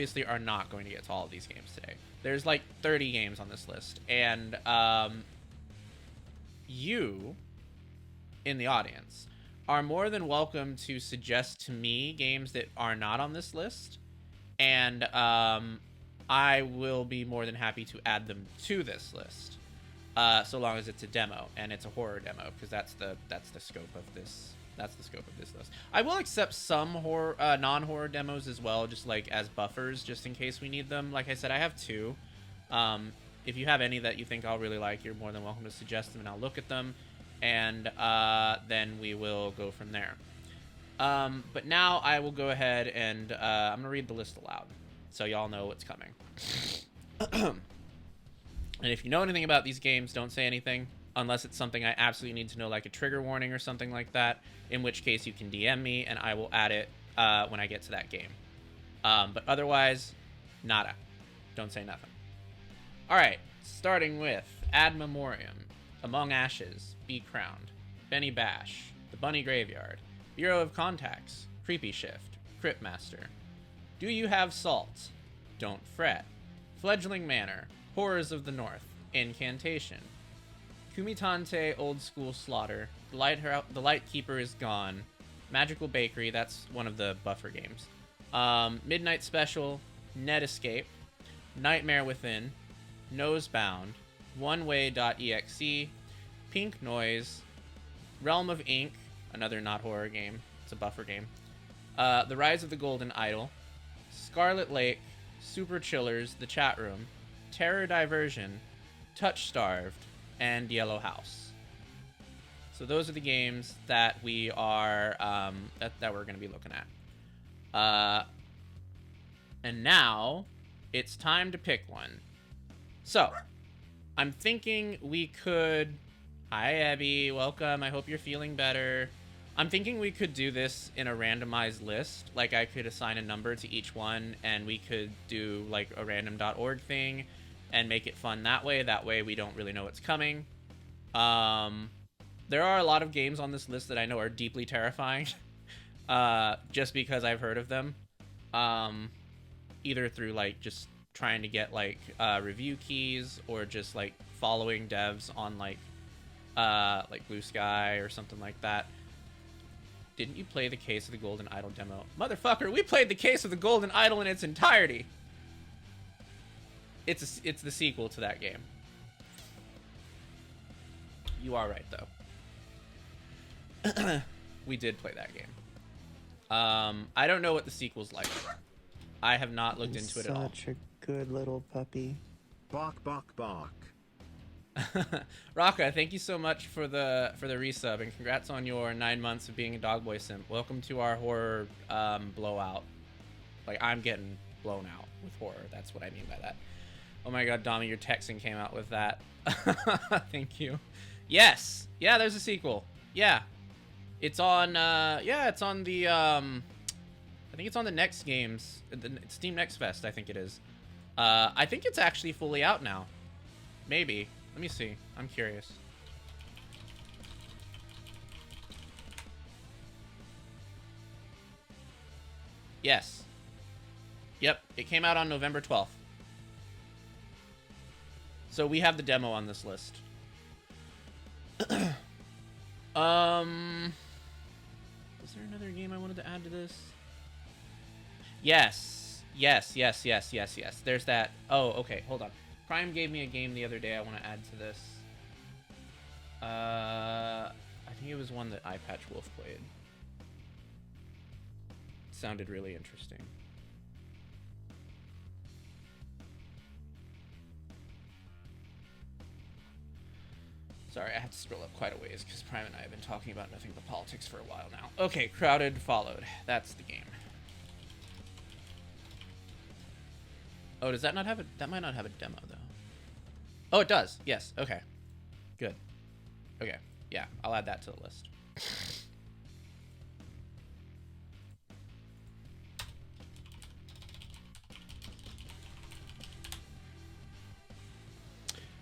obviously are not going to get to all of these games today. There's like 30 games on this list, and you in the audience are more than welcome to suggest to me games that are not on this list, and I will be more than happy to add them to this list, so long as it's a demo and it's a horror demo, because that's the scope of this. That's the scope of this list. I will accept some horror, non-horror demos as well, just like as buffers, just in case we need them. Like I said, I have 2. If you have any that you think I'll really like, you're more than welcome to suggest them, and I'll look at them, and then we will go from there. But now I will go ahead and I'm going to read the list aloud, so y'all know what's coming. And if you know anything about these games, don't say anything, unless it's something I absolutely need to know, like a trigger warning or something like that, in which case you can DM me, and I will add it when I get to that game. But otherwise, nada. Don't say nothing. Alright, starting with Ad Memoriam, Among Ashes, Be Crowned, Benny Bash, The Bunny Graveyard, Bureau of Contacts, Creepy Shift, Crypt Master, Do You Have Salt, Don't Fret, Fledgling Manor, Horrors of the North, Incantation, Kumitante Old School Slaughter, The Lightkeeper is Gone, Magical Bakery, that's one of the buffer games, Midnight Special, Net Escape, Nightmare Within, Nosebound, OneWay.exe, Pink Noise, Realm of Ink, another not horror game, it's a buffer game, The Rise of the Golden Idol, Scarlet Lake, Super Chillers, The Chat Room, Terror Diversion, Touch Starved, and Yellow House. So those are the games that we are that we're going to be looking at. And now it's time to pick one. So I'm thinking we could. Hi Abby, welcome. I hope you're feeling better. I'm thinking we could do this in a randomized list. Like I could assign a number to each one, and we could do like a random.org thing and make it fun that way. That way we don't really know what's coming. There are a lot of games on this list that I know are deeply terrifying, just because I've heard of them, either through like just trying to get like review keys, or just like following devs on like Blue Sky or something like that. Didn't you play the Case of the Golden Idol demo? Motherfucker, we played the Case of the Golden Idol in its entirety. It's the sequel to that game. You are right, though. We did play that game. I don't know what the sequel's like. I have not looked into it at all. Such a good little puppy. Bark, bark, bark. Raka, thank you so much for the resub, and congrats on your 9 months of being a dog boy simp. Welcome to our horror blowout. Like, I'm getting blown out with horror. That's what I mean by that. Oh my god, Domi, your texting came out with that. Thank you. Yes. Yeah, there's a sequel. Yeah. It's on it's on the I think it's on the Next Games, the Steam Next Fest, I think it is. I think it's actually fully out now. Maybe. Let me see. I'm curious. Yes. Yep, it came out on November 12th. So we have the demo on this list. Was there another game I wanted to add to this? Yes. There's that. Oh, okay, hold on. Prime gave me a game the other day I want to add to this. I think it was one that Eyepatch Wolf played. It sounded really interesting. Sorry, I have to scroll up quite a ways because Prime and I have been talking about nothing but politics for a while now. Okay, Crowded Followed. That's the game. Oh, does that not have a... That might not have a demo, though. Oh, it does. Yes. Okay. Good. Okay. Yeah, I'll add that to the list.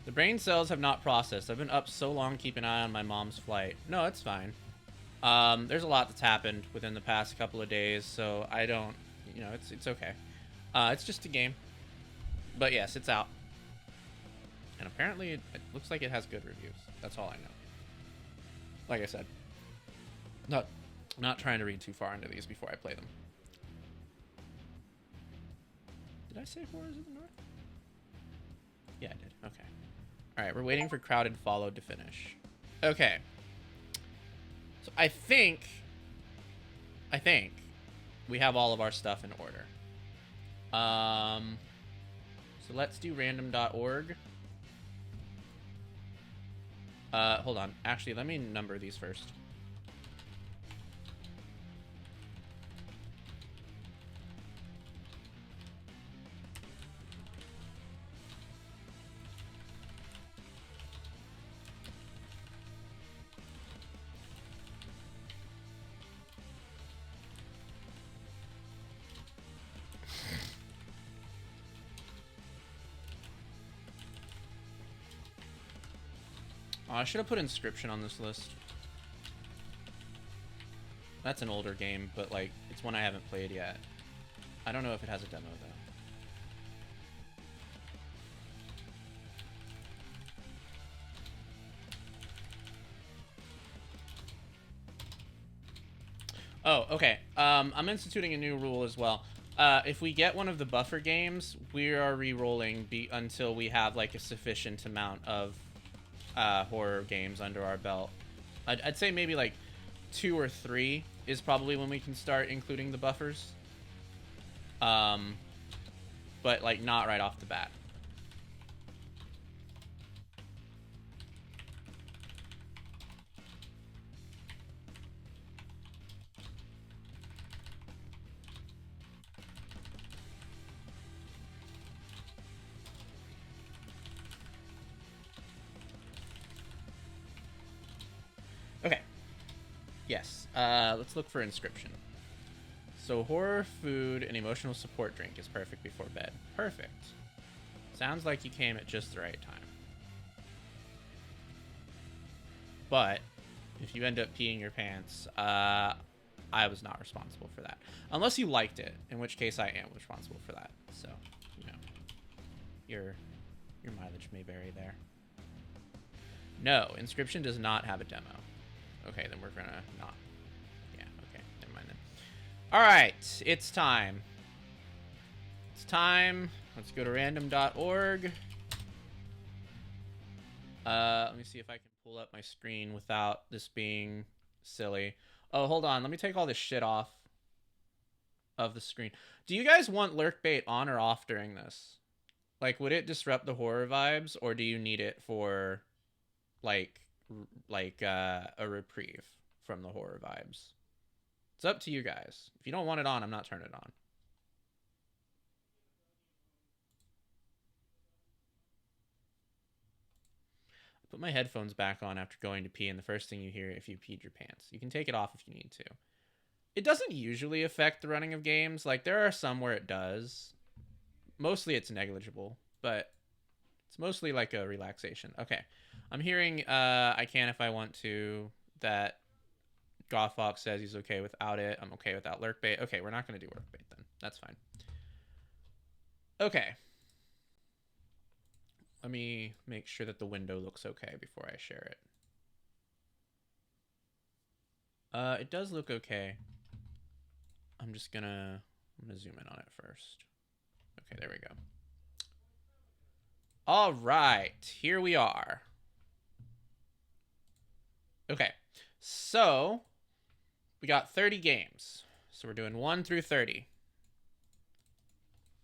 The brain cells have not processed. I've been up so long keeping an eye on my mom's flight. No, it's fine. There's a lot that's happened within the past couple of days, so I don't... You know, it's okay. It's just a game. But yes, it's out. And apparently it looks like it has good reviews. That's all I know. Like I said, not trying to read too far into these before I play them. Did I say Horrors of the North? Yeah, I did. Okay. All right, we're waiting for Crowded Followed to finish. Okay. So I think we have all of our stuff in order. So let's do random.org. Hold on. Actually, let me number these first. Oh, I should have put Inscription on this list. That's an older game, but like it's one I haven't played yet. I don't know if it has a demo though. Oh, okay. I'm instituting a new rule as well. If we get one of the buffer games, we are re-rolling until we have like a sufficient amount of horror games under our belt. I'd say maybe like 2 or 3 is probably when we can start including the buffers. But like not right off the bat. Okay. Yes. Let's look for Inscription. So horror, food, and emotional support drink is perfect before bed. Perfect. Sounds like you came at just the right time. But if you end up peeing your pants, I was not responsible for that. Unless you liked it, in which case I am responsible for that. So, you know, your mileage may vary there. No, Inscription does not have a demo. Okay, then we're gonna not. Yeah, okay, never mind then. All right, it's time. It's time. Let's go to random.org. Let me see if I can pull up my screen without this being silly. Oh, hold on. Let me take all this shit off of the screen. Do you guys want lurk bait on or off during this? Like, would it disrupt the horror vibes, or do you need it for, like a reprieve from the horror vibes? It's up to you guys. If you don't want it on, I'm not turning it on. Put my headphones back on after going to pee, and the first thing you hear if you peed your pants. You can take it off if you need to. It doesn't usually affect the running of games. Like, there are some where it does. Mostly it's negligible, but it's mostly like a relaxation. Okay. I'm hearing I can if I want to. That Gothfox says he's okay without it. I'm okay without lurkbait. Okay, we're not going to do lurkbait then. That's fine. Okay. Let me make sure that the window looks okay before I share it. It does look okay. I'm gonna zoom in on it first. Okay, there we go. All right, here we are. Okay, so we got 30 games. So we're doing 1 through 30.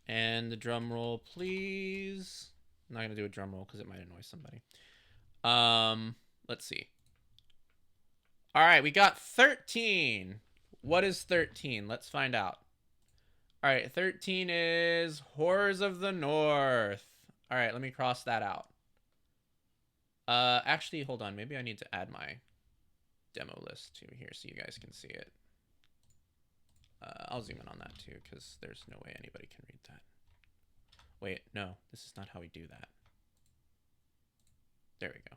And the drum roll, please. I'm not gonna do a drum roll because it might annoy somebody. Let's see. All right, we got 13. What is 13? Let's find out. All right, 13 is Horrors of the North. All right, let me cross that out. Actually, hold on. Maybe I need to add my demo list to here so you guys can see it. I'll zoom in on that too because there's no way anybody can read that. Wait, no, this is not how we do that. There we go.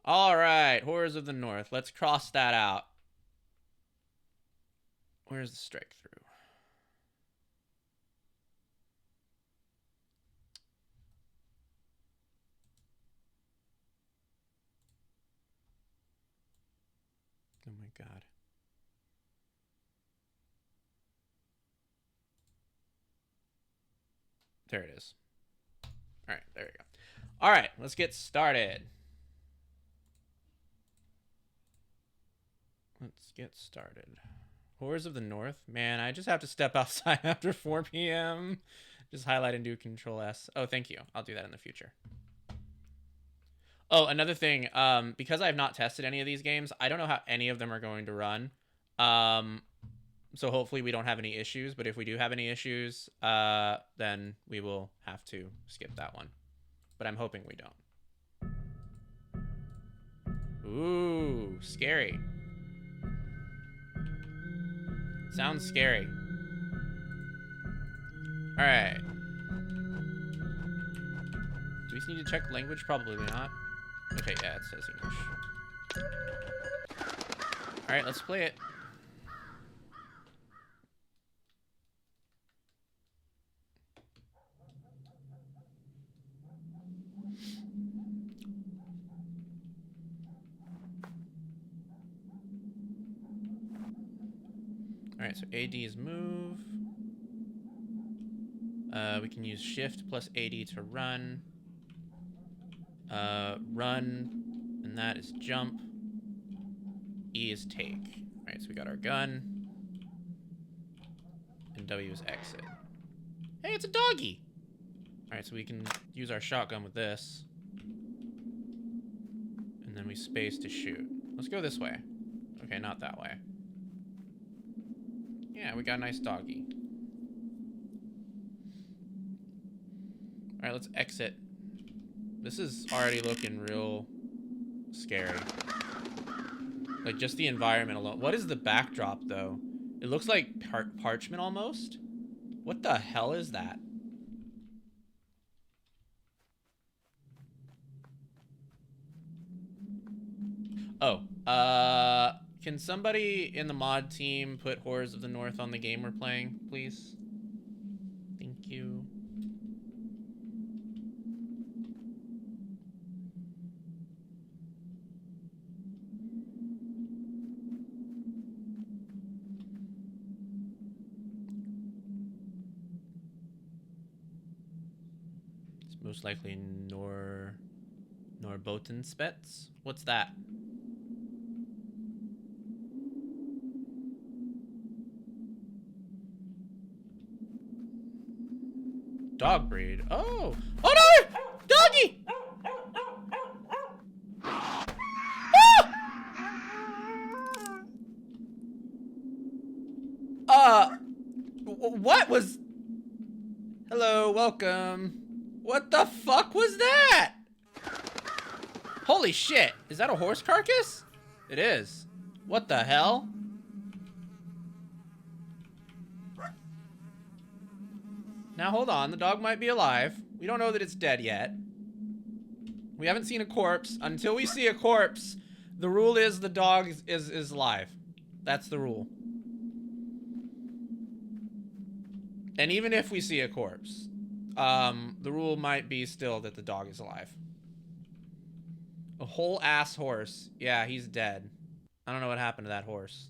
All right, Horrors of the North. Let's cross that out. Where's the strike through? Oh my god. There it is. All right, there we go. All right, let's get started. Let's get started. Horrors of the North. Man, I just have to step outside after 4 p.m. Just highlight and do Control S. Oh, thank you. I'll do that in the future. Oh, another thing. Because I have not tested any of these games, I don't know how any of them are going to run. So hopefully we don't have any issues. But if we do have any issues, then we will have to skip that one. But I'm hoping we don't. Ooh, scary. Sounds scary. All right. Do we need to check language? Probably not. Okay, yeah, it says English. All right, let's play it. All right, so AD is move. We can use shift plus AD to run. Run, and that is jump. E is take. All right, so we got our gun. And W is exit. Hey, it's a doggy. All right, so we can use our shotgun with this. And then we space to shoot. Let's go this way. Okay, not that way. Yeah, we got a nice doggy. All right, let's exit. This is already looking real scary. Like, just the environment alone. What is the backdrop, though? It looks like parchment almost. What the hell is that? Oh, can somebody in the mod team put Horrors of the North on the game we're playing, please? Thank you. It's most likely Norbotenspets. What's that? Dog breed. Oh! Oh no! Doggy! Ah! What was... Hello, welcome. What the fuck was that? Holy shit. Is that a horse carcass? It is. What the hell? Now hold on, the dog might be alive. We don't know that it's dead yet. We haven't seen a corpse. Until we see a corpse, the rule is the dog is alive. That's the rule. And even if we see a corpse, the rule might be still that the dog is alive. A whole ass horse. Yeah, he's dead. I don't know what happened to that horse.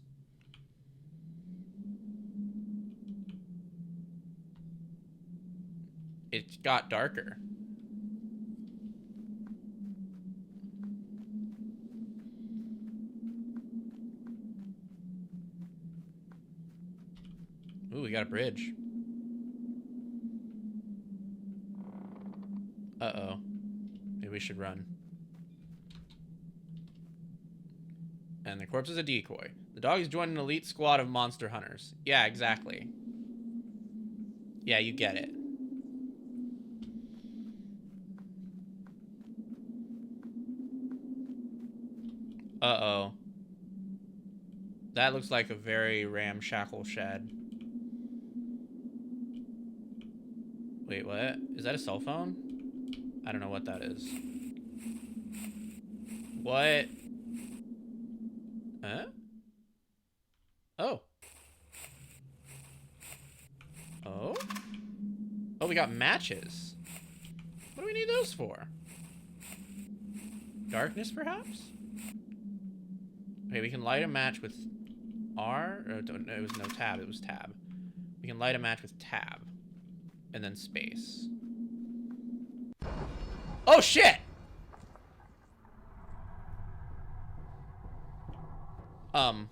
It got darker. Ooh, we got a bridge. Uh-oh. Maybe we should run. And the corpse is a decoy. The dog has joined an elite squad of monster hunters. Yeah, exactly. Yeah, you get it. Uh-oh. That looks like a very ramshackle shed. Wait, what? Is that a cell phone? I don't know what that is. What? Huh? Oh. Oh? Oh, we got matches. What do we need those for? Darkness, perhaps? Okay, we can light a match with R. Or, no, it was no tab. It was tab. We can light a match with tab. And then space. Oh, shit! Oh,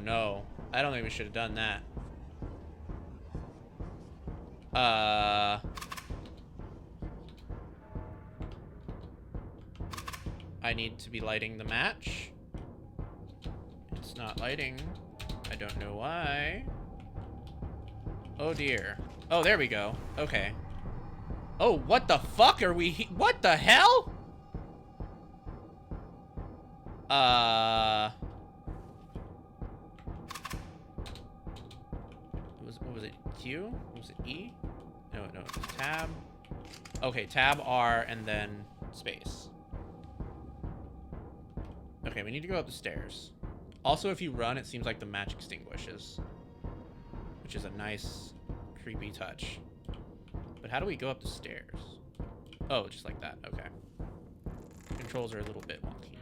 no. I don't think we should have done that. I need to be lighting the match. It's not lighting. I don't know why. Oh, dear. Oh, there we go. Okay. Oh, what the fuck are we... What the hell? What was it? Q? Was it E? No, it was tab. Okay, tab, R, and then space. Okay, we need to go up the stairs. Also, if you run, it seems like the match extinguishes. Which is a nice, creepy touch. But how do we go up the stairs? Oh, just like that. Okay. Controls are a little bit wonky.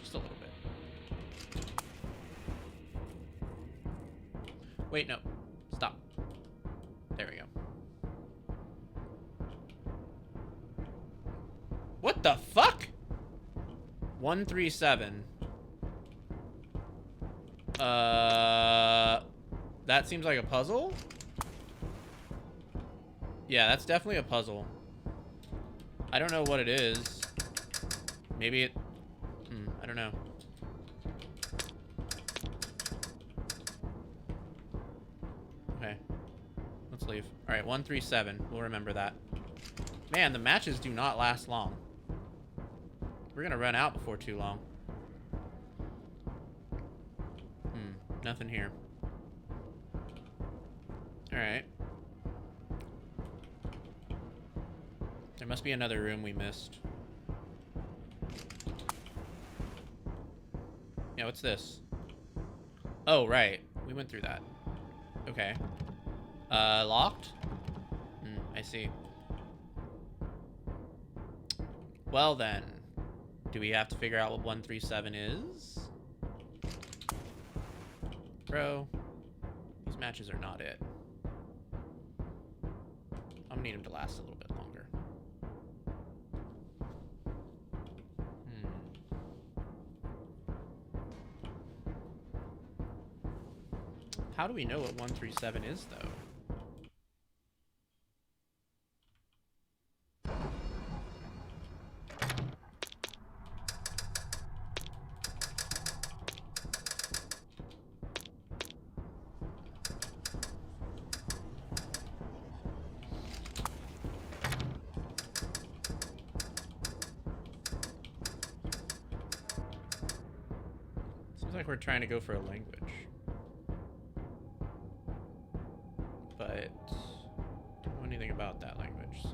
Just a little bit. Wait, no. Stop. There we go. What the fuck? 137. That seems like a puzzle? Yeah, that's definitely a puzzle. I don't know what it is. Maybe it... I don't know. Okay. Let's leave. Alright, 137. We'll remember that. Man, the matches do not last long. We're gonna run out before too long. Nothing here. Alright. There must be another room we missed. Yeah, what's this? Oh, right. We went through that. Okay. Locked? I see. Well then. Do we have to figure out what 137 is? Bro. These matches are not it. I'm gonna need them to last a little bit longer. How do we know what 137 is, though? Seems like we're trying to go for a language. But don't know anything about that language, so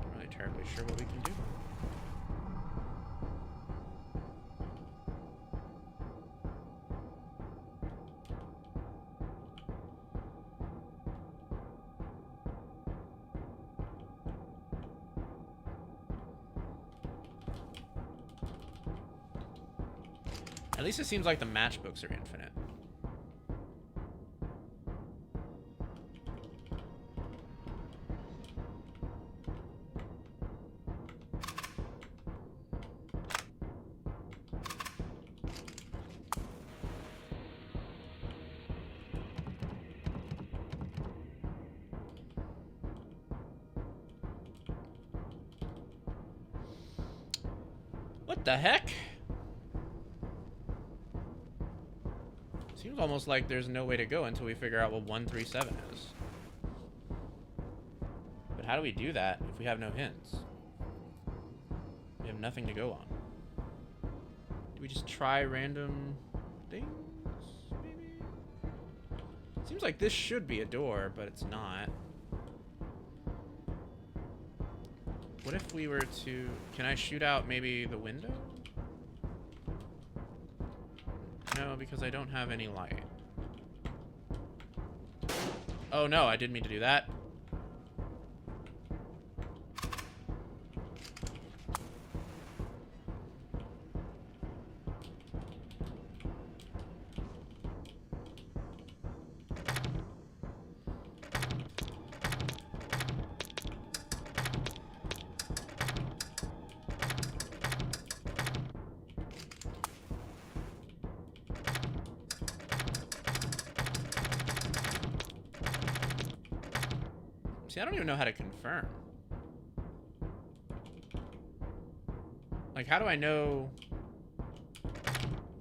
I'm not really terribly sure what we can do. At least it seems like the matchbooks are infinite. What the heck? Seems almost like there's no way to go until we figure out what 137 is. But how do we do that if we have no hints? We have nothing to go on. Do we just try random things, maybe? Seems like this should be a door, but it's not. What if we were to... Can I shoot out maybe the window? No, because I don't have any light. Oh no, I didn't mean to do that. See, I don't even know how to confirm. Like, how do I know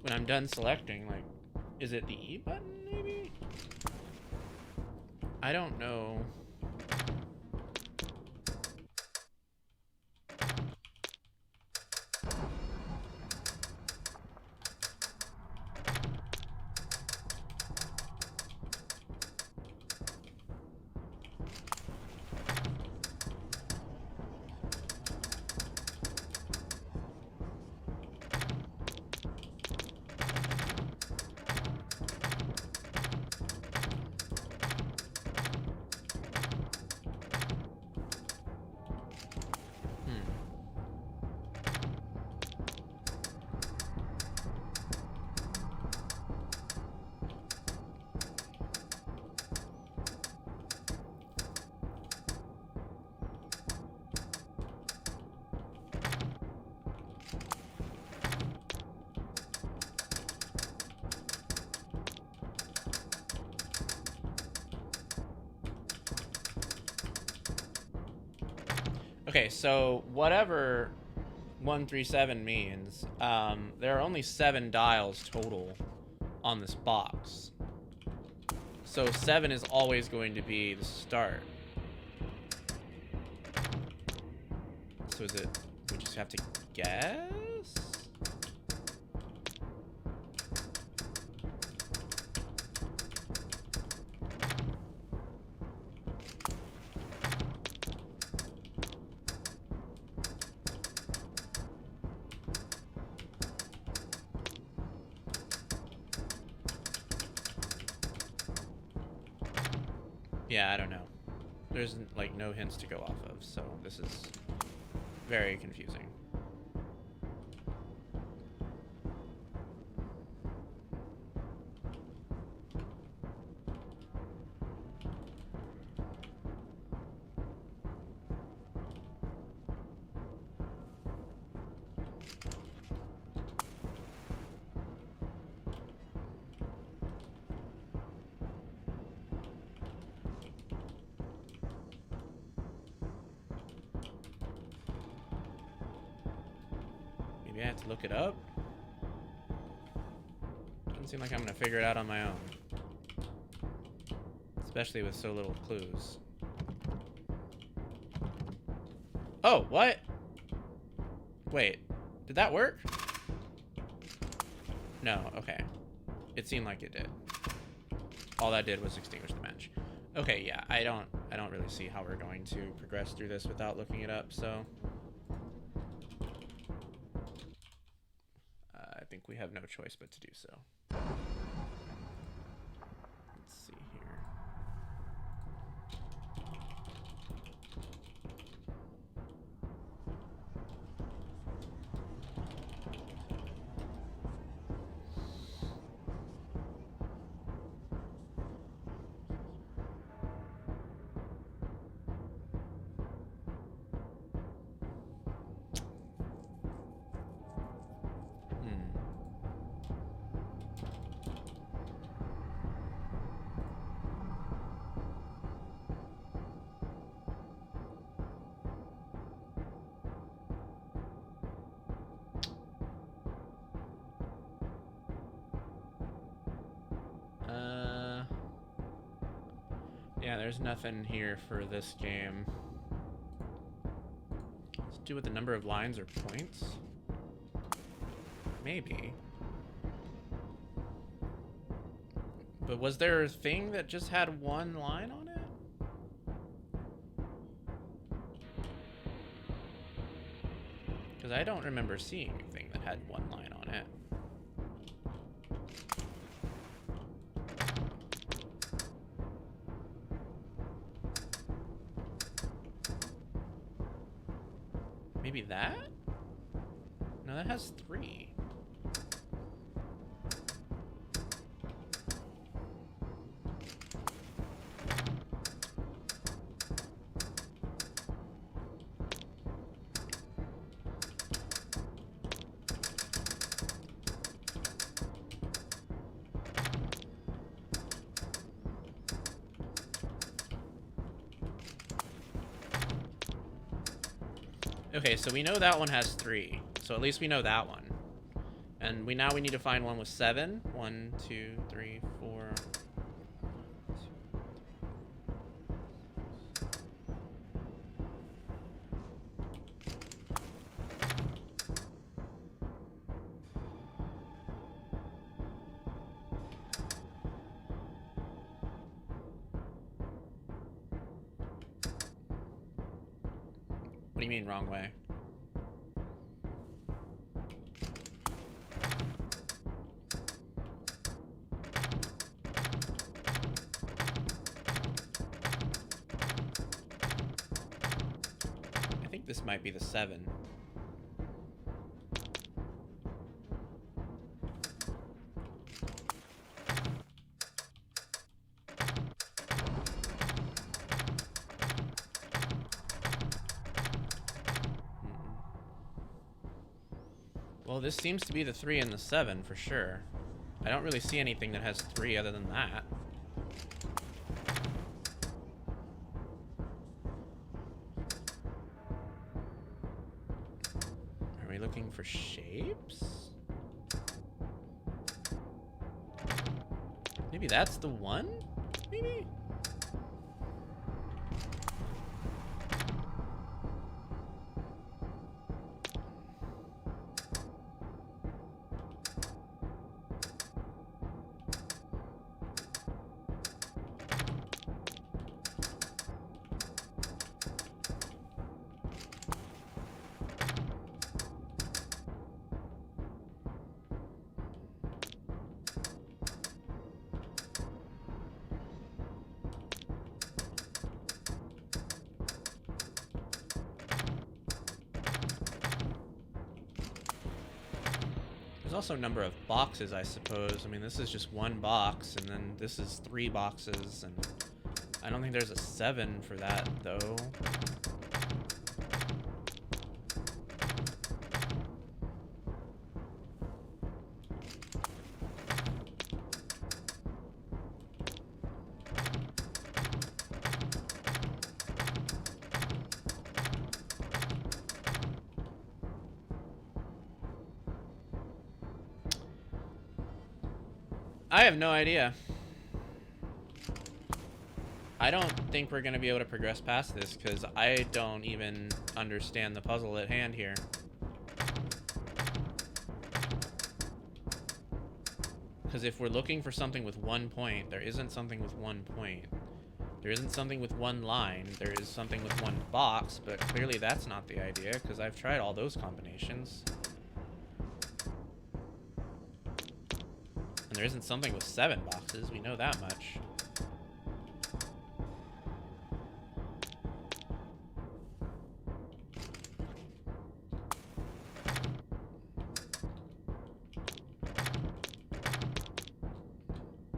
when I'm done selecting? Like, is it the E button, maybe? I don't know. Okay, so whatever 137 means, there are only 7 dials total on this box. So 7 is always going to be the start. So is it, we just have to guess? Yeah, I don't know. There's like no hints to go off of, so this is very confusing. Maybe I have to look it up? Doesn't seem like I'm gonna figure it out on my own. Especially with so little clues. Oh, what? Wait, did that work? No, okay. It seemed like it did. All that did was extinguish the match. Okay, yeah, I don't really see how we're going to progress through this without looking it up, so I think we have no choice but to do so. Let's see here. Yeah, there's nothing here for this game. Let's do with the number of lines or points. Maybe. But was there a thing that just had 1 line on it? Because I don't remember seeing anything that had 1 line on it. Maybe that? No, that has 3. Okay, so we know that one has 3. So at least we know that one. And we need to find one with 7. 1, 2, 3, 4. What do you mean wrong way? I think this might be the 7. Well, this seems to be the 3 and the 7 for sure. I don't really see anything that has 3 other than that. Are we looking for shapes? Maybe that's the 1? Maybe? There's also a number of boxes, I suppose. I mean, this is just 1 box, and then this is 3 boxes, and I don't think there's a 7 for that, though. I have no idea. I don't think we're going to be able to progress past this because I don't even understand the puzzle at hand here. Because if we're looking for something with 1 point, there isn't something with 1 point. There isn't something with 1 line. There is something with 1 box, but clearly that's not the idea because I've tried all those combinations. And there isn't something with 7 boxes, we know that much.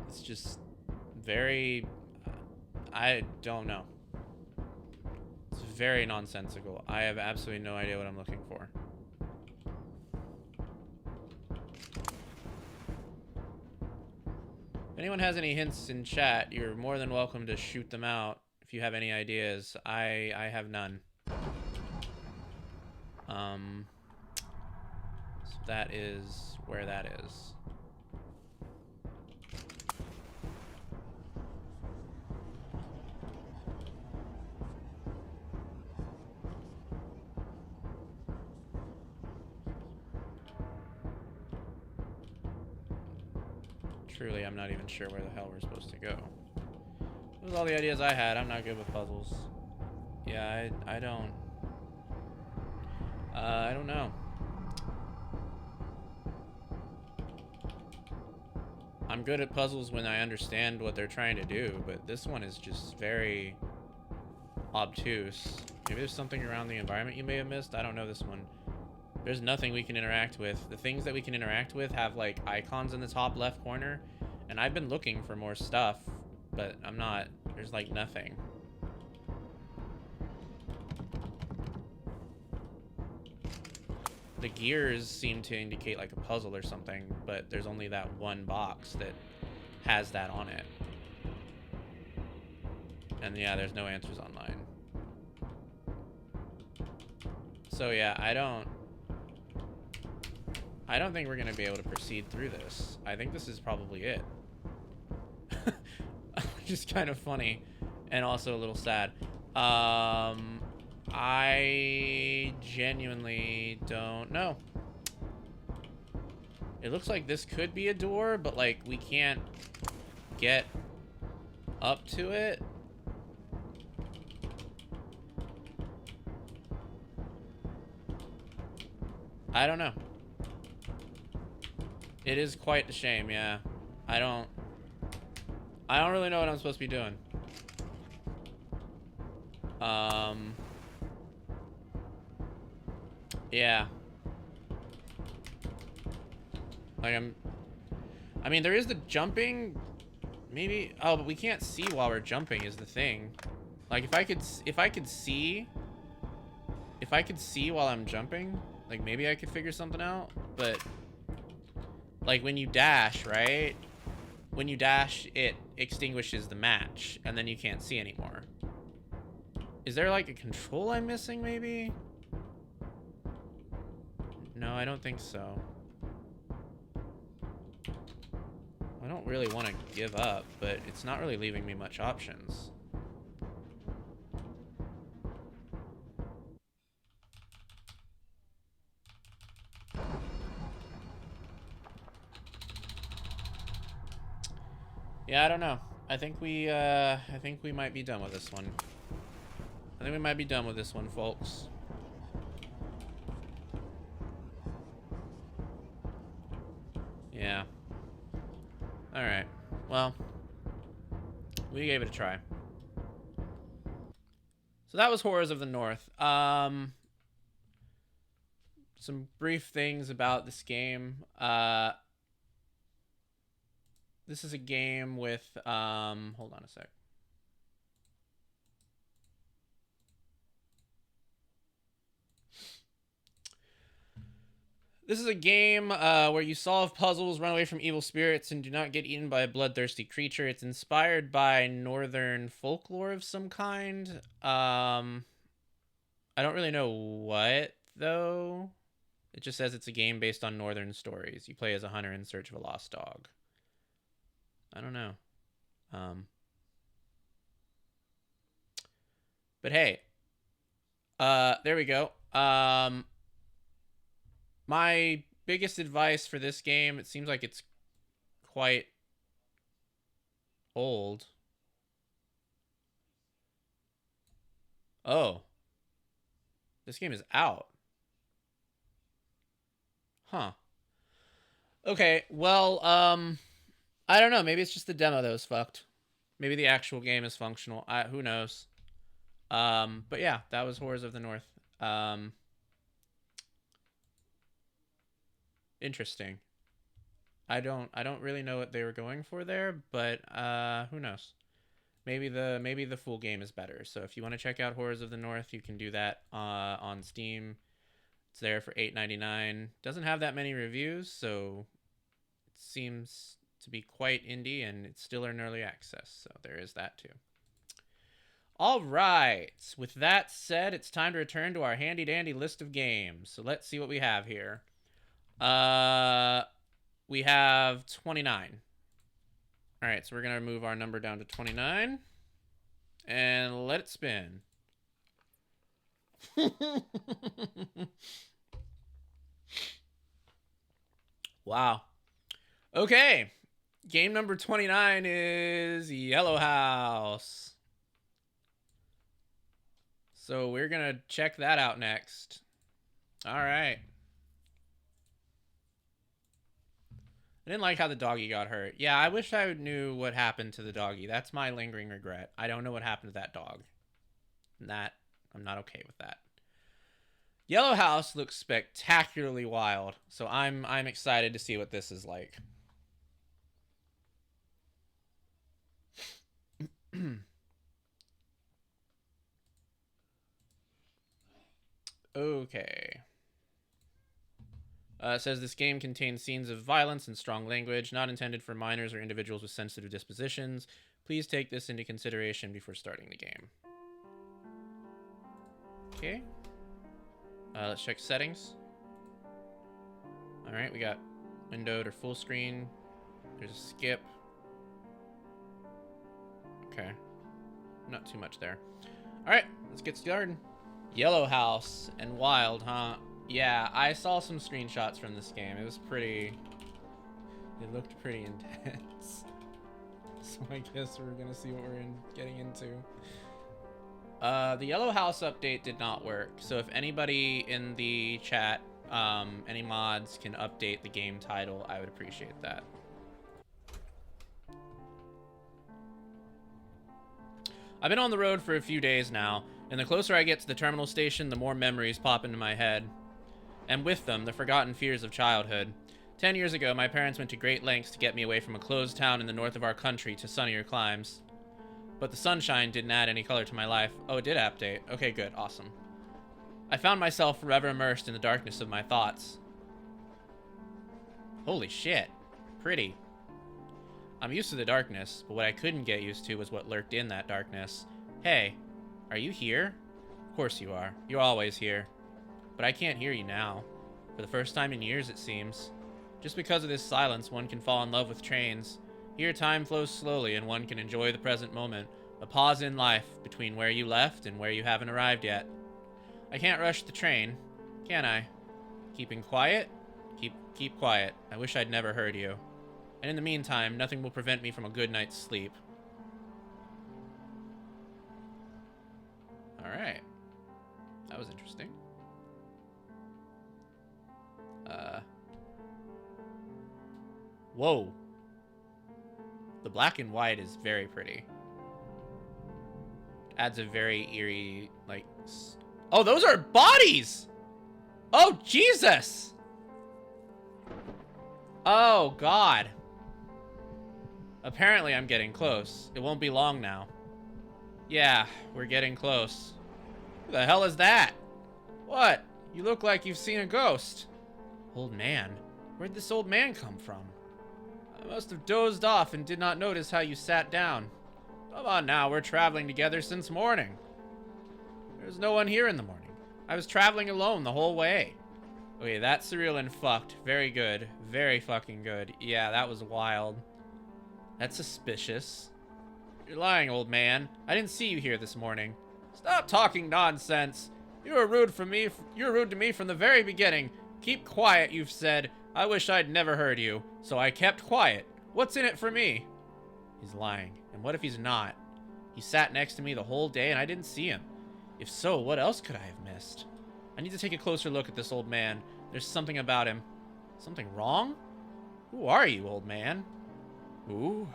It's just very... I don't know. It's very nonsensical. I have absolutely no idea what I'm looking for. If anyone has any hints in chat, you're more than welcome to shoot them out if you have any ideas. I have none. So that is where that is. Truly, I'm not even sure where the hell we're supposed to go. Those are all the ideas I had. I'm not good with puzzles. Yeah, I don't know. I'm good at puzzles when I understand what they're trying to do, but this one is just very obtuse. Maybe there's something around the environment you may have missed. I don't know this one. There's nothing we can interact with. The things that we can interact with have like icons in the top left corner, and I've been looking for more stuff, but I'm not. There's like nothing. The gears seem to indicate like a puzzle or something, but there's only that 1 box that has that on it. And yeah, there's no answers online. So yeah, I don't think we're gonna be able to proceed through this. I think this is probably it. Which is kind of funny and also a little sad. I genuinely don't know. It looks like this could be a door, but like we can't get up to it. I don't know. It is quite a shame, yeah. I don't really know what I'm supposed to be doing. Yeah. Like I mean, there is the jumping. Maybe. Oh, but we can't see while we're jumping is the thing. Like if I could see while I'm jumping, like maybe I could figure something out. But like when you dash, right? When you dash, it extinguishes the match, and then you can't see anymore. Is there like a control I'm missing, maybe? No, I don't think so. I don't really want to give up, but it's not really leaving me much options. Yeah, I don't know. I think we might be done with this one. I think we might be done with this one, folks. Yeah. Alright. Well, we gave it a try. So that was Horrors of the North. Some brief things about this game. This is a game with, hold on a sec. This is a game where you solve puzzles, run away from evil spirits, and do not get eaten by a bloodthirsty creature. It's inspired by northern folklore of some kind. I don't really know what, though. It just says it's a game based on northern stories. You play as a hunter in search of a lost dog. I don't know. But hey. There we go. My biggest advice for this game, it seems like it's quite old. Oh. This game is out. Huh. Okay, well, I don't know. Maybe it's just the demo that was fucked. Maybe the actual game is functional. Who knows? But yeah, that was Horrors of the North. Interesting. I don't really know what they were going for there, but who knows? Maybe the full game is better. So if you want to check out Horrors of the North, you can do that on Steam. It's there for $8.99. Doesn't have that many reviews, so it seems to be quite indie, and it's still in early access. So there is that too. All right. With that said, it's time to return to our handy dandy list of games. So let's see what we have here. We have 29. All right, so we're going to move our number down to 29 and let it spin. Wow. Okay. Game number 29 is Yellow House. So we're going to check that out next. All right. I didn't like how the doggy got hurt. Yeah, I wish I knew what happened to the doggy. That's my lingering regret. I don't know what happened to that dog. And that, I'm not okay with that. Yellow House looks spectacularly wild, so I'm excited to see what this is like. Okay. It says this game contains scenes of violence and strong language, not intended for minors or individuals with sensitive dispositions. Please take this into consideration before starting the game. Okay. Let's check settings. Alright, we got windowed or full screen. There's a skip. Okay. Not too much there. Alright, let's get started. Yellow House and Wild, huh? Yeah, I saw some screenshots from this game. It was pretty... It looked pretty intense. So I guess we're gonna see what we're getting into. The Yellow House update did not work. So if anybody in the chat, any mods can update the game title, I would appreciate that. I've been on the road for a few days now, and the closer I get to the terminal station, the more memories pop into my head. And with them, the forgotten fears of childhood. 10 years ago, my parents went to great lengths to get me away from a closed town in the north of our country to sunnier climes. But the sunshine didn't add any color to my life. Oh, it did update. Okay, good. Awesome. I found myself forever immersed in the darkness of my thoughts. Holy shit. Pretty. I'm used to the darkness, but what I couldn't get used to was what lurked in that darkness. Hey, are you here? Of course you are. You're always here. But I can't hear you now. For the first time in years, it seems. Just because of this silence, one can fall in love with trains. Here, time flows slowly, and one can enjoy the present moment. A pause in life between where you left and where you haven't arrived yet. I can't rush the train, can I? Keeping quiet? Keep quiet. I wish I'd never heard you. And in the meantime, nothing will prevent me from a good night's sleep. Alright. That was interesting. Whoa. The black and white is very pretty. Adds a very eerie, like... Oh, those are bodies! Oh, Jesus! Oh, God. Apparently, I'm getting close. It won't be long now. Yeah, we're getting close. Who the hell is that? What? You look like you've seen a ghost. Old man? Where'd this old man come from? I must have dozed off and did not notice how you sat down. Come on now, we're traveling together since morning. There's no one here in the morning. I was traveling alone the whole way. Okay, that's surreal and fucked. Very good. Very fucking good. Yeah, that was wild. That's suspicious. You're lying, old man. I didn't see you here this morning. Stop talking nonsense. You were rude to me from the very beginning. Keep quiet, you've said. I wish I'd never heard you, so I kept quiet. What's in it for me? He's lying. And what if he's not? He sat next to me the whole day and I didn't see him. If so, what else could I have missed? I need to take a closer look at this old man. There's something about him. Something wrong? Who are you, old man? Who?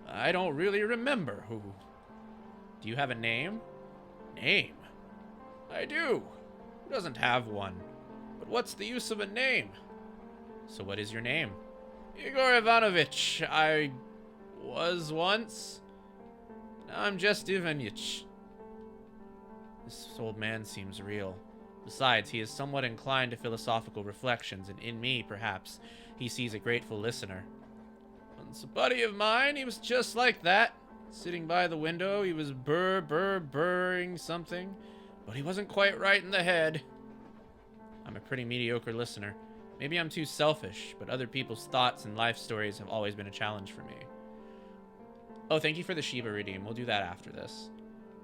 I don't really remember who. Do you have a name? Name? I do. Who doesn't have one? But what's the use of a name? So what is your name? Igor Ivanovich. I was once. Now I'm just Ivanich. This old man seems real. Besides, he is somewhat inclined to philosophical reflections, and in me, perhaps, he sees a grateful listener. Once a buddy of mine, he was just like that. Sitting by the window, he was burring something, but he wasn't quite right in the head. I'm a pretty mediocre listener. Maybe I'm too selfish, but other people's thoughts and life stories have always been a challenge for me. Oh, thank you for the Shiba redeem. We'll do that after this.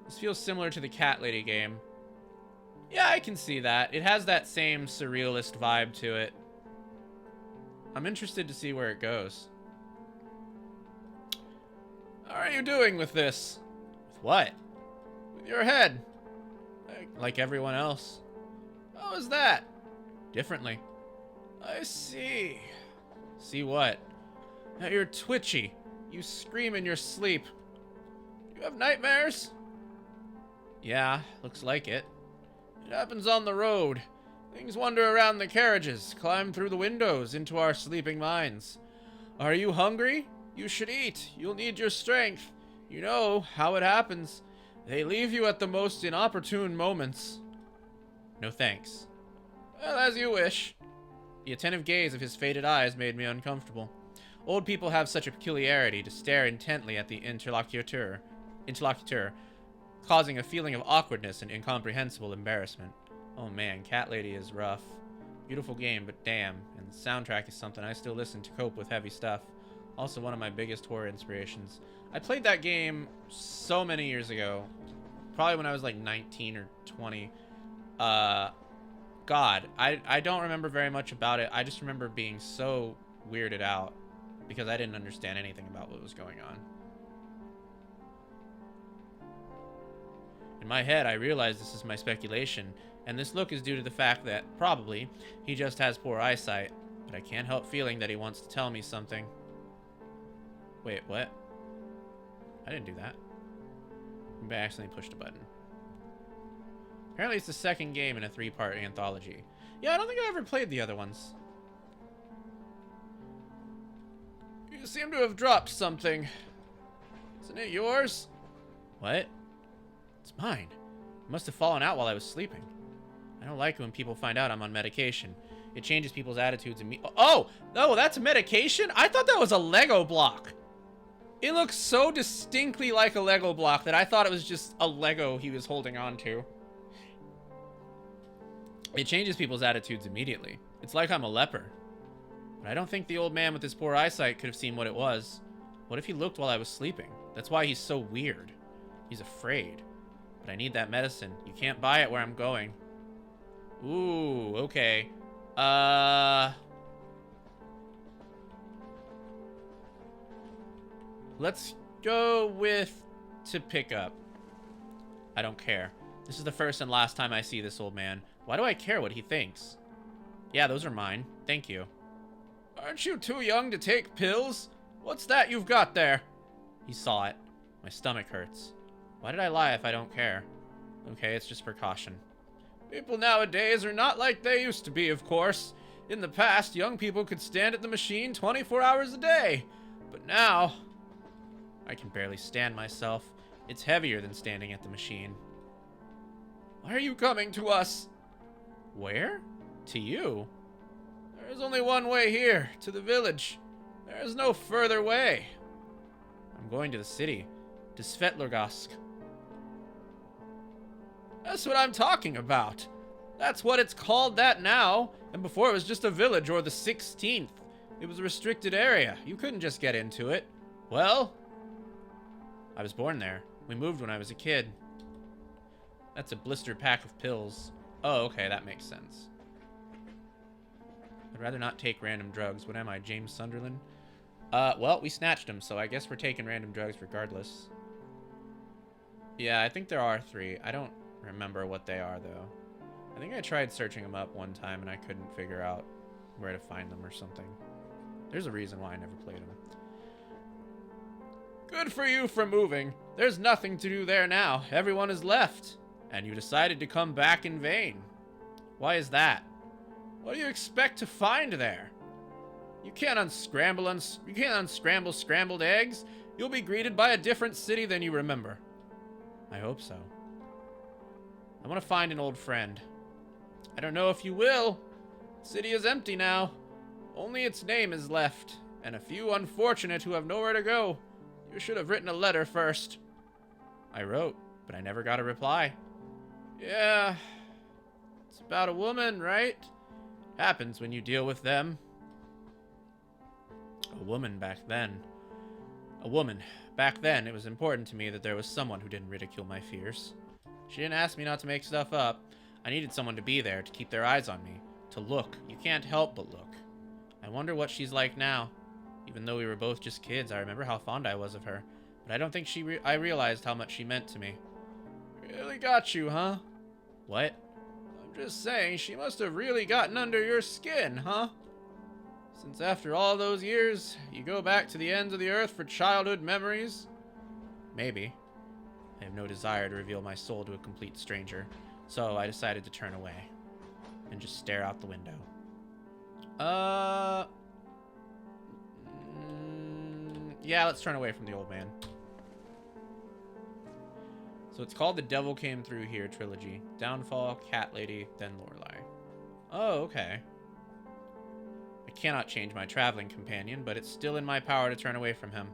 This feels similar to the Cat Lady game. Yeah, I can see that. It has that same surrealist vibe to it. I'm interested to see where it goes. How are you doing with this? With what? With your head. Like everyone else. How is that? Differently. I see. See what? Now you're twitchy. You scream in your sleep. Do you have nightmares? Yeah, looks like it. It happens on the road. Things wander around the carriages, climb through the windows into our sleeping minds. Are you hungry? You should eat. You'll need your strength. You know how it happens. They leave you at the most inopportune moments. No thanks. Well, as you wish. The attentive gaze of his faded eyes made me uncomfortable. Old people have such a peculiarity to stare intently at the interlocutor, causing a feeling of awkwardness and incomprehensible embarrassment. Oh man, Cat Lady is rough. Beautiful game, but damn. And the soundtrack is something I still listen to cope with heavy stuff. Also one of my biggest horror inspirations. I played that game so many years ago. Probably when I was like 19 or 20. God, I don't remember very much about it. I just remember being so weirded out because I didn't understand anything about what was going on. In my head, I realize this is my speculation, and this look is due to the fact that, probably, he just has poor eyesight, but I can't help feeling that he wants to tell me something. Wait, what? I didn't do that. Maybe I accidentally pushed a button. Apparently it's the second game in a 3-part anthology. Yeah, I don't think I ever played the other ones. You seem to have dropped something. Isn't it yours? What? It's mine. It must have fallen out while I was sleeping. I don't like when people find out I'm on medication. It changes people's attitudes immediately. Oh! No, that's medication? I thought that was a Lego block. It looks so distinctly like a Lego block that I thought it was just a Lego he was holding on to. It changes people's attitudes immediately. It's like I'm a leper. But I don't think the old man with his poor eyesight could have seen what it was. What if he looked while I was sleeping? That's why he's so weird. He's afraid. But I need that medicine. You can't buy it where I'm going. Ooh, okay. Let's go with to pick up. I don't care. This is the first and last time I see this old man. Why do I care what he thinks? Yeah, those are mine. Thank you. Aren't you too young to take pills? What's that you've got there? He saw it. My stomach hurts. Why did I lie if I don't care? Okay, it's just precaution. People nowadays are not like they used to be, of course. In the past, young people could stand at the machine 24 hours a day. But now, I can barely stand myself. It's heavier than standing at the machine. Why are you coming to us? Where? To you? There is only one way here, to the village. There is no further way. I'm going to the city, to Svetlogorsk. That's what I'm talking about. That's what it's called that now, and before it was just a village or the 16th. It was a restricted area. You couldn't just get into it. Well, I was born there. We moved when I was a kid. That's a blister pack of pills. Oh, okay, that makes sense. I'd rather not take random drugs. What am I, James Sunderland? Well, we snatched him, so I guess we're taking random drugs regardless. Yeah, I think there are 3. I don't remember what they are, though. I think I tried searching them up one time, and I couldn't figure out where to find them or something. There's a reason why I never played them. Good for you for moving. There's nothing to do there now. Everyone has left. And you decided to come back in vain. Why is that? What do you expect to find there? You can't unscramble scrambled eggs. You'll be greeted by a different city than you remember. I hope so. I want to find an old friend. I don't know if you will. The city is empty now. Only its name is left, and a few unfortunate who have nowhere to go. You should have written a letter first. I wrote, but I never got a reply. Yeah, it's about a woman, right? Happens when you deal with them. A woman back then. A woman. Back then, it was important to me that there was someone who didn't ridicule my fears. She didn't ask me not to make stuff up. I needed someone to be there, to keep their eyes on me. To look. You can't help but look. I wonder what she's like now. Even though we were both just kids, I remember how fond I was of her. But I don't think I realized how much she meant to me. Really got you, huh? What? I'm just saying, she must have really gotten under your skin, huh? Since after all those years, you go back to the ends of the earth for childhood memories? Maybe. I have no desire to reveal my soul to a complete stranger, so I decided to turn away and just stare out the window. Yeah, let's turn away from the old man. So it's called The Devil Came Through Here trilogy. Downfall, Cat Lady, then Lorelei. Oh, okay. I cannot change my traveling companion, but it's still in my power to turn away from him.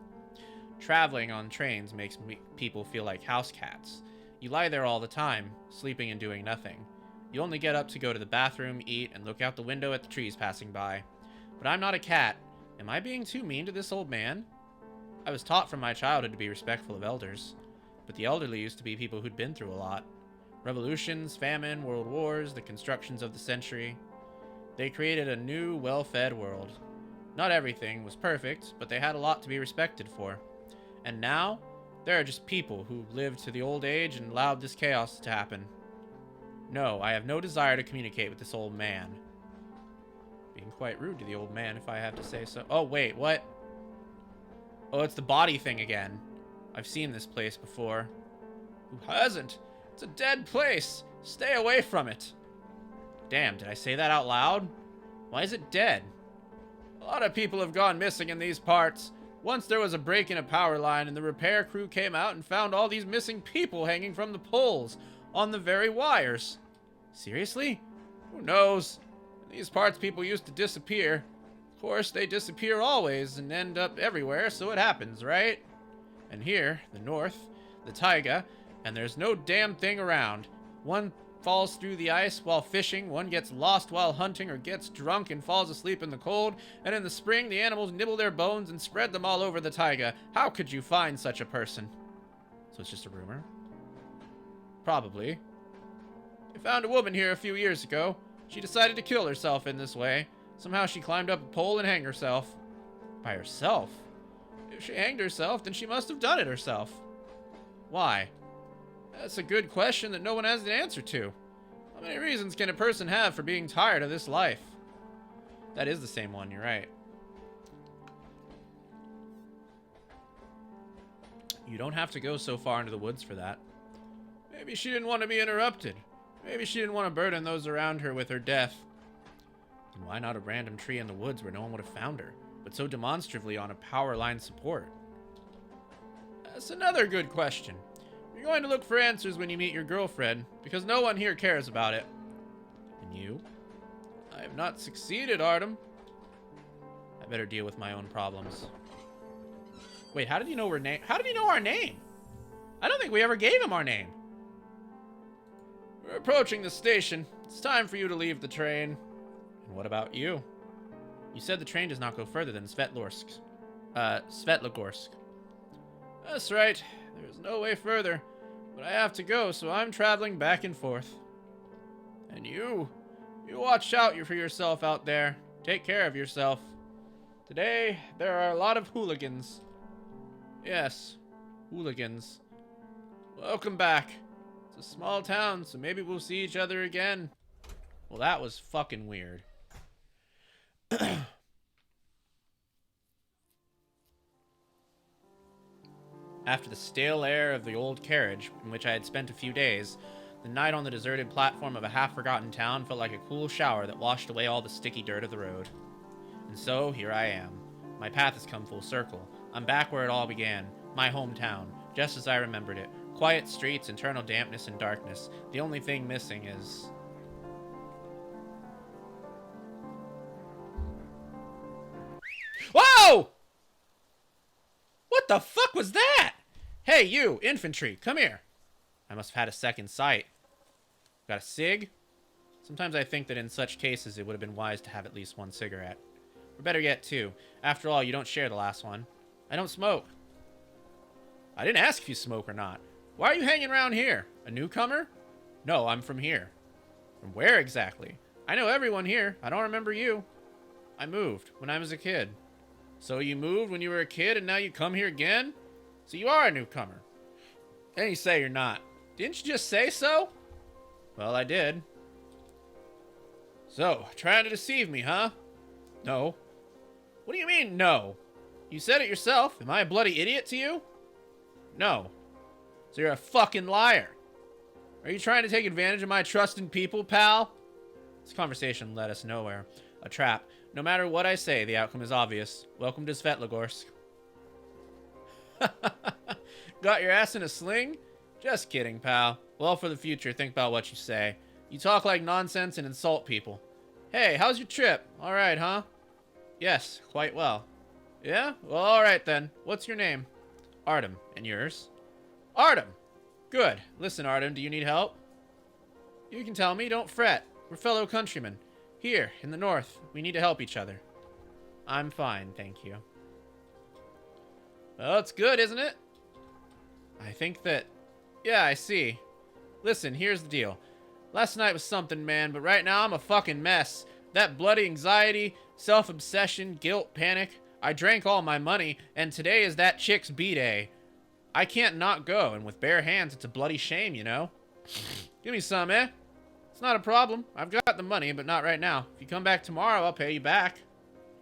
Traveling on trains makes people feel like house cats. You lie there all the time, sleeping and doing nothing. You only get up to go to the bathroom, eat, and look out the window at the trees passing by. But I'm not a cat. Am I being too mean to this old man? I was taught from my childhood to be respectful of elders. But the elderly used to be people who'd been through a lot. Revolutions, famine, world wars, the constructions of the century. They created a new, well-fed world. Not everything was perfect, but they had a lot to be respected for. And now, there are just people who lived to the old age and allowed this chaos to happen. No, I have no desire to communicate with this old man. Being quite rude to the old man, if I have to say so. Oh, wait, what? Oh, it's the body thing again. I've seen this place before. Who hasn't? It's a dead place. Stay away from it. Damn, did I say that out loud? Why is it dead? A lot of people have gone missing in these parts. Once there was a break in a power line and the repair crew came out and found all these missing people hanging from the poles on the very wires. Seriously? Who knows? In these parts people used to disappear. Of course, they disappear always and end up everywhere, so it happens, right? And here, the north, the taiga, and there's no damn thing around. One falls through the ice while fishing, one gets lost while hunting or gets drunk and falls asleep in the cold, and in the spring the animals nibble their bones and spread them all over the taiga. How could you find such a person? So it's just a rumor? Probably. They found a woman here a few years ago. She decided to kill herself in this way. Somehow she climbed up a pole and hanged herself. By herself? If she hanged herself, then she must have done it herself. Why? That's a good question that no one has an answer to. How many reasons can a person have for being tired of this life? That is the same one, you're right. You don't have to go so far into the woods for that. Maybe she didn't want to be interrupted. Maybe she didn't want to burden those around her with her death. Then why not a random tree in the woods where no one would have found her, but so demonstrably on a power line support? That's another good question. You're going to look for answers when you meet your girlfriend, because no one here cares about it. And you? I have not succeeded, Artem. I better deal with my own problems. Wait, how did you know our name? How did he know our name? I don't think we ever gave him our name. We're approaching the station. It's time for you to leave the train. And what about you? You said the train does not go further than Svetlogorsk. That's right. There's no way further. But I have to go, so I'm traveling back and forth. And you watch out for yourself out there. Take care of yourself. Today, there are a lot of hooligans. Yes, hooligans. Welcome back. It's a small town, so maybe we'll see each other again. Well, that was fucking weird. After the stale air of the old carriage, in which I had spent a few days, the night on the deserted platform of a half-forgotten town felt like a cool shower that washed away all the sticky dirt of the road. And so, here I am. My path has come full circle. I'm back where it all began. My hometown, just as I remembered it. Quiet streets, eternal dampness and darkness. The only thing missing is... Whoa! What the fuck was that? Hey, you, infantry, come here. I must have had a second sight. Got a cig? Sometimes I think that in such cases it would have been wise to have at least one cigarette. Or better yet, two. After all, you don't share the last one. I don't smoke. I didn't ask if you smoke or not. Why are you hanging around here? A newcomer? No, I'm from here. From where exactly? I know everyone here. I don't remember you. I moved when I was a kid. So you moved when you were a kid and now you come here again? So you are a newcomer. Then you say you're not. Didn't you just say so? Well, I did. So, trying to deceive me, huh? No. What do you mean, no? You said it yourself. Am I a bloody idiot to you? No. So you're a fucking liar. Are you trying to take advantage of my trust in people, pal? This conversation led us nowhere. A trap. No matter what I say, the outcome is obvious. Welcome to Svetlogorsk. Got your ass in a sling? Just kidding, pal. Well, for the future, think about what you say. You talk like nonsense and insult people. Hey, how's your trip? All right, huh? Yes, quite well. Yeah? Well, all right then. What's your name? Artem. And yours? Artem! Good. Listen, Artem, do you need help? You can tell me, don't fret. We're fellow countrymen. Here, in the north, we need to help each other. I'm fine, thank you. Well, it's good, isn't it? I think that... Yeah, I see. Listen, here's the deal. Last night was something, man, but right now I'm a fucking mess. That bloody anxiety, self-obsession, guilt, panic. I drank all my money, and today is that chick's B-day. I can't not go, and with bare hands, it's a bloody shame, you know? Give me some, eh? It's not a problem. I've got the money, but not right now. If you come back tomorrow, I'll pay you back.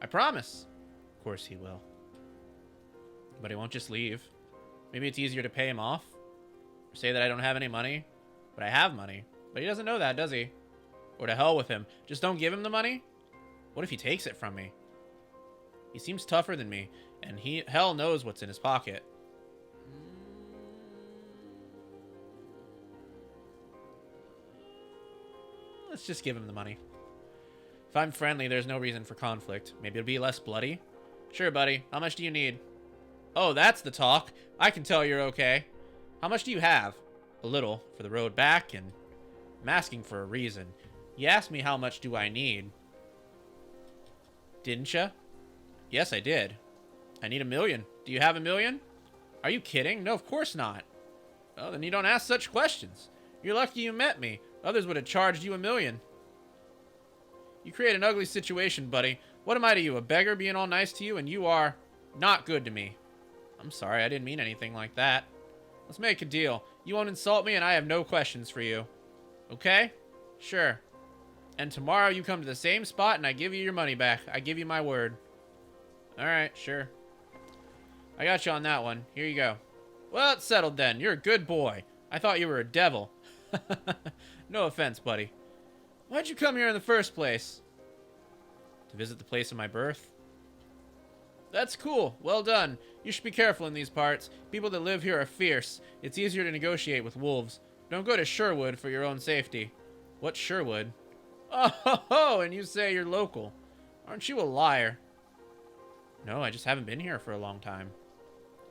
I promise. Of course he will. But he won't just leave. Maybe it's easier to pay him off. Or say that I don't have any money, but I have money. But he doesn't know that, does he? Or to hell with him. Just don't give him the money? What if he takes it from me? He seems tougher than me, and hell knows what's in his pocket. Let's just give him the money. If I'm friendly, there's no reason for conflict. Maybe it'll be less bloody. Sure, buddy. How much do you need? Oh, that's the talk. I can tell you're okay. How much do you have? A little, for the road back, and I'm asking for a reason. You asked me how much do I need. Didn't ya? Yes, I did. I need $1 million. Do you have $1 million? Are you kidding? No, of course not. Well, then you don't ask such questions. You're lucky you met me. Others would have charged you $1 million. You create an ugly situation, buddy. What am I to you, a beggar being all nice to you, and you are not good to me? I'm sorry, I didn't mean anything like that. Let's make a deal. You won't insult me, and I have no questions for you. Okay? Sure. And tomorrow you come to the same spot, and I give you your money back. I give you my word. Alright, sure. I got you on that one. Here you go. Well, it's settled then. You're a good boy. I thought you were a devil. No offense, buddy. Why'd you come here in the first place? To visit the place of my birth? That's cool. Well done. You should be careful in these parts. People that live here are fierce. It's easier to negotiate with wolves. Don't go to Sherwood for your own safety. What's Sherwood? Oh, and you say you're local. Aren't you a liar? No, I just haven't been here for a long time.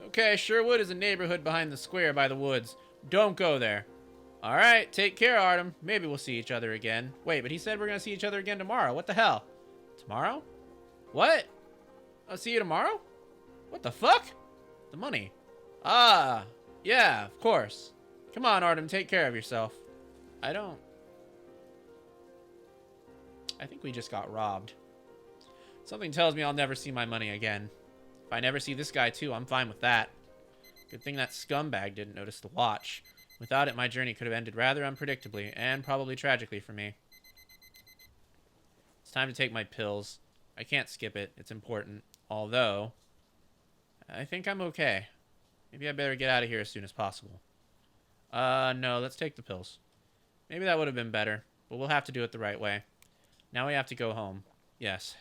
Okay, Sherwood is a neighborhood behind the square by the woods. Don't go there. All right, take care, Artem. Maybe we'll see each other again. Wait, but he said we're going to see each other again tomorrow. What the hell? Tomorrow? What? I'll see you tomorrow? What the fuck? The money. Ah, yeah, of course. Come on, Artem, take care of yourself. I think we just got robbed. Something tells me I'll never see my money again. If I never see this guy too, I'm fine with that. Good thing that scumbag didn't notice the watch. Without it, my journey could have ended rather unpredictably, and probably tragically for me. It's time to take my pills. I can't skip it. It's important. Although, I think I'm okay. Maybe I better get out of here as soon as possible. No, let's take the pills. Maybe that would have been better, but we'll have to do it the right way. Now we have to go home. Yes.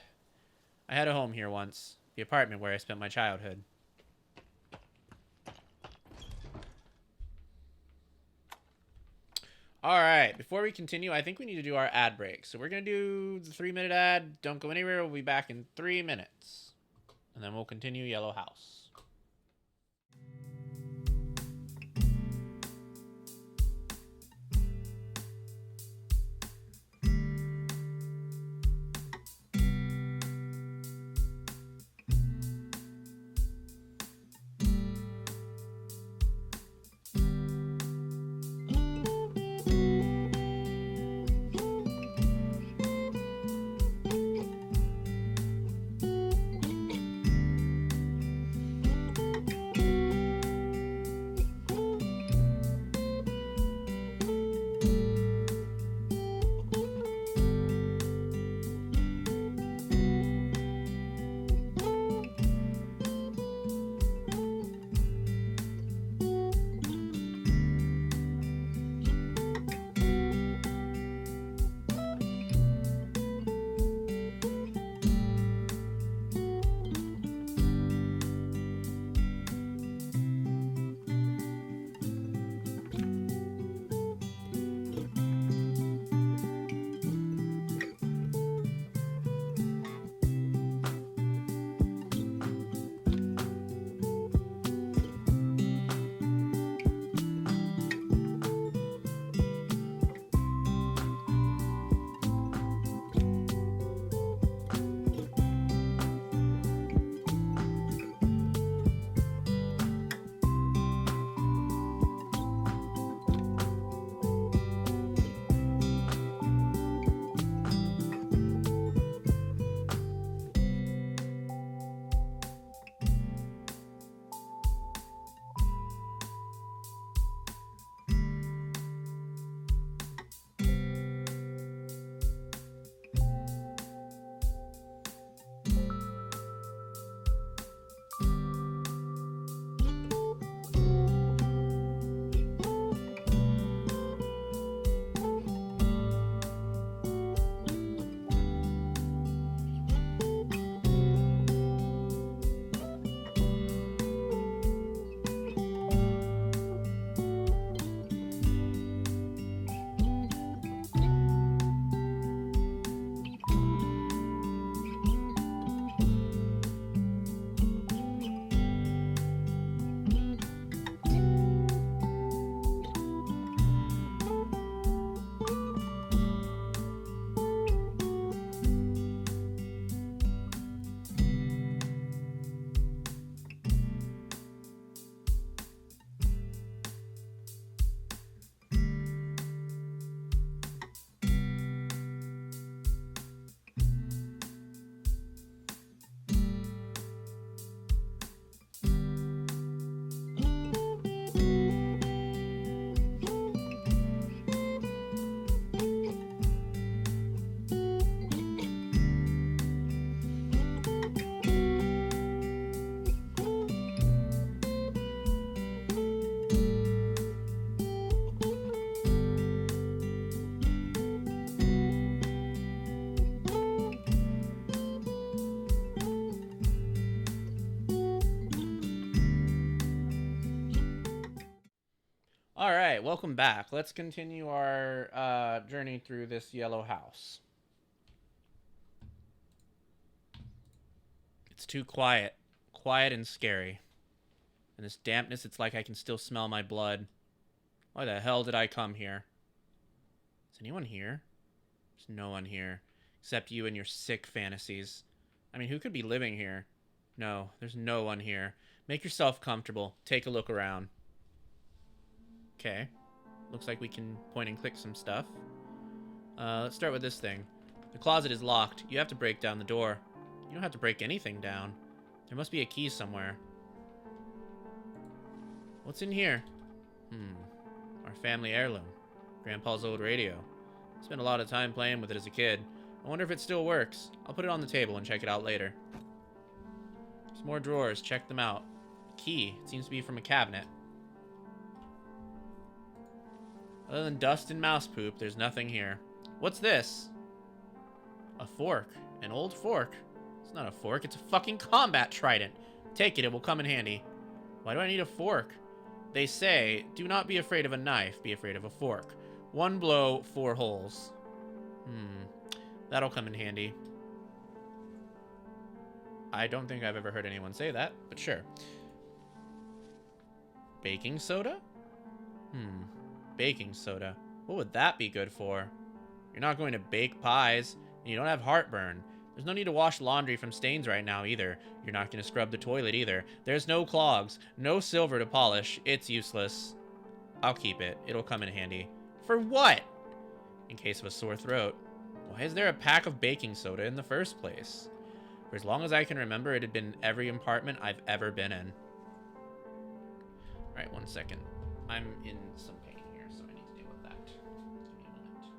I had a home here once. The apartment where I spent my childhood. Alright, before we continue, I think we need to do our ad break. So we're going to do the 3-minute ad. Don't go anywhere. We'll be back in 3 minutes. And then we'll continue Yellow House. All right, welcome back. Let's continue our journey through this yellow house. It's too quiet. Quiet and scary. And this dampness, it's like I can still smell my blood. Why the hell did I come here? Is anyone here? There's no one here. Except you and your sick fantasies. I mean, who could be living here? No, there's no one here. Make yourself comfortable. Take a look around. Okay. Looks like we can point and click some stuff. Let's start with this thing. The closet is locked. You have to break down the door. You don't have to break anything down. There must be a key somewhere. What's in here? Our family heirloom. Grandpa's old radio. Spent a lot of time playing with it as a kid. I wonder if it still works. I'll put it on the table and check it out later. There's more drawers. Check them out. Key. It seems to be from a cabinet. Other than dust and mouse poop, there's nothing here. What's this? A fork. An old fork. It's not a fork. It's a fucking combat trident. Take it. It will come in handy. Why do I need a fork? They say, do not be afraid of a knife. Be afraid of a fork. 1 blow, 4 holes. That'll come in handy. I don't think I've ever heard anyone say that, but sure. Baking soda? Baking soda. What would that be good for? You're not going to bake pies, and you don't have heartburn. There's no need to wash laundry from stains right now either. You're not going to scrub the toilet either. There's no clogs, no silver to polish. It's useless. I'll keep it. It'll come in handy. For what? In case of a sore throat. Why is there a pack of baking soda in the first place? For as long as I can remember, it had been in every apartment I've ever been in. Alright, 1 second. I'm in some pain here, so I need to deal with that. Give me a moment.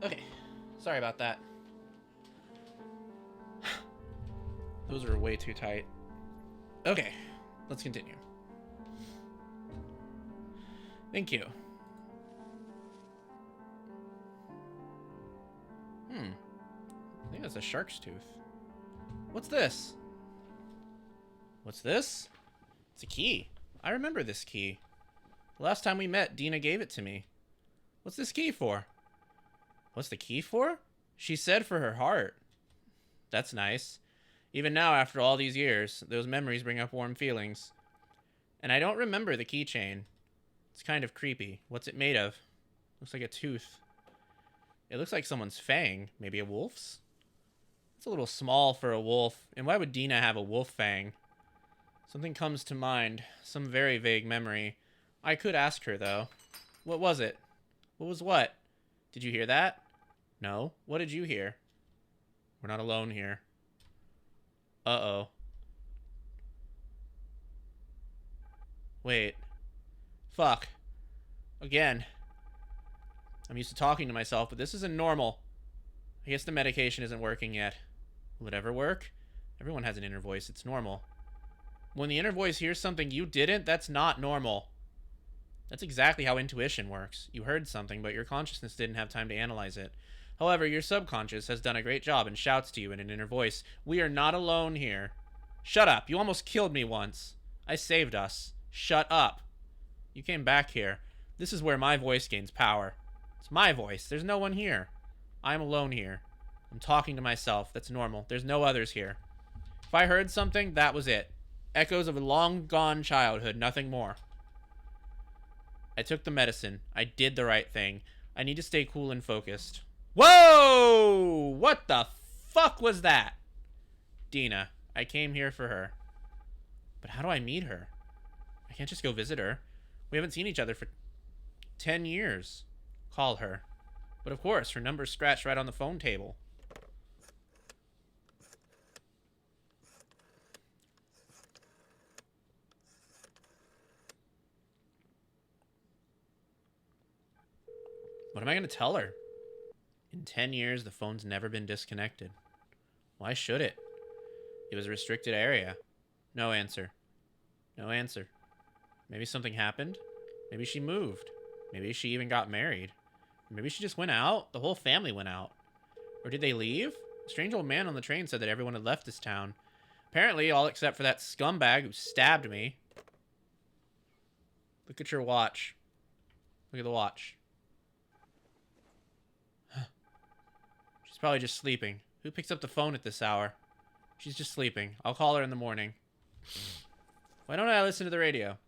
Okay, sorry about that. Those are way too tight. Okay, let's continue. Thank you. I think that's a shark's tooth. What's this? What's this? It's a key. I remember this key. The last time we met, Dina gave it to me. What's this key for? What's the key for? She said for her heart. That's nice. Even now, after all these years, those memories bring up warm feelings. And I don't remember the keychain. It's kind of creepy. What's it made of? Looks like a tooth. It looks like someone's fang. Maybe a wolf's? It's a little small for a wolf. And why would Dina have a wolf fang? Something comes to mind. Some very vague memory. I could ask her, though. What was it? What was what? Did you hear that? No. What did you hear? We're not alone here. Uh-oh. Wait. Fuck. Again. I'm used to talking to myself, but this isn't normal. I guess the medication isn't working yet. Will it ever work? Everyone has an inner voice. It's normal. When the inner voice hears something you didn't, that's not normal. That's exactly how intuition works. You heard something, but your consciousness didn't have time to analyze it. However, your subconscious has done a great job and shouts to you in an inner voice, "We are not alone here." Shut up. You almost killed me once. I saved us. Shut up. You came back here. This is where my voice gains power. It's my voice. There's no one here. I'm alone here. I'm talking to myself. That's normal. There's no others here. If I heard something, that was it. Echoes of a long-gone childhood, nothing more. I took the medicine. I did the right thing. I need to stay cool and focused. Whoa! What the fuck was that? Dina. I came here for her. But how do I meet her? I can't just go visit her. We haven't seen each other for 10 years. Call her. But of course, her number's scratched right on the phone table. What am I going to tell her? In 10 years, the phone's never been disconnected. Why should it? It was a restricted area. No answer. No answer. Maybe something happened? Maybe she moved. Maybe she even got married. Maybe she just went out? The whole family went out. Or did they leave? A strange old man on the train said that everyone had left this town. Apparently, all except for that scumbag who stabbed me. Look at your watch. Look at the watch. She's probably just sleeping. Who picks up the phone at this hour? She's just sleeping. I'll call her in the morning. Why don't I listen to the radio?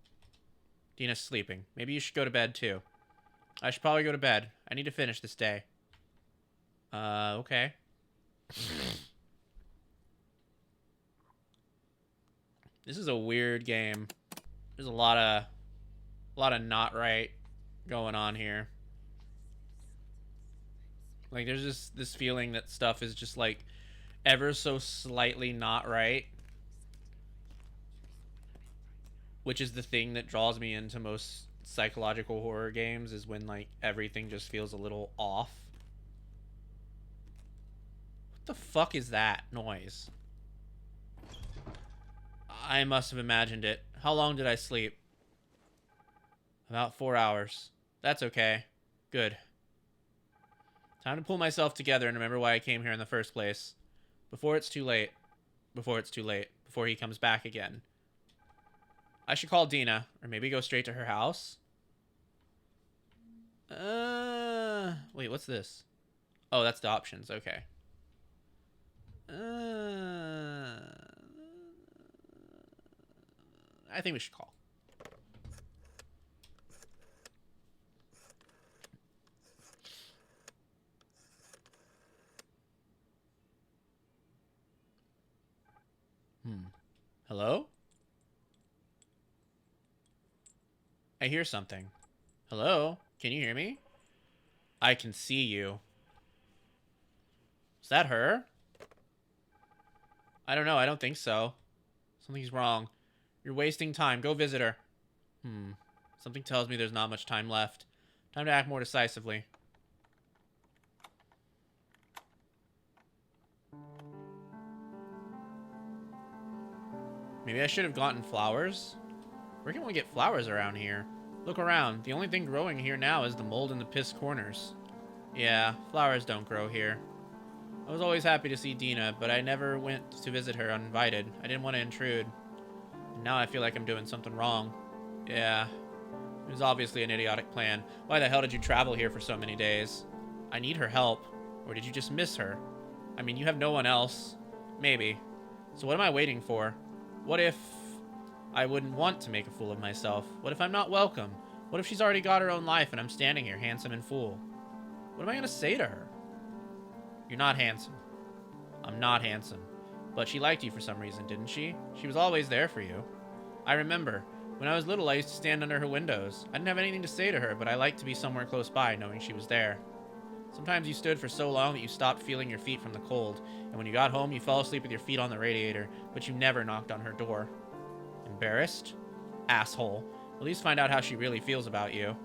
Dina's sleeping. Maybe you should go to bed too. I should probably go to bed. I need to finish this day. Okay. This is a weird game. There's a lot of not right going on here. Like, there's just this feeling that stuff is just, like, ever so slightly not right. Which is the thing that draws me into most psychological horror games, is when, like, everything just feels a little off. What the fuck is that noise? I must have imagined it. How long did I sleep? About 4 hours. That's okay. Good. Time to pull myself together and remember why I came here in the first place. Before it's too late. Before it's too late. Before he comes back again. I should call Dina. Or maybe go straight to her house. Wait, what's this? Oh, that's the options. Okay. I think we should call. Hello? I hear something. Hello? Can you hear me? I can see you. Is that her? I don't know. I don't think so. Something's wrong. You're wasting time. Go visit her. Something tells me there's not much time left. Time to act more decisively. Maybe I should have gotten flowers? Where can one get flowers around here? Look around. The only thing growing here now is the mold in the piss corners. Yeah, flowers don't grow here. I was always happy to see Dina, but I never went to visit her uninvited. I didn't want to intrude. And now I feel like I'm doing something wrong. Yeah. It was obviously an idiotic plan. Why the hell did you travel here for so many days? I need her help. Or did you just miss her? I mean, you have no one else. Maybe. So what am I waiting for? What if I wouldn't want to make a fool of myself? What if I'm not welcome? What if she's already got her own life and I'm standing here handsome and fool? What am I going to say to her? You're not handsome. I'm not handsome. But she liked you for some reason, didn't she? She was always there for you. I remember. When I was little, I used to stand under her windows. I didn't have anything to say to her, but I liked to be somewhere close by, knowing she was there. Sometimes you stood for so long that you stopped feeling your feet from the cold, and when you got home, you fell asleep with your feet on the radiator, but you never knocked on her door. Embarrassed? Asshole. At least find out how she really feels about you.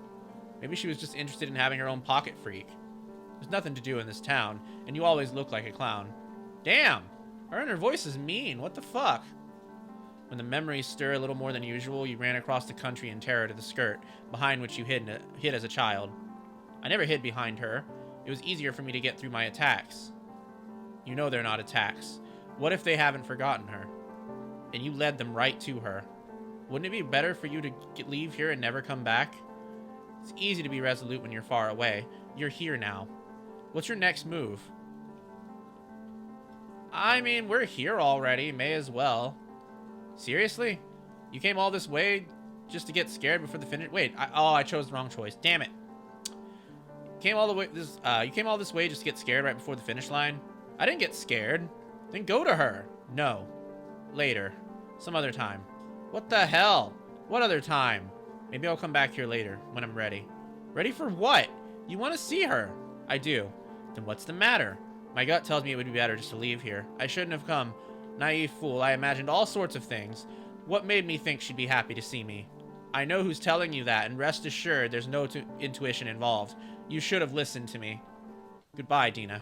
Maybe she was just interested in having her own pocket freak. There's nothing to do in this town, and you always look like a clown. Damn! Her and her voice is mean. What the fuck? When the memories stir a little more than usual, you ran across the country in terror to the skirt, behind which you hid as a child. I never hid behind her. It was easier for me to get through my attacks. You know they're not attacks. What if they haven't forgotten her? And you led them right to her. Wouldn't it be better for you to leave here and never come back? It's easy to be resolute when you're far away. You're here now. What's your next move? I mean, we're here already. May as well. Seriously? You came all this way just to get scared before the finish? Wait, I chose the wrong choice. Damn it. You came all this way just to get scared right before the finish line? I didn't get scared. Then go to her. No. Later. Some other time. What the hell? What other time? Maybe I'll come back here later, when I'm ready. Ready for what? You want to see her? I do. Then what's the matter? My gut tells me it would be better just to leave here. I shouldn't have come. Naive fool, I imagined all sorts of things. What made me think she'd be happy to see me? I know who's telling you that, and rest assured there's no intuition involved. You should have listened to me. Goodbye, Dina.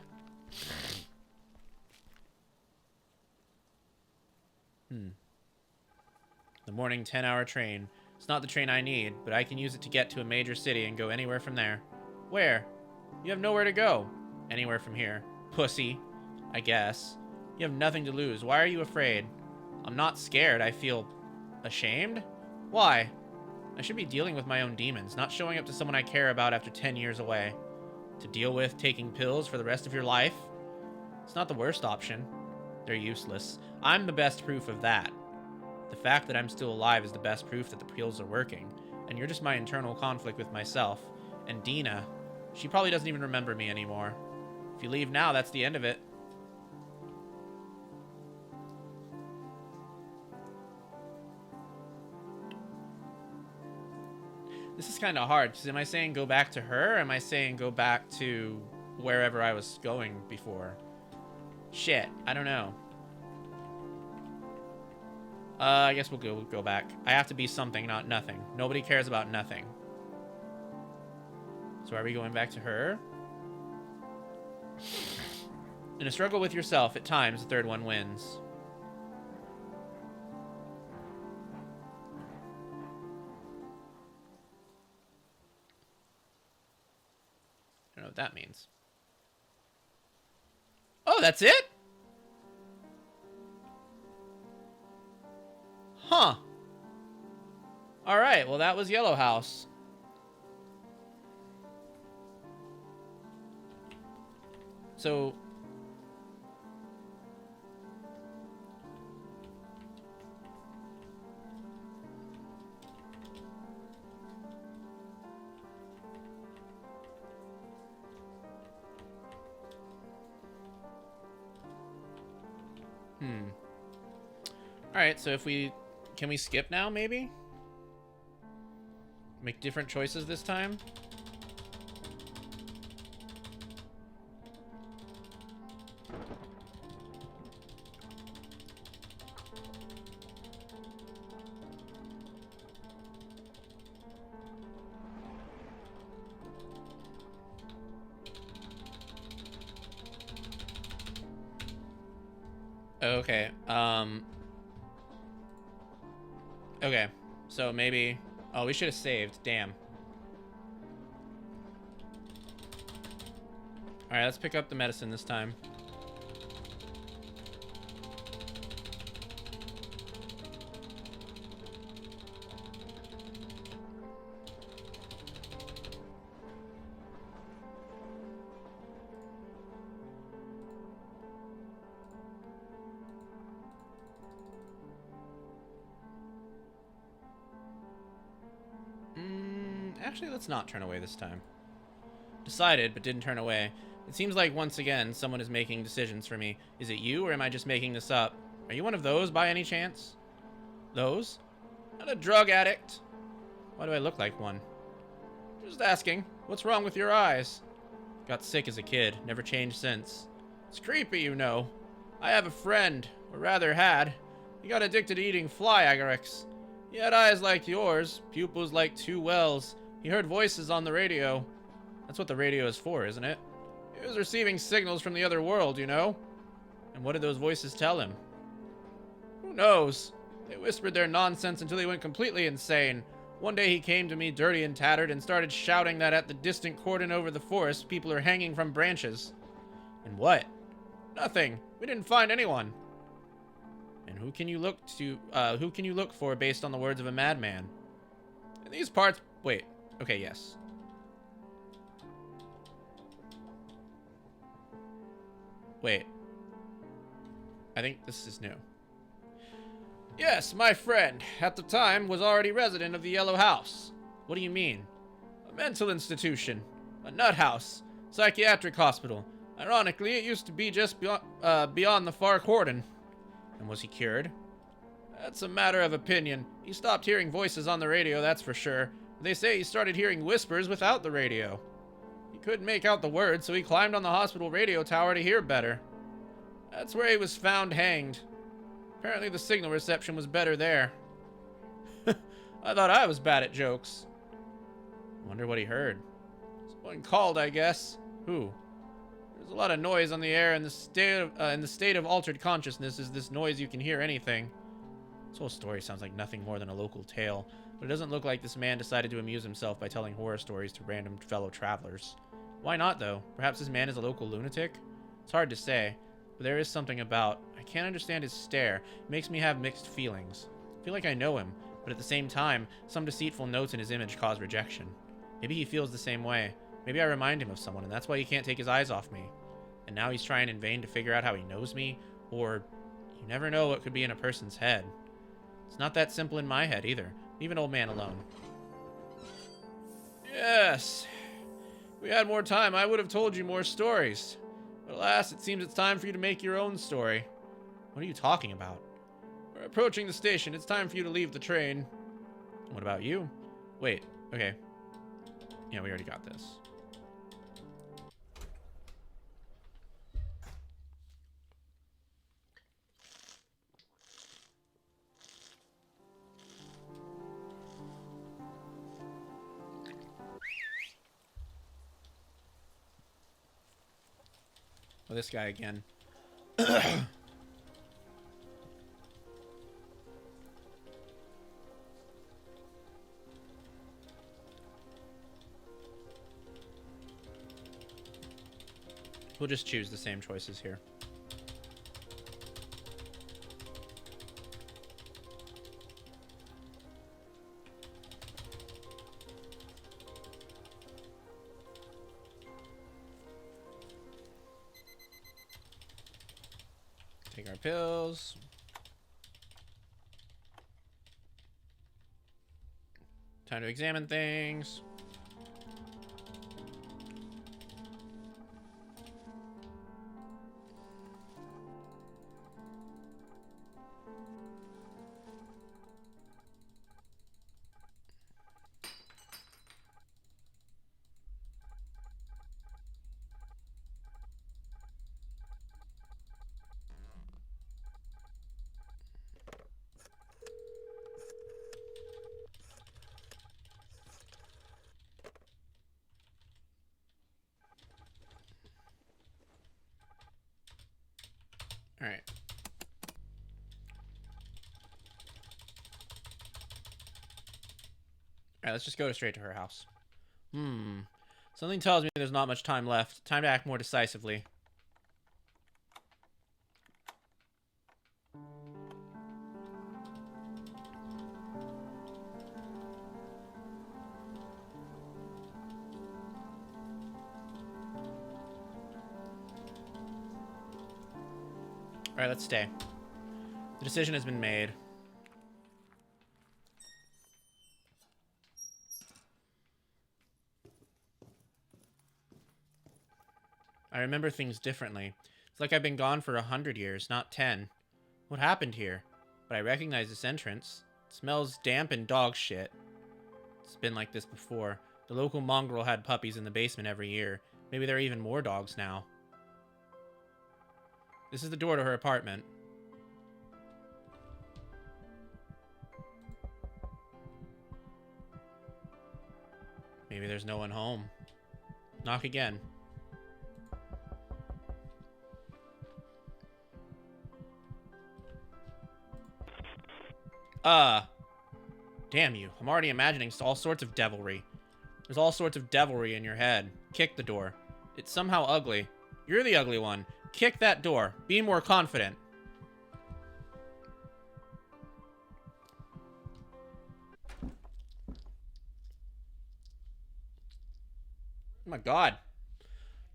The morning 10-hour train. It's not the train I need, but I can use it to get to a major city and go anywhere from there. Where? You have nowhere to go. Anywhere from here. Pussy. I guess. You have nothing to lose. Why are you afraid? I'm not scared. I feel... ashamed? Why? I should be dealing with my own demons, not showing up to someone I care about after 10 years away. To deal with taking pills for the rest of your life? It's not the worst option. They're useless. I'm the best proof of that. The fact that I'm still alive is the best proof that the pills are working, and you're just my internal conflict with myself. And Dina, she probably doesn't even remember me anymore. If you leave now, that's the end of it. This is kind of hard, because am I saying go back to her, or am I saying go back to wherever I was going before? Shit, I don't know. I guess we'll go back. I have to be something, not nothing. Nobody cares about nothing. So are we going back to her? In a struggle with yourself, at times, the third one wins. I don't know what that means. Oh, that's it? Huh. Alright, well that was Yellow House. So... Alright, so if we... Can we skip now, maybe? Make different choices this time? Okay, okay, so maybe... Oh, we should have saved. Damn. Alright, let's pick up the medicine this time. Actually, let's not turn away this time. Decided, but didn't turn away. It seems like, once again, someone is making decisions for me. Is it you, or am I just making this up? Are you one of those, by any chance? Those? Not a drug addict. Why do I look like one? Just asking. What's wrong with your eyes? Got sick as a kid. Never changed since. It's creepy, you know. I have a friend, or rather had. He got addicted to eating fly agarics. He had eyes like yours, pupils like two wells. He heard voices on the radio. That's what the radio is for, isn't it? He was receiving signals from the other world, you know? And what did those voices tell him? Who knows? They whispered their nonsense until he went completely insane. One day he came to me dirty and tattered and started shouting that at the distant cordon over the forest, people are hanging from branches. And what? Nothing. We didn't find anyone. And who can you look for based on the words of a madman? In these parts... Wait. Okay, yes. Wait. I think this is new. Yes, my friend, at the time, was already resident of the Yellow House. What do you mean? A mental institution. A nut house. Psychiatric hospital. Ironically, it used to be just beyond the far cordon. And was he cured? That's a matter of opinion. He stopped hearing voices on the radio, that's for sure. They say he started hearing whispers without the radio. He couldn't make out the words, so he climbed on the hospital radio tower to hear better. That's where he was found hanged. Apparently the signal reception was better there. I thought I was bad at jokes. Wonder what he heard. One called, I guess. Who? There's a lot of noise on the air, and in the state of altered consciousness is this noise you can hear anything. This whole story sounds like nothing more than a local tale, but it doesn't look like this man decided to amuse himself by telling horror stories to random fellow travelers. Why not, though? Perhaps this man is a local lunatic? It's hard to say, but there is something about... I can't understand his stare. It makes me have mixed feelings. I feel like I know him, but at the same time, some deceitful notes in his image cause rejection. Maybe he feels the same way. Maybe I remind him of someone, and that's why he can't take his eyes off me. And now he's trying in vain to figure out how he knows me, or... You never know what could be in a person's head. It's not that simple in my head, either. Leave an old man alone. Yes. If we had more time, I would have told you more stories. But alas, it seems it's time for you to make your own story. What are you talking about? We're approaching the station. It's time for you to leave the train. What about you? Wait, okay. Yeah, we already got this. Oh, this guy again. We'll just choose the same choices here. Take our pills. Time to examine things. All right. All right, let's just go straight to her house. Something tells me there's not much time left. Time to act more decisively. All right, let's stay. The decision has been made. I remember things differently. It's like I've been gone for 100 years, not 10. What happened here? But I recognize this entrance. It smells damp and dog shit. It's been like this before. The local mongrel had puppies in the basement every year. Maybe there are even more dogs now. This is the door to her apartment. Maybe there's no one home. Knock again. Damn you. I'm already imagining all sorts of devilry. There's all sorts of devilry in your head. Kick the door. It's somehow ugly. You're the ugly one. Kick that door. Be more confident. Oh my god.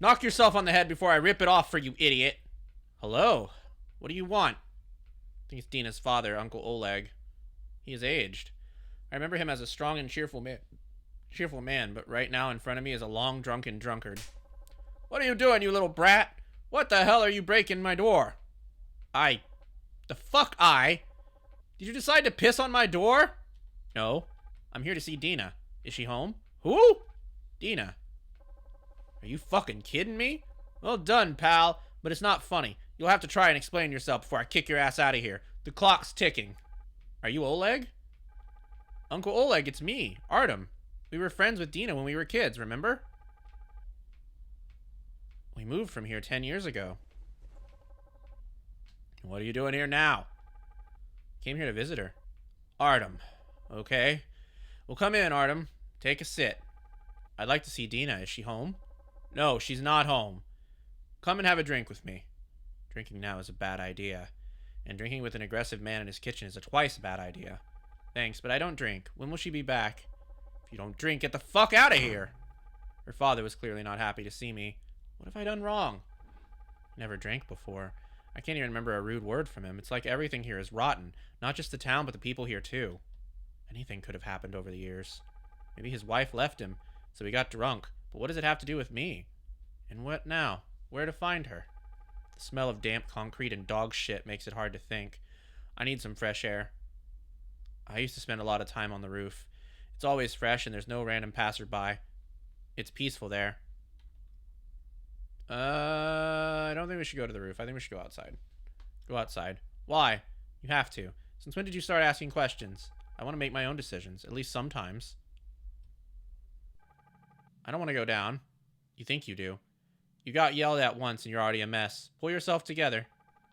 Knock yourself on the head before I rip it off for you, idiot. Hello? What do you want? I think it's Dina's father, Uncle Oleg. He has aged. I remember him as a strong and cheerful man, but right now in front of me is a long drunken drunkard. What are you doing, you little brat? What the hell are you breaking my door? The fuck I? Did you decide to piss on my door? No. I'm here to see Dina. Is she home? Who? Dina. Are you fucking kidding me? Well done, pal, but it's not funny. You'll have to try and explain yourself before I kick your ass out of here. The clock's ticking. Are you Oleg? Uncle Oleg, it's me, Artem. We were friends with Dina when we were kids, remember? We moved from here 10 years ago. What are you doing here now? Came here to visit her. Artem. Okay. Well, come in, Artem. Take a sit. I'd like to see Dina. Is she home? No, she's not home. Come and have a drink with me. Drinking now is a bad idea. And drinking with an aggressive man in his kitchen is twice a bad idea. Thanks, but I don't drink. When will she be back? If you don't drink, get the fuck out of here! Her father was clearly not happy to see me. What have I done wrong? Never drank before. I can't even remember a rude word from him. It's like everything here is rotten. Not just the town, but the people here too. Anything could have happened over the years. Maybe his wife left him, so he got drunk. But what does it have to do with me? And what now? Where to find her? The smell of damp concrete and dog shit makes it hard to think. I need some fresh air. I used to spend a lot of time on the roof. It's always fresh and there's no random passerby. It's peaceful there. I don't think we should go to the roof. I think we should go outside. Go outside. Why? You have to. Since when did you start asking questions? I want to make my own decisions, at least sometimes. I don't want to go down. You think you do. You got yelled at once and you're already a mess. Pull yourself together.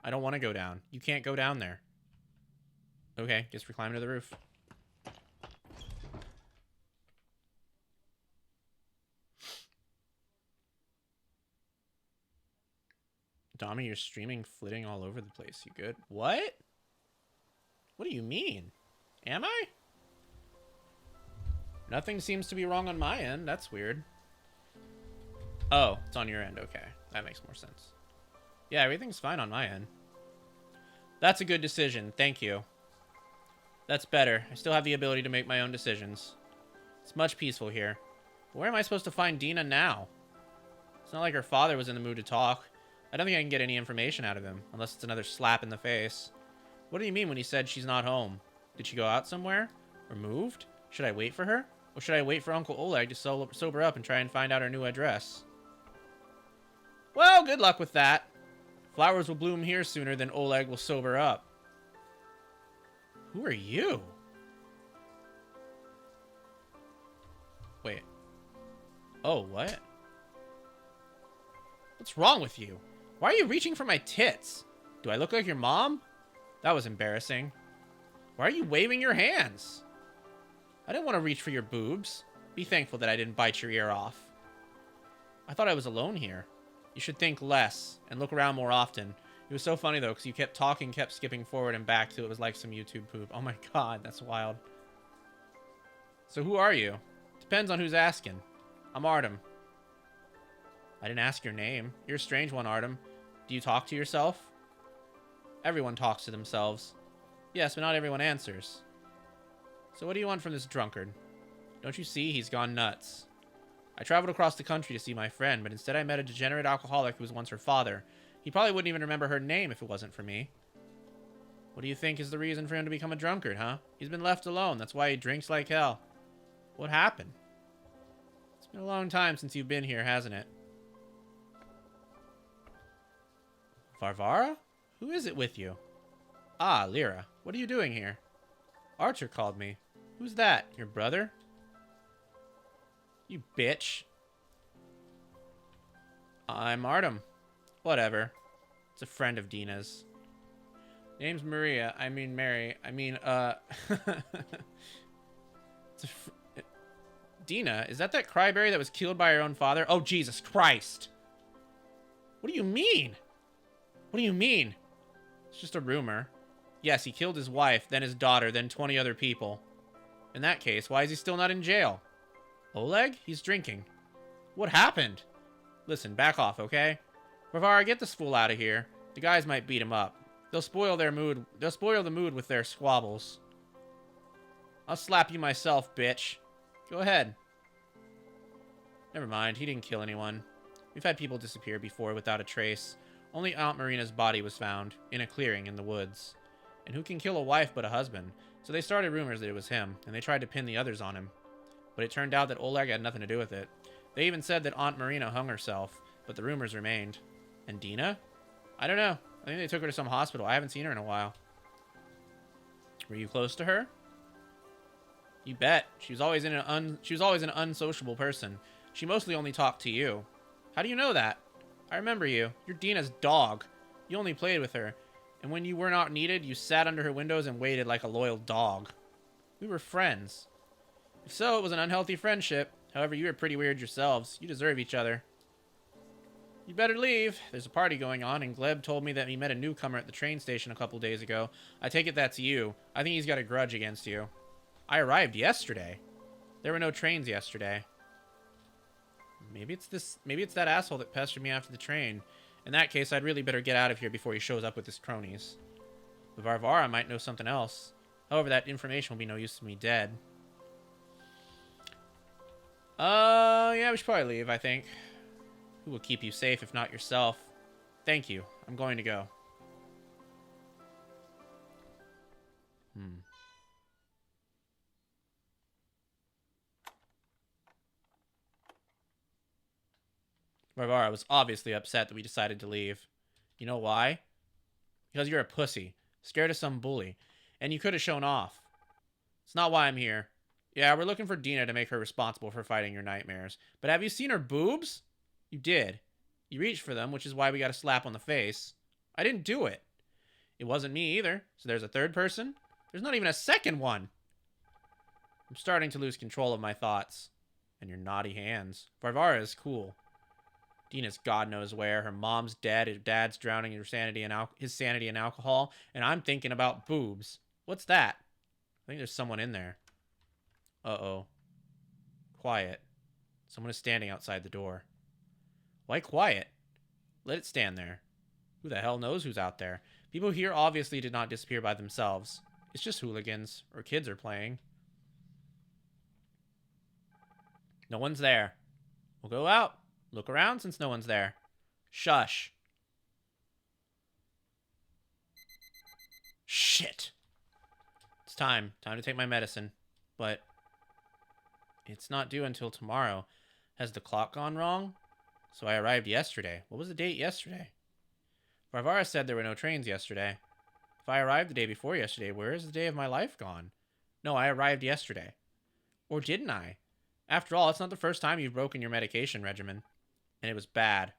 I don't want to go down. You can't go down there. Okay, guess we're climbing to the roof. Domi, you're streaming flitting all over the place. You good? What? What do you mean? Am I? Nothing seems to be wrong on my end. That's weird. Oh, it's on your end. Okay. That makes more sense. Yeah, everything's fine on my end. That's a good decision. Thank you. That's better. I still have the ability to make my own decisions. It's much peaceful here. But where am I supposed to find Dina now? It's not like her father was in the mood to talk. I don't think I can get any information out of him, unless it's another slap in the face. What do you mean when he said she's not home? Did she go out somewhere? Or moved? Should I wait for her? Or should I wait for Uncle Oleg to sober up and try and find out her new address? Well, good luck with that. Flowers will bloom here sooner than Oleg will sober up. Who are you? Wait. Oh, what? What's wrong with you? Why are you reaching for my tits? Do I look like your mom? That was embarrassing. Why are you waving your hands? I didn't want to reach for your boobs. Be thankful that I didn't bite your ear off. I thought I was alone here. You should think less and look around more often. It was so funny, though, because you kept talking, kept skipping forward and back, so it was like some YouTube poop. Oh my god, that's wild. So who are you? Depends on who's asking. I'm Artem. I didn't ask your name. You're a strange one, Artem. Do you talk to yourself? Everyone talks to themselves. Yes, but not everyone answers. So what do you want from this drunkard? Don't you see he's gone nuts? I traveled across the country to see my friend, but instead I met a degenerate alcoholic who was once her father. He probably wouldn't even remember her name if it wasn't for me. What do you think is the reason for him to become a drunkard, huh? He's been left alone. That's why he drinks like hell. What happened? It's been a long time since you've been here, hasn't it? Varvara? Who is it with you? Ah, Lyra. What are you doing here? Archer called me. Who's that? Your brother? You bitch. I'm Artem. Whatever. It's a friend of Dina's. Name's Maria. I mean Mary. I mean, Dina, is that cryberry that was killed by her own father? Oh, Jesus Christ. What do you mean? What do you mean? It's just a rumor. Yes, he killed his wife, then his daughter, then 20 other people. In that case, why is he still not in jail? Oleg? He's drinking. What happened? Listen, back off, okay? Varvara, get this fool out of here. The guys might beat him up. They'll spoil their mood. They'll spoil the mood with their squabbles. I'll slap you myself, bitch. Go ahead. Never mind, he didn't kill anyone. We've had people disappear before without a trace. Only Aunt Marina's body was found, in a clearing in the woods. And who can kill a wife but a husband? So they started rumors that it was him, and they tried to pin the others on him. But it turned out that Oleg had nothing to do with it. They even said that Aunt Marina hung herself, but the rumors remained. And Dina? I don't know. I think they took her to some hospital. I haven't seen her in a while. Were you close to her? You bet. She was always an unsociable person. She mostly only talked to you. How do you know that? I remember you. You're Dina's dog. You only played with her. And when you were not needed, you sat under her windows and waited like a loyal dog. We were friends. If so, it was an unhealthy friendship. However, you were pretty weird yourselves. You deserve each other. You'd better leave. There's a party going on, and Gleb told me that he met a newcomer at the train station a couple days ago. I take it that's you. I think he's got a grudge against you. I arrived yesterday. There were no trains yesterday. Maybe it's that asshole that pestered me after the train. In that case, I'd really better get out of here before he shows up with his cronies. The Varvara might know something else. However, that information will be no use to me dead. Yeah, we should probably leave, I think. Who will keep you safe if not yourself? Thank you. I'm going to go. Varvara was obviously upset that we decided to leave. You know why? Because you're a pussy. Scared of some bully. And you could have shown off. It's not why I'm here. Yeah, we're looking for Dina to make her responsible for fighting your nightmares. But have you seen her boobs? You did. You reached for them, which is why we got a slap on the face. I didn't do it. It wasn't me either. So there's a third person? There's not even a second one. I'm starting to lose control of my thoughts. And your naughty hands. Varvara is cool. Dina's God knows where. Her mom's dead. Her dad's drowning in his sanity in alcohol. And I'm thinking about boobs. What's that? I think there's someone in there. Uh-oh. Quiet. Someone is standing outside the door. Why quiet? Let it stand there. Who the hell knows who's out there? People here obviously did not disappear by themselves. It's just hooligans. Or kids are playing. No one's there. We'll go out. Look around since no one's there. Shush. Shit. It's time. Time to take my medicine. But it's not due until tomorrow. Has the clock gone wrong? So I arrived yesterday. What was the date yesterday? Varvara said there were no trains yesterday. If I arrived the day before yesterday, where is the day of my life gone? No, I arrived yesterday. Or didn't I? After all, it's not the first time you've broken your medication regimen. And it was bad.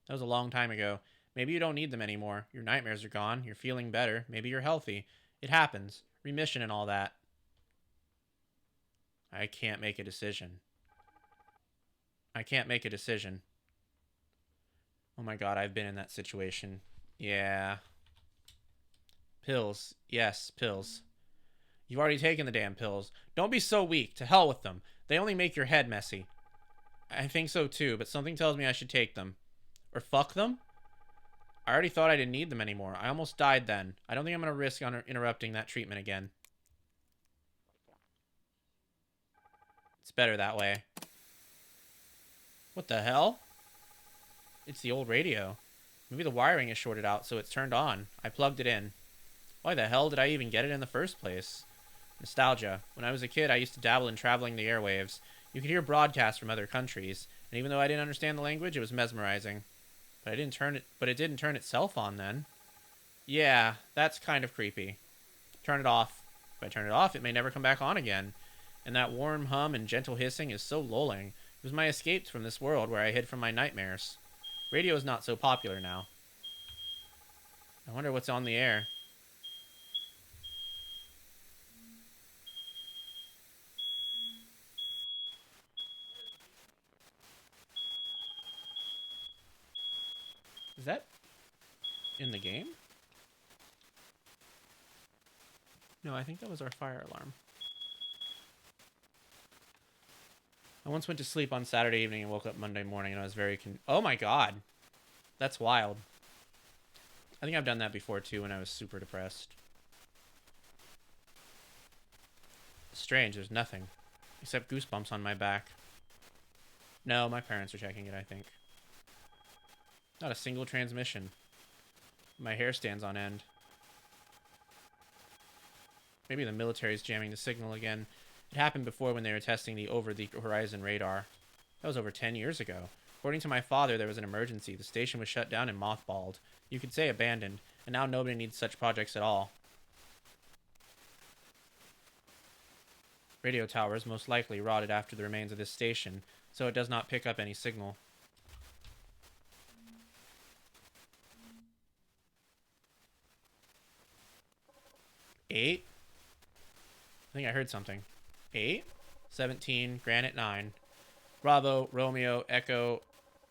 That was a long time ago. Maybe you don't need them anymore. Your nightmares are gone. You're feeling better. Maybe you're healthy. It happens. Remission and all that. I can't make a decision. I can't make a decision. Oh my god, I've been in that situation. Yeah. Pills. Yes, pills. You've already taken the damn pills. Don't be so weak. To hell with them. They only make your head messy. I think so too, but something tells me I should take them. Or fuck them? I already thought I didn't need them anymore. I almost died then. I don't think I'm going to risk interrupting that treatment again. It's better that way. What the hell? It's the old radio. Maybe the wiring is shorted out, so it's turned on. I plugged it in. Why the hell did I even get it in the first place? Nostalgia. When I was a kid, I used to dabble in traveling the airwaves. You could hear broadcasts from other countries, and even though I didn't understand the language, it was mesmerizing. But it didn't turn itself on then. Yeah, that's kind of creepy. Turn it off. If I turn it off, it may never come back on again. And that warm hum and gentle hissing is so lulling. It was my escape from this world where I hid from my nightmares. Radio is not so popular now. I wonder what's on the air. Is that in the game? No, I think that was our fire alarm. I once went to sleep on Saturday evening and woke up Monday morning and I was very oh my god. That's wild. I think I've done that before too when I was super depressed. Strange, there's nothing. Except goosebumps on my back. No, my parents are checking it, I think. Not a single transmission. My hair stands on end. Maybe the military's jamming the signal again. It happened before when they were testing the over-the-horizon radar. That was over 10 years ago. According to my father, there was an emergency. The station was shut down and mothballed. You could say abandoned, and now nobody needs such projects at all. Radio towers most likely rotted after the remains of this station, so it does not pick up any signal. 8. I think I heard something. 8, 17, Granite 9. Bravo, Romeo, Echo,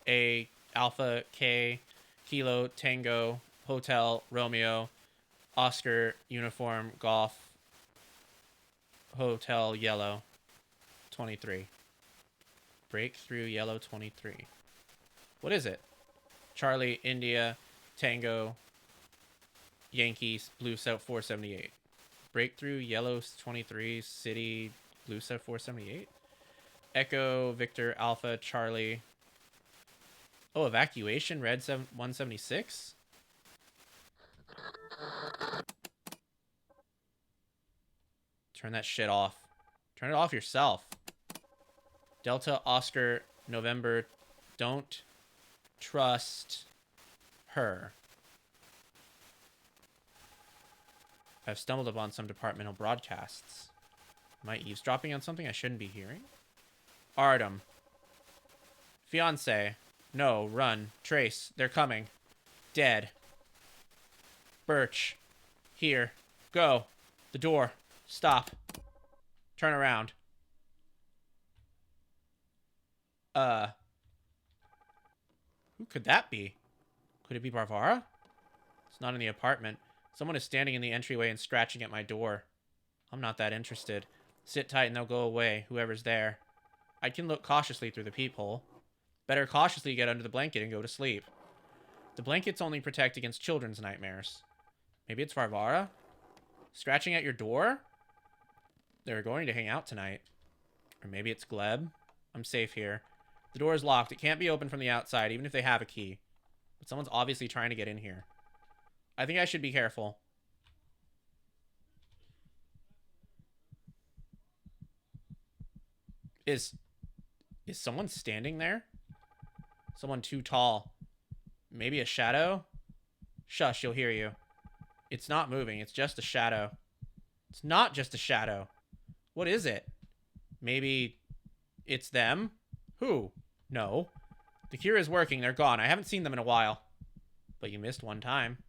A, Alpha, K, Kilo, Tango, Hotel, Romeo, Oscar, Uniform, Golf, Hotel, Yellow, 23. Breakthrough, Yellow, 23. What is it? Charlie, India, Tango, Yankees, Blue South 478. Breakthrough, Yellow 23, City, Blue South 478. Echo, Victor, Alpha, Charlie. Oh, evacuation, Red 176. Turn that shit off. Turn it off yourself. Delta, Oscar, November. Don't trust her. I've stumbled upon some departmental broadcasts. Am I eavesdropping on something I shouldn't be hearing? Artem. Fiance. No, run. Trace. They're coming. Dead. Birch. Here. Go. The door. Stop. Turn around. Who could that be? Could it be Barbara? It's not in the apartment. Someone is standing in the entryway and scratching at my door. I'm not that interested. Sit tight and they'll go away, whoever's there. I can look cautiously through the peephole. Better cautiously get under the blanket and go to sleep. The blankets only protect against children's nightmares. Maybe it's Varvara? Scratching at your door? They're going to hang out tonight. Or maybe it's Gleb? I'm safe here. The door is locked. It can't be opened from the outside, even if they have a key. But someone's obviously trying to get in here. I think I should be careful. Is someone standing there? Someone too tall. Maybe a shadow? Shush, you'll hear you. It's not moving. It's just a shadow. It's not just a shadow. What is it? Maybe it's them? Who? No. The cure is working. They're gone. I haven't seen them in a while. But you missed one time.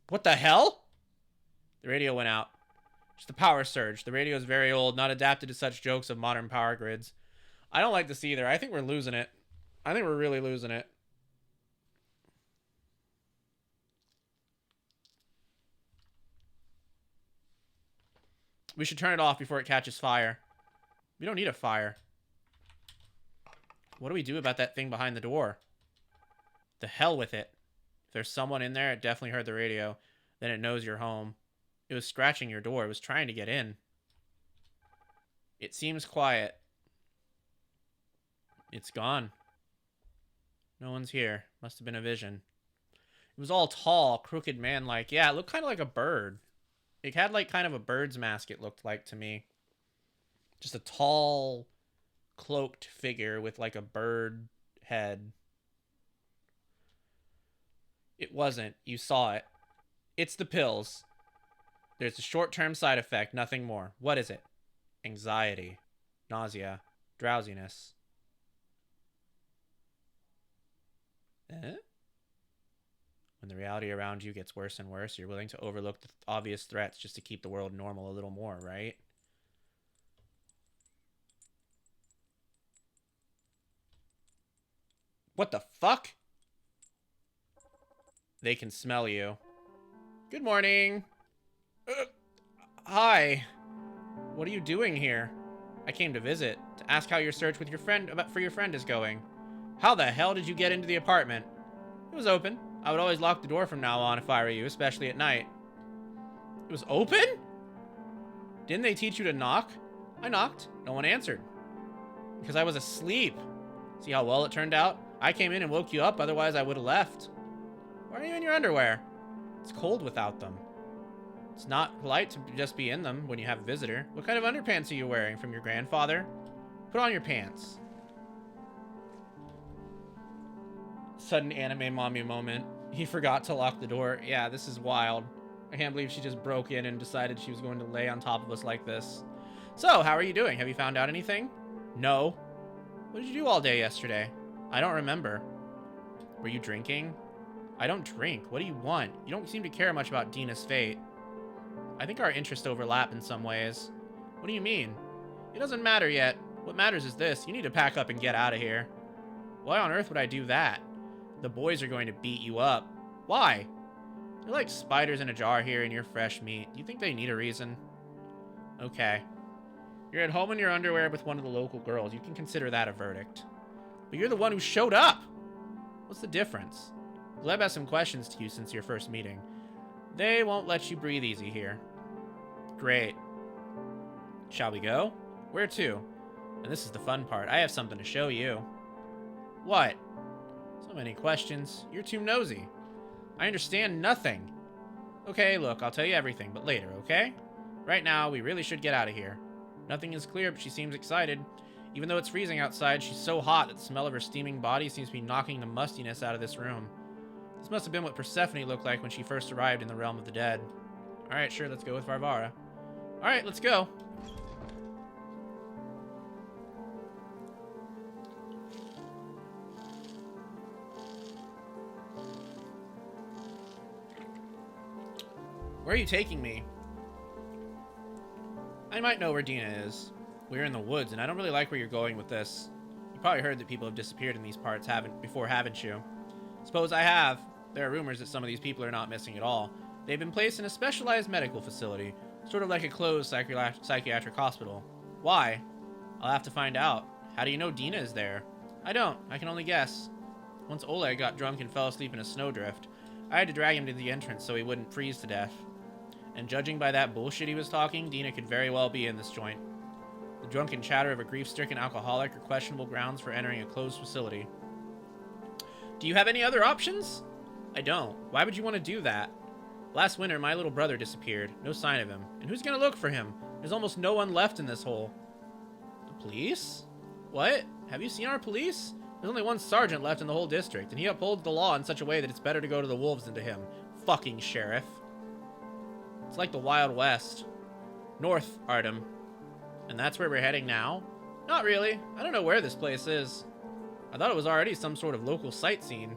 What the hell? The radio went out. Just the power surge. The radio is very old, not adapted to such jokes of modern power grids. I don't like this either. I think we're losing it. I think we're really losing it. We should turn it off before it catches fire. We don't need a fire. What do we do about that thing behind the door? The hell with it. If there's someone in there, it definitely heard the radio. Then it knows you're home. It was scratching your door. It was trying to get in. It seems quiet. It's gone. No one's here. Must have been a vision. It was all tall, crooked man-like. Yeah, it looked kind of like a bird. It had like kind of a bird's mask, it looked like to me. Just a tall, cloaked figure with like a bird head. It wasn't. You saw it. It's the pills. There's a short-term side effect, nothing more. What is it? Anxiety, nausea, drowsiness. When the reality around you gets worse and worse, you're willing to overlook the obvious threats just to keep the world normal a little more, right? What the fuck? They can smell you. Good morning. Hi. What are you doing here? I came to visit, to ask how your search with your friend for your friend is going. How the hell did you get into the apartment? It was open. I would always lock the door from now on if I were you, especially at night. It was open? Didn't they teach you to knock? I knocked. No one answered. Because I was asleep. See how well it turned out? I came in and woke you up, otherwise I would have left. Why are you in your underwear? It's cold without them. It's not polite to just be in them when you have a visitor. What kind of underpants are you wearing? From your grandfather? Put on your pants. Sudden anime mommy moment. He forgot to lock the door. Yeah, this is wild. I can't believe she just broke in and decided she was going to lay on top of us like this. So, how are you doing? Have you found out anything? No. What did you do all day yesterday? I don't remember. Were you drinking? I don't drink. What do you want? You don't seem to care much about Dina's fate. I think our interests overlap in some ways. What do you mean? It doesn't matter yet. What matters is this. You need to pack up and get out of here. Why on earth would I do that? The boys are going to beat you up. Why? They're like spiders in a jar here and you're fresh meat. Do you think they need a reason? Okay. You're at home in your underwear with one of the local girls. You can consider that a verdict. But you're the one who showed up! What's the difference? Gleb has some questions to you since your first meeting. They won't let you breathe easy here. Great. Shall we go? Where to? And this is the fun part. I have something to show you. What? So many questions. You're too nosy. I understand nothing. Okay, look, I'll tell you everything, but later, okay? Right now, we really should get out of here. Nothing is clear, but she seems excited. Even though it's freezing outside, she's so hot that the smell of her steaming body seems to be knocking the mustiness out of this room. This must have been what Persephone looked like when she first arrived in the realm of the dead. Alright, sure, let's go with Varvara. Alright, let's go. Where are you taking me? I might know where Dina is. We're in the woods, and I don't really like where you're going with this. You probably heard that people have disappeared in these parts haven't you? Suppose I have. There are rumors that some of these people are not missing at all. They've been placed in a specialized medical facility, sort of like a closed psychiatric hospital. Why? I'll have to find out. How do you know Dina is there? I don't. I can only guess. Once Oleg got drunk and fell asleep in a snowdrift, I had to drag him to the entrance so he wouldn't freeze to death. And judging by that bullshit he was talking, Dina could very well be in this joint. The drunken chatter of a grief-stricken alcoholic are questionable grounds for entering a closed facility. Do you have any other options? I don't. Why would you want to do that? Last winter, my little brother disappeared. No sign of him. And who's gonna look for him? There's almost no one left in this hole. The police? What? Have you seen our police? There's only one sergeant left in the whole district, and he upholds the law in such a way that it's better to go to the wolves than to him. Fucking sheriff. It's like the Wild West. North, Artem. And that's where we're heading now? Not really. I don't know where this place is. I thought it was already some sort of local sightseeing.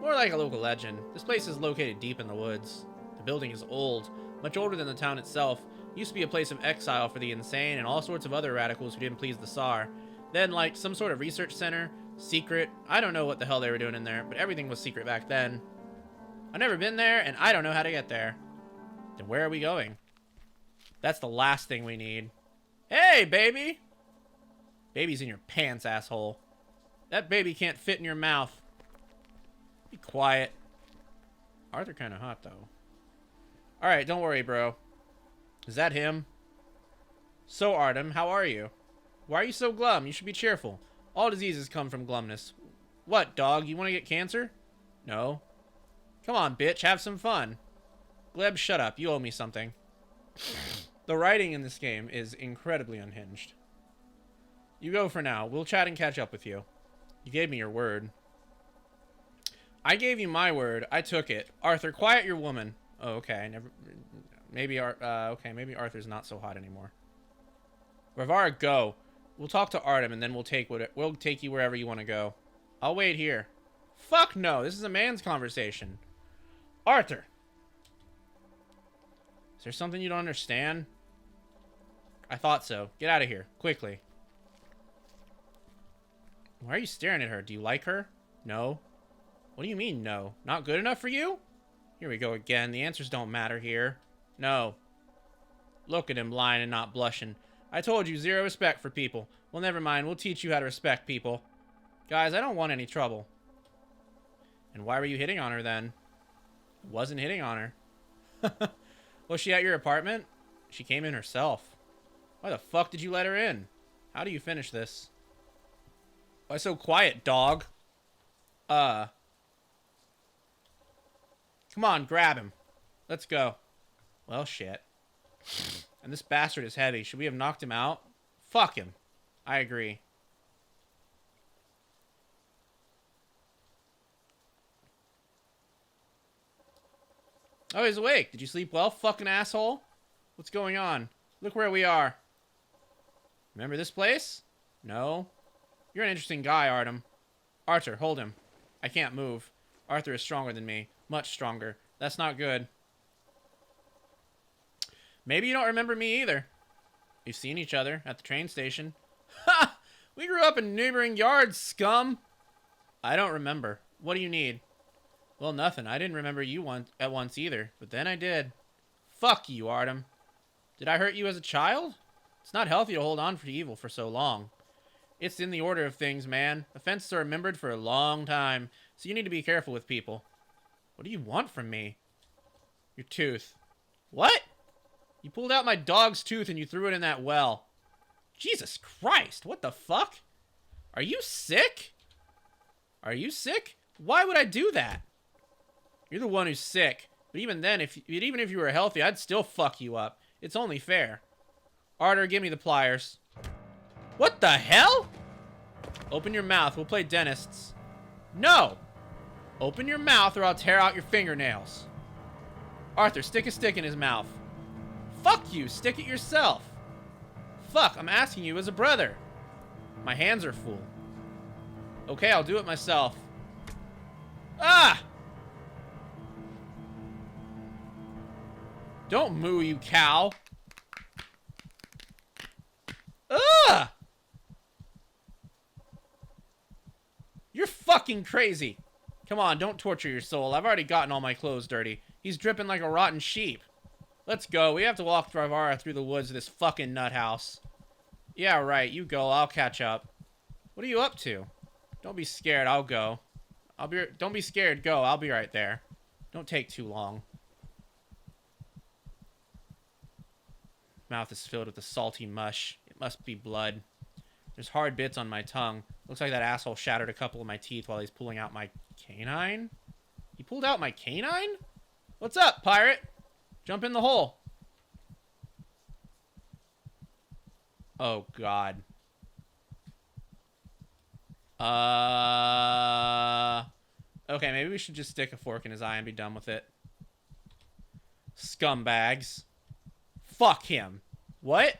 More like a local legend. This place is located deep in the woods. The building is old, much older than the town itself. It used to be a place of exile for the insane and all sorts of other radicals who didn't please the Tsar. Then, like, some sort of research center, secret. I don't know what the hell they were doing in there, but everything was secret back then. I've never been there, and I don't know how to get there. Then where are we going? That's the last thing we need. Hey, baby! Baby's in your pants, asshole. That baby can't fit in your mouth. Be quiet. Arthur kind of hot, though. Alright, don't worry, bro. Is that him? So, Artem, how are you? Why are you so glum? You should be cheerful. All diseases come from glumness. What, dog? You want to get cancer? No. Come on, bitch. Have some fun. Gleb, shut up. You owe me something. The writing in this game is incredibly unhinged. You go for now. We'll chat and catch up with you. You gave me your word. I gave you my word. I took it. Arthur, quiet your woman. Oh, okay. Maybe Arthur's not so hot anymore. Varvara, go. We'll talk to Artem, and then we'll take you wherever you want to go. I'll wait here. Fuck no. This is a man's conversation. Arthur. Is there something you don't understand? I thought so. Get out of here. Quickly. Why are you staring at her? Do you like her? No. What do you mean, no? Not good enough for you? Here we go again. The answers don't matter here. No. Look at him lying and not blushing. I told you, zero respect for people. Well, never mind. We'll teach you how to respect people. Guys, I don't want any trouble. And why were you hitting on her then? I wasn't hitting on her. Was she at your apartment? She came in herself. Why the fuck did you let her in? How do you finish this? Why so quiet, dog? Come on, grab him. Let's go. Well, shit. And this bastard is heavy. Should we have knocked him out? Fuck him. I agree. Oh, he's awake. Did you sleep well, fucking asshole? What's going on? Look where we are. Remember this place? No. You're an interesting guy, Artem. Arthur, hold him. I can't move. Arthur is stronger than me. Much stronger. That's not good. Maybe you don't remember me either. We've seen each other at the train station. Ha! We grew up in neighboring yards, scum! I don't remember. What do you need? Well, nothing. I didn't remember you at once either, but then I did. Fuck you, Artem. Did I hurt you as a child? It's not healthy to hold on to evil for so long. It's in the order of things, man. Offenses are remembered for a long time, so you need to be careful with people. What do you want from me? Your tooth. What? You pulled out my dog's tooth and you threw it in that well. Jesus Christ, what the fuck? Are you sick? Are you sick? Why would I do that? You're the one who's sick. But even then, even if you were healthy, I'd still fuck you up. It's only fair. Arthur, give me the pliers. What the hell? Open your mouth. We'll play dentists. No! Open your mouth or I'll tear out your fingernails. Arthur, stick a stick in his mouth. Fuck you. Stick it yourself. Fuck, I'm asking you as a brother. My hands are full. Okay, I'll do it myself. Ah! Don't moo, you cow. Ah! You're fucking crazy. Come on, don't torture your soul. I've already gotten all my clothes dirty. He's dripping like a rotten sheep. Let's go. We have to walk Varvara through the woods of this fucking nut house. Yeah, right. You go. I'll catch up. What are you up to? Don't be scared. I'll go. Don't be scared. Go. I'll be right there. Don't take too long. Mouth is filled with a salty mush. It must be blood. There's hard bits on my tongue. Looks like that asshole shattered a couple of my teeth while he's pulling out my canine. He pulled out my canine? What's up, pirate? Jump in the hole. Oh, God. Okay, maybe we should just stick a fork in his eye and be done with it. Scumbags. Fuck him. What?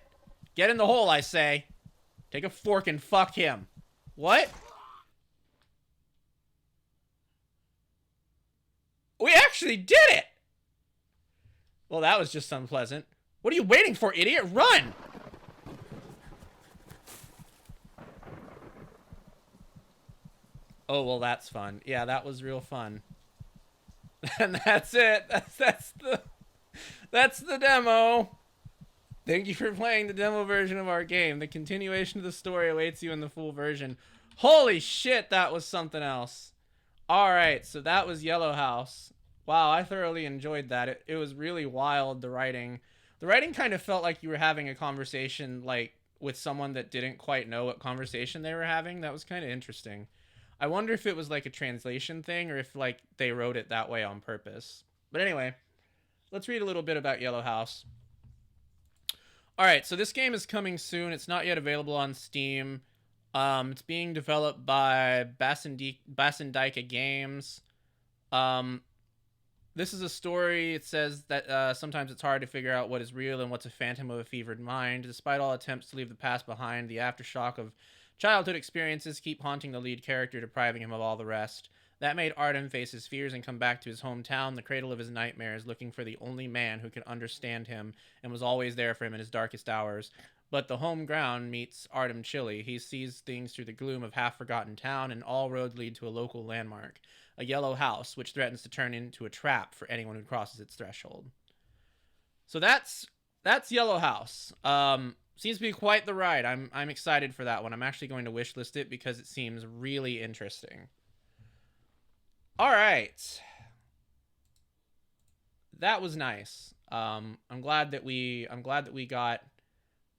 Get in the hole, I say. Take a fork and fuck him. What? We actually did it! Well, that was just unpleasant. What are you waiting for, idiot? Run! Oh, well, that's fun. Yeah, that was real fun. And that's it. That's the demo. Thank you for playing the demo version of our game. The continuation of the story awaits you in the full version. Holy shit, that was something else. Alright, so that was Yellow House. Wow, I thoroughly enjoyed that. It was really wild, the writing. The writing kind of felt like you were having a conversation, like, with someone that didn't quite know what conversation they were having. That was kind of interesting. I wonder if it was, like, a translation thing, or if, like, they wrote it that way on purpose. But anyway, let's read a little bit about Yellow House. Alright, so this game is coming soon. It's not yet available on Steam. It's being developed by Basindika Games. This is a story. It says that sometimes it's hard to figure out what is real and what's a phantom of a fevered mind. Despite all attempts to leave the past behind, the aftershock of childhood experiences keep haunting the lead character, depriving him of all the rest. That made Artem face his fears and come back to his hometown, the cradle of his nightmares, looking for the only man who could understand him and was always there for him in his darkest hours. But the home ground meets Artem Chili. He sees things through the gloom of half-forgotten town, and all roads lead to a local landmark, a yellow house, which threatens to turn into a trap for anyone who crosses its threshold. So that's Yellow House. Seems to be quite the ride. I'm excited for that one. I'm actually going to wishlist it because it seems really interesting. All right, that was nice. I'm glad that we got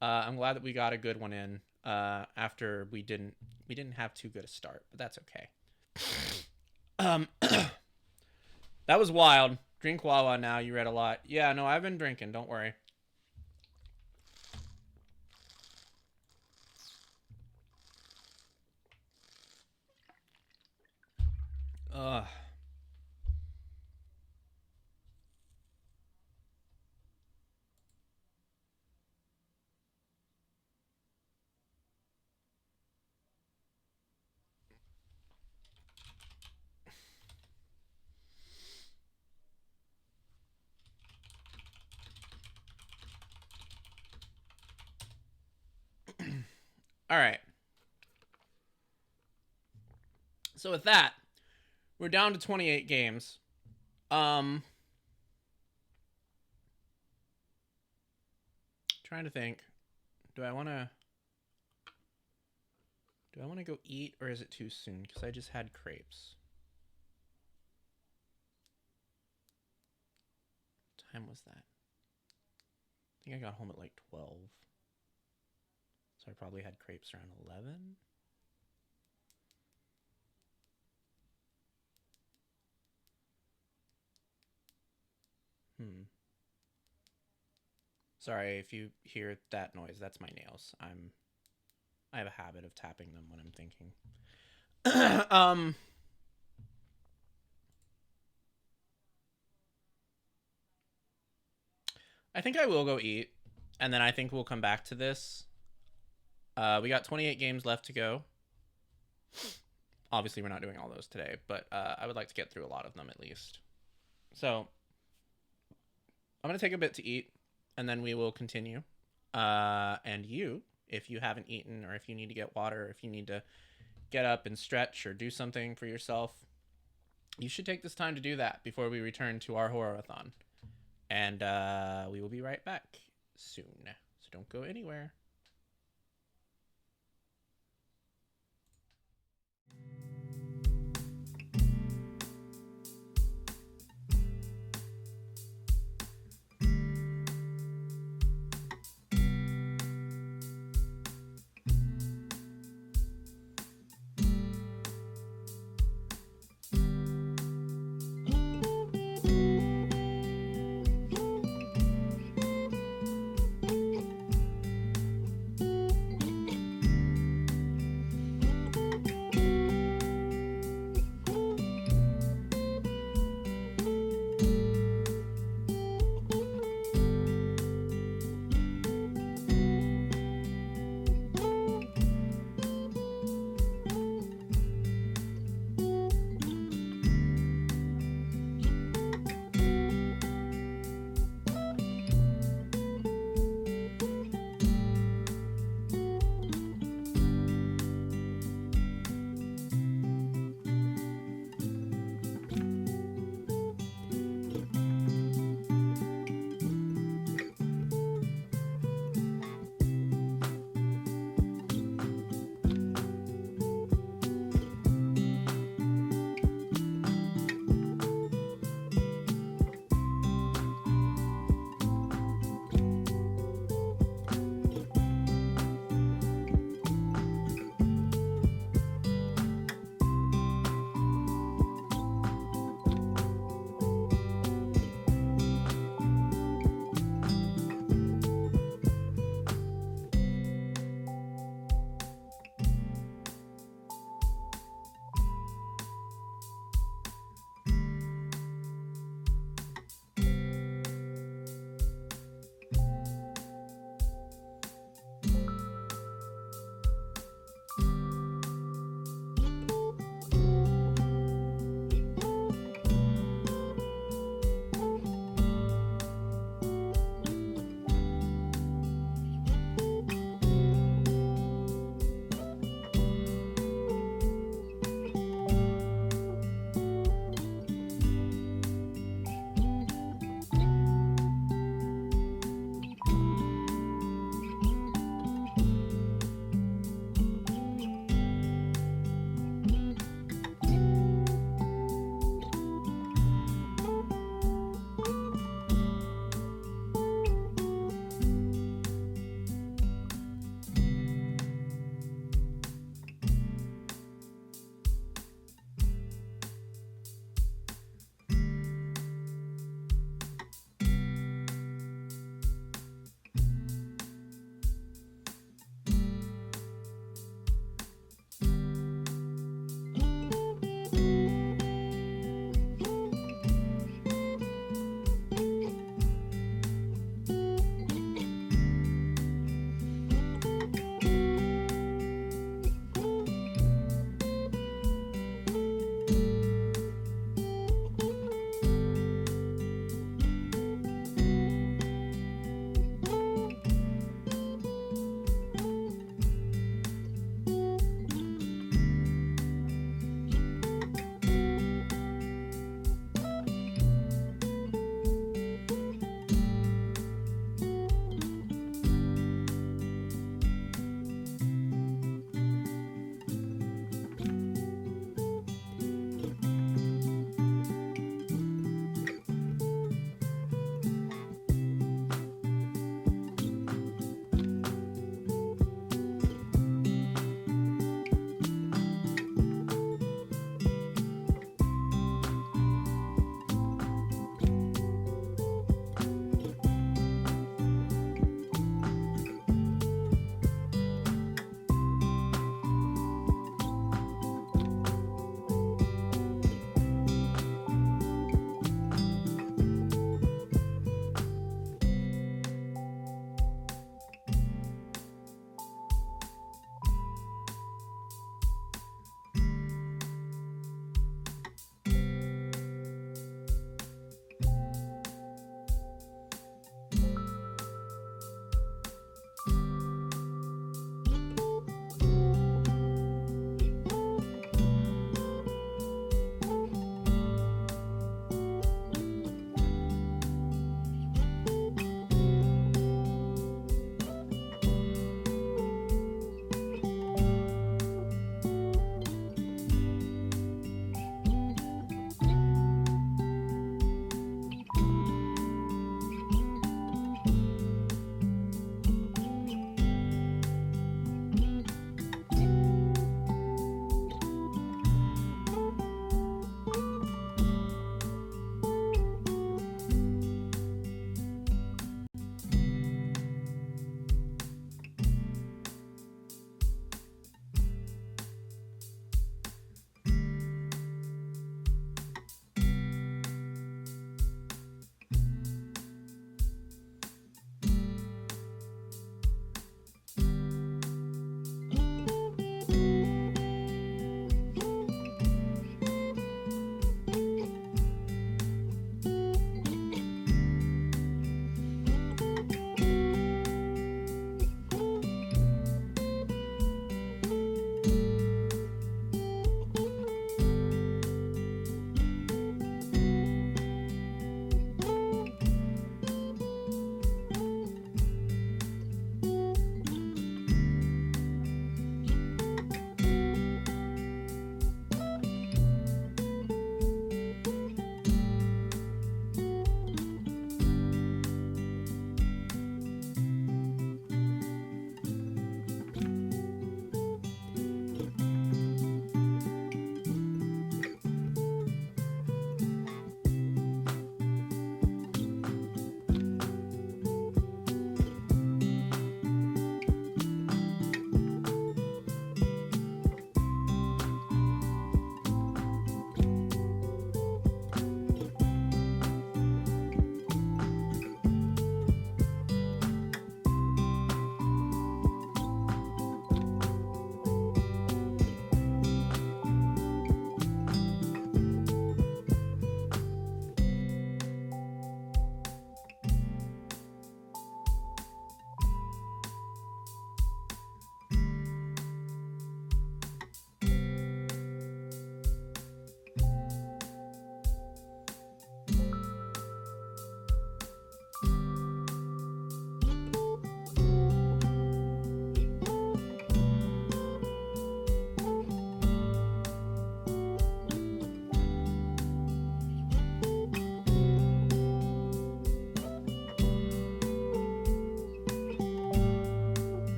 a good one in after we didn't have too good a start, but that's okay. That was wild. Drink Wawa now. You read a lot. Yeah, no, I've been drinking. Don't worry. Ugh. All right. So with that, we're down to 28 games. Trying to think. Do I want to go eat, or is it too soon? Because I just had crepes. What time was that? I think I got home at like 12. So I probably had crepes around 11. Sorry if you hear that noise. That's my nails. I have a habit of tapping them when I'm thinking. I think I will go eat, and then I think we'll come back to this. We got 28 games left to go. Obviously, we're not doing all those today, but I would like to get through a lot of them at least. So I'm going to take a bit to eat, and then we will continue. And you, if you haven't eaten, or if you need to get water, or if you need to get up and stretch or do something for yourself, you should take this time to do that before we return to our horror-a-thon. And we will be right back soon. So don't go anywhere.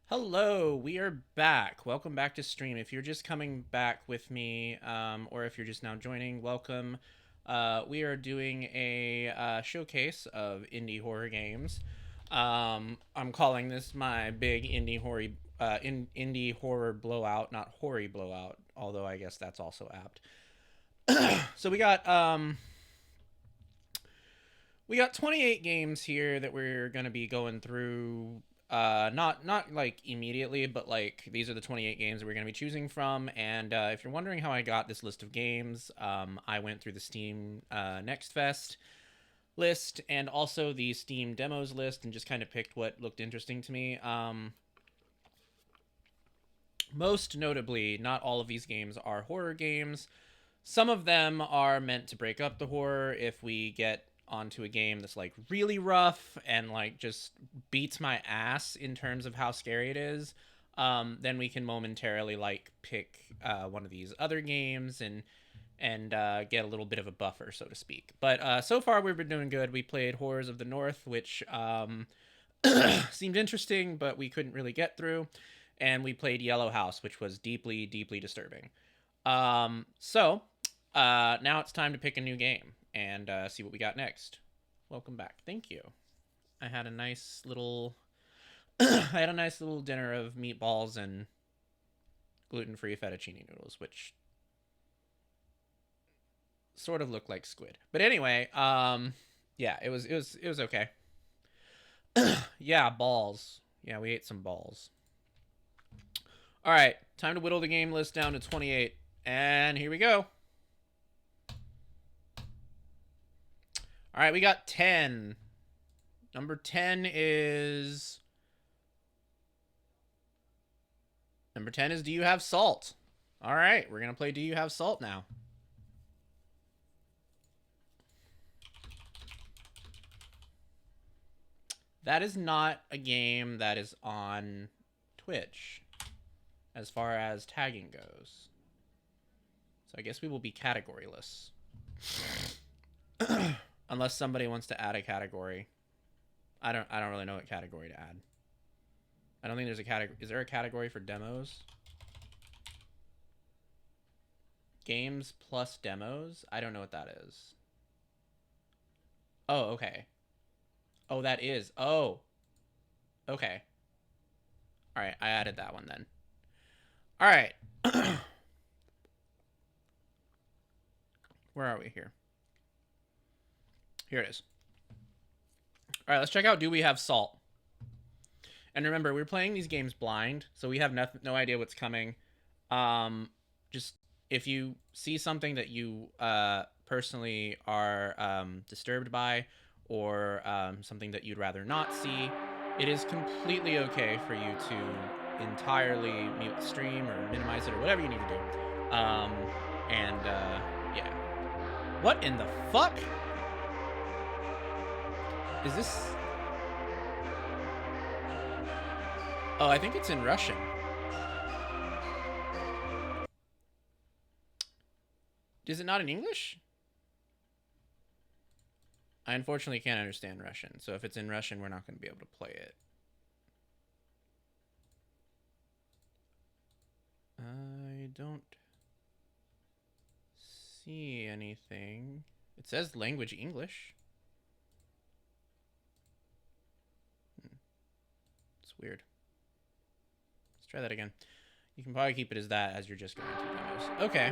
Hello, we are back. Welcome back to stream. If you're just coming back with me, or if you're just now joining, welcome. We are doing a showcase of indie horror games. I'm calling this my big indie horror blowout, not hoary blowout, although I guess that's also apt. So we got 28 games here that we're gonna be going through. Not like immediately, but like these are the 28 games that we're gonna be choosing from. And if you're wondering how I got this list of games, I went through the Steam Next Fest list and also the Steam demos list and just kind of picked what looked interesting to me. Most notably, not all of these games are horror games. Some of them are meant to break up the horror if we get onto a game that's like really rough and like just beats my ass in terms of how scary it is. Then we can momentarily like pick one of these other games and get a little bit of a buffer, so to speak. But so far we've been doing good. We played Horrors of the North, which seemed interesting, but we couldn't really get through. And we played Yellow House, which was deeply, deeply disturbing. So now it's time to pick a new game and see what we got next. Welcome back. Thank you. I had a nice little dinner of meatballs and gluten-free fettuccine noodles, which sort of looked like squid. But anyway, yeah, it was okay. Yeah, balls. Yeah, we ate some balls. All right, time to whittle the game list down to 28, and here we go. All right, we got 10. Number 10 is Do You Have Salt? All right, we're going to play Do You Have Salt now. That is not a game that is on Twitch as far as tagging goes. So I guess we will be categoryless. Unless somebody wants to add a category. I don't really know what category to add. I don't think there's a category. Is there a category for demos? Games plus demos? I don't know what that is. Oh, okay. Oh, that is. Oh. Okay. All right, I added that one then. All right. Where are we here? Here it is. All right, let's check out Do We Have Salt? And remember, we're playing these games blind, so we have no idea what's coming. Just if you see something that you personally are disturbed by, or something that you'd rather not see, it is completely okay for you to entirely mute the stream or minimize it or whatever you need to do. Yeah. What in the fuck? Is this... Oh, I think it's in Russian. Is it not in English? I unfortunately can't understand Russian, so if it's in Russian, we're not going to be able to play it. I don't see anything. It says language English. It's weird. Let's try that again. You can probably keep it as that as you're just going through demos. Okay.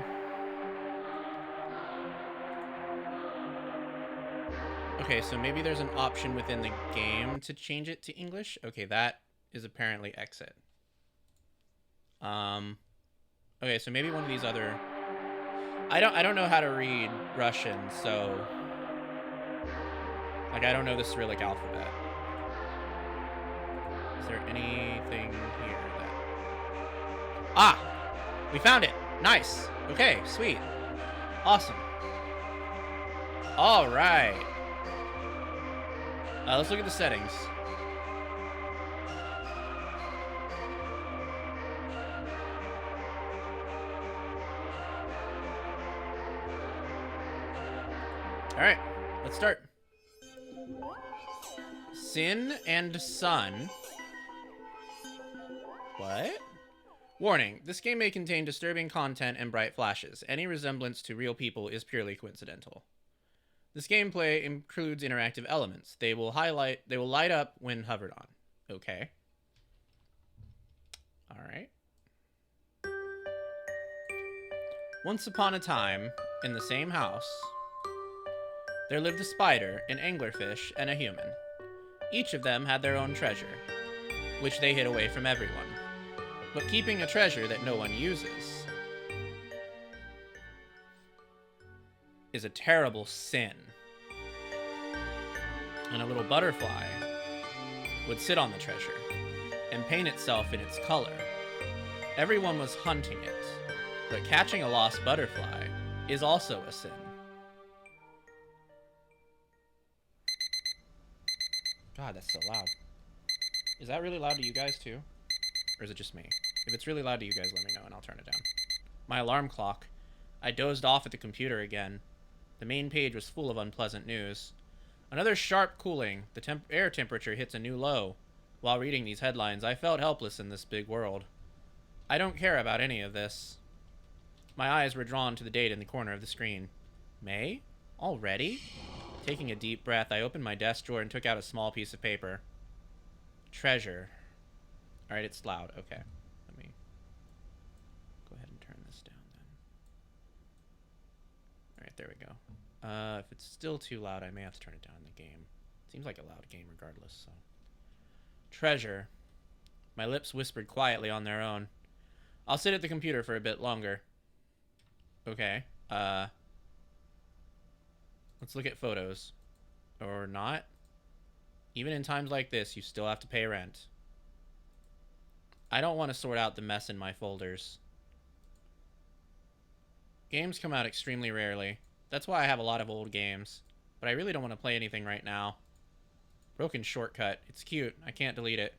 Okay, so maybe there's an option within the game to change it to English. Okay, that is apparently exit. Okay, so maybe one of these other... I don't know how to read Russian, so... Like, I don't know the Cyrillic alphabet. Is there anything here that... Ah! We found it! Nice! Okay, sweet. Awesome. Alright. Let's look at the settings. Alright, let's start. Sin and Sun. What? Warning, this game may contain disturbing content and bright flashes. Any resemblance to real people is purely coincidental. This gameplay includes interactive elements. They will light up when hovered on. Okay. All right. Once upon a time, in the same house, there lived a spider, an anglerfish, and a human. Each of them had their own treasure, which they hid away from everyone. But keeping a treasure that no one uses is a terrible sin. And a little butterfly would sit on the treasure and paint itself in its color. Everyone was hunting it, but catching a lost butterfly is also a sin. God, that's so loud. Is that really loud to you guys too? Or is it just me? If it's really loud to you guys, let me know and I'll turn it down. My alarm clock. I dozed off at the computer again. The main page was full of unpleasant news. Another sharp cooling. The air temperature hits a new low. While reading these headlines, I felt helpless in this big world. I don't care about any of this. My eyes were drawn to the date in the corner of the screen. May? Already? Taking a deep breath, I opened my desk drawer and took out a small piece of paper. Treasure. Alright, it's loud. Okay. Let me go ahead and turn this down then. Alright, there we go. If it's still too loud, I may have to turn it down in the game. Seems like a loud game regardless, so. Treasure. My lips whispered quietly on their own. I'll sit at the computer for a bit longer. Okay. Let's look at photos. Or not. Even in times like this, you still have to pay rent. I don't want to sort out the mess in my folders. Games come out extremely rarely. That's why I have a lot of old games. But I really don't want to play anything right now. Broken shortcut. It's cute. I can't delete it.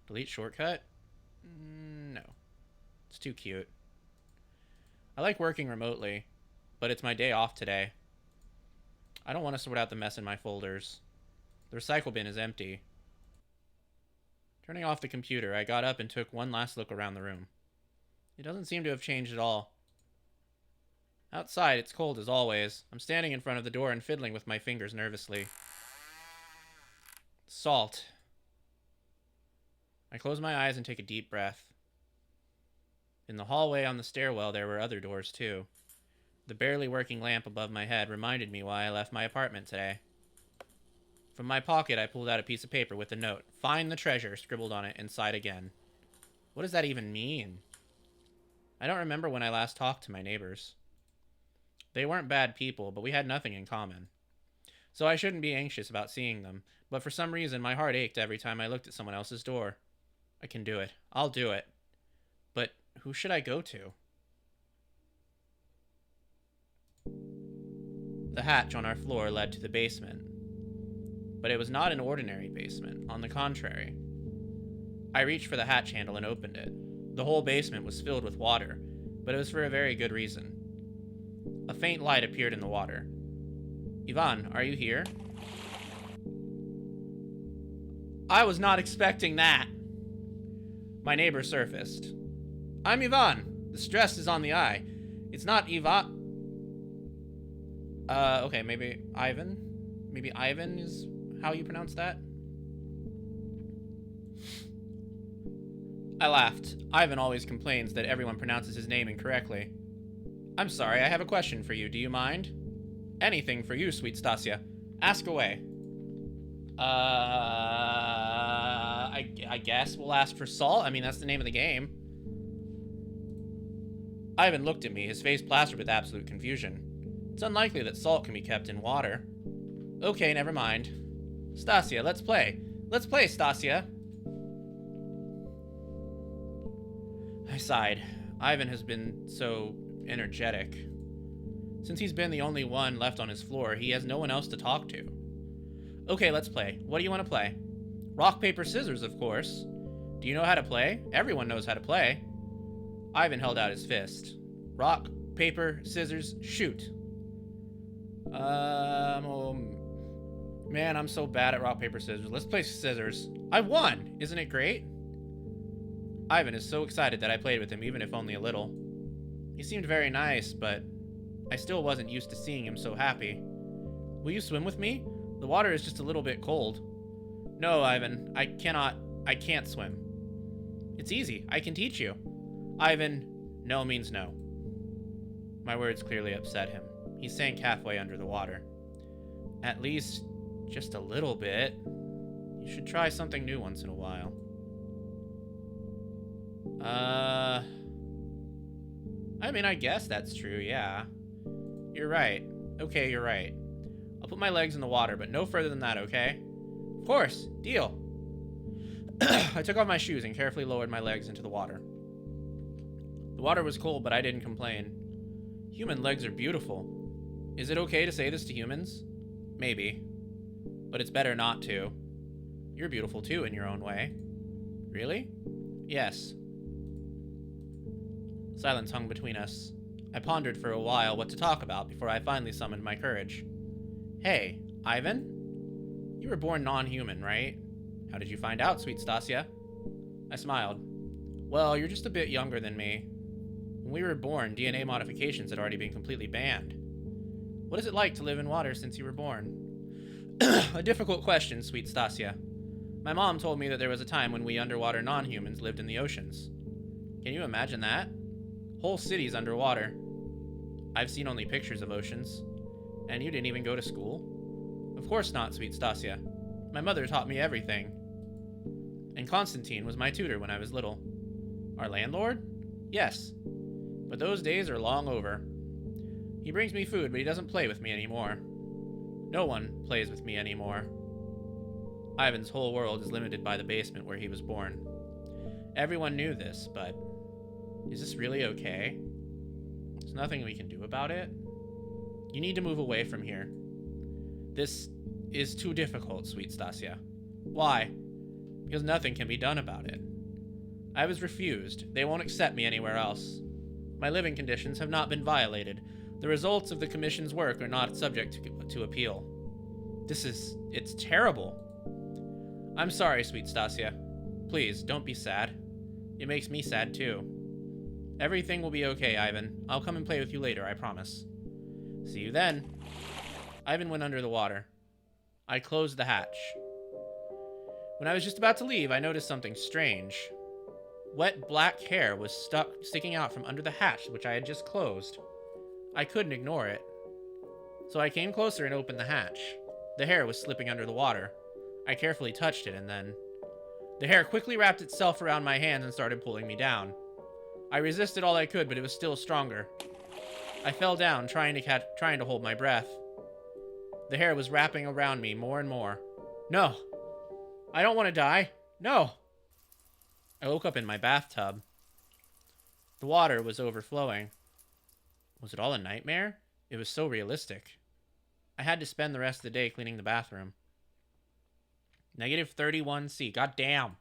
Delete shortcut? No. It's too cute. I like working remotely, but it's my day off today. I don't want to sort out the mess in my folders. The recycle bin is empty. Turning off the computer, I got up and took one last look around the room. It doesn't seem to have changed at all. Outside, it's cold as always. I'm standing in front of the door and fiddling with my fingers nervously. Salt. I close my eyes and take a deep breath. In the hallway on the stairwell, there were other doors, too. The barely working lamp above my head reminded me why I left my apartment today. From my pocket, I pulled out a piece of paper with a note. Find the treasure, scribbled on it, and sighed again. What does that even mean? I don't remember when I last talked to my neighbors. They weren't bad people, but we had nothing in common. So I shouldn't be anxious about seeing them, but for some reason my heart ached every time I looked at someone else's door. I can do it. I'll do it. But who should I go to? The hatch on our floor led to the basement. But it was not an ordinary basement. On the contrary. I reached for the hatch handle and opened it. The whole basement was filled with water, but it was for a very good reason. A faint light appeared in the water. Ivan, are you here? I was not expecting that. My neighbor surfaced. I'm Ivan. The stress is on the eye. It's not Ivan. Okay, maybe Ivan? Maybe Ivan is how you pronounce that? I laughed. Ivan always complains that everyone pronounces his name incorrectly. I'm sorry, I have a question for you. Do you mind? Anything for you, sweet Stasia. Ask away. I guess we'll ask for salt. I mean, that's the name of the game. Ivan looked at me, his face plastered with absolute confusion. It's unlikely that salt can be kept in water. Okay, never mind. Stasia, let's play. Let's play, Stasia. I sighed. Ivan has been so energetic. Since he's been the only one left on his floor, he has no one else to talk to. Okay, let's play. What do you want to play? Rock, paper, scissors, of course. Do you know how to play? Everyone knows how to play. Ivan held out his fist. Rock, paper, scissors, shoot. Oh, man, I'm so bad at rock, paper, scissors. Let's play scissors. I won! Isn't it great? Ivan is so excited that I played with him, even if only a little. He seemed very nice, but I still wasn't used to seeing him so happy. Will you swim with me? The water is just a little bit cold. No, Ivan, I can't swim. It's easy, I can teach you. Ivan, no means no. My words clearly upset him. He sank halfway under the water. At least, just a little bit. You should try something new once in a while. I mean, I guess that's true, yeah. You're right. Okay, you're right. I'll put my legs in the water, but no further than that, okay? Of course, deal. I took off my shoes and carefully lowered my legs into the water. The water was cold, but I didn't complain. Human legs are beautiful. Is it okay to say this to humans? Maybe. But it's better not to. You're beautiful too in your own way. Really? Yes. Silence hung between us. I pondered for a while what to talk about before I finally summoned my courage. Hey, Ivan? You were born non-human, right? How did you find out, sweet Stasia? I smiled. Well, you're just a bit younger than me. When we were born, DNA modifications had already been completely banned. What is it like to live in water since you were born? A difficult question, sweet Stasia. My mom told me that there was a time when we underwater non-humans lived in the oceans. Can you imagine that? Whole cities underwater. I've seen only pictures of oceans. And you didn't even go to school? Of course not, sweet Stasia. My mother taught me everything. And Constantine was my tutor when I was little. Our landlord? Yes. But those days are long over. He brings me food, but he doesn't play with me anymore. No one plays with me anymore. Ivan's whole world is limited by the basement where he was born. Everyone knew this, but is this really okay? There's nothing we can do about it. You need to move away from here. This is too difficult, sweet Stasia. Why? Because nothing can be done about it. I was refused. They won't accept me anywhere else. My living conditions have not been violated. The results of the Commission's work are not subject to appeal. It's terrible. I'm sorry, sweet Stasia. Please, don't be sad. It makes me sad, too. Everything will be okay, Ivan. I'll come and play with you later, I promise. See you then. Ivan went under the water. I closed the hatch. When I was just about to leave, I noticed something strange. Wet black hair was sticking out from under the hatch, which I had just closed. I couldn't ignore it. So I came closer and opened the hatch. The hair was slipping under the water. I carefully touched it, and then the hair quickly wrapped itself around my hands and started pulling me down. I resisted all I could, but it was still stronger. I fell down, trying to hold my breath. The hair was wrapping around me more and more. No! I don't want to die! No! I woke up in my bathtub. The water was overflowing. Was it all a nightmare? It was so realistic. I had to spend the rest of the day cleaning the bathroom. -31C. God damn!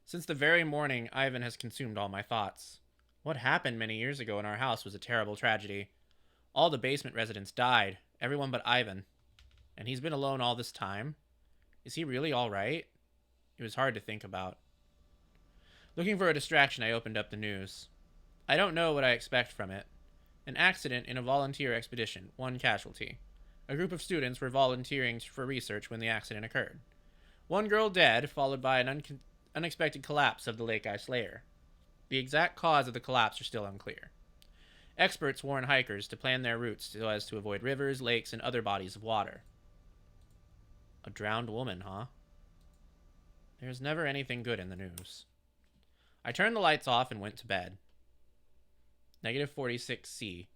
Since the very morning, Ivan has consumed all my thoughts. What happened many years ago in our house was a terrible tragedy. All the basement residents died, everyone but Ivan. And he's been alone all this time? Is he really all right? It was hard to think about. Looking for a distraction, I opened up the news. I don't know what I expect from it. An accident in a volunteer expedition, 1 casualty. A group of students were volunteering for research when the accident occurred. 1 girl dead, followed by an unexpected collapse of the Lake Ice Layer. The exact cause of the collapse are still unclear. Experts warn hikers to plan their routes so as to avoid rivers, lakes, and other bodies of water. A drowned woman, huh? There's never anything good in the news. I turned the lights off and went to bed. -46C.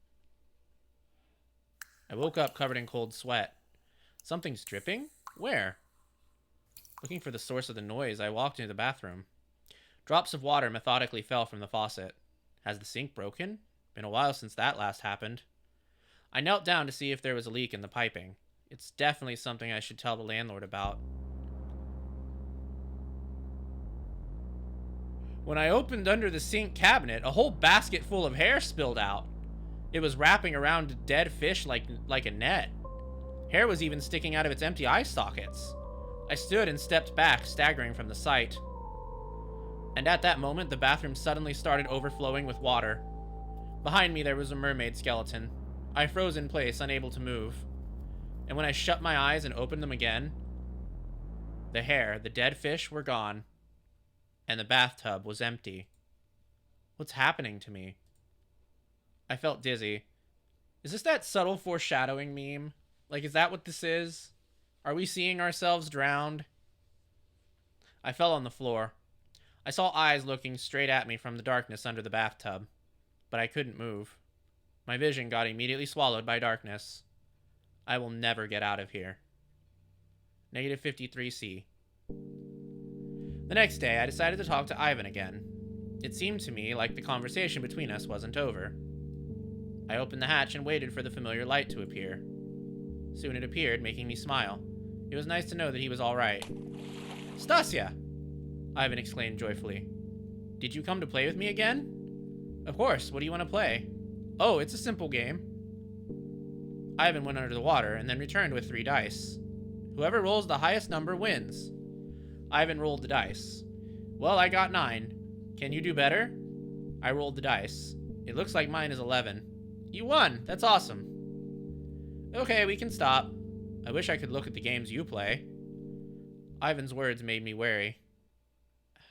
I woke up covered in cold sweat. Something's dripping? Where? Looking for the source of the noise, I walked into the bathroom. Drops of water methodically fell from the faucet. Has the sink broken? Been a while since that last happened. I knelt down to see if there was a leak in the piping. It's definitely something I should tell the landlord about. When I opened under the sink cabinet, a whole basket full of hair spilled out. It was wrapping around a dead fish like a net. Hair was even sticking out of its empty eye sockets. I stood and stepped back, staggering from the sight. And at that moment, the bathroom suddenly started overflowing with water. Behind me, there was a mermaid skeleton. I froze in place, unable to move. And when I shut my eyes and opened them again, the hair, the dead fish were gone, and the bathtub was empty. What's happening to me? I felt dizzy. Is this that subtle foreshadowing meme? Like, is that what this is? Are we seeing ourselves drowned? I fell on the floor. I saw eyes looking straight at me from the darkness under the bathtub, but I couldn't move. My vision got immediately swallowed by darkness. I will never get out of here. Negative 53C. The next day, I decided to talk to Ivan again. It seemed to me like the conversation between us wasn't over. I opened the hatch and waited for the familiar light to appear. Soon it appeared, making me smile. It was nice to know that he was all right. Stasia! Ivan exclaimed joyfully. Did you come to play with me again? Of course, what do you want to play? Oh, it's a simple game. Ivan went under the water and then returned with 3 dice. Whoever rolls the highest number wins. Ivan rolled the dice. Well, I got 9. Can you do better? I rolled the dice. It looks like mine is 11. You won! That's awesome. Okay, we can stop. I wish I could look at the games you play. Ivan's words made me wary.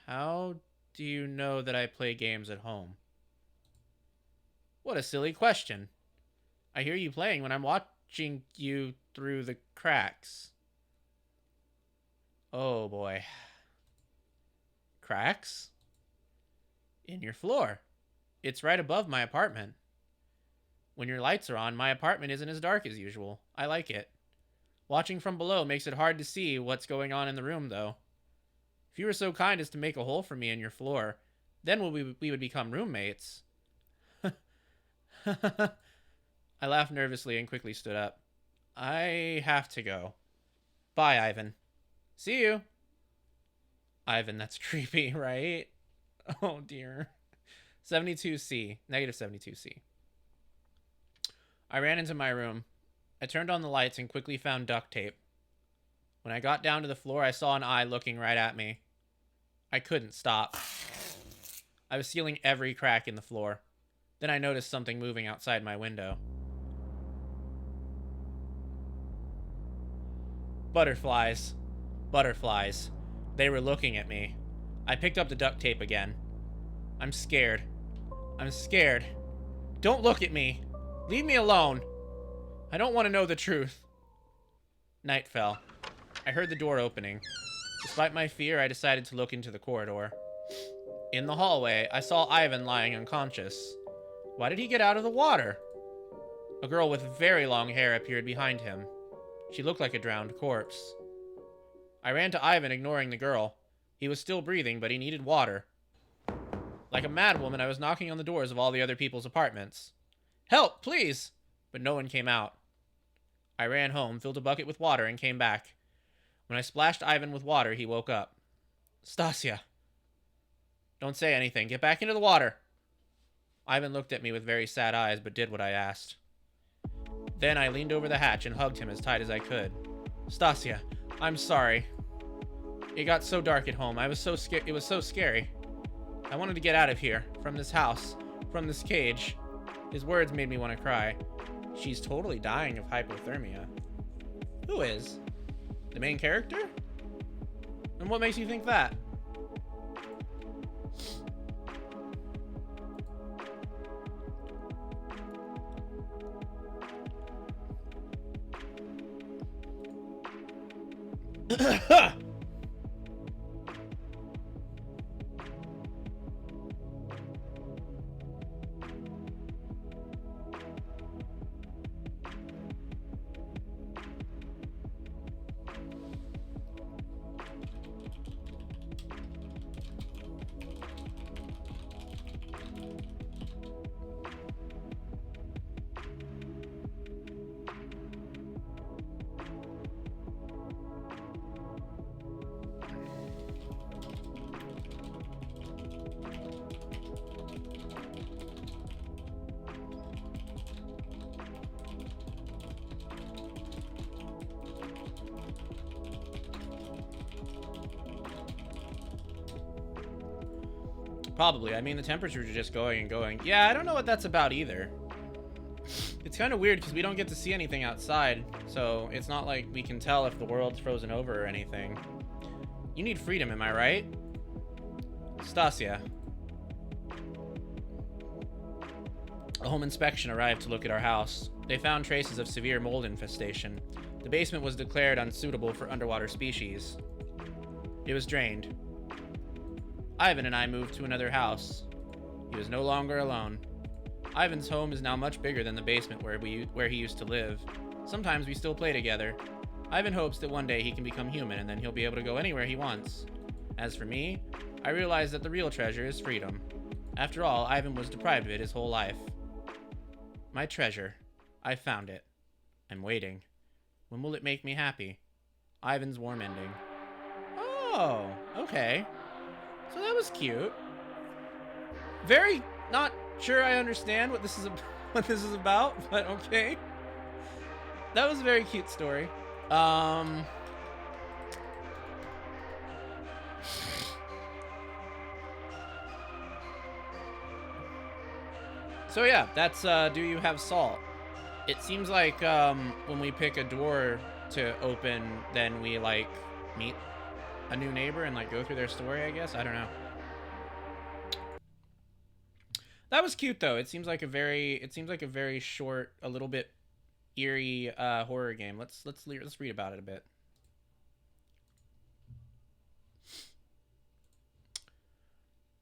How do you know that I play games at home? What a silly question. I hear you playing when I'm watching you through the cracks. Oh boy. Cracks? In your floor. It's right above my apartment. When your lights are on, my apartment isn't as dark as usual. I like it. Watching from below makes it hard to see what's going on in the room, though. If you were so kind as to make a hole for me in your floor, then we would become roommates. I laughed nervously and quickly stood up. I have to go. Bye, Ivan. See you. Ivan, that's creepy, right? Oh, dear. 72C. Negative 72C. I ran into my room. I turned on the lights and quickly found duct tape. When I got down to the floor, I saw an eye looking right at me. I couldn't stop. I was sealing every crack in the floor. Then I noticed something moving outside my window. Butterflies. Butterflies. They were looking at me. I picked up the duct tape again. I'm scared. I'm scared. Don't look at me. Leave me alone. I don't want to know the truth. Night fell. I heard the door opening. Despite my fear, I decided to look into the corridor. In the hallway, I saw Ivan lying unconscious. Why did he get out of the water? A girl with very long hair appeared behind him. She looked like a drowned corpse. I ran to Ivan, ignoring the girl. He was still breathing, but he needed water. Like a madwoman, I was knocking on the doors of all the other people's apartments. Help, please! But no one came out. I ran home, filled a bucket with water, and came back. When I splashed Ivan with water, he woke up. Stasia. Don't say anything. Get back into the water. Ivan looked at me with very sad eyes, but did what I asked. Then I leaned over the hatch and hugged him as tight as I could. Stasia, I'm sorry. It got so dark at home. I was so scared. It was so scary. I wanted to get out of here, from this house, from this cage. His words made me want to cry. She's totally dying of hypothermia. Who is? The main character? And what makes you think that? Probably. I mean, the temperatures are just going and going. Yeah, I don't know what that's about either. It's kind of weird because we don't get to see anything outside, so it's not like we can tell if the world's frozen over or anything. You need freedom, am I right? Stasia. A home inspection arrived to look at our house. They found traces of severe mold infestation. The basement was declared unsuitable for underwater species. It was drained. Ivan and I moved to another house. He was no longer alone. Ivan's home is now much bigger than the basement where he used to live. Sometimes we still play together. Ivan hopes that one day he can become human and then he'll be able to go anywhere he wants. As for me, I realize that the real treasure is freedom. After all, Ivan was deprived of it his whole life. My treasure. I found it. I'm waiting. When will it make me happy? Ivan's warm ending. Oh, okay. So that was cute. Very not sure I understand what this is about, but okay. That was a very cute story. So yeah, that's do you have salt? It seems like when we pick a door to open, then we like meet a new neighbor and like go through their story, I guess. I don't know. That was cute though. It seems like a very short, a little bit eerie horror game. Let's read about it a bit.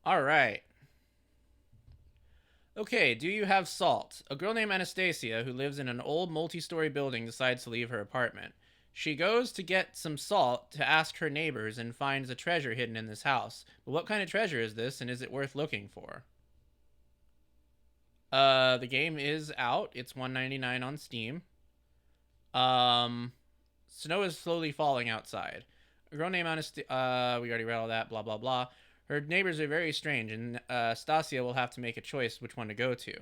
All right. Okay, do you have salt? A girl named Anastasia, who lives in an old multi-story building, decides to leave her apartment. She goes to get some salt to ask her neighbors and finds a treasure hidden in this house. But what kind of treasure is this, and is it worth looking for? The game is out. It's $1.99 on Steam. Snow is slowly falling outside. A girl named Anastasia, we already read all that, blah, blah, blah. Her neighbors are very strange, and Stasia will have to make a choice which one to go to.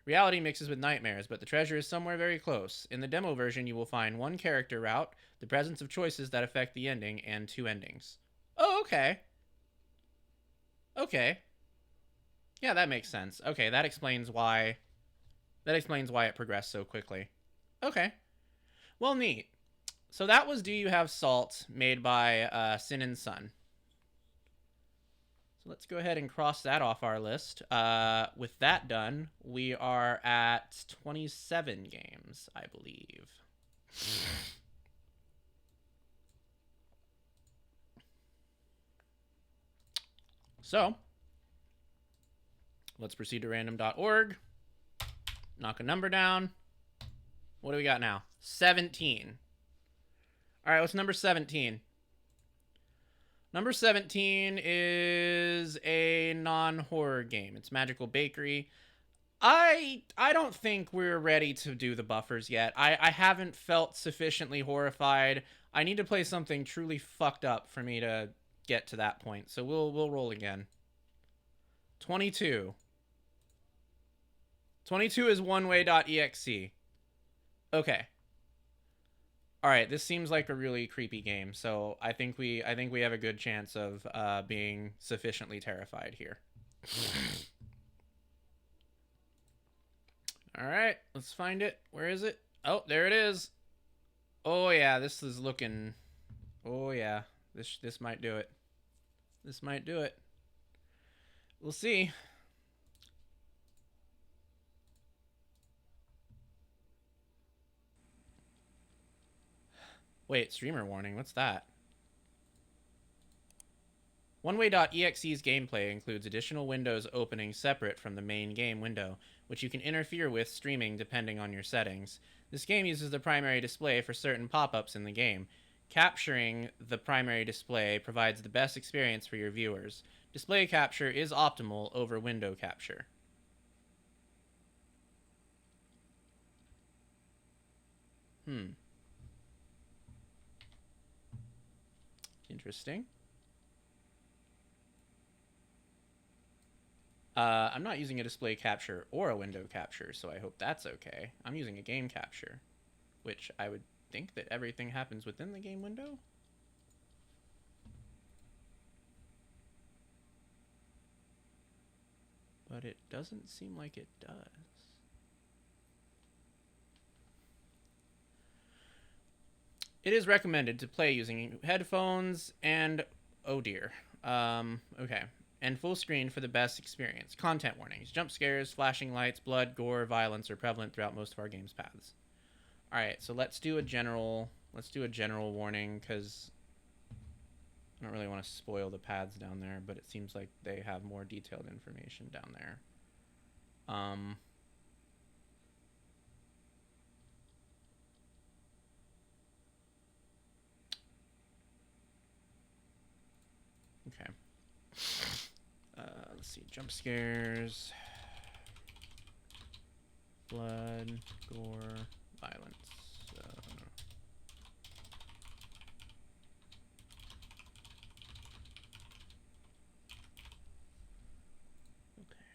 Reality mixes with nightmares, but the treasure is somewhere very close. In the demo version, you will find one character route, the presence of choices that affect the ending, and 2 endings. Oh, okay. Okay. Yeah, that makes sense. Okay, that explains why it progressed so quickly. Okay. Well, neat. So that was Do You Have Salt, made by Sin and Sun. So let's go ahead and cross that off our list. With that done, we are at 27 games, I believe. So, let's proceed to random.org. Knock a number down. What do we got now? 17. All right, what's number 17? Number 17 is a non-horror game. It's Magical Bakery. I don't think we're ready to do the buffers yet. I haven't felt sufficiently horrified. I need to play something truly fucked up for me to get to that point. So we'll roll again. 22. 22 is oneway.exe. Okay. All right, this seems like a really creepy game, so I think we have a good chance of being sufficiently terrified here. All right, let's find it. Where is it? Oh, there it is. Oh yeah, this is looking. Oh yeah, this might do it. This might do it. We'll see. Wait, streamer warning. What's that? OneWay.exe's gameplay includes additional windows opening separate from the main game window, which you can interfere with streaming depending on your settings. This game uses the primary display for certain pop-ups in the game. Capturing the primary display provides the best experience for your viewers. Display capture is optimal over window capture. Interesting. I'm not using a display capture or a window capture, so I hope that's okay. I'm using a game capture, which I would think that everything happens within the game window. but it doesn't seem like it does. It is recommended to play using headphones and, oh dear, okay, and full screen for the best experience. Content warnings: jump scares, flashing lights, blood, gore, violence are prevalent throughout most of our game's paths. All right, so let's do a general warning, because I don't really want to spoil the paths down there, but it seems like they have more detailed information down there. Okay. Let's see. Jump scares, blood, gore, violence. Okay.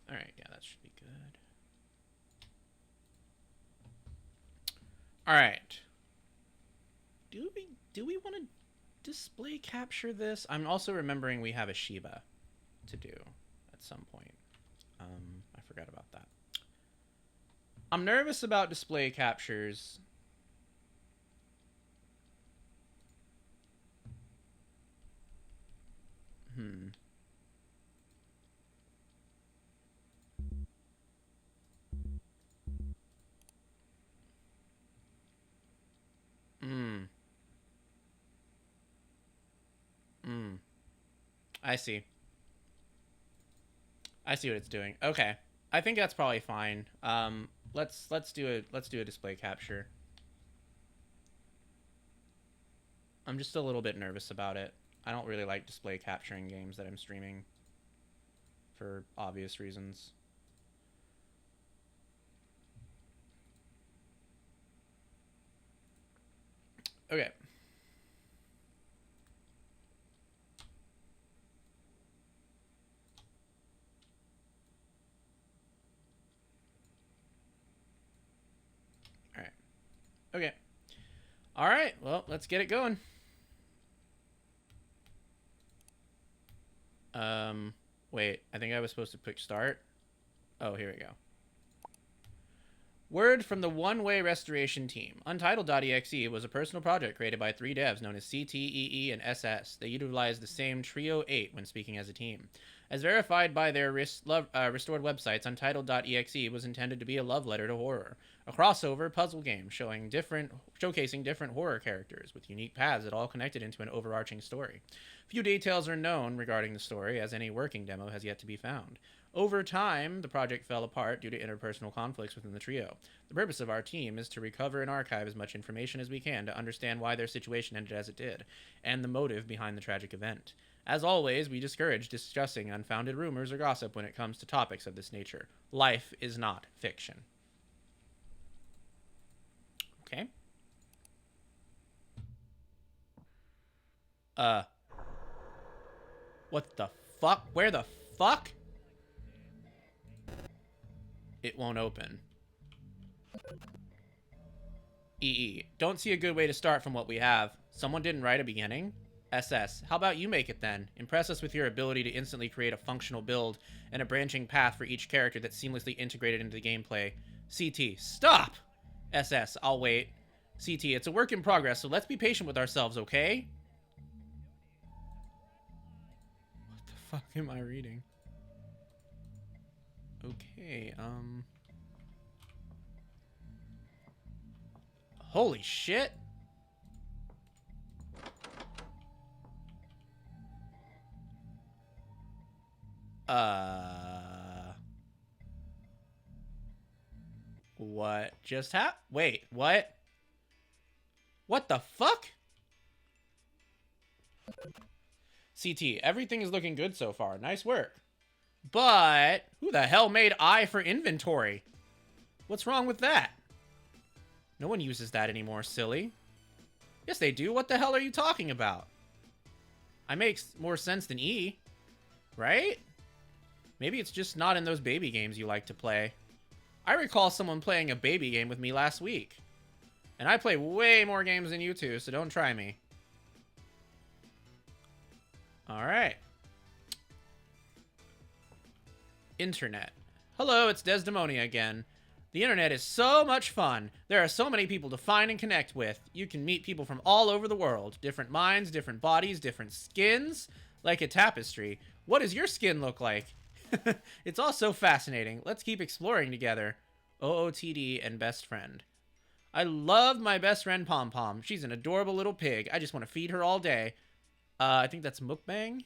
All right. Yeah, that should be good. All right. Do we want to display capture this? I'm also remembering we have a Shiba to do at some point. I forgot about that. I'm nervous about display captures. I see. I see what it's doing. Okay. I think that's probably fine. Let's do a display capture. I'm just a little bit nervous about it. I don't really like display capturing games that I'm streaming for obvious reasons. Okay. All right. Okay. All right. Well, let's get it going. Wait. I think I was supposed to click start. Oh, here we go. Word from the one-way restoration team. Untitled.exe was a personal project created by 3 devs known as CT, EE, and SS. They utilized the same Trio 8 when speaking as a team. As verified by their restored websites, Untitled.exe was intended to be a love letter to horror. A crossover puzzle game showcasing different horror characters with unique paths that all connected into an overarching story. Few details are known regarding the story, as any working demo has yet to be found. Over time, the project fell apart due to interpersonal conflicts within the trio. The purpose of our team is to recover and archive as much information as we can to understand why their situation ended as it did, and the motive behind the tragic event. As always, we discourage discussing unfounded rumors or gossip when it comes to topics of this nature. Life is not fiction. Okay. What the fuck? Where the fuck? It won't open. EE. Don't see a good way to start from what we have. Someone didn't write a beginning? SS. How about you make it then? Impress us with your ability to instantly create a functional build and a branching path for each character that's seamlessly integrated into the gameplay. CT. Stop! SS. I'll wait. CT. It's a work in progress, so let's be patient with ourselves, okay? What the fuck am I reading? Okay, holy shit! What just happened? Wait, what? What the fuck? CT, everything is looking good so far. Nice work. But who the hell made I for inventory? What's wrong with that? No one uses that anymore, silly. Yes, they do. What the hell are you talking about? I make more sense than E, right? Maybe it's just not in those baby games you like to play. I recall someone playing a baby game with me last week. And I play way more games than you two, so don't try me. Alright. Internet. Hello, it's Desdemonia again. The internet is so much fun. There are so many people to find and connect with. You can meet people from all over the world. Different minds, different bodies, different skins. Like a tapestry. What does your skin look like? It's all so fascinating. Let's keep exploring together. OOTD and best friend. I love my best friend Pom Pom. She's an adorable little pig. I just want to feed her all day. I think that's mukbang.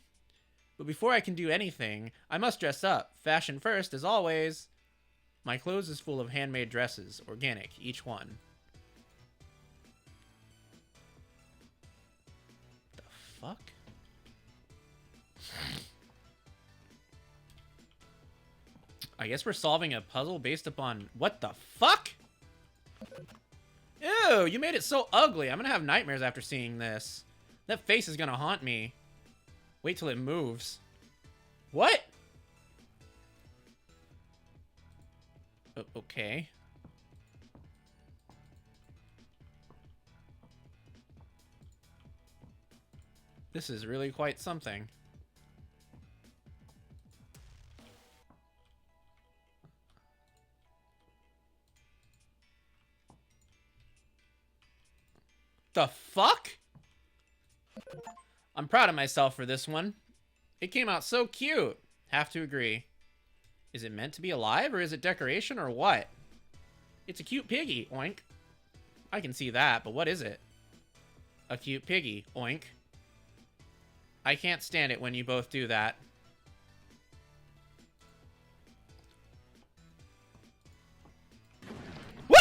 But before I can do anything, I must dress up. Fashion first, as always. My clothes is full of handmade dresses. Organic, each one. The fuck? I guess we're solving a puzzle based upon... What the fuck? Ew, you made it so ugly. I'm gonna have nightmares after seeing this. That face is gonna haunt me. Wait till it moves. What? Okay. This is really quite something. The fuck? I'm proud of myself for this one. It came out so cute. Have to agree. Is it meant to be alive, or is it decoration, or what? It's a cute piggy, oink. I can see that, but what is it? A cute piggy, oink. I can't stand it when you both do that. Woo!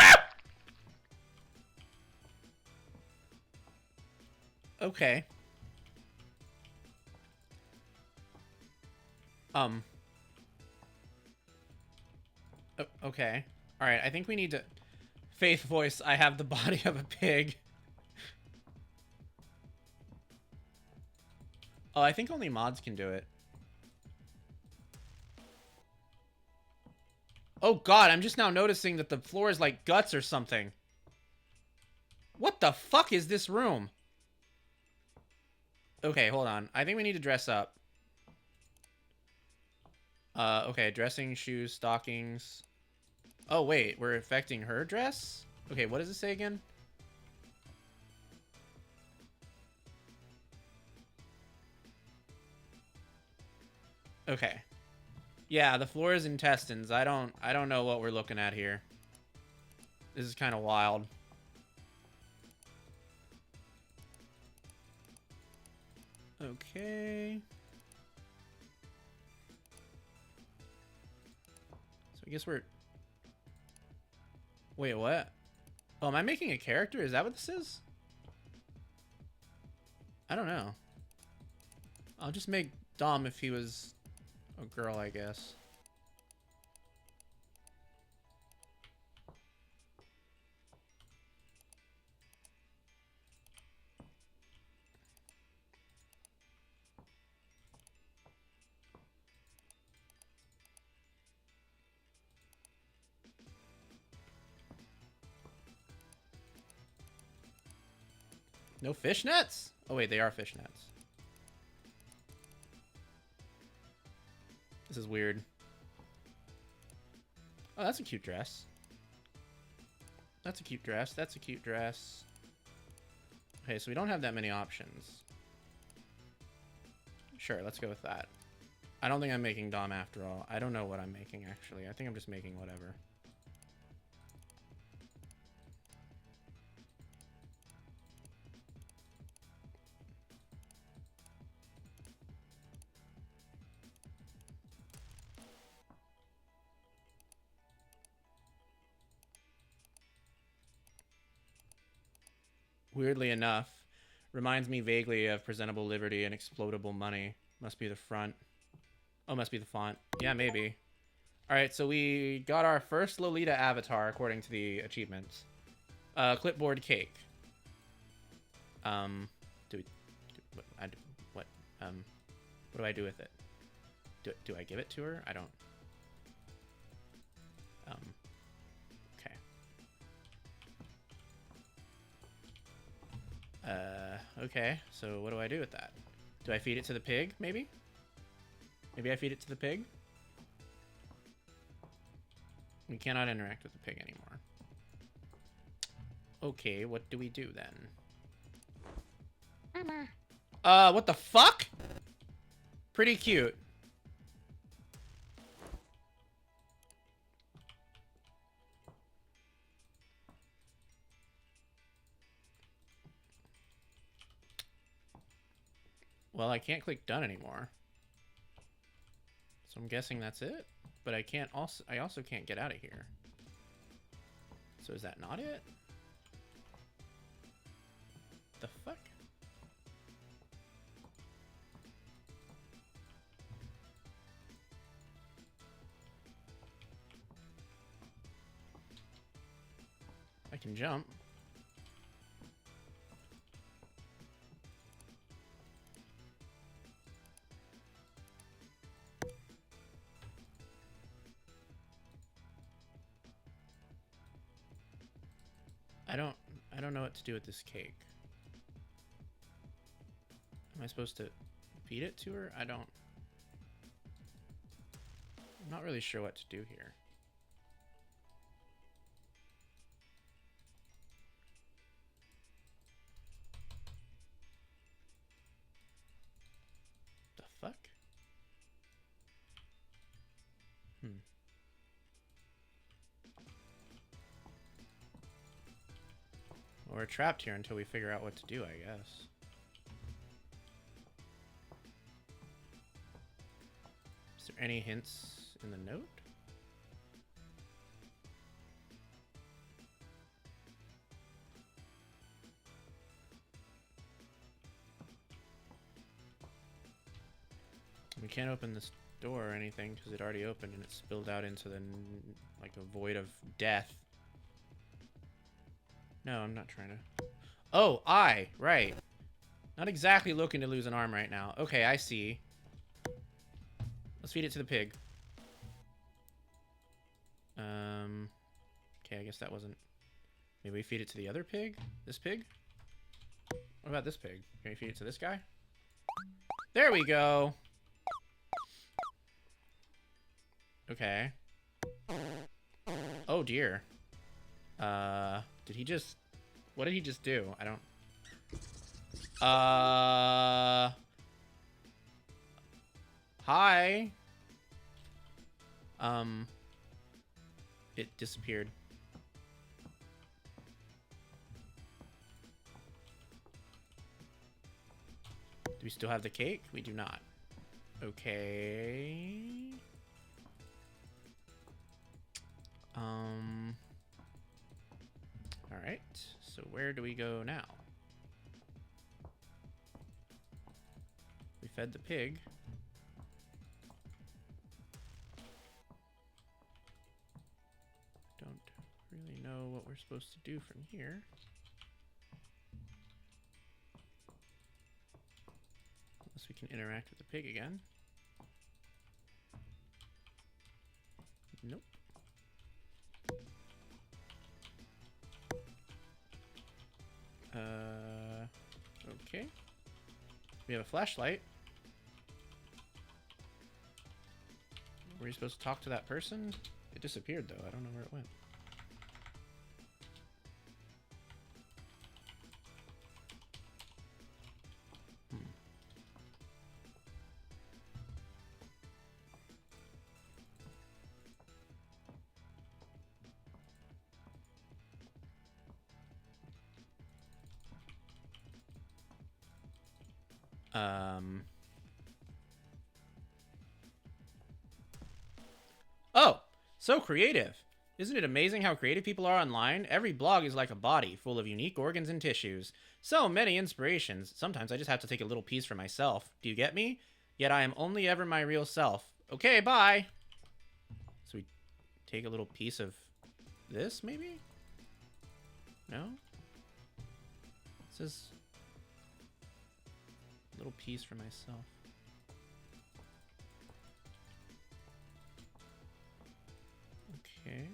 Okay. Okay. Alright, I think we need to... Faith voice, I have the body of a pig. Oh, I think only mods can do it. Oh god, I'm just now noticing that the floor is like guts or something. What the fuck is this room? Okay, hold on. I think we need to dress up. Okay, dressing, shoes, stockings. Oh, wait, we're affecting her dress? Okay, what does it say again? Okay. Yeah, the floor is intestines. I don't know what we're looking at here. This is kind of wild. Okay. So I guess we're... Wait, what? Oh, am I making a character? Is that what this is? I don't know. I'll just make Dom if he was a girl, I guess. No fishnets? Oh wait, they are fishnets. This is weird. Oh, that's a cute dress. That's a cute dress. That's a cute dress. Okay, so we don't have that many options. Sure, let's go with that. I don't think I'm making Dom after all. I don't know what I'm making, actually. I think I'm just making whatever. Weirdly enough, reminds me vaguely of Presentable Liberty and Explodable Money. Must be the front. Oh, must be the font. Yeah, maybe. Alright, so we got our first Lolita avatar according to the achievements. Clipboard cake. What do I do with it? Do I give it to her? I don't. Okay. Okay, so what do I do with that? Do I feed it to the pig, maybe? Maybe I feed it to the pig? We cannot interact with the pig anymore. Okay, what do we do then? What the fuck? Pretty cute. Well, I can't click done anymore. So I'm guessing that's it. But I also can't get out of here. So is that not it? The fuck? I can jump. I don't know what to do with this cake. Am I supposed to feed it to her? I'm not really sure what to do here. The fuck? Well, we're trapped here until we figure out what to do, I guess. Is there any hints in the note? We can't open this door or anything because it already opened and it spilled out into the like a void of death. No, I'm not trying to. Oh, right. Not exactly looking to lose an arm right now. Okay, I see. Let's feed it to the pig. Okay, I guess that wasn't. Maybe we feed it to the other pig? This pig? What about this pig? Can we feed it to this guy? There we go. Okay. Oh dear. Did he just... What did he just do? I don't... Hi. It disappeared. Do we still have the cake? We do not. Okay. Alright, so where do we go now? We fed the pig. Don't really know what we're supposed to do from here. Unless we can interact with the pig again. Nope. Okay. We have a flashlight. Were you supposed to talk to that person? It disappeared though. I don't know where it went. Oh, so creative. Isn't it amazing how creative people are online? Every blog is like a body, full of unique organs and tissues. So many inspirations. Sometimes I just have to take a little piece for myself. Do you get me? Yet I am only ever my real self. Okay, bye. So we take a little piece of this, maybe? No? It says... little piece for myself. Okay.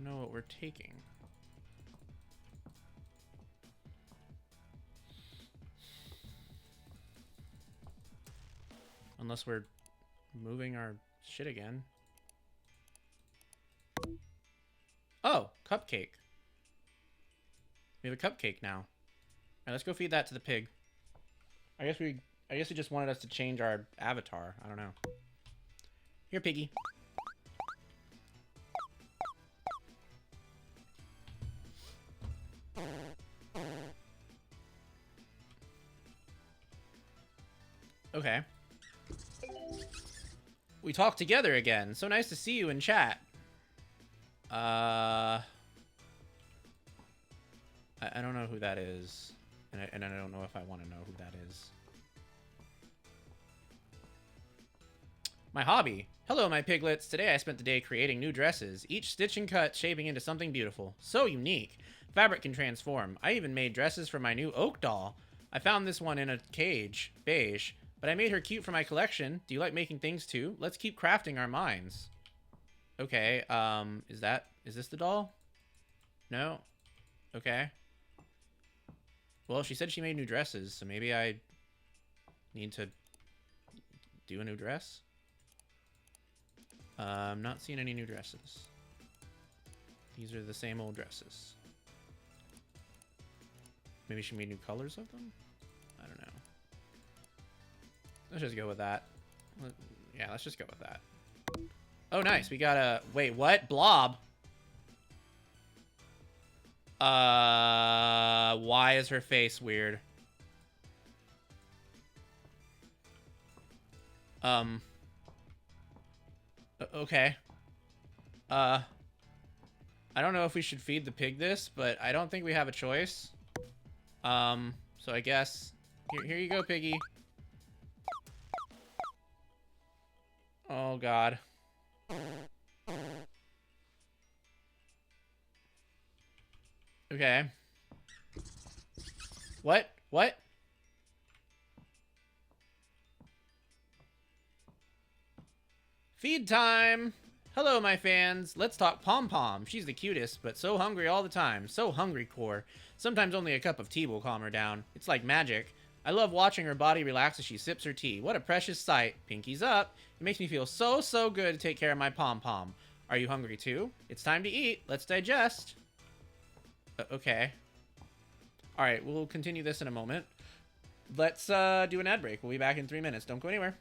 know what we're taking. Unless we're moving our shit again. Oh, cupcake. We have a cupcake now. All right, let's go feed that to the pig. I guess he just wanted us to change our avatar. I don't know. Here, piggy. Okay. We talked together again. So nice to see you in chat. I don't know who that is. And I don't know if I want to know who that is. My hobby. Hello, my piglets. Today I spent the day creating new dresses, each stitch and cut shaping into something beautiful. So unique. Fabric can transform. I even made dresses for my new oak doll. I found this one in a cage, beige, but I made her cute for my collection. Do you like making things too? Let's keep crafting our minds. Okay, is this the doll? No? Okay. Well, she said she made new dresses, so maybe I need to do a new dress? I'm not seeing any new dresses. These are the same old dresses. Maybe she made new colors of them? I don't know. Let's just go with that. Yeah, let's just go with that. Oh, nice. We got a... Wait, what? Blob? Why is her face weird? Okay. I don't know if we should feed the pig this, but I don't think we have a choice. So I guess... Here you go, piggy. Oh, God. Okay. What? What? Feed time! Hello, my fans. Let's talk Pom Pom. She's the cutest, but so hungry all the time. So hungry core. Sometimes only a cup of tea will calm her down. It's like magic. I love watching her body relax as she sips her tea. What a precious sight. Pinky's up. It makes me feel so, so good to take care of my Pom Pom. Are you hungry too? It's time to eat. Let's digest. Okay. Alright, we'll continue this in a moment. Let's do an ad break. We'll be back in 3 minutes. Don't go anywhere.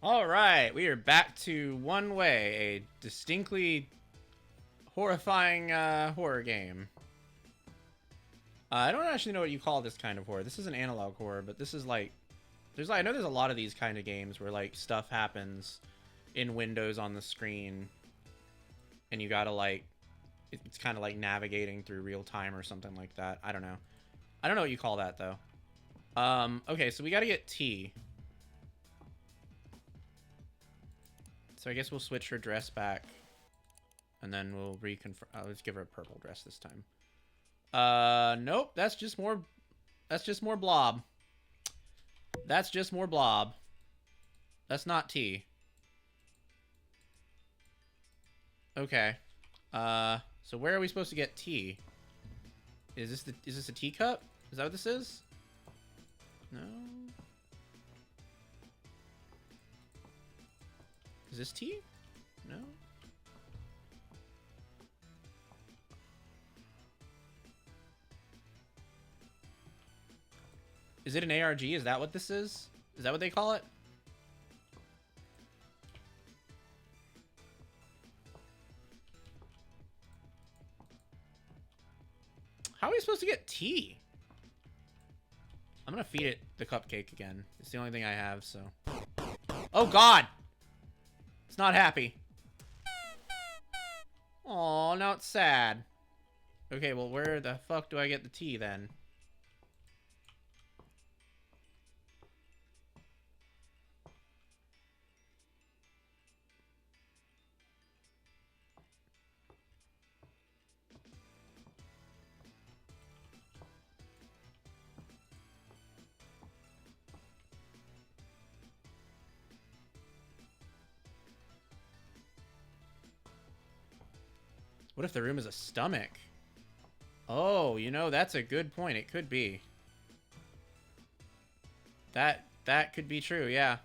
All right, we are back to One Way, a distinctly horrifying horror game. I don't actually know what you call this kind of horror. This is an analog horror, but this is like, I know there's a lot of these kind of games where like stuff happens in windows on the screen, and you gotta like, it's kind of like navigating through real time or something like that. I don't know. I don't know what you call that though. Okay, so we gotta get T. So I guess we'll switch her dress back, and then we'll reconfirm. Let's give her a purple dress this time. Nope. That's just more. That's just more blob. That's just more blob. That's not T. Okay. So where are we supposed to get T? Is this a teacup? Is that what this is? No. Is this T? No. Is it an ARG? Is that what this is? Is that what they call it? How are we supposed to get tea? I'm gonna feed it the cupcake again. It's the only thing I have, so. Oh god! It's not happy. Aw, now it's sad. Okay, well where the fuck do I get the tea then? What if the room is a stomach? Oh, you know, that's a good point. It could be. That could be true, yeah.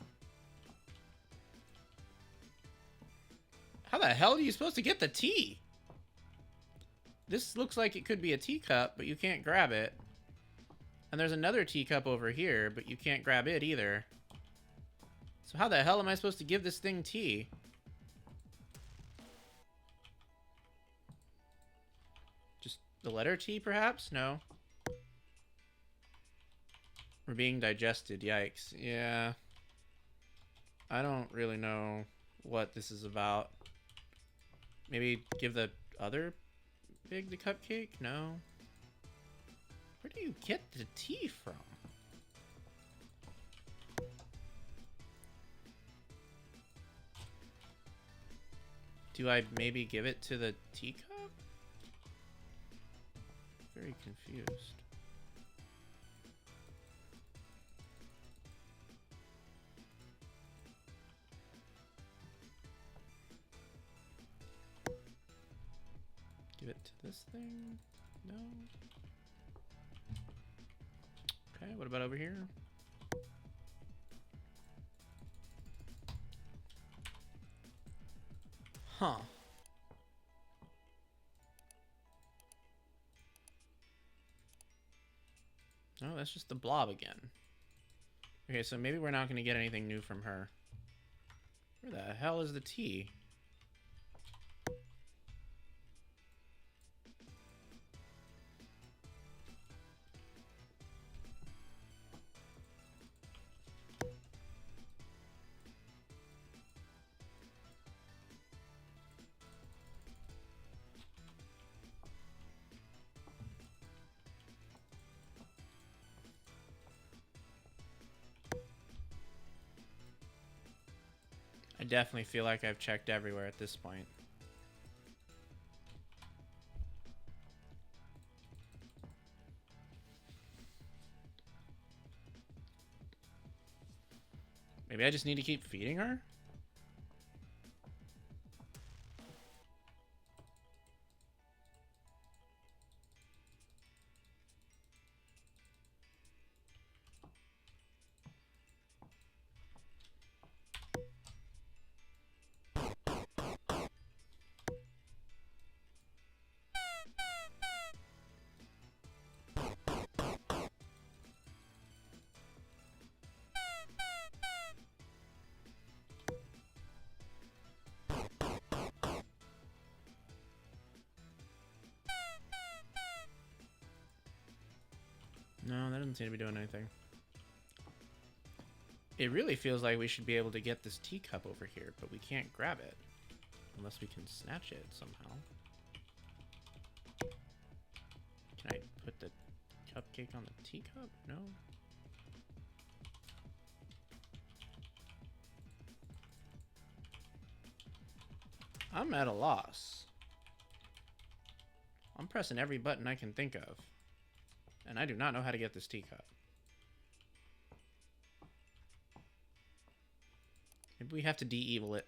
How the hell are you supposed to get the tea? This looks like it could be a teacup, but you can't grab it. And there's another teacup over here, but you can't grab it either. So how the hell am I supposed to give this thing tea? The letter T, perhaps? No. We're being digested. Yikes. Yeah. I don't really know what this is about. Maybe give the other pig the cupcake? No. Where do you get the tea from? Do I maybe give it to the teacup? Very confused. Give it to this thing? No. Okay, what about over here? Huh. Oh, that's just the blob again. Okay, so maybe we're not going to get anything new from her. Where the hell is the tea? I definitely feel like I've checked everywhere at this point. Maybe I just need to keep feeding her? that doesn't seem to be doing anything. It really feels like we should be able to get this teacup over here, but we can't grab it. Unless we can snatch it somehow. Can I put the cupcake on the teacup? No. I'm at a loss. I'm pressing every button I can think of. And I do not know how to get this teacup. Maybe we have to de-evil it.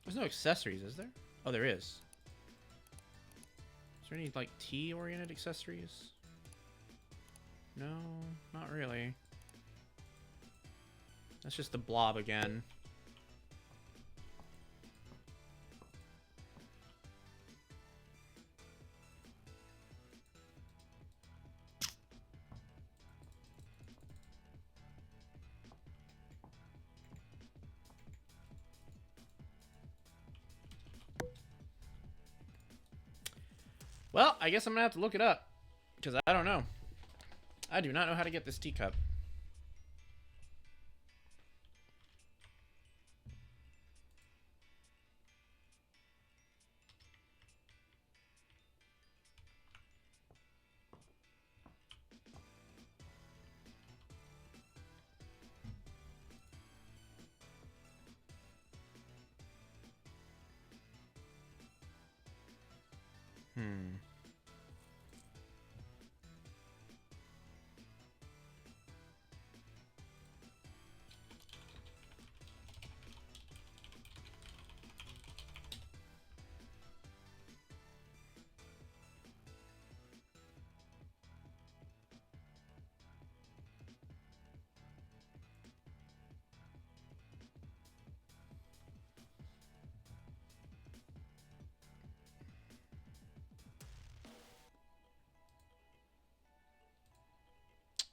There's no accessories, is there? Oh, there is. Is there any, like, tea-oriented accessories? No, not really. That's just the blob again. Well, I guess I'm gonna have to look it up, because I don't know. I do not know how to get this teacup.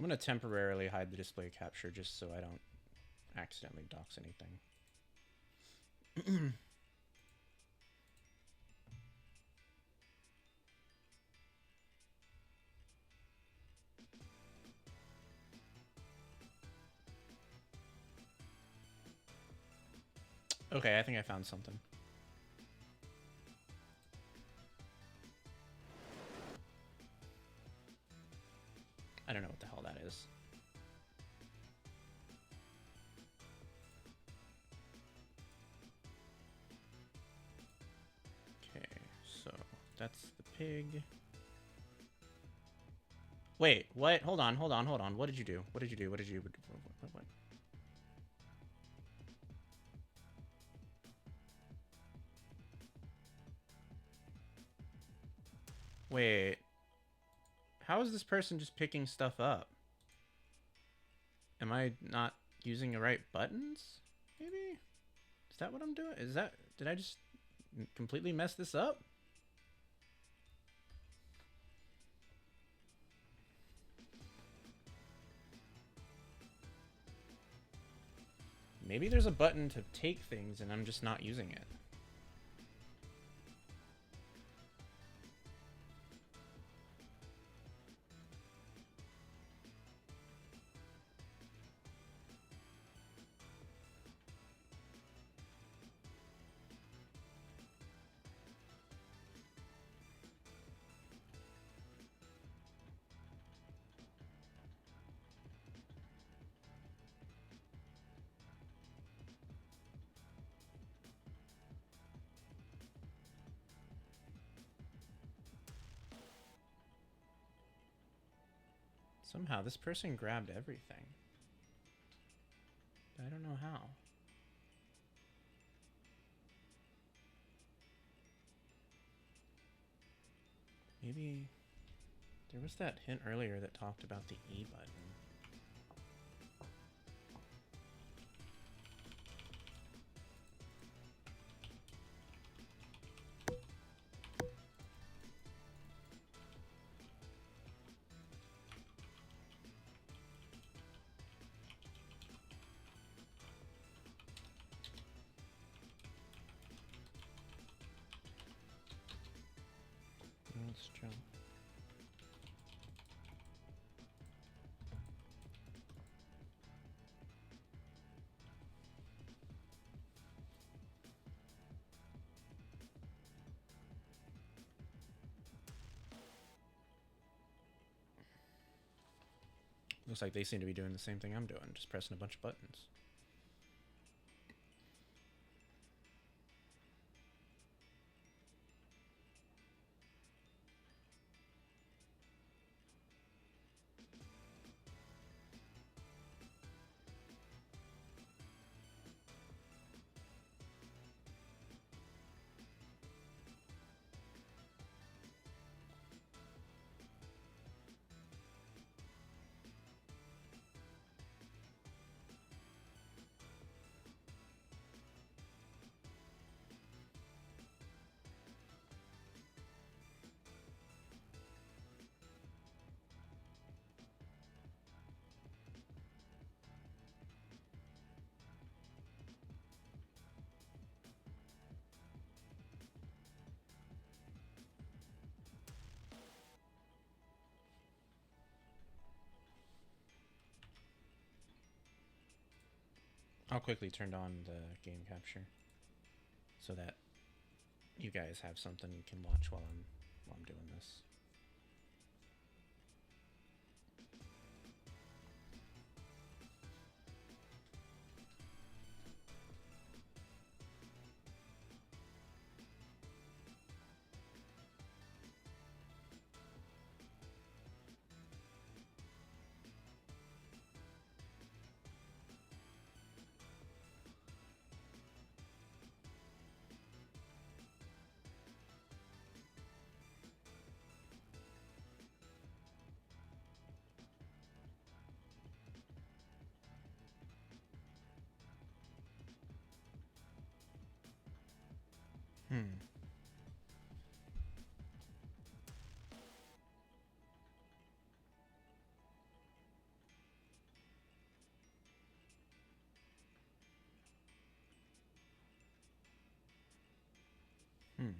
I'm going to temporarily hide the display capture just so I don't accidentally dox anything. Okay, I think I found something. I don't know what the hell that is. Okay, so that's the pig. Wait, what? Hold on. What did you do? What? Wait. How is this person just picking stuff up? Am I not using the right buttons? Maybe? Is that what I'm doing? Did I just completely mess this up? Maybe there's a button to take things and I'm just not using it. Somehow this person grabbed everything. I don't know how. Maybe there was that hint earlier that talked about the E button. Let's jump. Looks like they seem to be doing the same thing I'm doing, just pressing a bunch of buttons. I'll quickly turn on the game capture so that you guys have something you can watch while I'm doing this. Hmm. Hmm.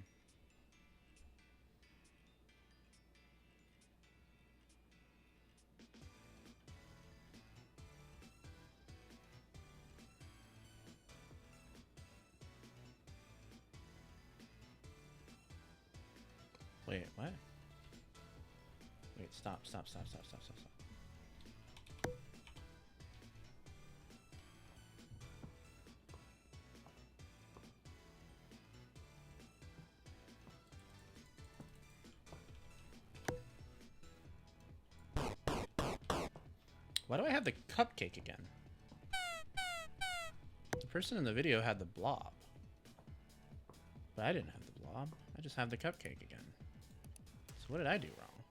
Wait, what? Wait, stop. Why do I have the cupcake again? The person in the video had the blob. But I didn't have the blob. I just have the cupcake again. So what did I do wrong?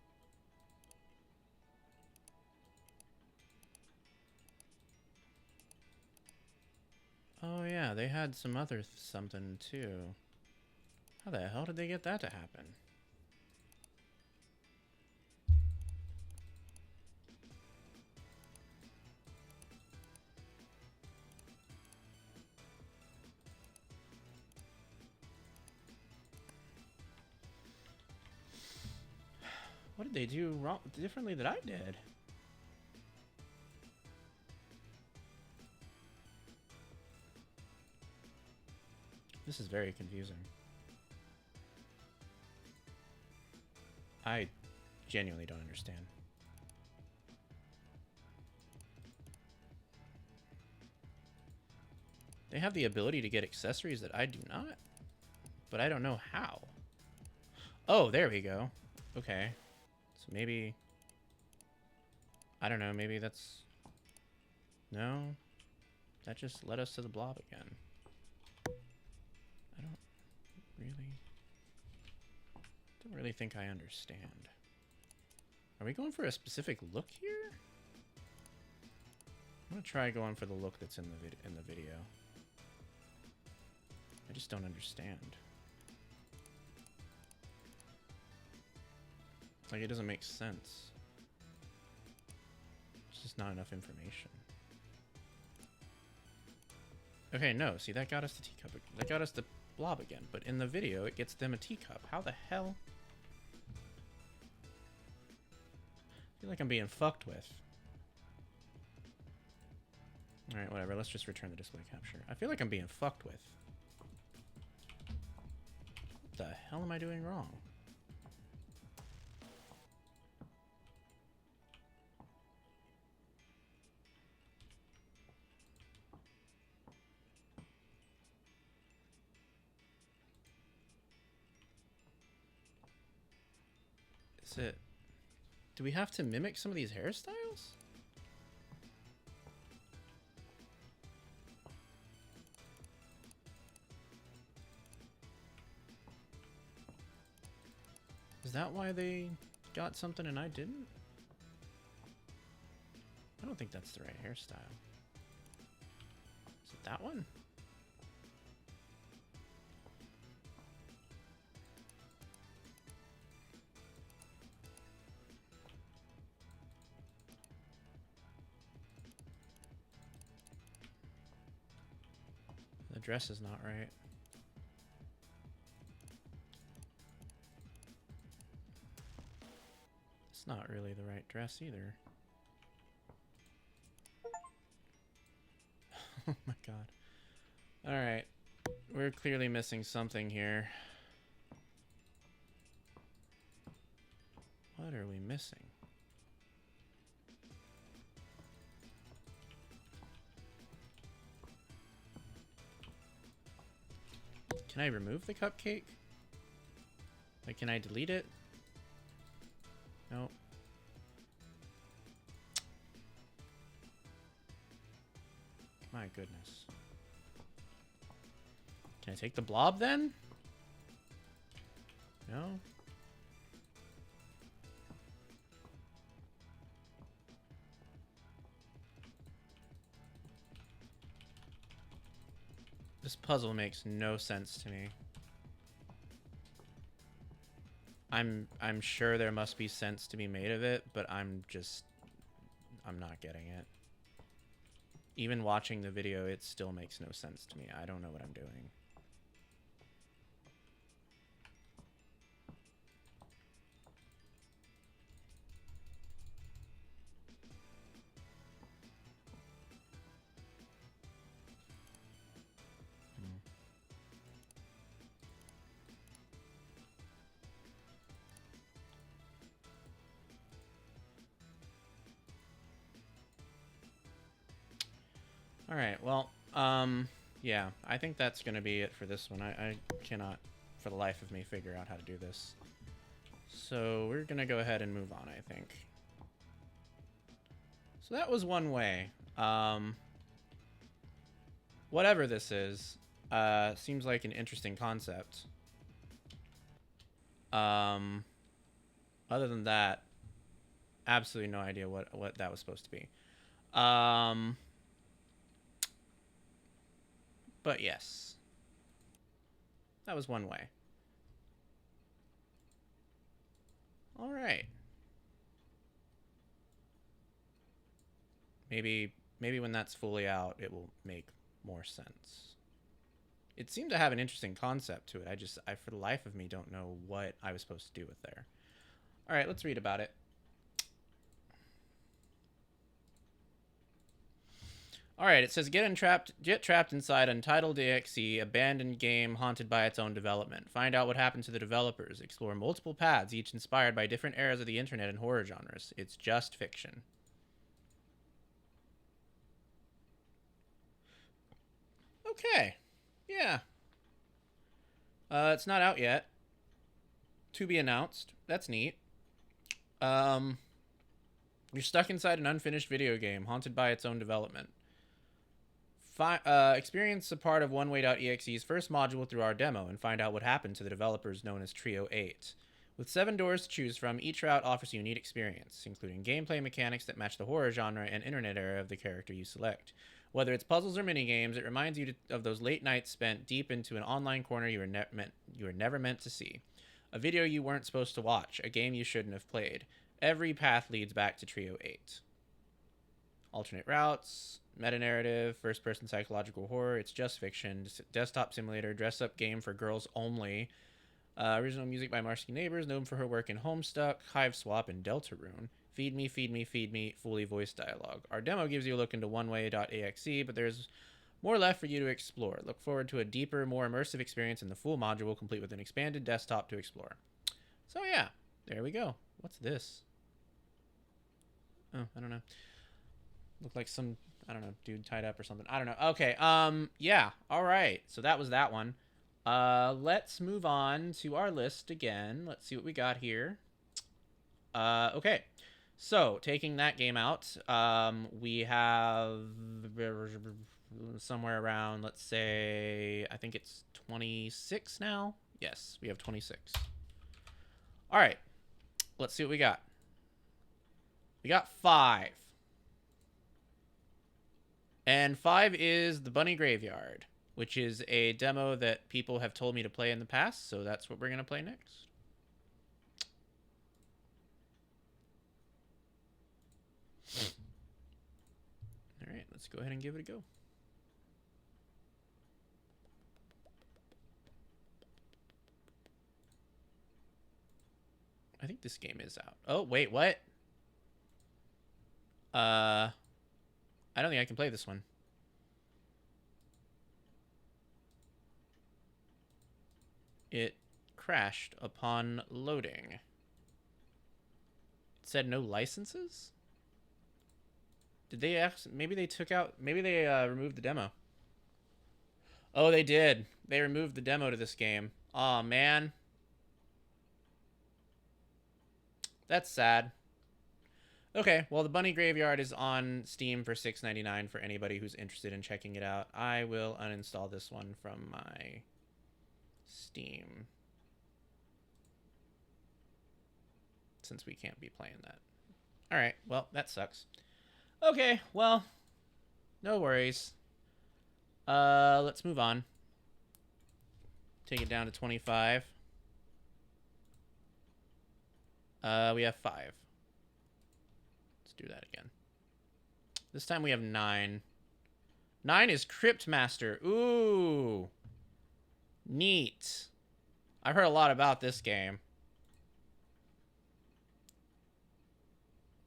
Oh yeah, they had some other something too. How the hell did they get that to happen? What did they do wrong differently that I did? This is very confusing. I genuinely don't understand. They have the ability to get accessories that I do not, but I don't know how. Oh, there we go. Okay. So maybe... I don't know, maybe that's... No? That just led us to the blob again. I don't really think I understand. Are we going for a specific look here? I'm gonna try going for the look that's in the video. I just don't understand. Like, it doesn't make sense. It's just not enough information. Okay, no, see, that got us the teacup. That got us the blob again, but in the video, it gets them a teacup. How the hell? like I'm being fucked with. Alright, whatever. Let's just return the display capture. I feel like I'm being fucked with. What the hell am I doing wrong? Is it... Do we have to mimic some of these hairstyles? Is that why they got something and I didn't? I don't think that's the right hairstyle. Is it that one? The dress is not right. It's not really the right dress either. Oh my god. Alright. We're clearly missing something here. What are we missing? Can I remove the cupcake? Like, can I delete it? Nope. My goodness. Can I take the blob then? No? This puzzle makes no sense to me. I'm sure there must be sense to be made of it, but I'm not getting it. Even watching the video, it still makes no sense to me. I don't know what I'm doing. All right, well, yeah, I think that's going to be it for this one. I cannot, for the life of me, figure out how to do this. So we're going to go ahead and move on, I think. So that was one way. Whatever this is, seems like an interesting concept. Other than that, absolutely no idea what that was supposed to be. But yes, that was one way. All right. Maybe when that's fully out, it will make more sense. It seemed to have an interesting concept to it. I for the life of me don't know what I was supposed to do with there. All right, let's read about it. Alright, it says, get trapped inside Untitled EXE, abandoned game haunted by its own development. Find out what happened to the developers. Explore multiple paths, each inspired by different eras of the internet and horror genres. It's just fiction. Okay. Yeah. It's not out yet. To be announced. That's neat. You're stuck inside an unfinished video game haunted by its own development. Experience a part of OneWay.exe's first module through our demo and find out what happened to the developers known as Trio 8. With 7 doors to choose from, each route offers a unique experience, including gameplay mechanics that match the horror genre and internet era of the character you select. Whether it's puzzles or minigames, it reminds you of those late nights spent deep into an online corner you were never meant to see. A video you weren't supposed to watch, a game you shouldn't have played. Every path leads back to Trio 8. Alternate routes, meta-narrative, first-person psychological horror, it's just fiction, desktop simulator, dress-up game for girls only. Original music by Marcy Neighbors, known for her work in Homestuck, Hive Swap, and Deltarune. Feed me, feed me, feed me, fully voiced dialogue. Our demo gives you a look into oneway.exe, but there's more left for you to explore. Look forward to a deeper, more immersive experience in the full module, complete with an expanded desktop to explore. So yeah, there we go. What's this? Oh, I don't know. Looked like some, I don't know, dude tied up or something. I don't know. Okay, yeah, all right. So that was that one. Let's move on to our list again. Let's see what we got here. Okay. So, taking that game out, we have somewhere around, let's say, I think it's 26 now. Yes, we have 26. All right. Let's see what we got. We got 5. And 5 is the Bunny Graveyard, which is a demo that people have told me to play in the past, so that's what we're going to play next. All right, let's go ahead and give it a go. I think this game is out. Oh, wait, what? I don't think I can play this one. It crashed upon loading. It said no licenses? Did they actually, maybe they took out, maybe they removed the demo. Oh, they did. They removed the demo to this game. Aw, man. That's sad. Okay, well, the Bunny Graveyard is on Steam for $6.99 for anybody who's interested in checking it out. I will uninstall this one from my Steam, since we can't be playing that. All right, well, that sucks. Okay, well, no worries. Let's move on. Take it down to 25. We have 5. Let's do that again. This time we have 9. 9 is Cryptmaster. Ooh. Neat. I've heard a lot about this game.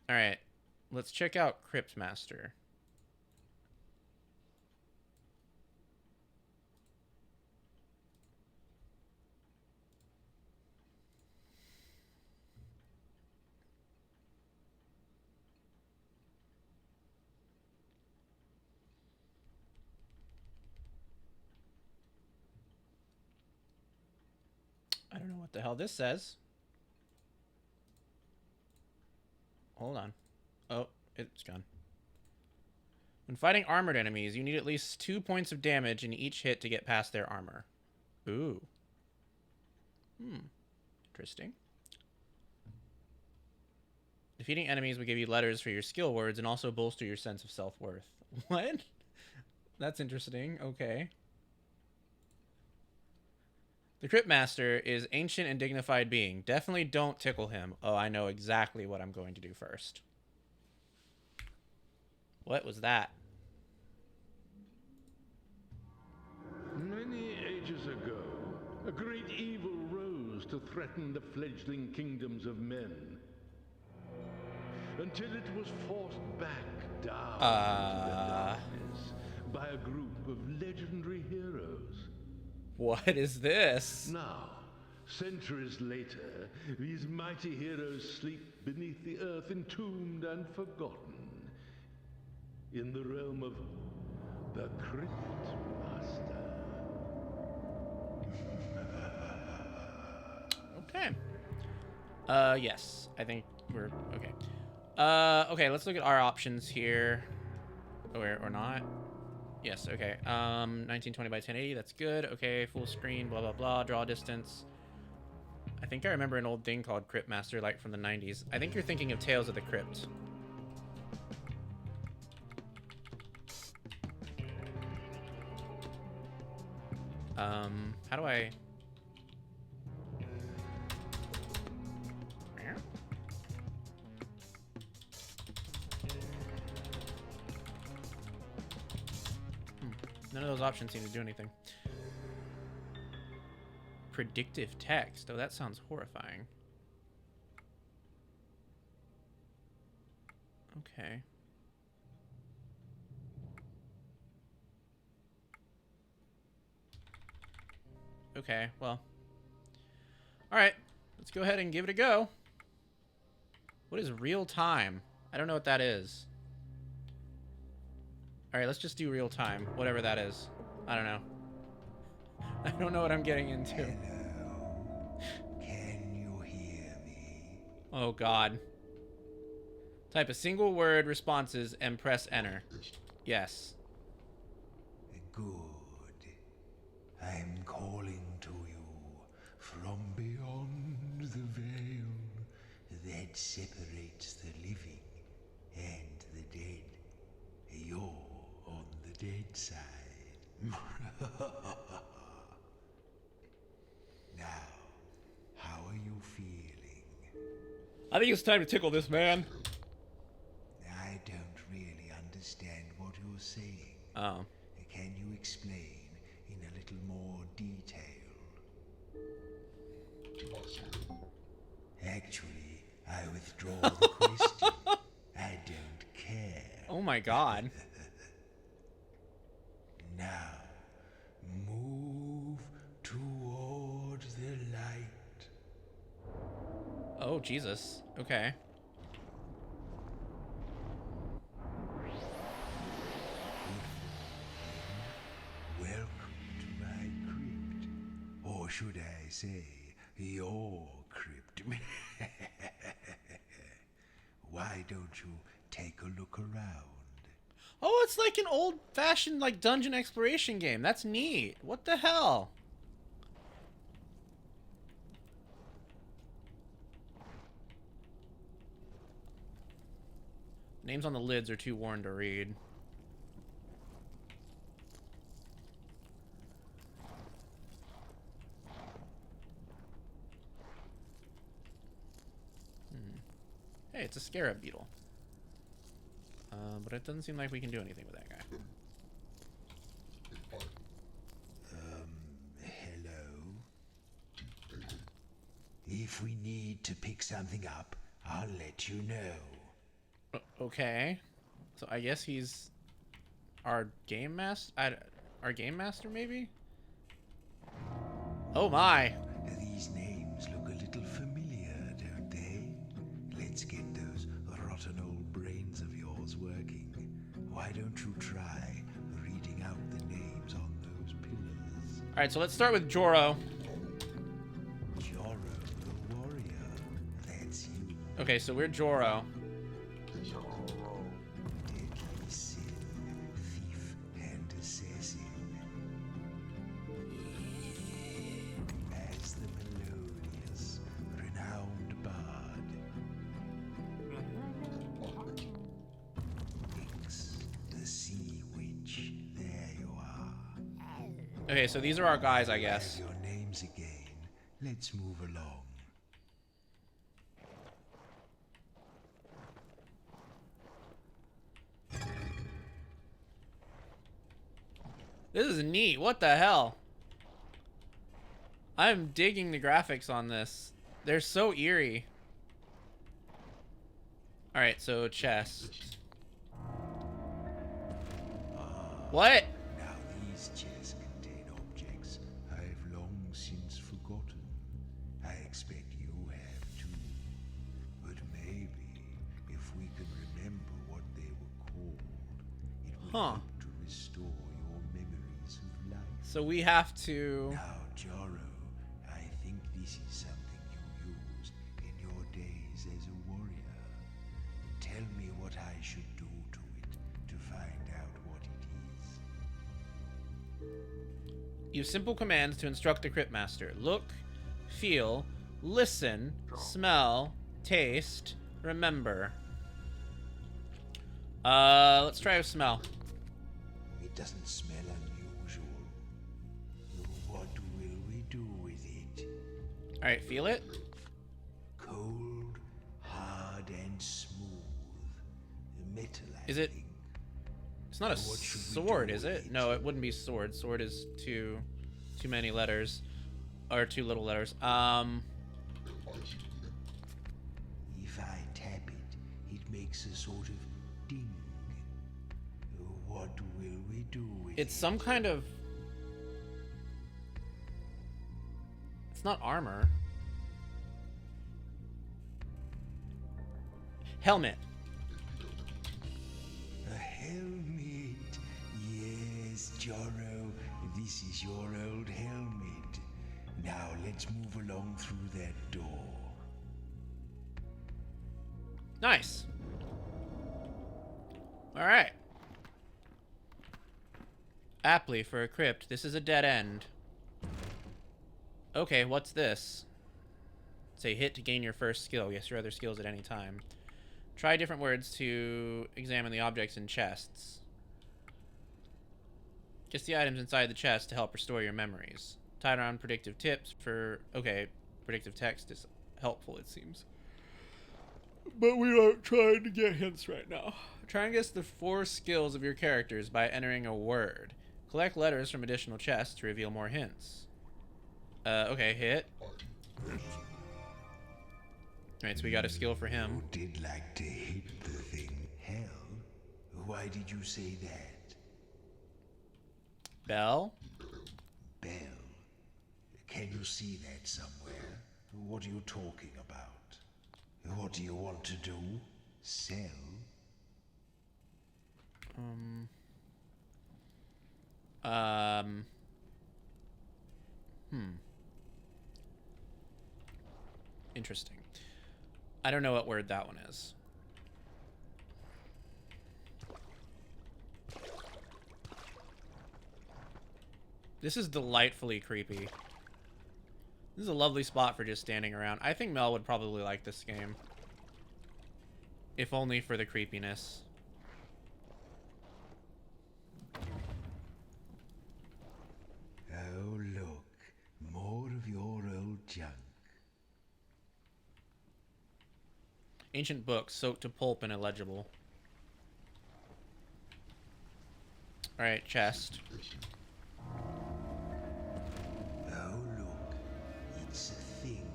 All right. Let's check out Cryptmaster. I don't know what the hell this says. Hold on. Oh, it's gone. When fighting armored enemies, you need at least 2 points of damage in each hit to get past their armor. Ooh. Interesting. Defeating enemies will give you letters for your skill words and also bolster your sense of self-worth. What? That's interesting. Okay. The Cryptmaster is ancient and dignified being. Definitely don't tickle him. Oh, I know exactly what I'm going to do first. What was that? Many ages ago, a great evil rose to threaten the fledgling kingdoms of men. Until it was forced back down into the darkness by a group of legendary heroes. What is this? Now, centuries later, these mighty heroes sleep beneath the earth, entombed and forgotten, in the realm of the Cryptmaster. Okay. Yes. I think we're okay. Okay, let's look at our options here. Or not. Yes, okay. 1920 by 1080, that's good. Okay, full screen, blah, blah, blah. Draw distance. I think I remember an old thing called Cryptmaster, like from the 90s. I think you're thinking of Tales of the Crypt. How do I... None of those options seem to do anything. Predictive text. Oh, that sounds horrifying. Okay. Okay, well. Alright, let's go ahead and give it a go. What is real time? I don't know what that is. Alright, let's just do real time, whatever that is. I don't know. I don't know what I'm getting into. Hello. Can you hear me? Oh, God. Type a single word responses and press enter. Yes. Good. I'm calling to you from beyond the veil that separates the living and the dead. You're on the dead side. Now, how are you feeling? I think it's time to tickle this man. I don't really understand what you're saying. Oh. Can you explain in a little more detail? Actually, I withdraw the question. I don't care. Oh my God. Now, move toward the light. Oh, Jesus. Okay. Welcome to my crypt. Or should I say, your crypt. Why don't you take a look around? Oh, it's like an old-fashioned, like, dungeon exploration game. That's neat. What the hell? Names on the lids are too worn to read. Hey, it's a scarab beetle. But it doesn't seem like we can do anything with that guy. Hello? If we need to pick something up, I'll let you know. Okay. So I guess he's our game master? Our game master, maybe? Oh my! These names look a little familiar, don't they? Let's get those rotten old brains of yours working. Why don't you try reading out the names on those pillars? Alright, so let's start with Joro. Joro the warrior. That's you. Okay, so we're Joro. Deadly sin, thief and assassin. As the melodious, renowned bard. Ix, the sea witch. There you are. Okay, so these are our guys, I Have guess. your names again. Let's move along. This is neat. What the hell? I'm digging the graphics on this. They're so eerie. Alright, so chest. What? Now these chests contain objects I've long since forgotten. I expect you have too. But maybe if we can remember what they were called, it will help to restore your memories of life. So we have to... Now, Joro, I think this is something you used in your days as a warrior. Tell me what I should do to it to find out what it is. Use simple commands to instruct the Crypt Master. Look, feel, listen, smell, taste, remember. Let's try with smell. It doesn't smell unusual. What will we do with it? Alright, feel it. Cold, hard, and smooth. Metal, I Is it... think. It's not a What should we sword, do is with it? it? No, it wouldn't be sword. Sword is too many letters. Or too little letters. If I tap it, it makes a sort of ding. What will we do with It's it? some kind of... It's not armor. Helmet. A helmet. Yes, Jorro, this is your old helmet. Now let's move along through that door. Nice. Alright. Aptly for a crypt, this is a dead end. Okay, what's this? Say hit to gain your first skill. Yes, your other skills at any time. Try different words to examine the objects in chests. Guess the items inside the chest to help restore your memories. Tied around predictive tips for... Okay, predictive text is helpful, it seems. But we aren't trying to get hints right now. Try and guess the 4 skills of your characters by entering a word. Collect letters from additional chests to reveal more hints. Okay, hit. Alright, so we got a skill for him. You did like to hit the thing. Hell, why did you say that? Bell. Bell. Can you see that somewhere? What are you talking about? What do you want to do? Sell? Interesting. I don't know what word that one is. This is delightfully creepy. This is a lovely spot for just standing around. I think Mel would probably like this game. If only for the creepiness. Oh, look. More of your old junk. Ancient books soaked to pulp and illegible. Alright, chest. Oh, look. It's a thing.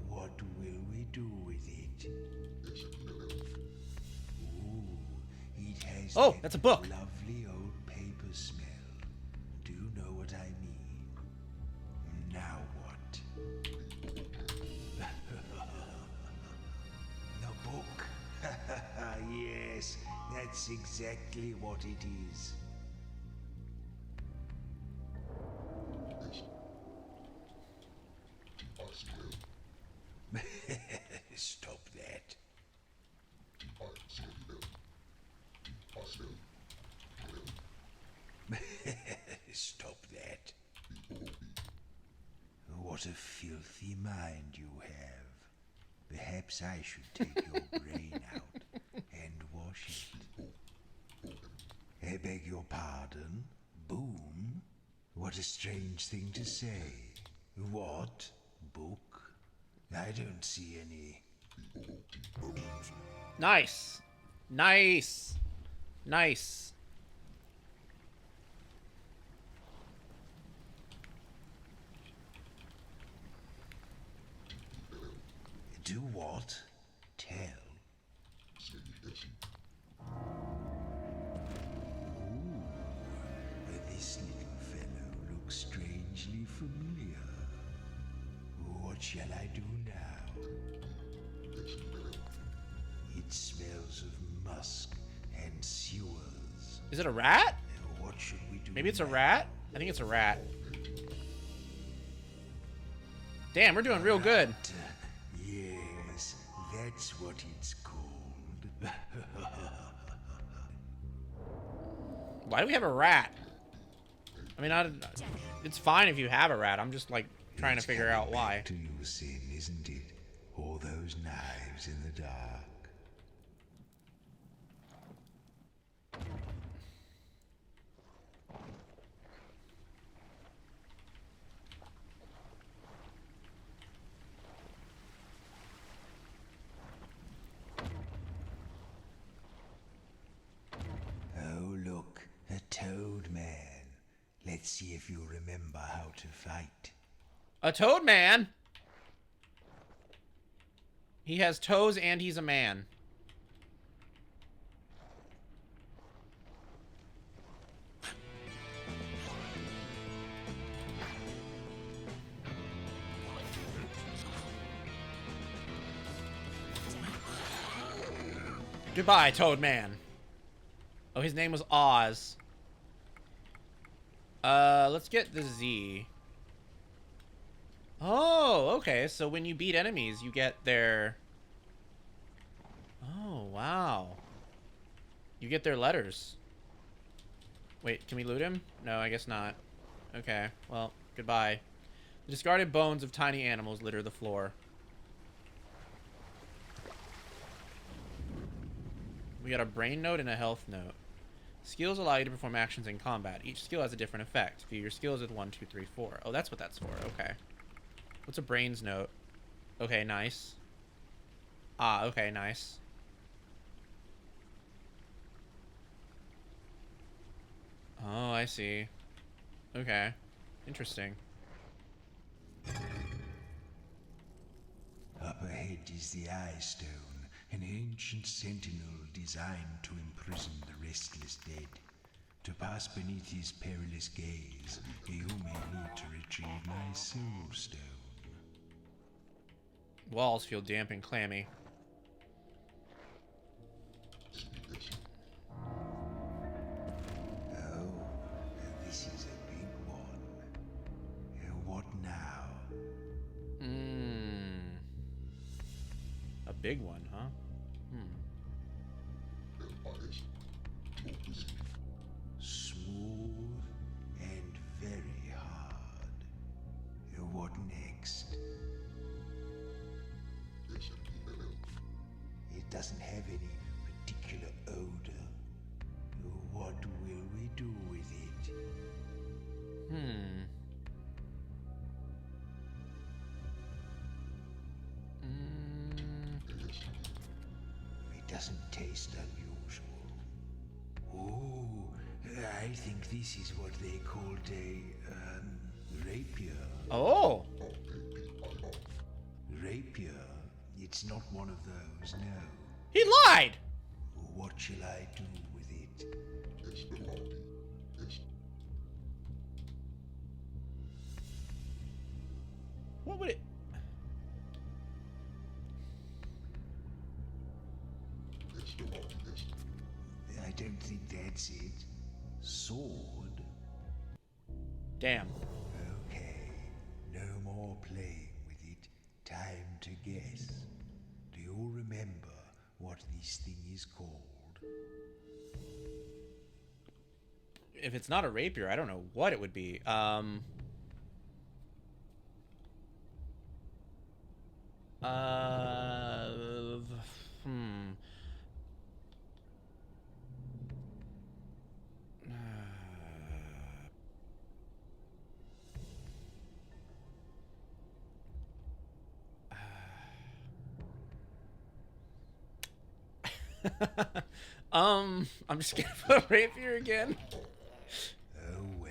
What will we do with it? Ooh, it has Oh, that that's a book. lovely old paper smell. Do you know what I mean? Now what? The book. Yes, that's exactly what it is. Stop that. Stop that. What a filthy mind you have. Perhaps I should take your brain out and wash it. I beg your pardon? Boom? What a strange thing to say. What? Book? I don't see any. Nice. Nice. Nice. Do what? Tell. Ooh, this little fellow looks strangely familiar. What shall I do now? It smells of musk and sewers. Is it a rat? What should we do? Maybe it's a now? rat? I think it's a rat. Damn, we're doing real good. Yes, that's what it's called. Why do we have a rat? I mean, it's fine if you have a rat. I'm just, like, trying to It's figure coming out why. back to you, Sin, isn't it? All those knives in the dark. Oh, look, a toad man. Let's see if you remember how to fight. A toad man? He has toes and he's a man. Goodbye, Toad Man. Oh, his name was Oz. Let's get the Z. Oh, okay. So when you beat enemies, you get their... Oh, wow. You get their letters. Wait, can we loot him? No, I guess not. Okay, well, goodbye. The discarded bones of tiny animals litter the floor. We got a brain note and a health note. Skills allow you to perform actions in combat. Each skill has a different effect. View your skills with 1, 2, 3, 4. Oh, that's what that's for. Okay. What's a brains note? Okay, nice. Ah, okay, nice. Oh, I see. Okay. Interesting. Up ahead is the Eye Stone, an ancient sentinel designed to imprison the restless dead. To pass beneath his perilous gaze, you may need to retrieve my Soul Stone. Walls feel damp and clammy. Oh, this is a big one. What now? A big one, huh? Smooth and very hard. What next? It doesn't have any particular odor. What will we do with it? It doesn't taste unusual. Oh, I think this is what they called a, rapier. Oh! Rapier? It's not one of those, no. He lied! What shall I do with it? What would it... I don't think that's it. Sword? Damn. Okay, no more playing with it. Time to guess. Do you remember what this thing is called? If it's not a rapier, I don't know what it would be. I'm just gonna put rapier again. Oh well,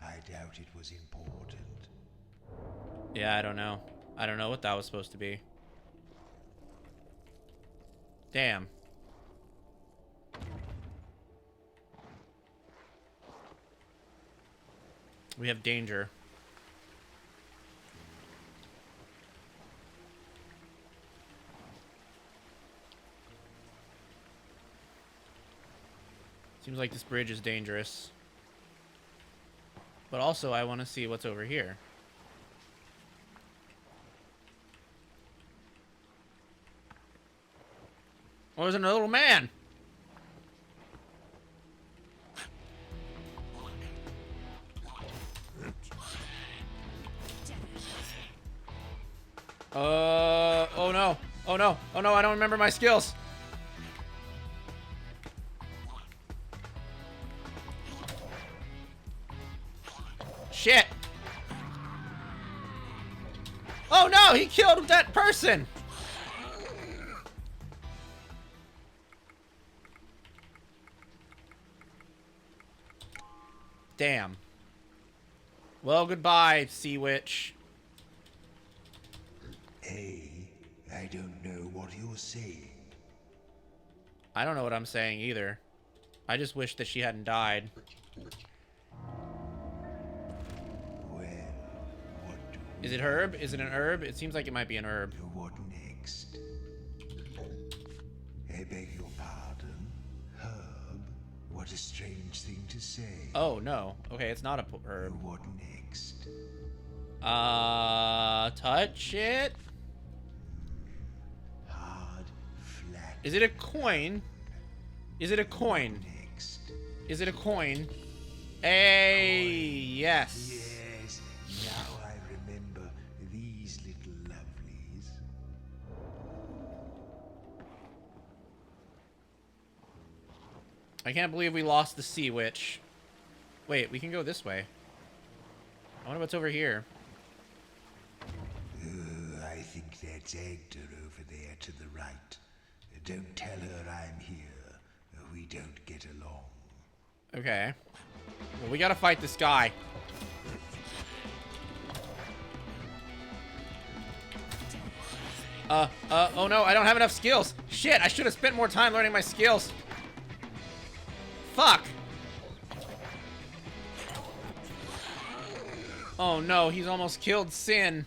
I doubt it was important. Yeah, I don't know. I don't know what that was supposed to be. Damn. We have danger. Seems like this bridge is dangerous. But also, I want to see what's over here. Oh, there's another little man. Oh no. Oh no. Oh no, I don't remember my skills. Shit. Oh no, he killed that person. Damn. Well, goodbye, Sea Witch. Hey, I don't know what you're saying. I don't know what I'm saying either. I just wish that she hadn't died. Well, what do Is it herb? Is it an herb? It seems like it might be an herb. What next? I beg your pardon. What a strange thing to say. Oh, no. Okay, it's not a herb. What next? Touch it? Hard, flat. Is it a coin? Is it a coin? Next. Is it a coin? Yes. Yes, now I remember these little lovelies. I can't believe we lost the sea witch. Wait, we can go this way. I wonder what's over here. I think that's Agda over there to the right. Don't tell her I'm here. We don't get along. Okay. Well, we gotta fight this guy. Oh no, I don't have enough skills. Shit, I should have spent more time learning my skills. Fuck. Oh no, he's almost killed Sin.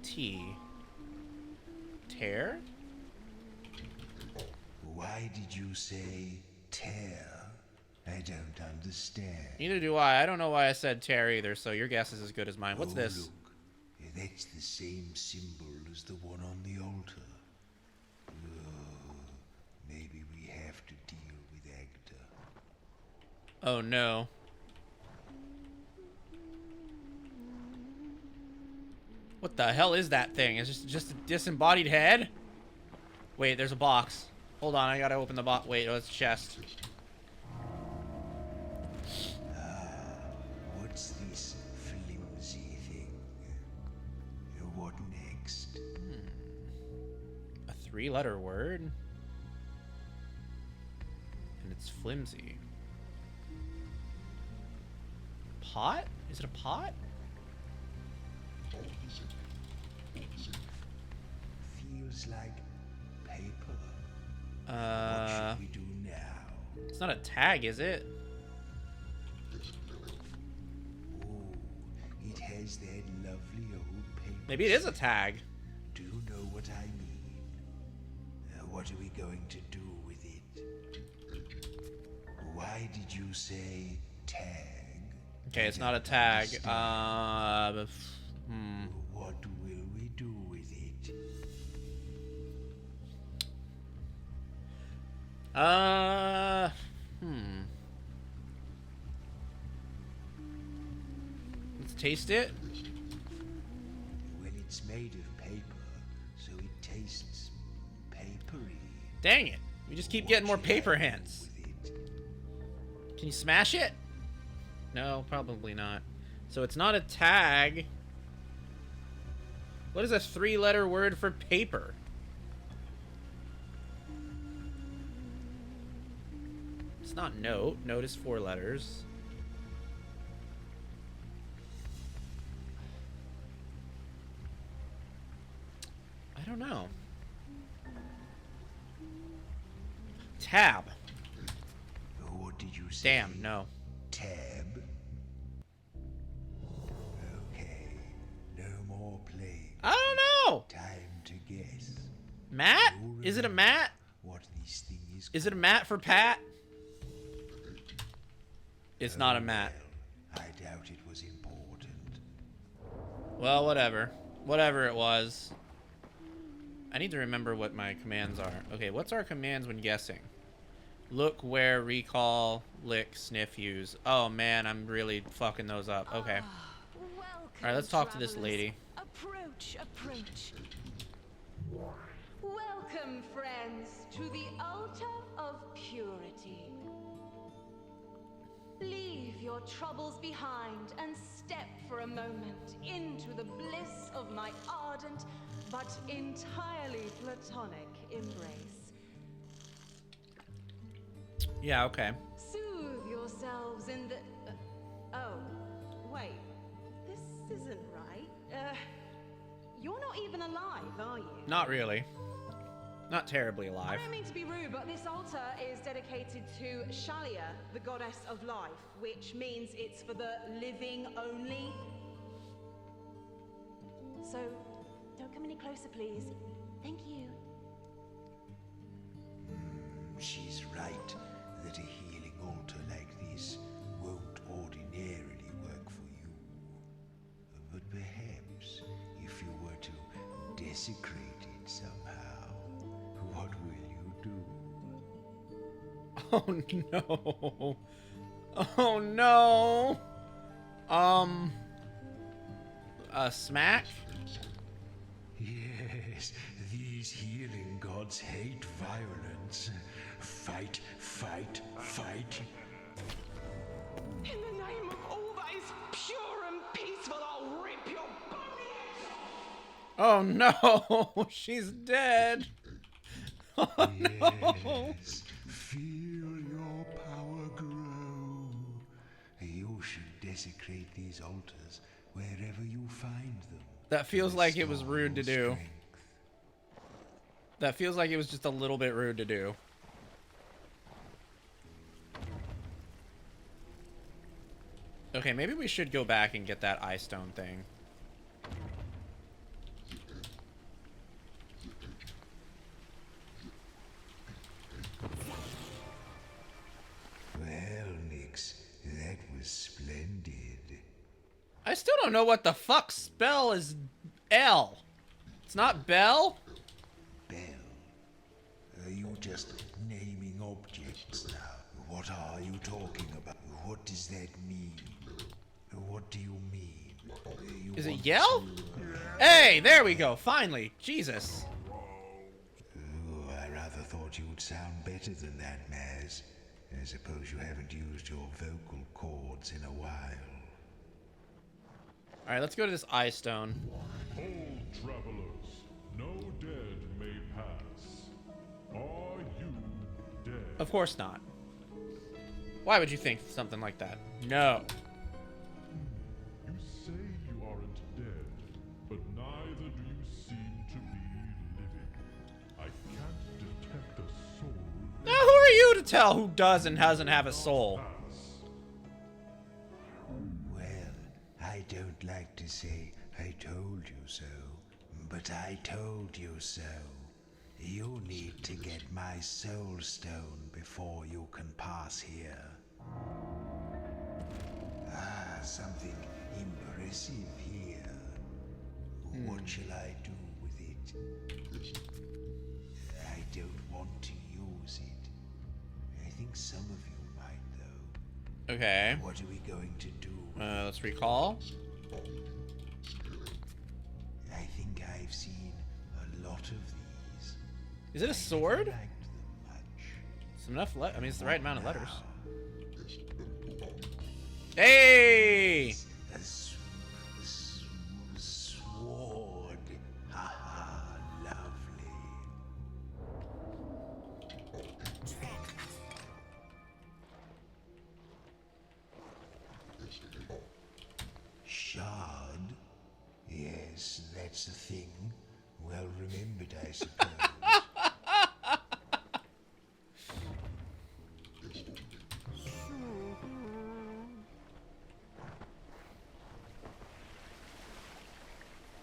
T. Tear? Why did you say tear? I don't understand. Neither do I. I don't know why I said tear either, so your guess is as good as mine. What's this? Look. That's the same symbol as the one on the altar. Maybe we have to deal with Agda. Oh no. What the hell is that thing? Is it just a disembodied head? Wait, there's a box. Hold on, I gotta open the box. Wait, oh, it's a chest. What's this flimsy thing? What next? A 3-letter word? And it's flimsy. Pot? Is it a pot? Feels like paper. What Uh, should we do now? it's not a tag, is it? Oh, it has that lovely old paper. Maybe it is a tag. Do you know what I mean? What are we going to do with it? Why did you say tag? Okay, it's not a tag. What will we do with it? Let's taste it. Well, it's made of paper, so it tastes papery. Dang it. We just keep getting more paper hints. With it. Can you smash it? No, probably not. So it's not a tag. What is a 3-letter word for paper? It's not note. Note is 4 letters. I don't know. Tab. What did you say? Damn, no. Tab. Okay, no more playing. I don't know. Time to guess. Matt? Is it a Matt? What this thing is? Is it a Matt for Pat? It's not a Matt. I doubt it was important. Well, whatever. Whatever it was. I need to remember what my commands are. Okay, what's our commands when guessing? Look, where, recall, lick, sniff, use. Oh man, I'm really fucking those up. Okay. Alright, let's talk to this lady. Approach, approach. Welcome, friends, to the altar of purity. Leave your troubles behind and step for a moment into the bliss of my ardent but entirely platonic embrace. Yeah, okay. Soothe yourselves in the... oh, wait. This isn't right. You're not even alive, are you? Not really. Not terribly I alive. don't mean to be rude, but this altar is dedicated to Shalia, the goddess of life, which means it's for the living only. So, don't come any closer, please. Thank you. desecrated somehow. What will you do? Oh no. Oh no. Smack? Yes, these healing gods hate violence. Fight, fight, fight. In the name of all that is pure and peaceful, I'll rip your body. Oh no. She's dead. Oh no. Yes, feel your power grow. You should desecrate these altars wherever you find them. That feels like it was Restore rude to your do. strength. That feels like it was just a little bit rude to do. Okay, maybe we should go back and get that ice stone thing. Well, Nix, that was splendid. I still don't know what the fuck spell is L. It's not Bell? Bell. Are you just naming objects now? What are you talking about? What does that mean? What do you mean? You Is it want yell? to- Hey, there we go. Finally. Jesus. Oh, I rather thought you would sound better than that, Maz. I suppose you haven't used your vocal cords in a while. Alright, let's go to this ice stone. Hold, travelers. No dead may pass. Are you dead? Of course not. Why would you think something like that? No. You say you aren't dead, but neither do you seem to be living. I can't detect a soul. Now, who are you to tell who does and doesn't have a soul? Pass. Well, I don't like to say I told you so, but I told you so. You need to get my soul stone before you can pass here. Ah, something impressive here. What shall I do with it? I don't want to use it. I think some of you might, though. Okay. What are we going to do? Let's recall. I think I've seen a lot of these. Is it a sword? I liked them much. It's enough. I mean, it's the right amount of letters. Hey! Sword. Haha, lovely. Shard? Yes, that's a thing. Well remembered, I suppose.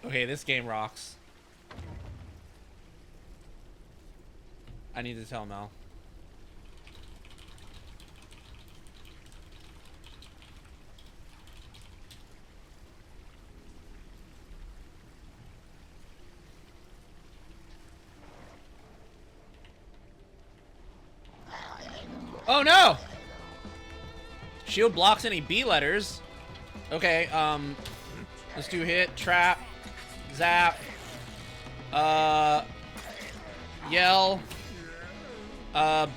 Okay, this game rocks. I need to tell Mel. Oh no! Shield blocks any B letters. Okay, let's do hit, trap, zap, yell, oh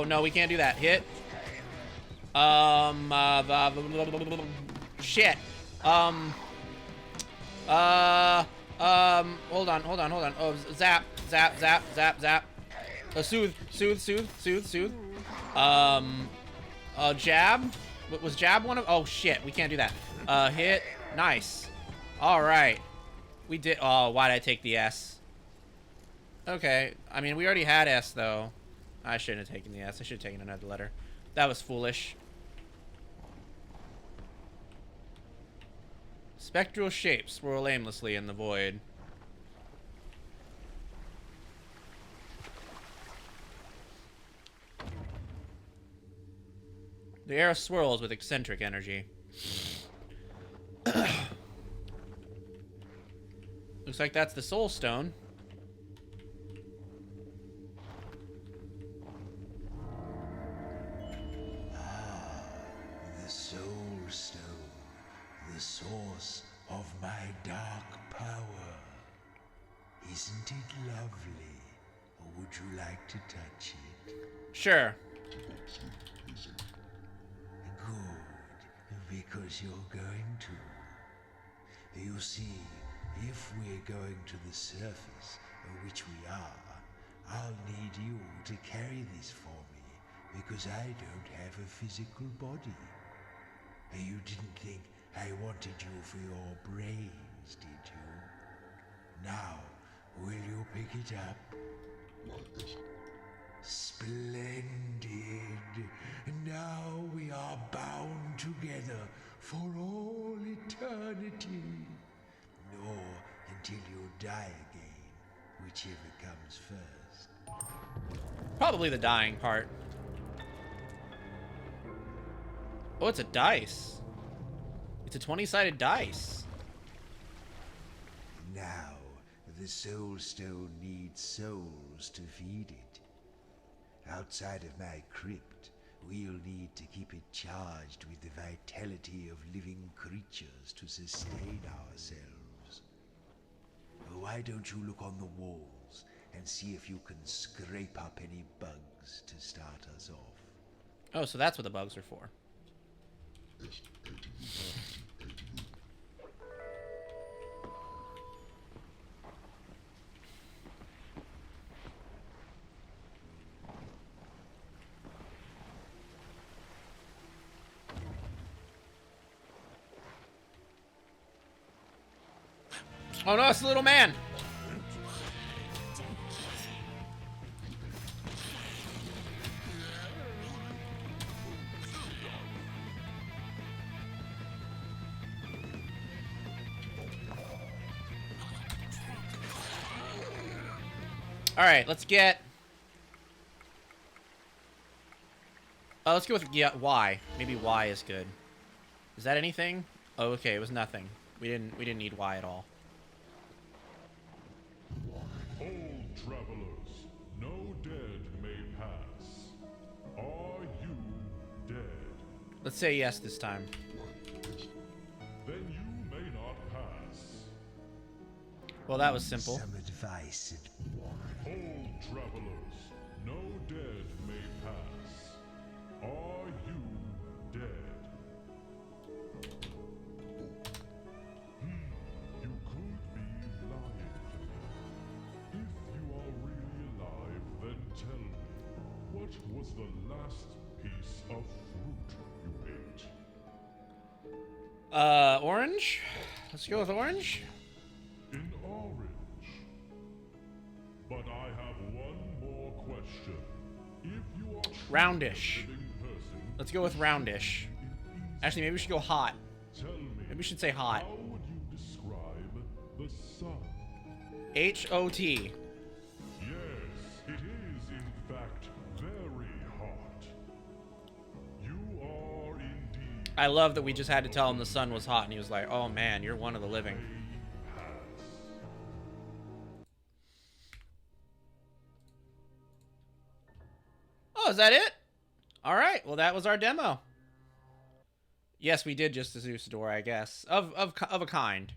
no, we can't do that. Hit. Shit. Hold on. Oh, zap. Soothe. Jab. Was jab one of? Oh shit, we can't do that. Hit. Nice. All right. We did. Oh, why did I take the S? Okay. I mean, we already had S though. I shouldn't have taken the S. I should have taken another letter. That was foolish. Spectral shapes swirl aimlessly in the void. The air swirls with eccentric energy. Looks Looks like that's the Soul Stone. The Soul Stone, the source of my dark power. Isn't it lovely? Or would you like to touch it? Sure. Good, because you're going to. You see, if we're going to the surface, which we are, I'll need you to carry this for me, because I don't have a physical body. You didn't think I wanted you for your brains, did you? Now, will you pick it up? Splendid. Now we are bound together for all eternity. Or until you die again, whichever comes first. Probably the dying part. Oh, it's a dice. It's a 20-sided dice. Now, the Soul Stone needs souls to feed it. Outside of my crypt, we'll need to keep it charged with the vitality of living creatures to sustain ourselves. Why don't you look on the walls and see if you can scrape up any bugs to start us off? Oh, so that's what the bugs are for. Oh no, it's the little man! Alright, let's get... let's go with Y. Maybe Y is good. Is that anything? Oh, okay, it was nothing. We didn't need Y at all. Old travelers, no dead may pass. Are you dead? Let's say yes this time. Then you may not pass. Well, that was simple. Some advice. Old travelers, no dead may pass. Are you dead? You could be lying to me. If you are really alive, then tell me, what was the last piece of fruit you ate? Orange? Let's go with orange. In orange. But I have one more question. If you are Roundish. a living person, Let's go with roundish. Actually, maybe we should go hot. tell me, Maybe we should say hot. how would you describe the sun? H-O-T. Yes, it is in fact very hot. You are indeed I love that we just had to tell him the sun was hot, and he was like, oh man, you're one of the living. pass. Oh, is that it? Alright, well that was our demo. Yes, we did just a Zeus door, I guess. Of a kind.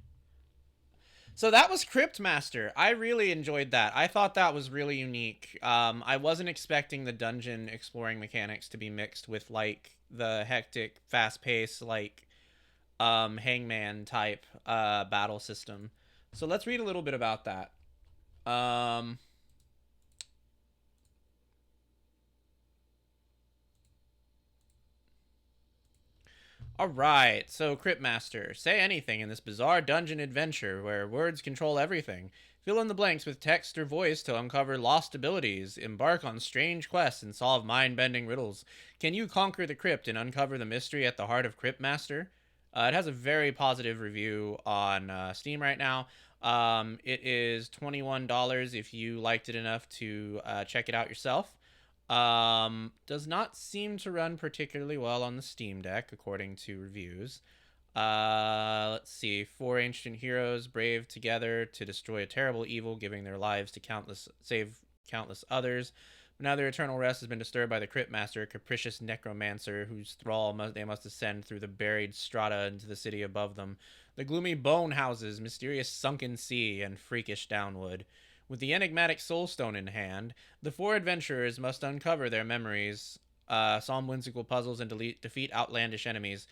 So that was Cryptmaster. I really enjoyed that. I thought that was really unique. I wasn't expecting the dungeon exploring mechanics to be mixed with, like, the hectic, fast-paced, like, Hangman type battle system. So let's read a little bit about that. Alright, so Cryptmaster, say anything in this bizarre dungeon adventure where words control everything. Fill in the blanks with text or voice to uncover lost abilities, embark on strange quests, and solve mind-bending riddles. Can you conquer the crypt and uncover the mystery at the heart of Cryptmaster? It has a very positive review on Steam right now. It is $21 if you liked it enough to check it out yourself. Does not seem to run particularly well on the Steam Deck, according to reviews. Let's see. 4 ancient heroes brave together to destroy a terrible evil, giving their lives to save countless others. But now their eternal rest has been disturbed by the Crypt Master, a capricious necromancer whose thrall they must ascend through the buried strata into the city above them. The gloomy bone houses, mysterious sunken sea, and freakish downwood. With the enigmatic soulstone in hand, the 4 adventurers must uncover their memories, solve whimsical puzzles, and defeat outlandish enemies.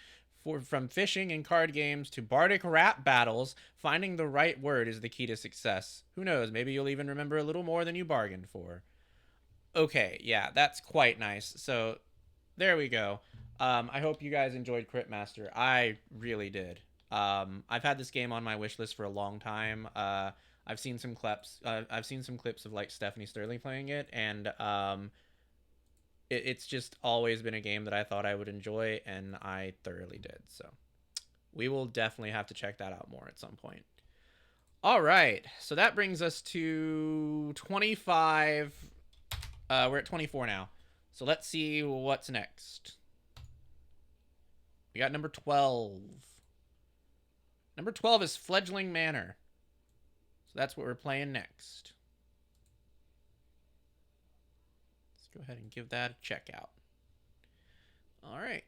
From fishing and card games to bardic rap battles, finding the right word is the key to success. Who knows, maybe you'll even remember a little more than you bargained for. Okay, yeah, that's quite nice. So, there we go. I hope you guys enjoyed Crypt Master. I really did. I've had this game on my wish list for a long time. I've seen some clips. I've seen some clips of like Stephanie Sterling playing it, and it's just always been a game that I thought I would enjoy, and I thoroughly did. So, we will definitely have to check that out more at some point. All right, so that brings us to 25. We're at 24 now. So let's see what's next. We got number 12. Number 12 is Fledgling Manor. So that's what we're playing next. Let's go ahead and give that a check out. All right.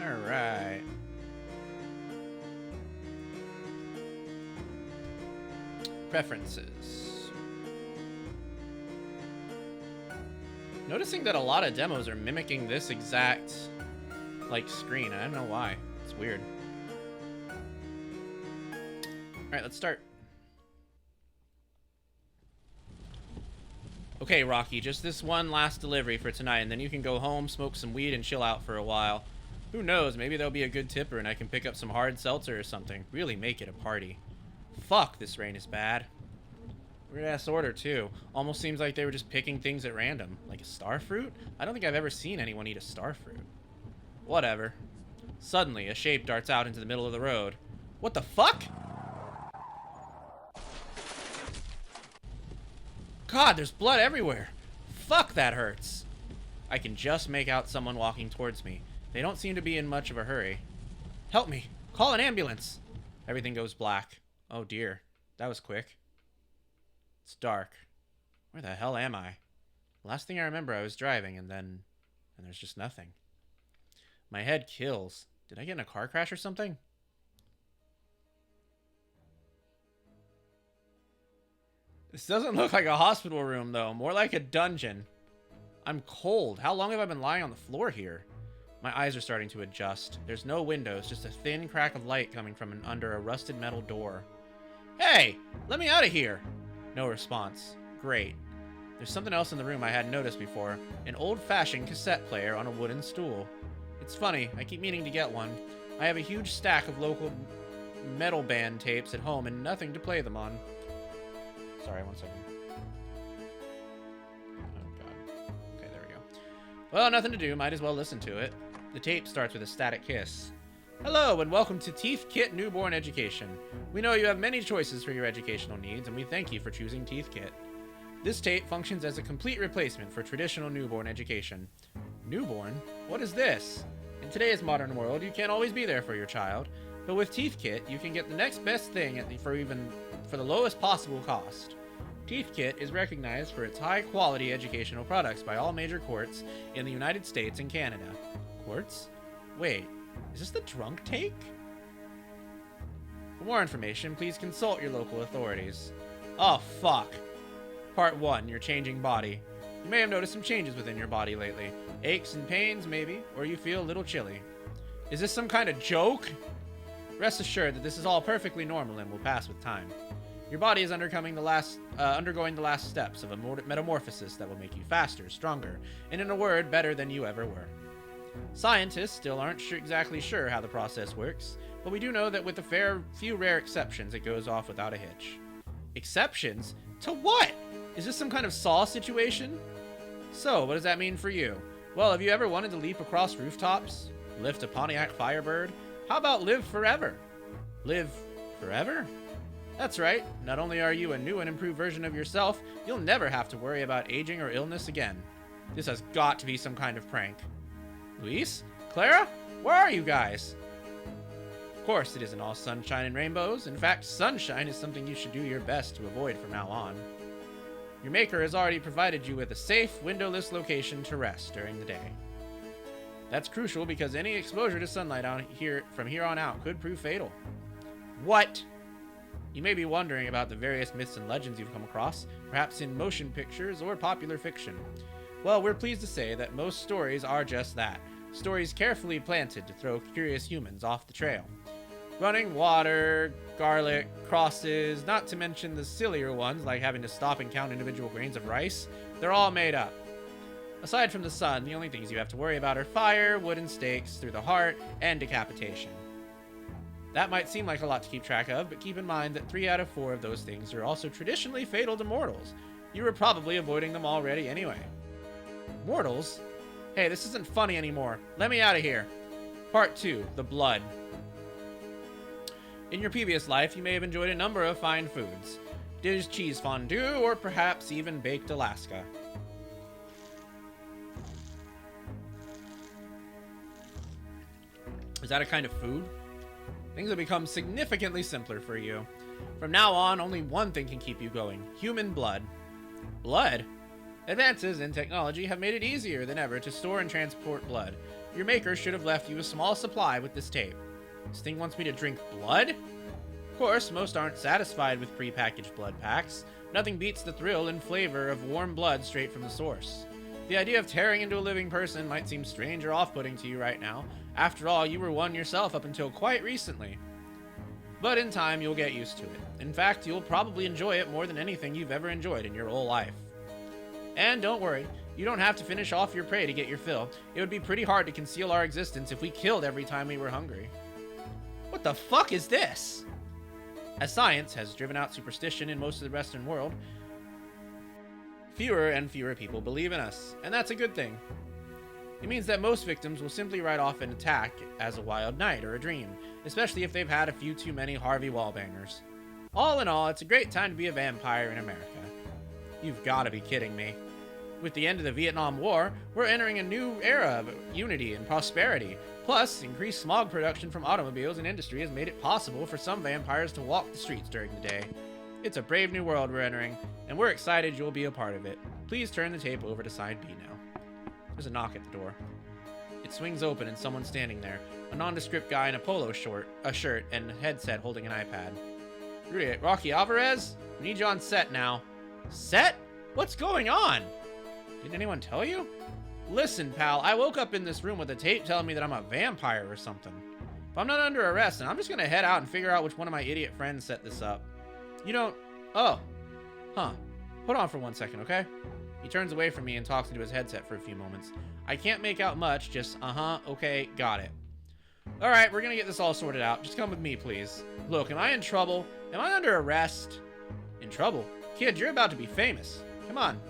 Alright. Preferences. Noticing that a lot of demos are mimicking this exact, like, screen. I don't know why. It's weird. Alright, let's start. Okay, Rocky, just this one last delivery for tonight, and then you can go home, smoke some weed, and chill out for a while. Who knows, maybe there'll be a good tipper and I can pick up some hard seltzer or something. Really make it a party. Fuck, this rain is bad. Weird-ass order, too. Almost seems like they were just picking things at random. Like a starfruit? I don't think I've ever seen anyone eat a starfruit. Whatever. Suddenly, a shape darts out into the middle of the road. What the fuck? God, there's blood everywhere. Fuck, that hurts. I can just make out someone walking towards me. They don't seem to be in much of a hurry. Help me! Call an ambulance! Everything goes black. Oh dear. That was quick. It's dark. Where the hell am I? Last thing I remember, I was driving, and there's just nothing. My head kills. Did I get in a car crash or something? This doesn't look like a hospital room, though. More like a dungeon. I'm cold. How long have I been lying on the floor here? My eyes are starting to adjust. There's no windows, just a thin crack of light coming from under a rusted metal door. Hey! Let me out of here! No response. Great. There's something else in the room I hadn't noticed before. An old-fashioned cassette player on a wooden stool. It's funny, I keep meaning to get one. I have a huge stack of local metal band tapes at home and nothing to play them on. Sorry, one second. Oh, God. Okay, there we go. Well, nothing to do. Might as well listen to it. The tape starts with a static hiss. Hello, and welcome to Teeth Kit Newborn Education. We know you have many choices for your educational needs, and we thank you for choosing Teeth Kit. This tape functions as a complete replacement for traditional newborn education. Newborn? What is this? In today's modern world, you can't always be there for your child, but with Teeth Kit, you can get the next best thing for the lowest possible cost. Teeth Kit is recognized for its high-quality educational products by all major courts in the United States and Canada. Courts? Wait, is this the drunk take? For more information, please consult your local authorities. Oh, fuck. Part 1, your changing body. You may have noticed some changes within your body lately. Aches and pains, maybe, or you feel a little chilly. Is this some kind of joke? Rest assured that this is all perfectly normal and will pass with time. Your body is undergoing the last steps of a metamorphosis that will make you faster, stronger, and in a word, better than you ever were. Scientists still aren't exactly sure how the process works, but we do know that with a few rare exceptions, it goes off without a hitch. Exceptions? To what? Is this some kind of Saw situation? So, what does that mean for you? Well, have you ever wanted to leap across rooftops? Lift a Pontiac Firebird? How about live forever? Live forever? That's right. Not only are you a new and improved version of yourself, you'll never have to worry about aging or illness again. This has got to be some kind of prank. Luis? Clara? Where are you guys? Of course, it isn't all sunshine and rainbows. In fact, sunshine is something you should do your best to avoid from now on. Your maker has already provided you with a safe, windowless location to rest during the day. That's crucial because any exposure to sunlight from here on out could prove fatal. What? You may be wondering about the various myths and legends you've come across, perhaps in motion pictures or popular fiction. Well, we're pleased to say that most stories are just that. Stories carefully planted to throw curious humans off the trail. Running water, garlic, crosses, not to mention the sillier ones like having to stop and count individual grains of rice, they're all made up. Aside from the sun, the only things you have to worry about are fire, wooden stakes through the heart, and decapitation. That might seem like a lot to keep track of, but keep in mind that 3 out of 4 of those things are also traditionally fatal to mortals. You were probably avoiding them already anyway. Mortals? Hey, this isn't funny anymore. Let me out of here. Part 2, the blood. In your previous life, you may have enjoyed a number of fine foods. Dish cheese fondue, or perhaps even baked Alaska. Is that a kind of food? Things have become significantly simpler for you. From now on, only one thing can keep you going: human blood. Blood? Advances in technology have made it easier than ever to store and transport blood. Your maker should have left you a small supply with this tape. This thing wants me to drink blood? Of course, most aren't satisfied with prepackaged blood packs. Nothing beats the thrill and flavor of warm blood straight from the source. The idea of tearing into a living person might seem strange or off-putting to you right now. After all, you were one yourself up until quite recently. But in time, you'll get used to it. In fact, you'll probably enjoy it more than anything you've ever enjoyed in your whole life. And don't worry, you don't have to finish off your prey to get your fill. It would be pretty hard to conceal our existence if we killed every time we were hungry. What the fuck is this? As science has driven out superstition in most of the Western world, fewer and fewer people believe in us, and that's a good thing. It means that most victims will simply write off an attack as a wild night or a dream, especially if they've had a few too many Harvey Wallbangers. All in all, it's a great time to be a vampire in America. You've got to be kidding me. With the end of the Vietnam War, we're entering a new era of unity and prosperity. Plus, increased smog production from automobiles and industry has made it possible for some vampires to walk the streets during the day. It's a brave new world we're entering, and we're excited you'll be a part of it. Please turn the tape over to side B now. There's a knock at the door. It swings open and someone's standing there, a nondescript guy in a polo shirt and a headset holding an iPad. Rudy, Rocky Alvarez? We need you on set now. Set? What's going on? Didn't anyone tell you? Listen, pal, I woke up in this room with a tape telling me that I'm a vampire or something. If I'm not under arrest, then I'm just gonna head out and figure out which one of my idiot friends set this up. You don't... Oh. Huh. Hold on for 1 second, okay? He turns away from me and talks into his headset for a few moments. I can't make out much, just okay, got it. Alright, we're gonna get this all sorted out. Just come with me, please. Look, am I in trouble? Am I under arrest? In trouble? Kid, you're about to be famous. Come on.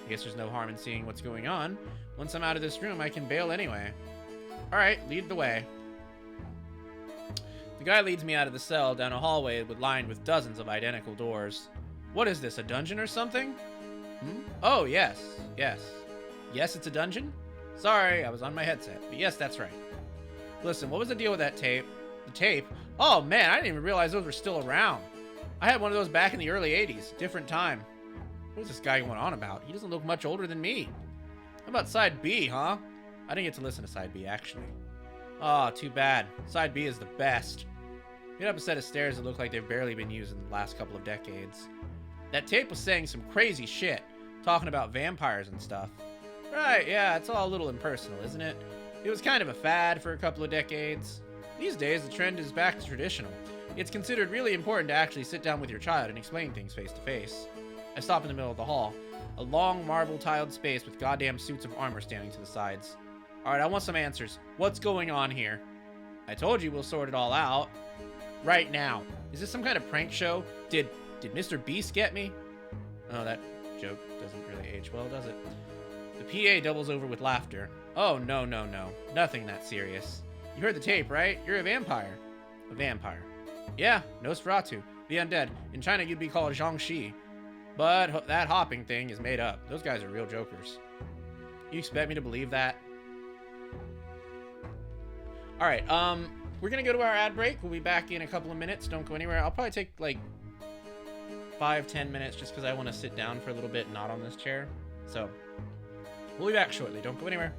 I guess there's no harm in seeing what's going on. Once I'm out of this room, I can bail anyway. Alright, lead the way. The guy leads me out of the cell down a hallway lined with dozens of identical doors. What is this, a dungeon or something? Oh, yes. Yes, it's a dungeon? Sorry, I was on my headset. But yes, that's right. Listen, what was the deal with that tape? The tape? Oh, man, I didn't even realize those were still around. I had one of those back in the early 80s. Different time. What is this guy going on about? He doesn't look much older than me. How about side B, huh? I didn't get to listen to side B, actually. Aw, too bad. Side B is the best. Get up a set of stairs that look like they've barely been used in the last couple of decades. That tape was saying some crazy shit, talking about vampires and stuff. Right, yeah, it's all a little impersonal, isn't it? It was kind of a fad for a couple of decades. These days, the trend is back to traditional. It's considered really important to actually sit down with your child and explain things face to face. I stop in the middle of the hall. A long, marble-tiled space with goddamn suits of armor standing to the sides. Alright, I want some answers. What's going on here? I told you we'll sort it all out. Right now. Is this some kind of prank show? Did Mr. Beast get me? Oh, that joke doesn't really age well, does it? The PA doubles over with laughter. Oh, no. Nothing that serious. You heard the tape, right? You're a vampire. A vampire. Yeah, Nosferatu. The undead. In China, you'd be called Zhangxi. But that hopping thing is made up. Those guys are real jokers. You expect me to believe that? Alright, we're gonna go to our ad break. We'll be back in a couple of minutes. Don't go anywhere. I'll probably take, like, 5-10 minutes just because I want to sit down for a little bit, not on this chair. So, we'll be back shortly. Don't go anywhere.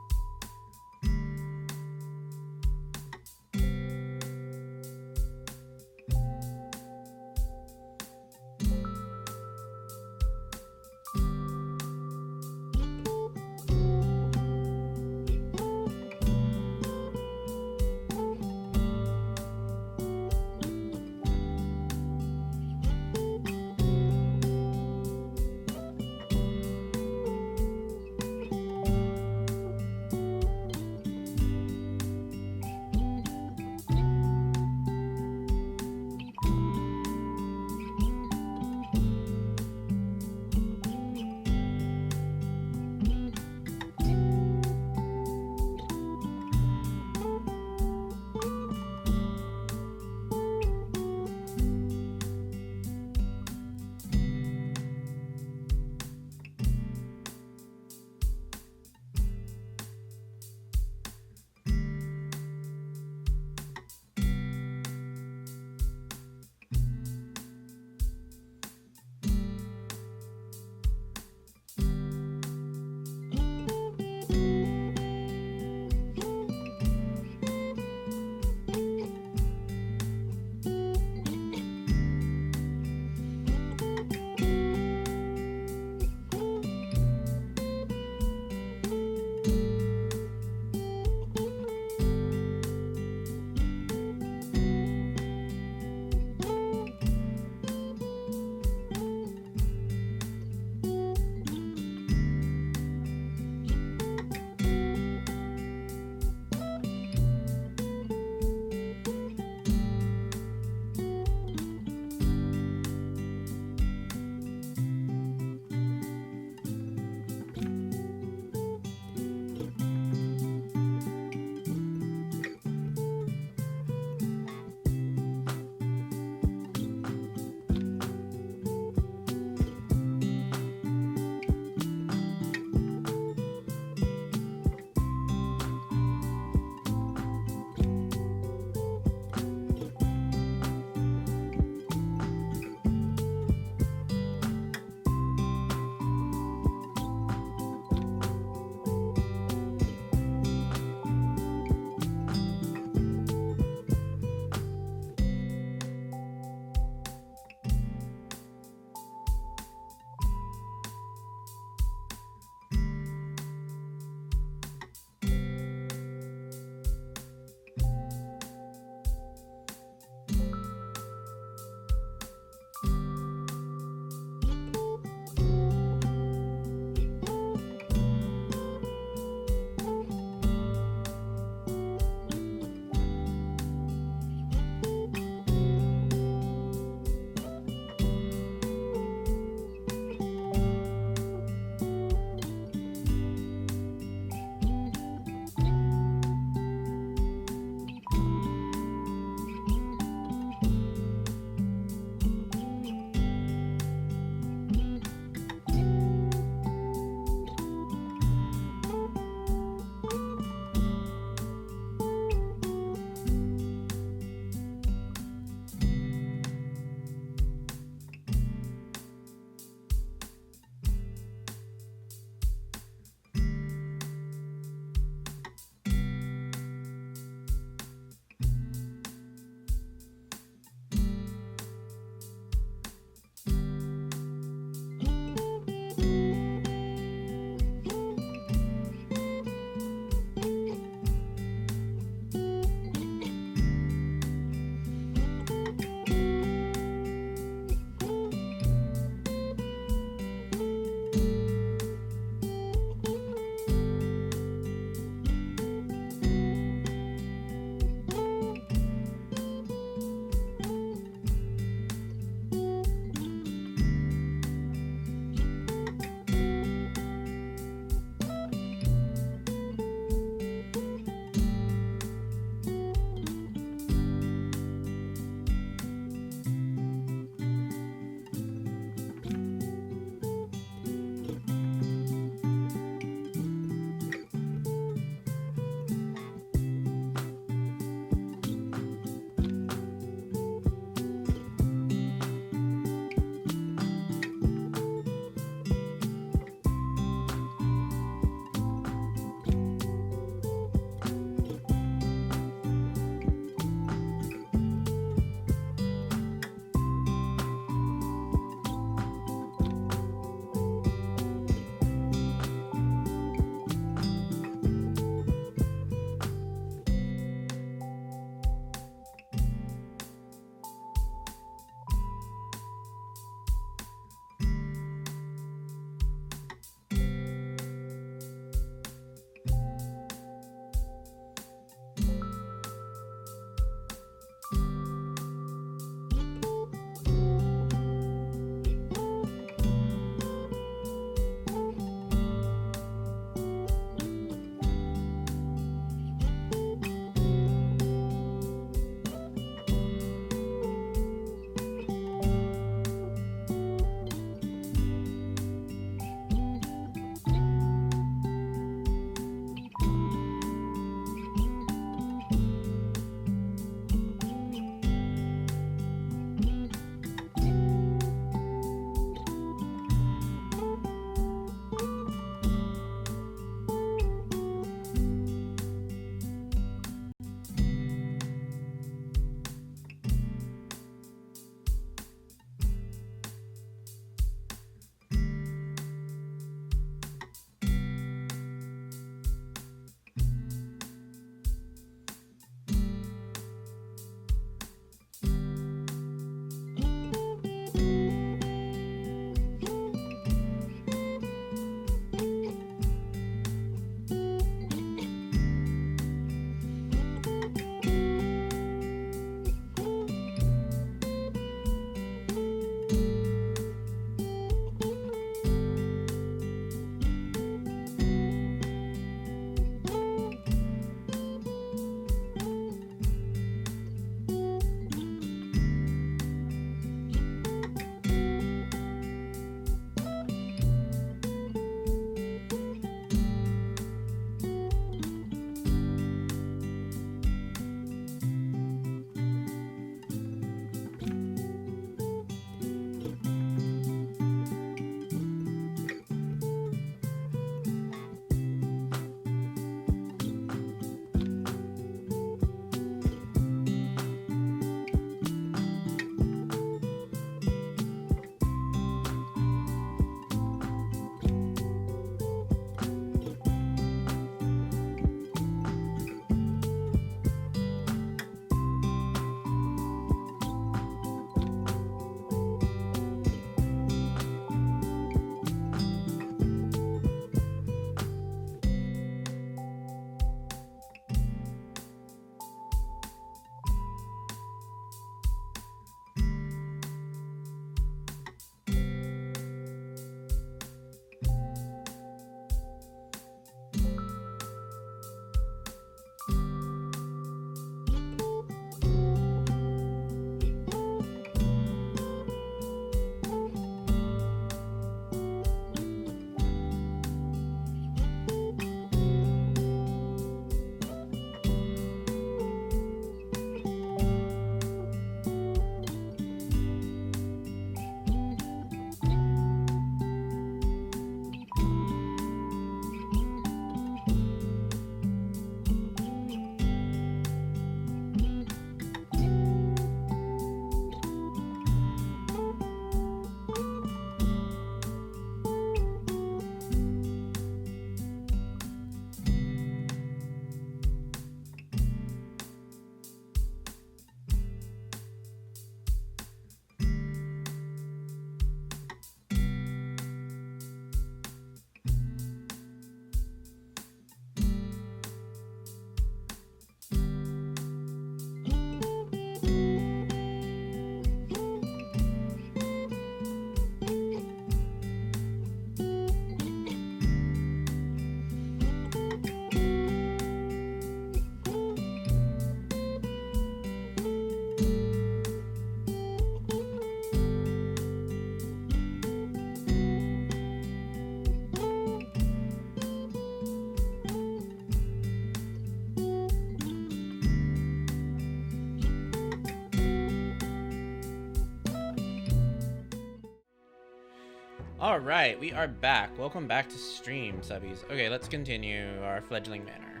Alright, we are back. Welcome back to stream, subbies. Okay, let's continue our fledgling manner.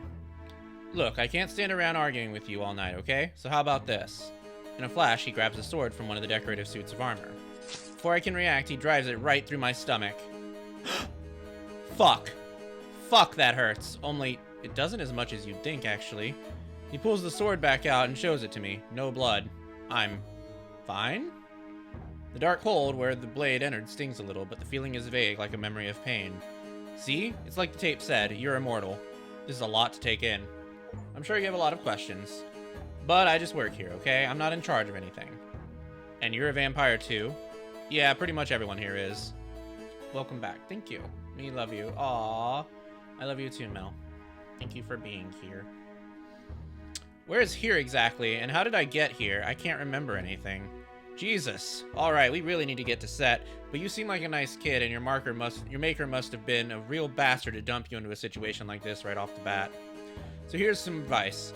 Look, I can't stand around arguing with you all night, okay? So how about this? In a flash, he grabs a sword from one of the decorative suits of armor. Before I can react, he drives it right through my stomach. Fuck. Fuck, that hurts. Only, it doesn't as much as you'd think, actually. He pulls the sword back out and shows it to me. No blood. I'm fine? The dark hold where the blade entered stings a little, but the feeling is vague, like a memory of pain. See? It's like the tape said, you're immortal. This is a lot to take in. I'm sure you have a lot of questions. But I just work here, okay? I'm not in charge of anything. And you're a vampire too? Yeah, pretty much everyone here is. Welcome back. Thank you. Me love you. Aww. I love you too, Mel. Thank you for being here. Where is here exactly, and how did I get here? I can't remember anything. Jesus. Alright, we really need to get to set, but you seem like a nice kid, and your maker must have been a real bastard to dump you into a situation like this right off the bat. So here's some advice.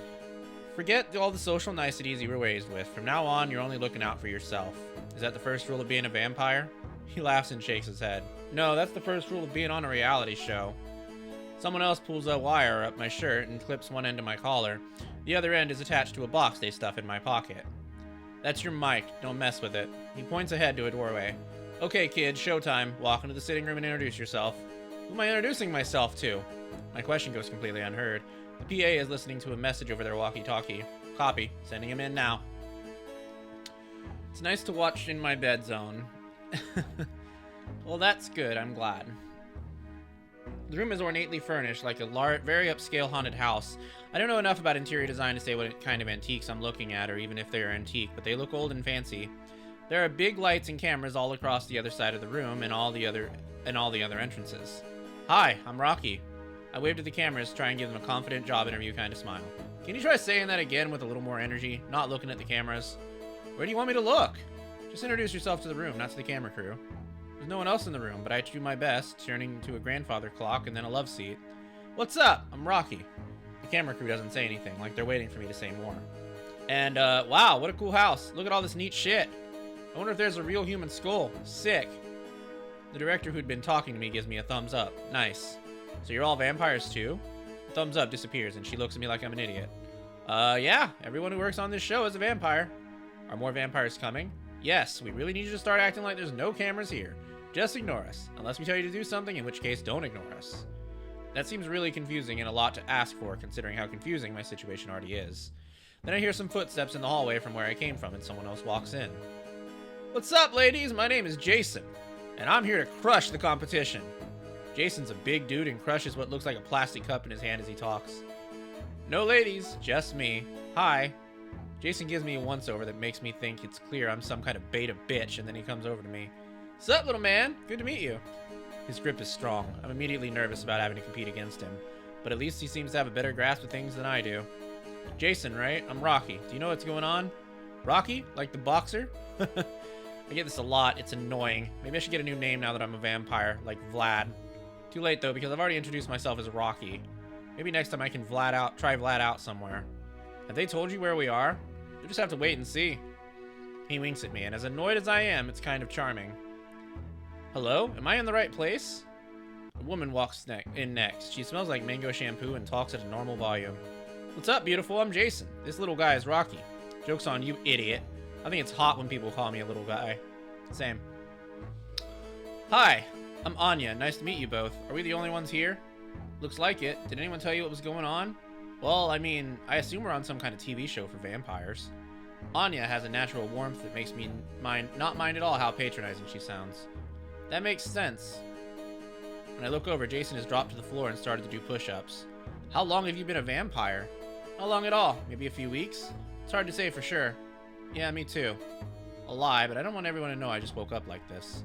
Forget all the social niceties you were raised with. From now on, you're only looking out for yourself. Is that the first rule of being a vampire? He laughs and shakes his head. No, that's the first rule of being on a reality show. Someone else pulls a wire up my shirt and clips one end of my collar. The other end is attached to a box they stuff in my pocket. That's your mic. Don't mess with it. He points ahead to a doorway. Okay, kid, showtime. Walk into the sitting room and introduce yourself. Who am I introducing myself to? My question goes completely unheard. The PA is listening to a message over their walkie-talkie. Copy. Sending him in now. It's nice to watch in my bed zone. Well, that's good. I'm glad. The room is ornately furnished, like a very upscale haunted house. I don't know enough about interior design to say what kind of antiques I'm looking at, or even if they're antique, but they look old and fancy. There are big lights and cameras all across the other side of the room and all the other entrances. Hi, I'm Rocky. I wave to the cameras, try and give them a confident job interview kind of smile. Can you try saying that again with a little more energy, not looking at the cameras? Where do you want me to look? Just introduce yourself to the room, not to the camera crew. There's no one else in the room, but I do my best, turning to a grandfather clock and then a love seat. What's up? I'm Rocky. The camera crew doesn't say anything, like they're waiting for me to say more. And, wow, what a cool house. Look at all this neat shit. I wonder if there's a real human skull. Sick. The director who'd been talking to me gives me a thumbs up. Nice. So you're all vampires too? The thumbs up disappears and she looks at me like I'm an idiot. Yeah, everyone who works on this show is a vampire. Are more vampires coming? Yes, we really need you to start acting like there's no cameras here. Just ignore us, unless we tell you to do something, in which case don't ignore us. That seems really confusing and a lot to ask for, considering how confusing my situation already is. Then I hear some footsteps in the hallway from where I came from and someone else walks in. What's up, ladies? My name is Jason, and I'm here to crush the competition. Jason's a big dude and crushes what looks like a plastic cup in his hand as he talks. No ladies, just me. Hi. Jason gives me a once-over that makes me think it's clear I'm some kind of beta bitch, and then he comes over to me. Sup, little man? Good to meet you. His grip is strong. I'm immediately nervous about having to compete against him, but at least he seems to have a better grasp of things than I do. Jason, right? I'm Rocky. Do you know what's going on? Rocky? Like the boxer? I get this a lot. It's annoying. Maybe I should get a new name now that I'm a vampire, like Vlad. Too late, though, because I've already introduced myself as Rocky. Maybe next time I can try Vlad out somewhere. Have they told you where we are? You'll just have to wait and see. He winks at me, and as annoyed as I am, it's kind of charming. Hello? Am I in the right place? A woman walks in next. She smells like mango shampoo and talks at a normal volume. What's up, beautiful? I'm Jason. This little guy is Rocky. Joke's on you, idiot. I think it's hot when people call me a little guy. Same. Hi, I'm Anya. Nice to meet you both. Are we the only ones here? Looks like it. Did anyone tell you what was going on? Well, I mean, I assume we're on some kind of TV show for vampires. Anya has a natural warmth that makes me not mind at all how patronizing she sounds. That makes sense. When I look over, Jason has dropped to the floor and started to do push-ups. How long have you been a vampire? Not long at all. Maybe a few weeks? It's hard to say for sure. Yeah, me too. A lie, but I don't want everyone to know I just woke up like this.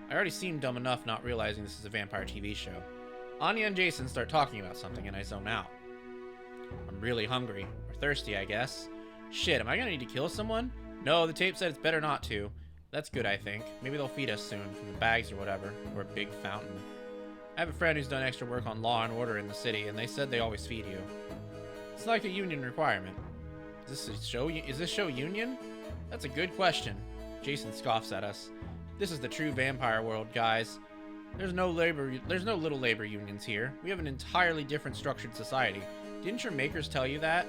I already seem dumb enough not realizing this is a vampire TV show. Anya and Jason start talking about something and I zone out. I'm really hungry. Or thirsty, I guess. Shit, am I gonna need to kill someone? No, the tape said it's better not to. That's good, I think. Maybe they'll feed us soon, from the bags or whatever, or a big fountain. I have a friend who's done extra work on Law and Order in the city, and they said they always feed you. It's like a union requirement. Is this show union? That's a good question. Jason scoffs at us. This is the true vampire world, guys. There's no little labor unions here. We have an entirely different structured society. Didn't your makers tell you that?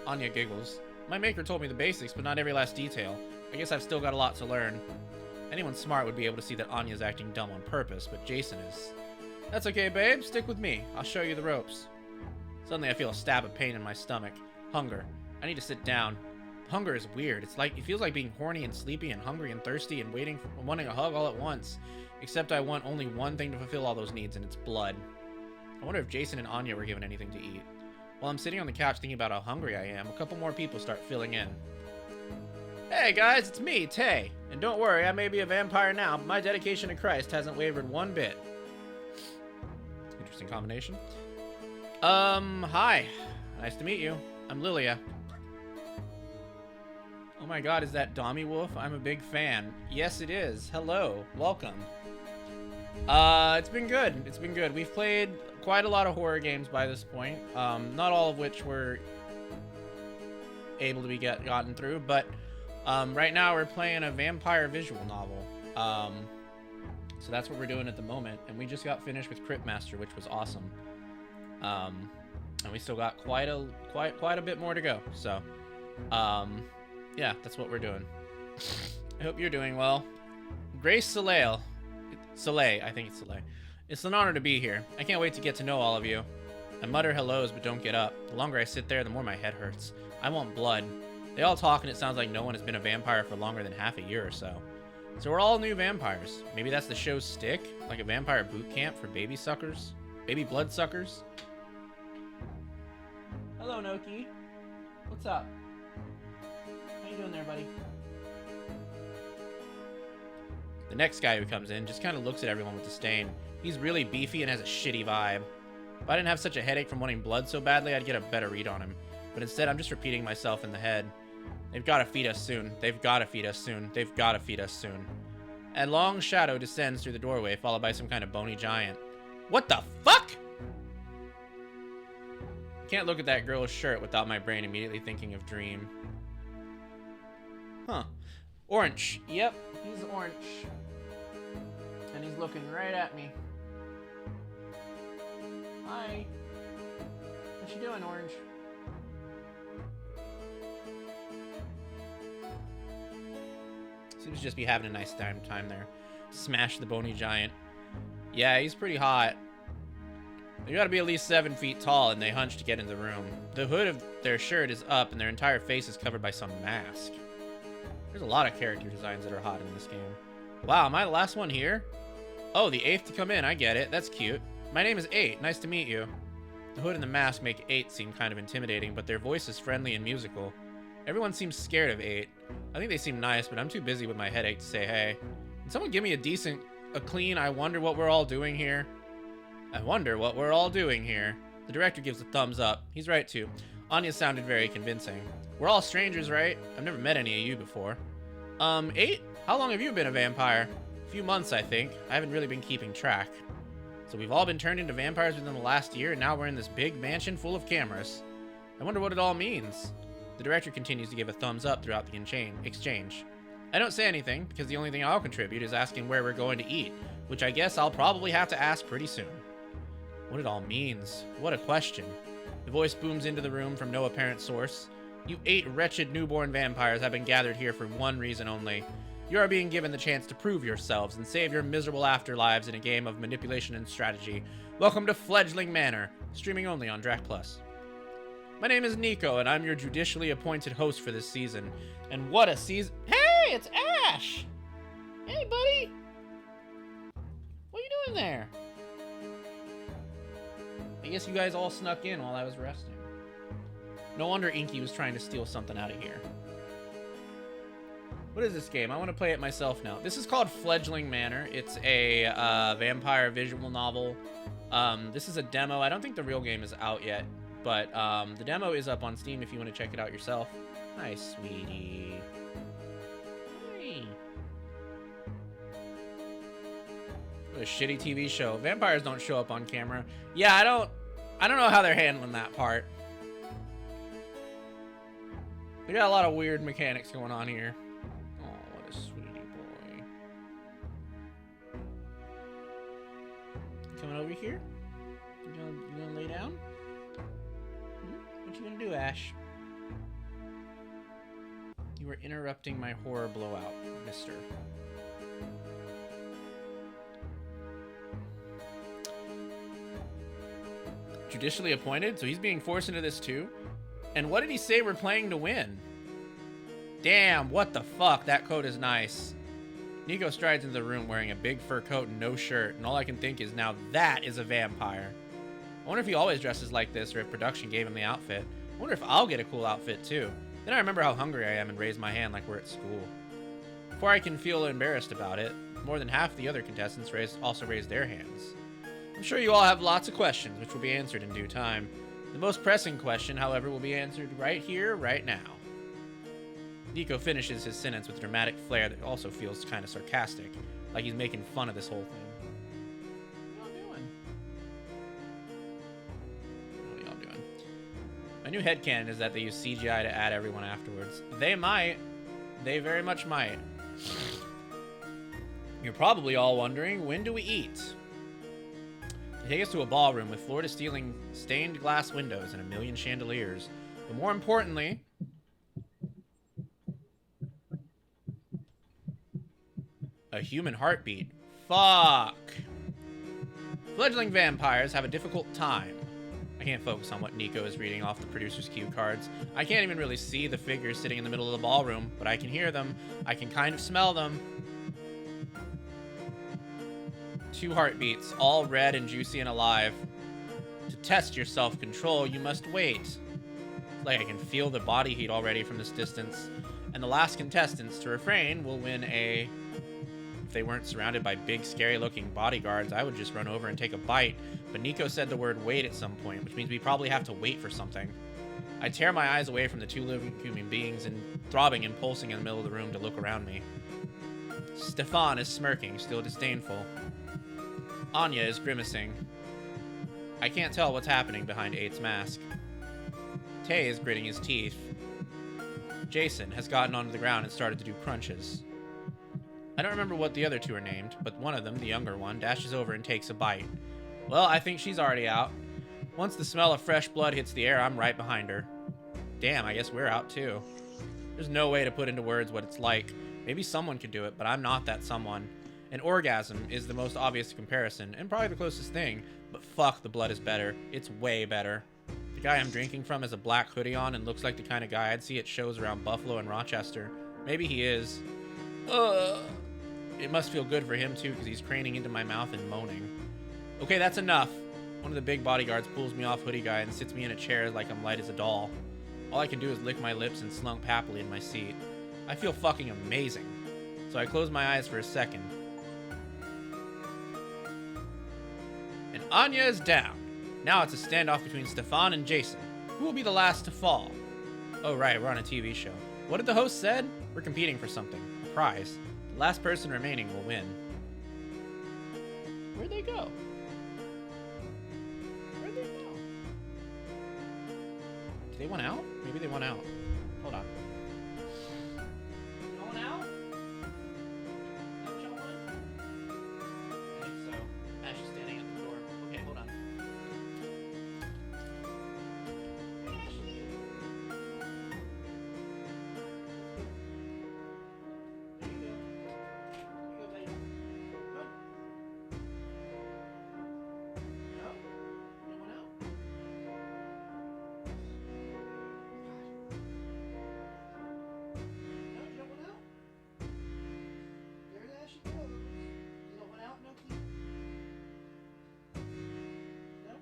Anya giggles. My maker told me the basics, but not every last detail. I guess I've still got a lot to learn. Anyone smart would be able to see that Anya's acting dumb on purpose, but Jason is. That's okay, babe. Stick with me. I'll show you the ropes. Suddenly I feel a stab of pain in my stomach. Hunger. I need to sit down. Hunger is weird. It feels like being horny and sleepy and hungry and thirsty and wanting a hug all at once. Except I want only one thing to fulfill all those needs, and it's blood. I wonder if Jason and Anya were given anything to eat. While I'm sitting on the couch thinking about how hungry I am, a couple more people start filling in. Hey guys, it's me, Tay. And don't worry, I may be a vampire now, but my dedication to Christ hasn't wavered one bit. Interesting combination. Hi. Nice to meet you. I'm Lilia. Oh my god, is that Domi Wolf? I'm a big fan. Yes, it is. Hello. Welcome. It's been good. It's been good. We've played quite a lot of horror games by this point. Not all of which were able to be gotten through, but right now we're playing a vampire visual novel. So that's what we're doing at the moment, and we just got finished with Cryptmaster, which was awesome. And we still got quite a bit more to go. So, yeah, that's what we're doing. I hope you're doing well. Grace Soleil. Soleil, I think it's Soleil. It's an honor to be here. I can't wait to get to know all of you. I mutter hellos, but don't get up. The longer I sit there, the more my head hurts. I want blood. They all talk, and it sounds like no one has been a vampire for longer than half a year or so. So we're all new vampires. Maybe that's the show's stick? Like a vampire boot camp for baby suckers? Baby blood suckers? Hello, Noki. What's up? How you doing there, buddy? The next guy who comes in just kind of looks at everyone with disdain. He's really beefy and has a shitty vibe. If I didn't have such a headache from wanting blood so badly, I'd get a better read on him. But instead, I'm just repeating myself in the head. They've got to feed us soon. They've got to feed us soon. They've got to feed us soon. A long shadow descends through the doorway, followed by some kind of bony giant. What the fuck? Can't look at that girl's shirt without my brain immediately thinking of Dream. Huh. Orange. Yep, he's orange. And he's looking right at me. Hi. What you doing, Orange? Seems to just be having a nice time there. Smash the bony giant. Yeah, he's pretty hot. They gotta be at least 7 feet tall, and they hunch to get in the room. The hood of their shirt is up, and their entire face is covered by some mask. There's a lot of character designs that are hot in this game. Wow, am I the last one here? Oh, the 8th to come in, I get it. That's cute. My name is 8. Nice to meet you. The hood and the mask make 8 seem kind of intimidating, but their voice is friendly and musical. Everyone seems scared of 8. I think they seem nice, but I'm too busy with my headache to say hey. Can someone give me a clean, I wonder what we're all doing here? I wonder what we're all doing here. The director gives a thumbs up. He's right too. Anya sounded very convincing. We're all strangers, right? I've never met any of you before. 8? How long have you been a vampire? A few months, I think. I haven't really been keeping track. So we've all been turned into vampires within the last year, and now we're in this big mansion full of cameras. I wonder what it all means. The director continues to give a thumbs up throughout the exchange. I don't say anything, because the only thing I'll contribute is asking where we're going to eat, which I guess I'll probably have to ask pretty soon. What it all means. What a question. The voice booms into the room from no apparent source. You 8 wretched newborn vampires have been gathered here for one reason only. You are being given the chance to prove yourselves and save your miserable afterlives in a game of manipulation and strategy. Welcome to Fledgling Manor, streaming only on Drac Plus. My name is Nico, and I'm your judicially appointed host for this season. And what a season... Hey, it's Ash! Hey, buddy! What are you doing there? I guess you guys all snuck in while I was resting. No wonder Inky was trying to steal something out of here. What is this game? I want to play it myself now. This is called Fledgling Manor. It's a vampire visual novel. This is a demo. I don't think the real game is out yet, but the demo is up on Steam if you want to check it out yourself. Hi, sweetie. Hi. What a shitty TV show. Vampires don't show up on camera. Yeah, I don't know how they're handling that part. They got a lot of weird mechanics going on here. Oh, what a sweetie boy. here? You gonna lay down? What you gonna do, Ash? You were interrupting my horror blowout, mister. Judicially appointed? So he's being forced into this too? And what did he say we're playing to win? Damn, what the fuck? That coat is nice. Nico strides into the room wearing a big fur coat and no shirt, and all I can think is now that is a vampire. I wonder if he always dresses like this or if production gave him the outfit. I wonder if I'll get a cool outfit too. Then I remember how hungry I am and raise my hand like we're at school. Before I can feel embarrassed about it, more than half the other contestants also raised their hands. I'm sure you all have lots of questions, which will be answered in due time. The most pressing question, however, will be answered right here, right now. Nico finishes his sentence with a dramatic flair that also feels kind of sarcastic, like he's making fun of this whole thing. What are y'all doing? What are y'all doing? My new headcanon is that they use CGI to add everyone afterwards. They might. They very much might. You're probably all wondering, when do we eat? They take us to a ballroom with floor-to-ceiling stained glass windows and a million chandeliers. But more importantly, a human heartbeat. Fuck. Fledgling vampires have a difficult time. I can't focus on what Nico is reading off the producer's cue cards. I can't even really see the figures sitting in the middle of the ballroom, but I can hear them. I can kind of smell them. 2 heartbeats, all red and juicy and alive. To test your self-control, you must wait. It's like I can feel the body heat already from this distance. And the last contestants to refrain will win a... If they weren't surrounded by big, scary-looking bodyguards, I would just run over and take a bite. But Nico said the word wait at some point, which means we probably have to wait for something. I tear my eyes away from the 2 living human beings and throbbing and pulsing in the middle of the room to look around me. Stefan is smirking, still disdainful. Anya is grimacing. I can't tell what's happening behind 8's mask. Tay is gritting his teeth. Jason has gotten onto the ground and started to do crunches. I don't remember what the other 2 are named, but one of them, the younger one, dashes over and takes a bite. Well, I think she's already out. Once the smell of fresh blood hits the air, I'm right behind her. Damn, I guess we're out too. There's no way to put into words what it's like. Maybe someone could do it, but I'm not that someone. An orgasm is the most obvious comparison, and probably the closest thing, but fuck, the blood is better. It's way better. The guy I'm drinking from has a black hoodie on and looks like the kind of guy I'd see at shows around Buffalo and Rochester. Maybe he is. It must feel good for him too, because he's craning into my mouth and moaning. Okay, that's enough. One of the big bodyguards pulls me off hoodie guy and sits me in a chair like I'm light as a doll. All I can do is lick my lips and slump happily in my seat. I feel fucking amazing. So I close my eyes for a second. And Anya is down. Now it's a standoff between Stefan and Jason. Who will be the last to fall? Oh right, we're on a TV show. What did the host said? We're competing for something. A prize. The last person remaining will win. Where'd they go? Where'd they go? Did they want out? Maybe they want out. Hold on. No one out? Is that what y'all want? I think so. Ash is standing at the door. Okay, hold on. Ashley. There you go. There you go, buddy. Good. No? No one out? No, you don't want out? There Ashley goes. You don't want out? No, please. No?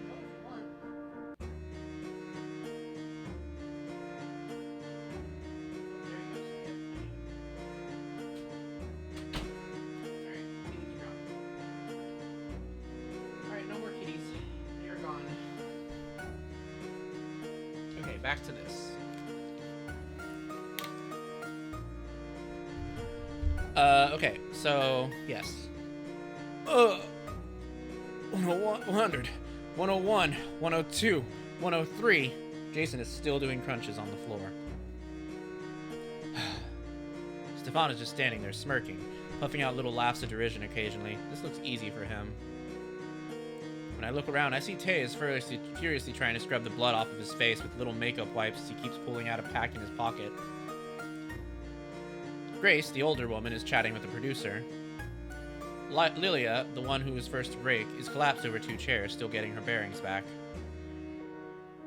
No, if you want. There he goes. Yep, anyway. Alright, kitties are gone. Alright, no more kitties. They are gone. Okay, back to this. Okay, so, yes. 101, 100, 101, 102, 103. Jason is still doing crunches on the floor. Stefan is just standing there smirking. puffing out little laughs of derision occasionally. This looks easy for him. When I look around, I see Tay is furiously trying to scrub the blood off of his face with little makeup wipes as he keeps pulling out a pack in his pocket. Grace, the older woman, is chatting with the producer. Lilia, the one who was first to break, is collapsed over 2 chairs, still getting her bearings back.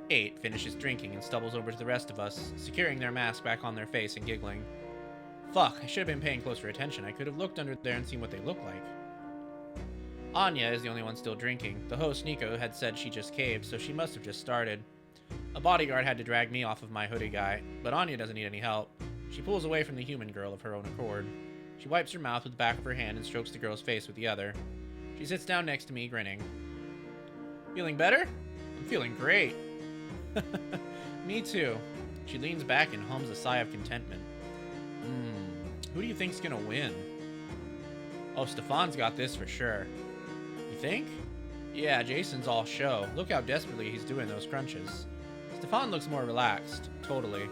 8 finishes drinking and stumbles over to the rest of us, securing their mask back on their face and giggling. Fuck, I should have been paying closer attention. I could have looked under there and seen what they look like. Anya is the only one still drinking. The host, Nico, had said she just caved, so she must have just started. A bodyguard had to drag me off of my hoodie guy, but Anya doesn't need any help. She pulls away from the human girl of her own accord. She wipes her mouth with the back of her hand and strokes the girl's face with the other. She sits down next to me, grinning. Feeling better? I'm feeling great. Me too. She leans back and hums a sigh of contentment. Who do you think's gonna win? Oh, Stefan's got this for sure. You think? Yeah, Jason's all show. Look how desperately he's doing those crunches. Stefan looks more relaxed. Totally.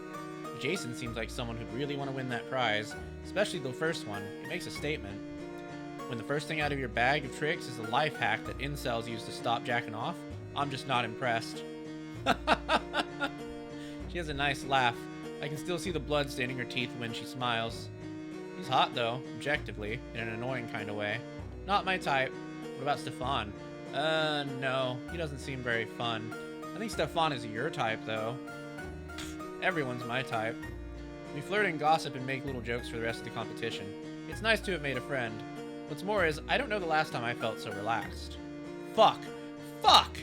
Jason seems like someone who'd really want to win that prize, especially the first one. It makes a statement. When the first thing out of your bag of tricks is a life hack that incels use to stop jacking off, I'm just not impressed. She has a nice laugh. I can still see the blood staining her teeth when she smiles. He's hot though, objectively, in an annoying kind of way. Not my type. What about Stefan? No, he doesn't seem very fun. I think Stefan is your type though. Everyone's my type. We flirt and gossip and make little jokes for the rest of the competition. It's nice to have made a friend. What's more is, I don't know the last time I felt so relaxed. Fuck! Fuck!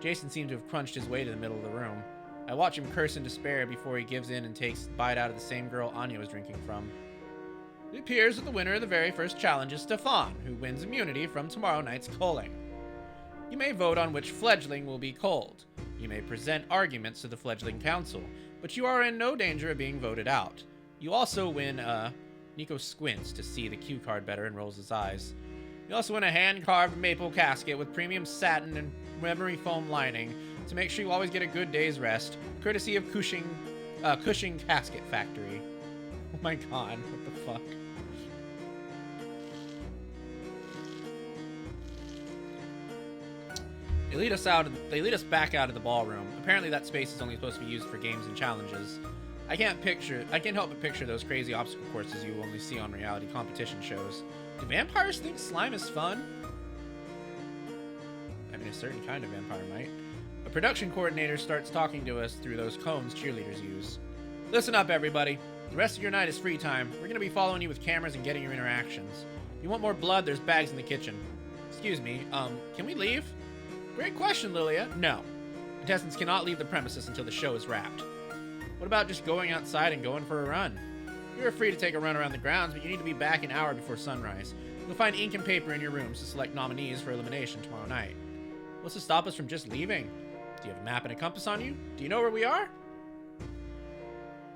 Jason seemed to have crunched his way to the middle of the room. I watch him curse in despair before he gives in and takes a bite out of the same girl Anya was drinking from. It appears that the winner of the very first challenge is Stefan, who wins immunity from tomorrow night's culling. You may vote on which fledgling will be culled. You may present arguments to the fledgling council, but you are in no danger of being voted out. You also win Nico squints to see the cue card better and rolls his eyes. You also win a hand-carved maple casket with premium satin and memory foam lining to make sure you always get a good day's rest, courtesy of Cushing Casket Factory. Oh my god, what the fuck? They lead us back out of the ballroom. Apparently that space is only supposed to be used for games and challenges. I can't help but picture those crazy obstacle courses you only see on reality competition shows. Do vampires think slime is fun? I mean, a certain kind of vampire might. A production coordinator starts talking to us through those cones cheerleaders use. Listen up, everybody. The rest of your night is free time. We're going to be following you with cameras and getting your interactions. If you want more blood, there's bags in the kitchen. Excuse me, can we leave? Great question, Lilia. No. Contestants cannot leave the premises until the show is wrapped. What about just going outside and going for a run? You're free to take a run around the grounds, but you need to be back an hour before sunrise. You'll find ink and paper in your rooms to select nominees for elimination tomorrow night. What's to stop us from just leaving? Do you have a map and a compass on you? Do you know where we are?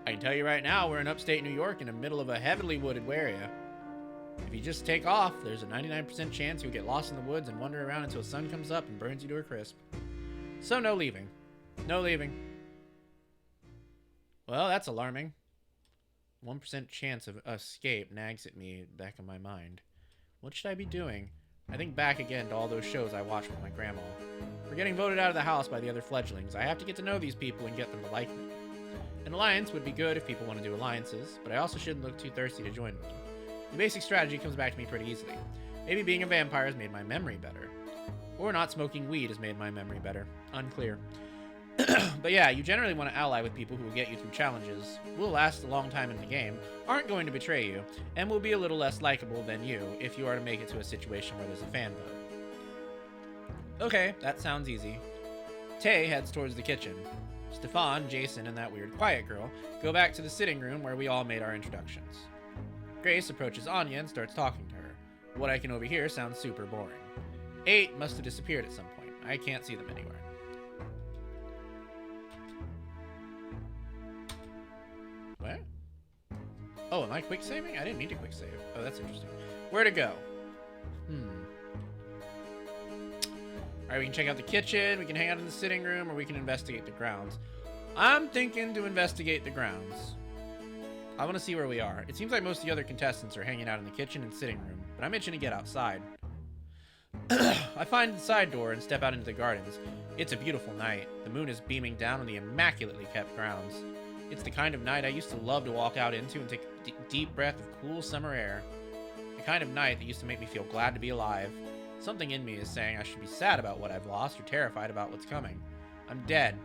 I can tell you right now, we're in upstate New York in the middle of a heavily wooded area. If you just take off, there's a 99% chance you'll get lost in the woods and wander around until the sun comes up and burns you to a crisp. So no leaving. No leaving. Well, that's alarming. 1% chance of escape nags at me back in my mind. What should I be doing? I think back again to all those shows I watched with my grandma. We're getting voted out of the house by the other fledglings. I have to get to know these people and get them to like me. An alliance would be good if people want to do alliances, but I also shouldn't look too thirsty to join one. The basic strategy comes back to me pretty easily. Maybe being a vampire has made my memory better. Or not smoking weed has made my memory better. Unclear. But yeah, you generally want to ally with people who will get you through challenges, will last a long time in the game, aren't going to betray you, and will be a little less likable than you if you are to make it to a situation where there's a fan vote. Okay, that sounds easy. Tay heads towards the kitchen. Stefan, Jason, and that weird quiet girl go back to the sitting room where we all made our introductions. Grace approaches Anya and starts talking to her. What I can overhear sounds super boring. 8 must have disappeared at some point. I can't see them anywhere. What? Oh, am I quick saving? I didn't mean to quick save. Oh, that's interesting. Where to go? Alright, we can check out the kitchen, we can hang out in the sitting room, or we can investigate the grounds. I'm thinking to investigate the grounds. I want to see where we are. It seems like most of the other contestants are hanging out in the kitchen and sitting room, but I'm itching to get outside. I find the side door and step out into the gardens. It's a beautiful night. The moon is beaming down on the immaculately kept grounds. It's the kind of night I used to love to walk out into and take a deep breath of cool summer air. The kind of night that used to make me feel glad to be alive. Something in me is saying I should be sad about what I've lost or terrified about what's coming. I'm dead,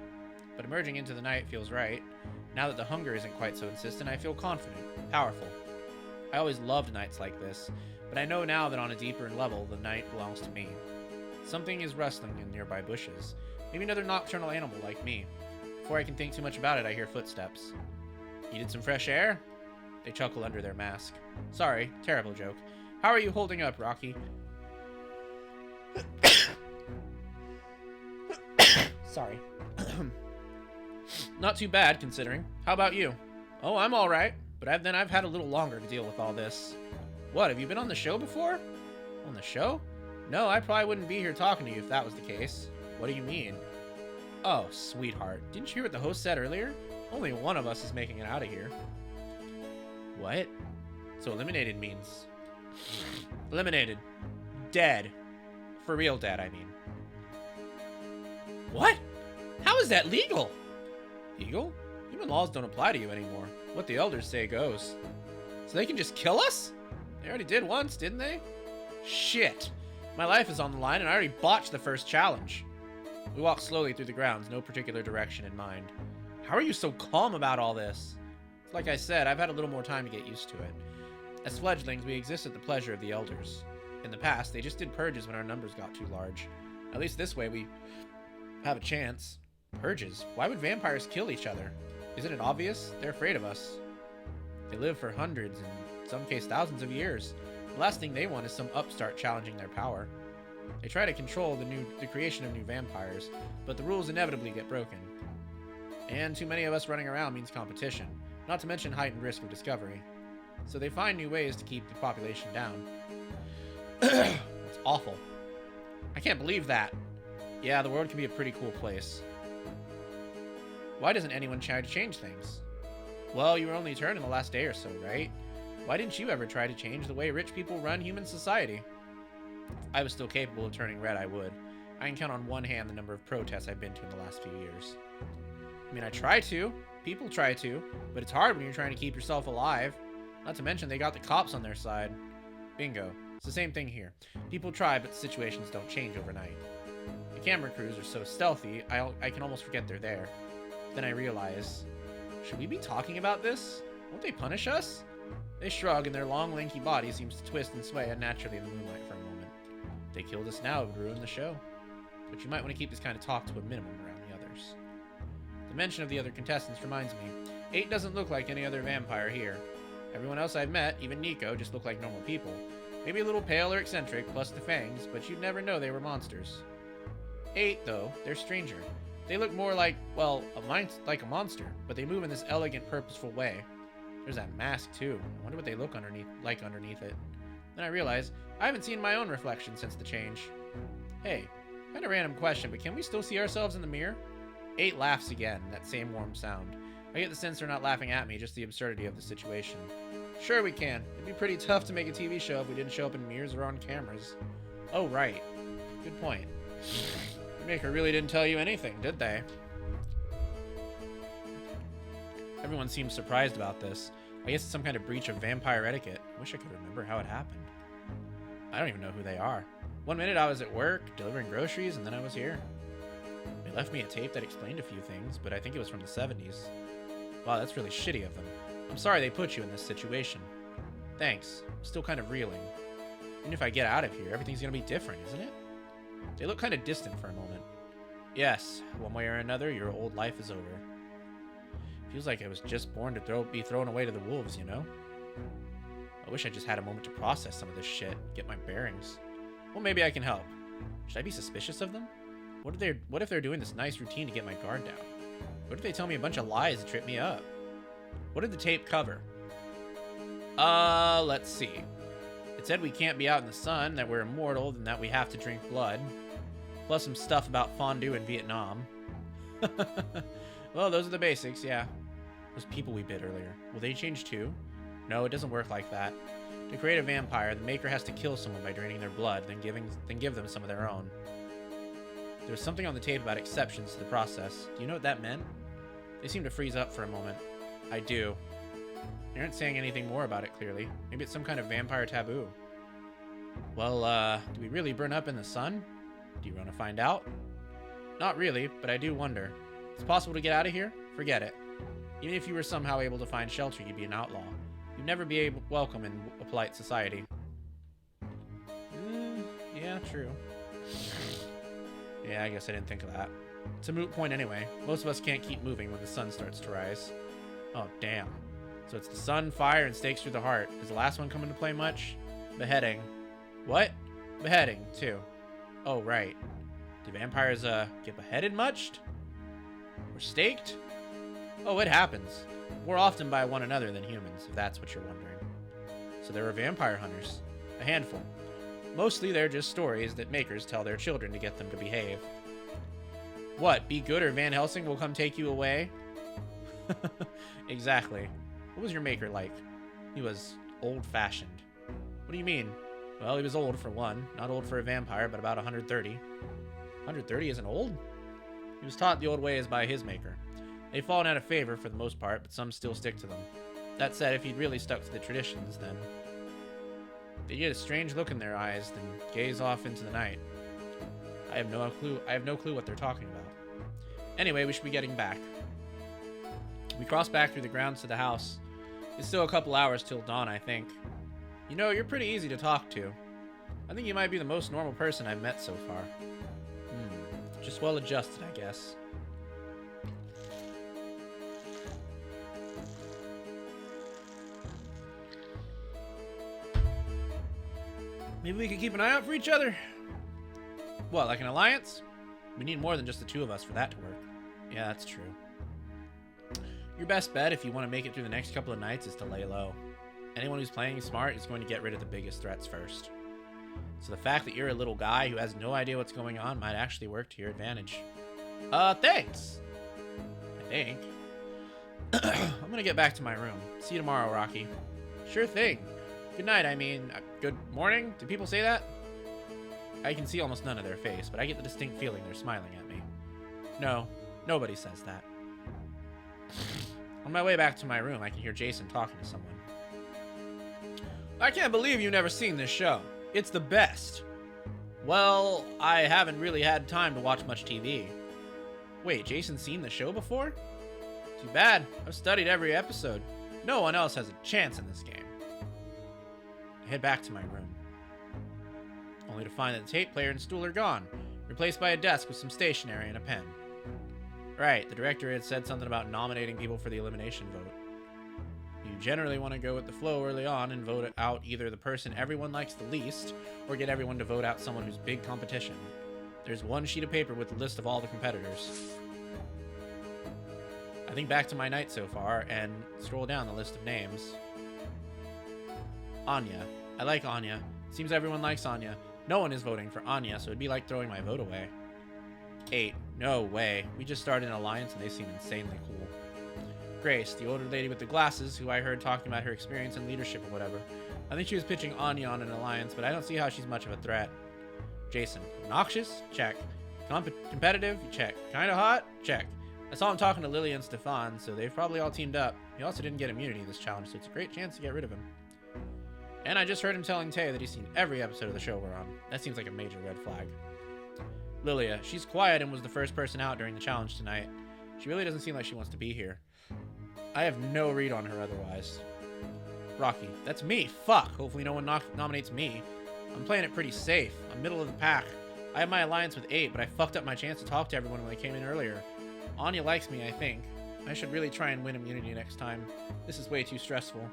but emerging into the night feels right. Now that the hunger isn't quite so insistent, I feel confident, powerful. I always loved nights like this, but I know now that on a deeper level, the night belongs to me. Something is rustling in nearby bushes. Maybe another nocturnal animal like me. Before I can think too much about it, I hear footsteps. Needed some fresh air? They chuckle under their mask. Sorry, terrible joke. How are you holding up, Rocky? Sorry. Not too bad, considering. How about you? Oh, I'm alright, but I've had a little longer to deal with all this. What, have you been on the show before? On the show? No, I probably wouldn't be here talking to you if that was the case. What do you mean? Oh, sweetheart. Didn't you hear what the host said earlier? Only one of us is making it out of here. What? So eliminated means... Eliminated. Dead. For real dead, I mean. What? How is that legal? Legal? Human laws don't apply to you anymore. What the elders say goes. So they can just kill us? They already did once, didn't they? Shit. My life is on the line and I already botched the first challenge. We walk slowly through the grounds, no particular direction in mind. How are you so calm about all this? Like I said, I've had a little more time to get used to it. As fledglings, we exist at the pleasure of the elders. In the past, they just did purges when our numbers got too large. At least this way we have a chance. Purges? Why would vampires kill each other? Isn't it obvious? They're afraid of us. They live for hundreds, in some case thousands of years. The last thing they want is some upstart challenging their power. They try to control the creation of new vampires, but the rules inevitably get broken. And too many of us running around means competition, not to mention heightened risk of discovery. So they find new ways to keep the population down. It's awful. I can't believe that. Yeah, the world can be a pretty cool place. Why doesn't anyone try to change things? Well, you were only turned in the last day or so, right? Why didn't you ever try to change the way rich people run human society? If I was still capable of turning red, I would. I can count on one hand the number of protests I've been to in the last few years. I mean, I try to. People try to. But it's hard when you're trying to keep yourself alive. Not to mention they got the cops on their side. Bingo. It's the same thing here. People try, but the situations don't change overnight. The camera crews are so stealthy, I can almost forget they're there. Then I realize, should we be talking about this? Won't they punish us? They shrug, and their long, lanky body seems to twist and sway unnaturally in the moonlight for a moment. If they killed us now, it would ruin the show. But you might want to keep this kind of talk to a minimum around the others. The mention of the other contestants reminds me, 8 doesn't look like any other vampire here. Everyone else I've met, even Nico, just look like normal people. Maybe a little pale or eccentric, plus the fangs, but you'd never know they were monsters. 8, though, they're stranger. They look more like, well, like a monster, but they move in this elegant, purposeful way. There's that mask, too. I wonder what they look underneath it. Then I realize, I haven't seen my own reflection since the change. Hey, kinda random question, but can we still see ourselves in the mirror? 8 laughs again, that same warm sound. I get the sense they're not laughing at me, just the absurdity of the situation. Sure we can. It'd be pretty tough to make a TV show if we didn't show up in mirrors or on cameras. Oh, right. Good point. The maker really didn't tell you anything, did they? Everyone seems surprised about this. I guess it's some kind of breach of vampire etiquette. I wish I could remember how it happened. I don't even know who they are. One minute I was at work, delivering groceries, and then I was here. They left me a tape that explained a few things, but I think it was from the 70s. Wow, that's really shitty of them. I'm sorry they put you in this situation. Thanks. I'm still kind of reeling. Even if I get out of here, everything's gonna be different, isn't it? They look kind of distant for a moment. Yes, one way or another, your old life is over. Feels like I was just born to be thrown away to the wolves, you know? I wish I just had a moment to process some of this shit, get my bearings. Well, maybe I can help. Should I be suspicious of them? What if they're doing this nice routine to get my guard down? What if they tell me a bunch of lies to trip me up? What did the tape cover? Let's see. It said we can't be out in the sun, that we're immortal, and that we have to drink blood. Plus some stuff about fondue in Vietnam. Well, those are the basics, yeah. Those people we bit earlier. Will they change too? No, it doesn't work like that. To create a vampire, the maker has to kill someone by draining their blood, then give them some of their own. There was something on the tape about exceptions to the process. Do you know what that meant? They seem to freeze up for a moment. I do. They aren't saying anything more about it, clearly. Maybe it's some kind of vampire taboo. Well, do we really burn up in the sun? Do you want to find out? Not really, but I do wonder. It's possible to get out of here? Forget it. Even if you were somehow able to find shelter, you'd be an outlaw. You'd never be welcome in a polite society. Yeah, true. Yeah, I guess I didn't think of that. It's a moot point anyway. Most of us can't keep moving when the sun starts to rise. Oh, damn. So it's the sun, fire, and stakes through the heart. Does the last one come into play much? Beheading. What? Beheading, too. Oh, right. Do vampires, get beheaded much? Or staked? Oh, it happens. More often by one another than humans, if that's what you're wondering. So there are vampire hunters. A handful. Mostly they're just stories that makers tell their children to get them to behave. What, be good or Van Helsing will come take you away? Exactly. What was your maker like? He was old-fashioned. What do you mean? Well, he was old for one. Not old for a vampire, but about 130. 130 isn't old? He was taught the old ways by his maker. They've fallen out of favor for the most part, but some still stick to them. That said, if he'd really stuck to the traditions, then... They get a strange look in their eyes, then gaze off into the night. I have no clue what they're talking about. Anyway, we should be getting back. We cross back through the grounds to the house. It's still a couple hours till dawn, I think. You know, you're pretty easy to talk to. I think you might be the most normal person I've met so far. Just well adjusted, I guess. Maybe we could keep an eye out for each other? What, like an alliance? We need more than just the two of us for that to work. Yeah, that's true. Your best bet if you want to make it through the next couple of nights is to lay low. Anyone who's playing smart is going to get rid of the biggest threats first. So the fact that you're a little guy who has no idea what's going on might actually work to your advantage. Thanks! I think. I'm gonna get back to my room. See you tomorrow, Rocky. Sure thing. Good night, I mean, good morning? Do people say that? I can see almost none of their face, but I get the distinct feeling they're smiling at me. No, nobody says that. On my way back to my room, I can hear Jason talking to someone. I can't believe you've never seen this show. It's the best. Well, I haven't really had time to watch much TV. Wait, Jason's seen the show before? Too bad. I've studied every episode. No one else has a chance in this game. I head back to my room, only to find that the tape player and stool are gone, replaced by a desk with some stationery and a pen. Right, the director had said something about nominating people for the elimination vote. You generally want to go with the flow early on and vote out either the person everyone likes the least, or get everyone to vote out someone who's big competition. There's one sheet of paper with a list of all the competitors. I think back to my night so far, and scroll down the list of names. Anya. I like Anya. Seems everyone likes Anya. No one is voting for Anya, so it'd be like throwing my vote away. 8. No way. We just started an alliance and they seem insanely cool. Grace, the older lady with the glasses, who I heard talking about her experience in leadership or whatever. I think she was pitching Anya on an alliance, but I don't see how she's much of a threat. Jason. Obnoxious? Check. Competitive? Check. Kinda hot? Check. I saw him talking to Lily and Stefan, so they've probably all teamed up. He also didn't get immunity this challenge, so it's a great chance to get rid of him. And I just heard him telling Tay that he's seen every episode of the show we're on. That seems like a major red flag. Lilia. She's quiet and was the first person out during the challenge tonight. She really doesn't seem like she wants to be here. I have no read on her otherwise. Rocky. That's me. Fuck. Hopefully no one nominates me. I'm playing it pretty safe. I'm middle of the pack. I have my alliance with 8, but I fucked up my chance to talk to everyone when I came in earlier. Anya likes me, I think. I should really try and win immunity next time. This is way too stressful.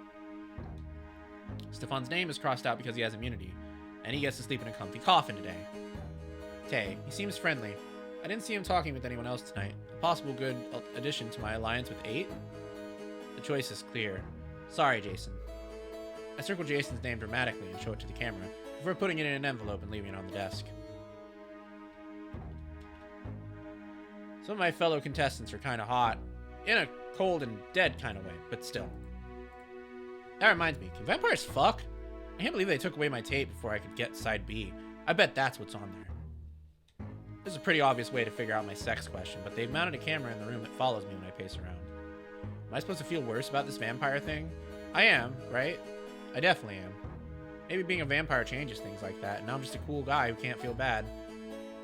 Stefan's name is crossed out because he has immunity, and he gets to sleep in a comfy coffin today. Tay. He seems friendly. I didn't see him talking with anyone else tonight. A possible good addition to my alliance with 8? The choice is clear. Sorry, Jason. I circle Jason's name dramatically and show it to the camera before putting it in an envelope and leaving it on the desk. Some of my fellow contestants are kinda hot. In a cold and dead kind of way, but still. That reminds me, can vampires fuck? I can't believe they took away my tape before I could get side B. I bet that's what's on there. This is a pretty obvious way to figure out my sex question, but they've mounted a camera in the room that follows me when I pace around. Am I supposed to feel worse about this vampire thing? I am, right? I definitely am. Maybe being a vampire changes things like that, and now I'm just a cool guy who can't feel bad.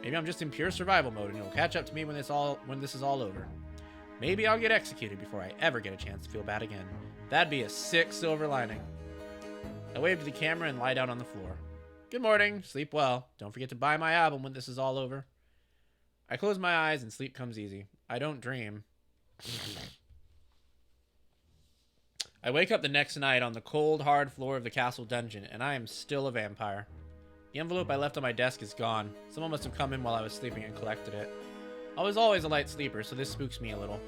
Maybe I'm just in pure survival mode, and it'll catch up to me when this is all over. Maybe I'll get executed before I ever get a chance to feel bad again. That'd be a sick silver lining. I wave to the camera and lie down on the floor. Good morning. Sleep well. Don't forget to buy my album when this is all over. I close my eyes and sleep comes easy. I don't dream. I wake up the next night on the cold, hard floor of the castle dungeon, and I am still a vampire. The envelope I left on my desk is gone. Someone must have come in while I was sleeping and collected it. I was always a light sleeper, so this spooks me a little.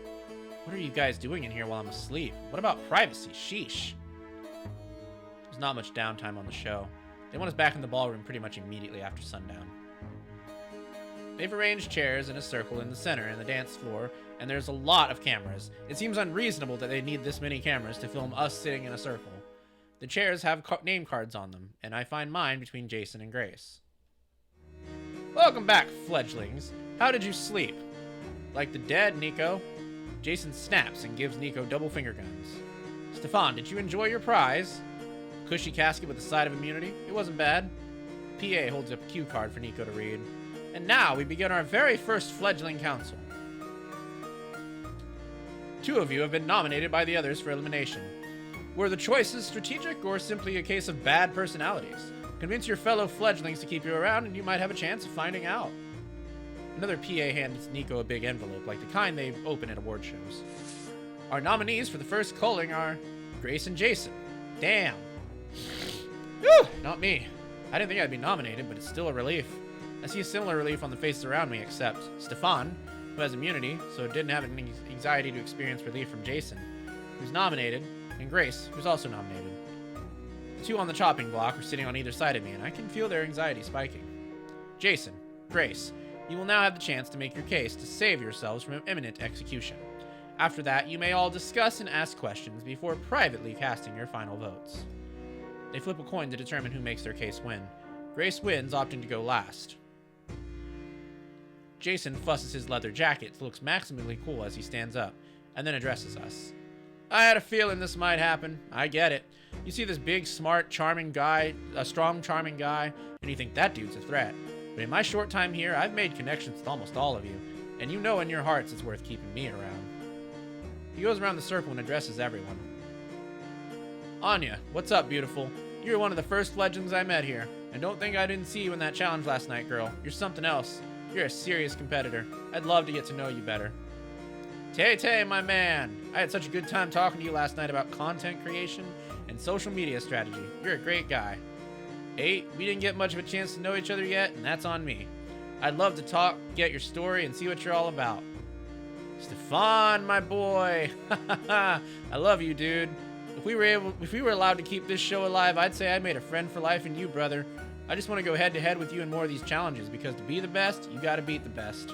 What are you guys doing in here while I'm asleep? What about privacy? Sheesh. There's not much downtime on the show. They want us back in the ballroom pretty much immediately after sundown. They've arranged chairs in a circle in the center and the dance floor, and there's a lot of cameras. It seems unreasonable that they need this many cameras to film us sitting in a circle. The chairs have name cards on them, and I find mine between Jason and Grace. Welcome back, fledglings. How did you sleep? Like the dead, Nico? Jason snaps and gives Nico double finger guns. Stefan, did you enjoy your prize? Cushy casket with a side of immunity? It wasn't bad. PA holds up a cue card for Nico to read. And now we begin our very first fledgling council. 2 of you have been nominated by the others for elimination. Were the choices strategic or simply a case of bad personalities? Convince your fellow fledglings to keep you around and you might have a chance of finding out. Another PA hands Nico a big envelope, like the kind they open at award shows. Our nominees for the first culling are Grace and Jason. Damn. Whew, not me. I didn't think I'd be nominated, but it's still a relief. I see a similar relief on the faces around me, except Stefan, who has immunity, so didn't have any anxiety to experience relief from Jason, who's nominated, and Grace, who's also nominated. The 2 on the chopping block are sitting on either side of me, and I can feel their anxiety spiking. Jason, Grace, you will now have the chance to make your case to save yourselves from imminent execution. After that, you may all discuss and ask questions before privately casting your final votes. They flip a coin to determine who makes their case win. Grace wins, opting to go last. Jason fusses his leather jacket to look maximally cool as he stands up, and then addresses us. I had a feeling this might happen. I get it. You see this big, smart, charming guy, a strong, charming guy, and you think that dude's a threat. But in my short time here, I've made connections with almost all of you, and you know in your hearts it's worth keeping me around. He goes around the circle and addresses everyone. Anya, what's up, beautiful? You're one of the first legends I met here, and don't think I didn't see you in that challenge last night, girl. You're something else. You're a serious competitor. I'd love to get to know you better. Tay, my man. I had such a good time talking to you last night about content creation and social media strategy. You're a great guy. 8, we didn't get much of a chance to know each other yet, and that's on me. I'd love to talk, get your story, and see what you're all about. Stefan, my boy. I love you, dude. If we were allowed to keep this show alive, I'd say I made a friend for life in you, brother. I just want to go head to head with you in more of these challenges, because to be the best, you gotta beat the best.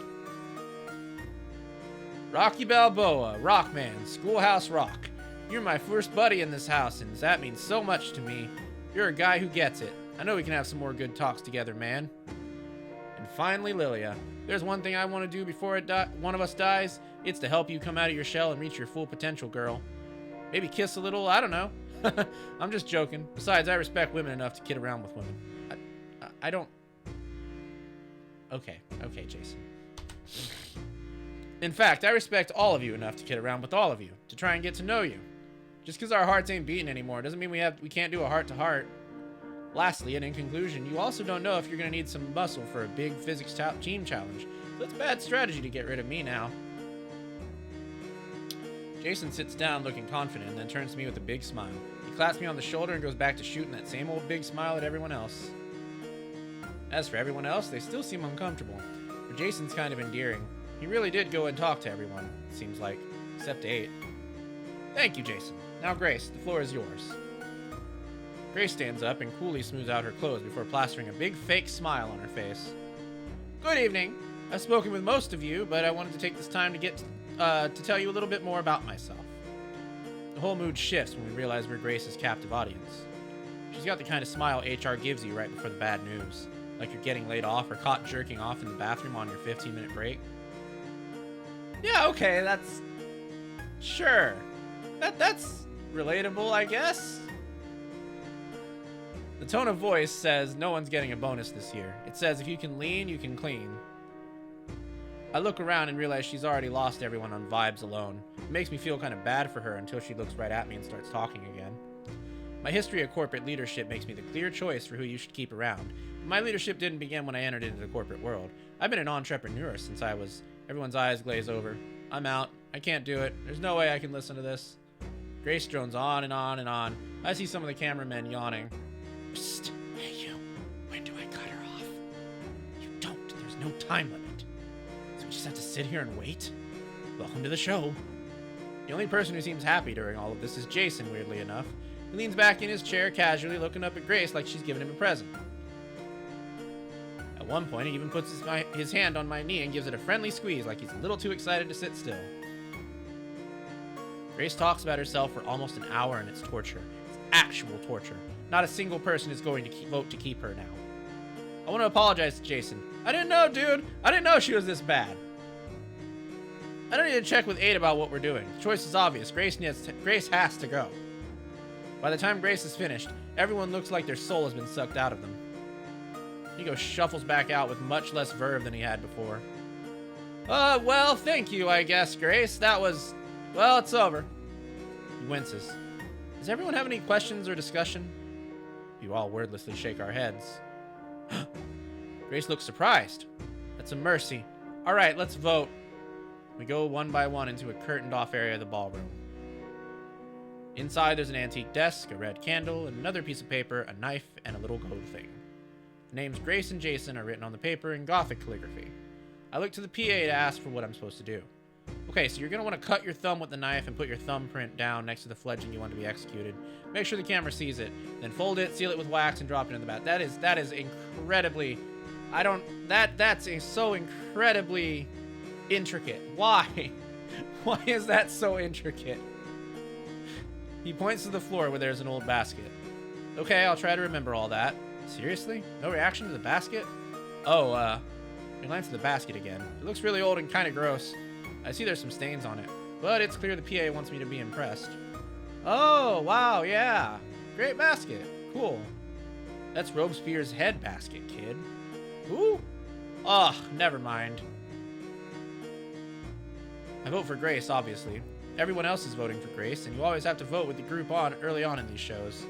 Rocky Balboa, Rockman, Schoolhouse Rock. You're my first buddy in this house, and that means so much to me. You're a guy who gets it. I know we can have some more good talks together, man. And finally, Lilia. There's one thing I want to do before one of us dies. It's to help you come out of your shell and reach your full potential, girl. Maybe kiss a little, I don't know. I'm just joking. Besides, I respect women enough to kid around with women. I don't... Okay, Jason. In fact, I respect all of you enough to kid around with all of you, to try and get to know you. Just because our hearts ain't beating anymore doesn't mean we can't do a heart-to-heart. Lastly, and in conclusion, you also don't know if you're going to need some muscle for a big physics team challenge, so it's bad strategy to get rid of me now. Jason sits down looking confident and then turns to me with a big smile. He claps me on the shoulder and goes back to shooting that same old big smile at everyone else. As for everyone else, they still seem uncomfortable, but Jason's kind of endearing. He really did go and talk to everyone, it seems like, except 8. Thank you, Jason. Now, Grace, the floor is yours. Grace stands up and coolly smooths out her clothes before plastering a big fake smile on her face. Good evening. I've spoken with most of you, but I wanted to take this time to get to tell you a little bit more about myself. The whole mood shifts when we realize we're Grace's captive audience. She's got the kind of smile HR gives you right before the bad news, like you're getting laid off or caught jerking off in the bathroom on your 15-minute break. Yeah, okay, that's... Sure. That's relatable, I guess. The tone of voice says no one's getting a bonus this year. It says if you can lean, you can clean. I look around and realize she's already lost everyone on vibes alone. It makes me feel kind of bad for her until she looks right at me and starts talking again. My history of corporate leadership makes me the clear choice for who you should keep around. But my leadership didn't begin when I entered into the corporate world. I've been an entrepreneur since I was... Everyone's eyes glaze over. I'm out. I can't do it. There's no way I can listen to this. Grace drones on and on and on. I see some of the cameramen yawning. Psst. Hey you. When do I cut her off? You don't. There's no time limit. So we just have to sit here and wait? Welcome to the show. The only person who seems happy during all of this is Jason, weirdly enough. He leans back in his chair casually, looking up at Grace like she's giving him a present. At one point, he even puts his hand on my knee and gives it a friendly squeeze like he's a little too excited to sit still. Grace talks about herself for almost an hour and it's torture. It's actual torture. Not a single person is going to vote to keep her now. I want to apologize to Jason. I didn't know, dude. I didn't know she was this bad. I don't need to check with 8 about what we're doing. The choice is obvious. Grace has to go. By the time Grace is finished, everyone looks like their soul has been sucked out of them. Nico shuffles back out with much less verve than he had before. Well, thank you, I guess, Grace. That was... Well, it's over. He winces. Does everyone have any questions or discussion? We all wordlessly shake our heads. Grace looks surprised. That's a mercy. All right, let's vote. We go one by one into a curtained-off area of the ballroom. Inside, there's an antique desk, a red candle, and another piece of paper, a knife, and a little gold thing. The names Grace and Jason are written on the paper in Gothic calligraphy. I look to the PA to ask for what I'm supposed to do. Okay, so you're going to want to cut your thumb with the knife and put your thumbprint down next to the fledgling you want to be executed. Make sure the camera sees it. Then fold it, seal it with wax, and drop it in the bat. That is incredibly... That's so incredibly intricate. Why? Why is that so intricate? He points to the floor where there's an old basket. Okay, I'll try to remember all that. Seriously? No reaction to the basket? Oh, I glance at the basket again. It looks really old and kind of gross. I see there's some stains on it, but it's clear the PA wants me to be impressed. Oh, wow, yeah. Great basket. Cool. That's Robespierre's head basket, kid. Who? Ugh, never mind. I vote for Grace, obviously. Everyone else is voting for Grace, and you always have to vote with the group on early on in these shows.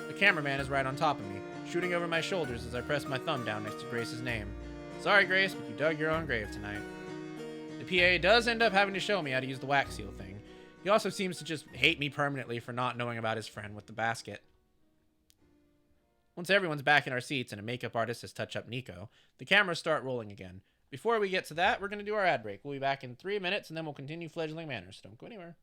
The cameraman is right on top of me, shooting over my shoulders as I press my thumb down next to Grace's name. Sorry, Grace, but you dug your own grave tonight. The PA does end up having to show me how to use the wax seal thing. He also seems to just hate me permanently for not knowing about his friend with the basket. Once everyone's back in our seats and a makeup artist has touched up Nico, the cameras start rolling again. Before we get to that, we're going to do our ad break. We'll be back in 3 minutes, and then we'll continue Fledgling Manor, so don't go anywhere.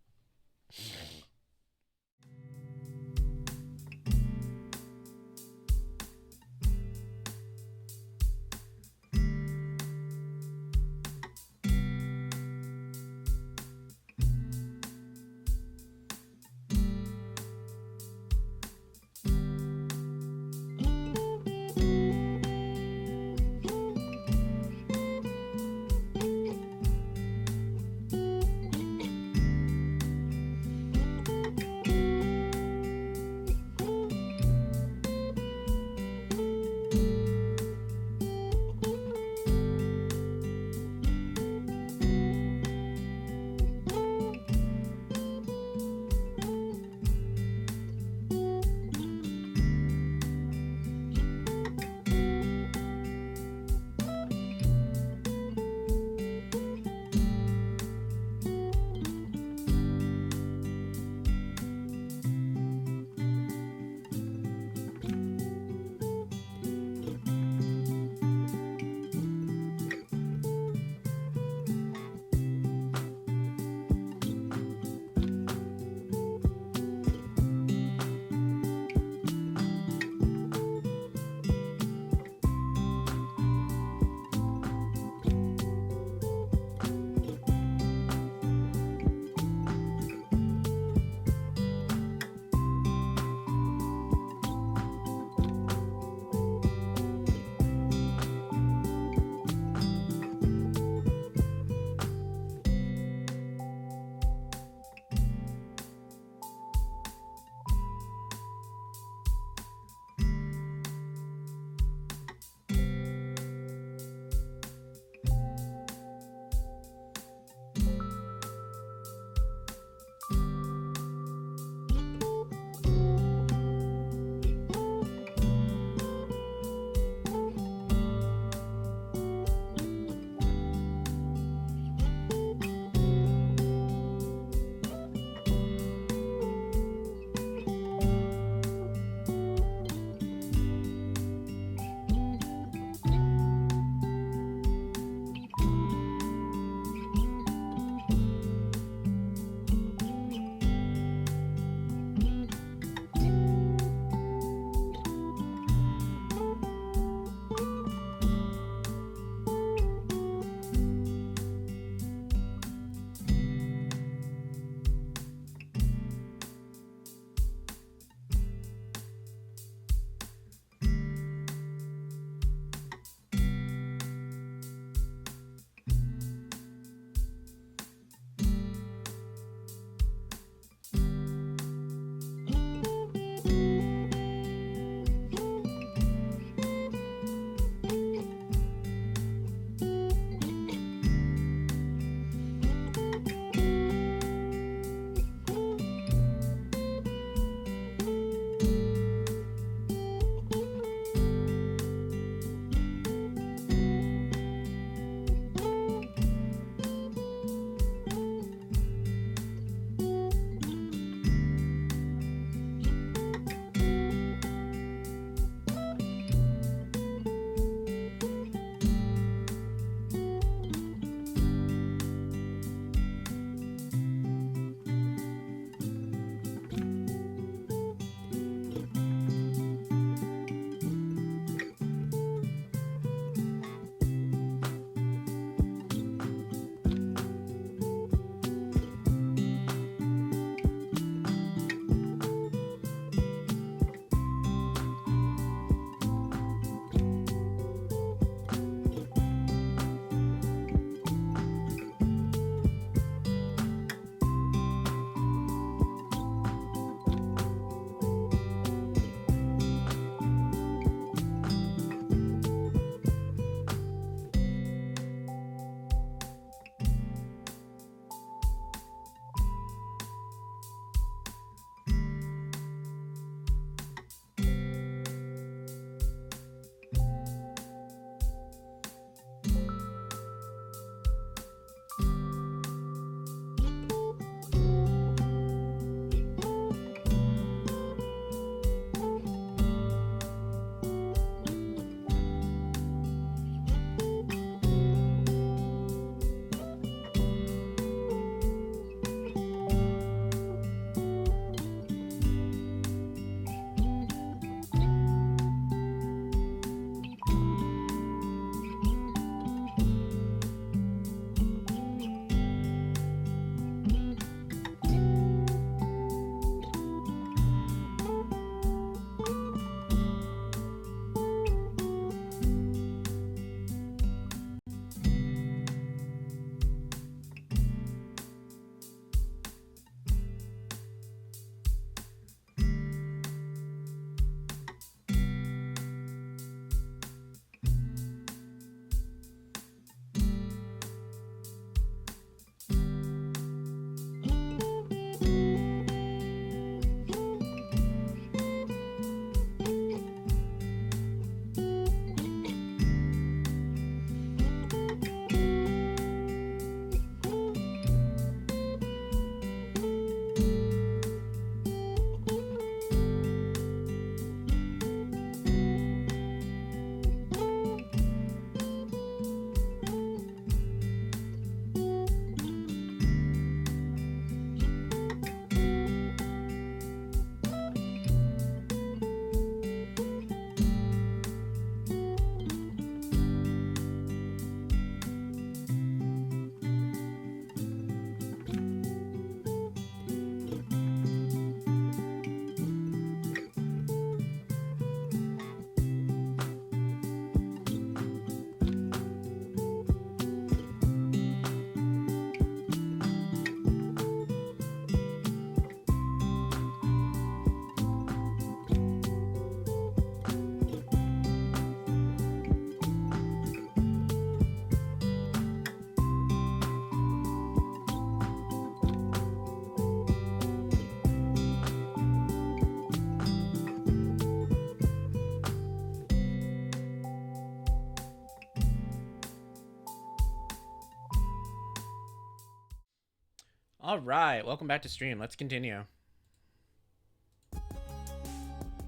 Alright, welcome back to stream. Let's continue.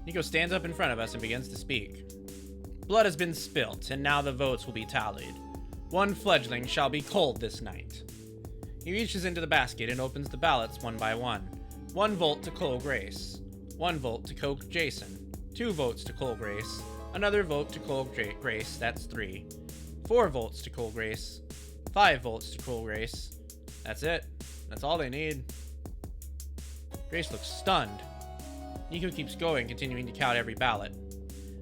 Nico stands up in front of us and begins to speak. Blood has been spilt, and now the votes will be tallied. One fledgling shall be culled this night. He reaches into the basket and opens the ballots one by one. 1 vote to cull Grace. 1 vote to cull Jason. 2 votes to cull Grace. Another vote to cull Grace, that's 3. 4 votes to cull Grace. 5 votes to cull Grace. That's it. That's all they need. Grace looks stunned. Nico keeps going, continuing to count every ballot.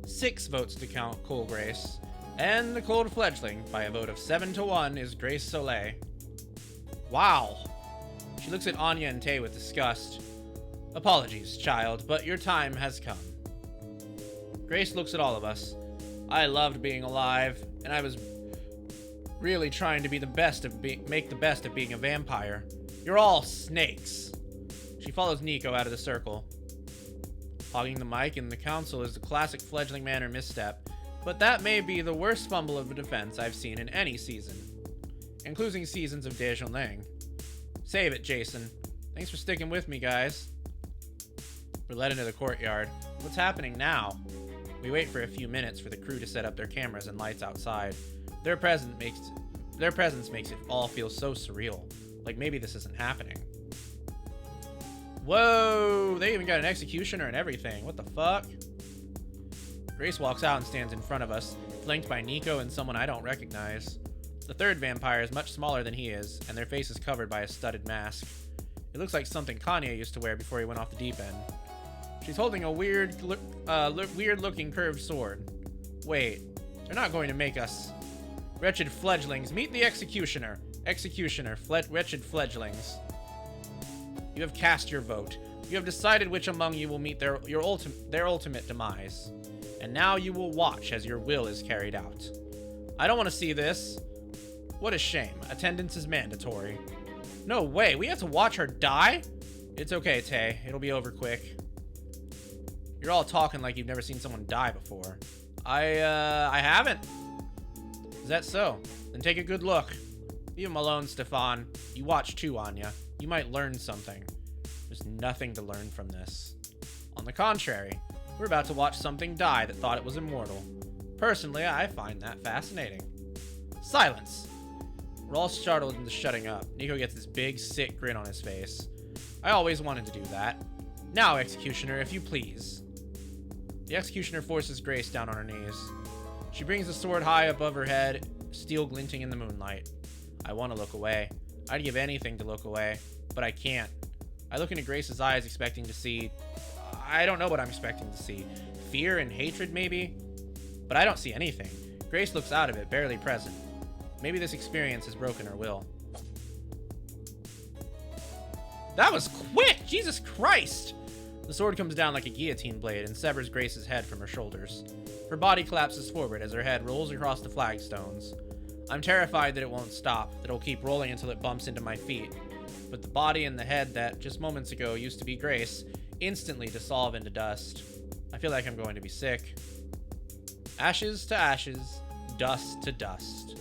6 votes to count cull Grace. And the culled fledgling, by a vote of 7 to 1, is Grace Soleil. Wow. She looks at Anya and Tay with disgust. Apologies, child, but your time has come. Grace looks at all of us. I loved being alive, and I was really trying to be the best of make the best of being a vampire. You're all snakes. She follows Nico out of the circle. Hogging the mic in the council is the classic fledgling manner misstep, but that may be the worst fumble of a defense I've seen in any season, including seasons of Dejoling. Save it, Jason. Thanks for sticking with me, guys. We're led into the courtyard. What's happening now? We wait for a few minutes for the crew to set up their cameras and lights outside. Their presence makes it all feel so surreal, like maybe this isn't happening. Whoa, they even got an executioner and everything. What the fuck? Grace walks out and stands in front of us, flanked by Nico and someone I don't recognize. The third vampire is much smaller than he is, and their face is covered by a studded mask. It looks like something Kanye used to wear before he went off the deep end. She's holding a weird-looking curved sword. Wait, they're not going to make us... Wretched fledglings, meet the executioner. Executioner, wretched fledglings. You have cast your vote. You have decided which among you will meet their ultimate demise. And now you will watch as your will is carried out. I don't want to see this. What a shame. Attendance is mandatory. No way, we have to watch her die? It's okay, Tay. It'll be over quick. You're all talking like you've never seen someone die before. I haven't. Is that so? Then take a good look. Leave him alone, Stefan. You watch too, Anya. You might learn something. There's nothing to learn from this. On the contrary, we're about to watch something die that thought it was immortal. Personally, I find that fascinating. Silence! We're all startled into shutting up. Nico gets this big, sick grin on his face. I always wanted to do that. Now, Executioner, if you please. The Executioner forces Grace down on her knees. She brings the sword high above her head, steel glinting in the moonlight. I want to look away. I'd give anything to look away, but I can't. I look into Grace's eyes expecting to see... I don't know what I'm expecting to see. Fear and hatred, maybe? But I don't see anything. Grace looks out of it, barely present. Maybe this experience has broken her will. That was quick! Jesus Christ! The sword comes down like a guillotine blade and severs Grace's head from her shoulders. Her body collapses forward as her head rolls across the flagstones. I'm terrified that it won't stop, that it'll keep rolling until it bumps into my feet. But the body and the head that, just moments ago, used to be Grace, instantly dissolve into dust. I feel like I'm going to be sick. Ashes to ashes, dust to dust.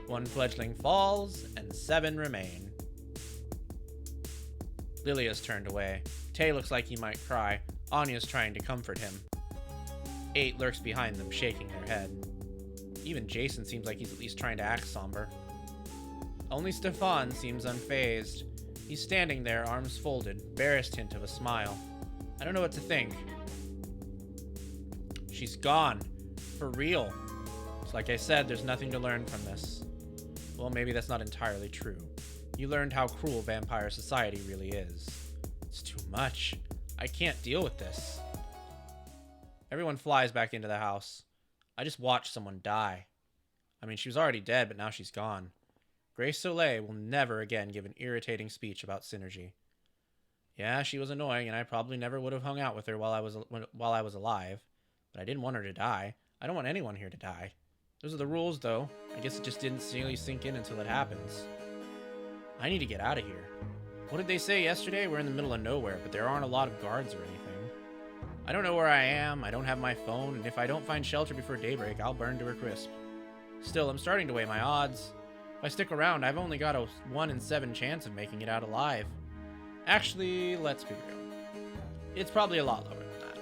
1 fledgling falls, and 7 remain. Lilia's turned away. Tay looks like he might cry. Anya's trying to comfort him. 8 lurks behind them, shaking their head. Even Jason seems like he's at least trying to act somber. Only Stefan seems unfazed. He's standing there, arms folded, barest hint of a smile. I don't know what to think. She's gone. For real. It's like I said, there's nothing to learn from this. Well, maybe that's not entirely true. You learned how cruel vampire society really is. It's too much. I can't deal with this. Everyone flies back into the house. I just watched someone die. I mean, she was already dead, but now she's gone. Grace Soleil will never again give an irritating speech about synergy. Yeah, she was annoying, and I probably never would have hung out with her while I was alive. But I didn't want her to die. I don't want anyone here to die. Those are the rules, though. I guess it just didn't really sink in until it happens. I need to get out of here. What did they say yesterday? We're in the middle of nowhere, but there aren't a lot of guards or anything. I don't know where I am, I don't have my phone, and if I don't find shelter before daybreak, I'll burn to a crisp. Still, I'm starting to weigh my odds. If I stick around, I've only got a 1 in 7 chance of making it out alive. Actually, let's be real. It's probably a lot lower than that.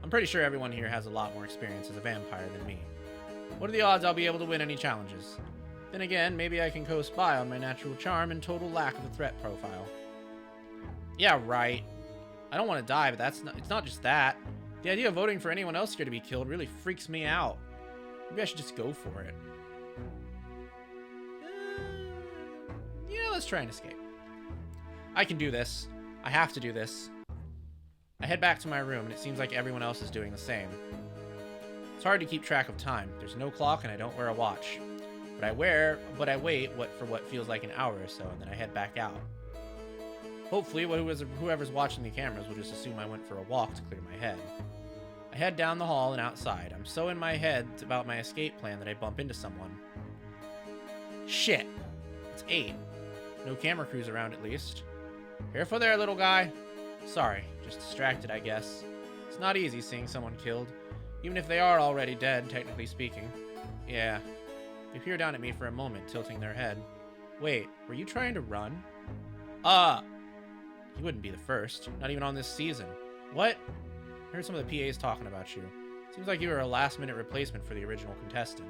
I'm pretty sure everyone here has a lot more experience as a vampire than me. What are the odds I'll be able to win any challenges? Then again, maybe I can coast by on my natural charm and total lack of a threat profile. Yeah, right. I don't want to die, but it's not just that. The idea of voting for anyone else here to be killed really freaks me out. Maybe I should just go for it. Yeah, let's try and escape. I can do this. I have to do this. I head back to my room, and it seems like everyone else is doing the same. It's hard to keep track of time. There's no clock, and I don't wear a watch. But I wait for what feels like an hour or so, and then I head back out. Hopefully, whoever's watching the cameras will just assume I went for a walk to clear my head. I head down the hall and outside. I'm so in my head about my escape plan that I bump into someone. Shit. It's 8. No camera crews around, at least. Careful there, little guy. Sorry, just distracted, I guess. It's not easy seeing someone killed, even if they are already dead, technically speaking. Yeah. They peer down at me for a moment, tilting their head. Wait, were you trying to run? You wouldn't be the first, not even on this season. What? I heard some of the PAs talking about you. Seems like you were a last-minute replacement for the original contestant.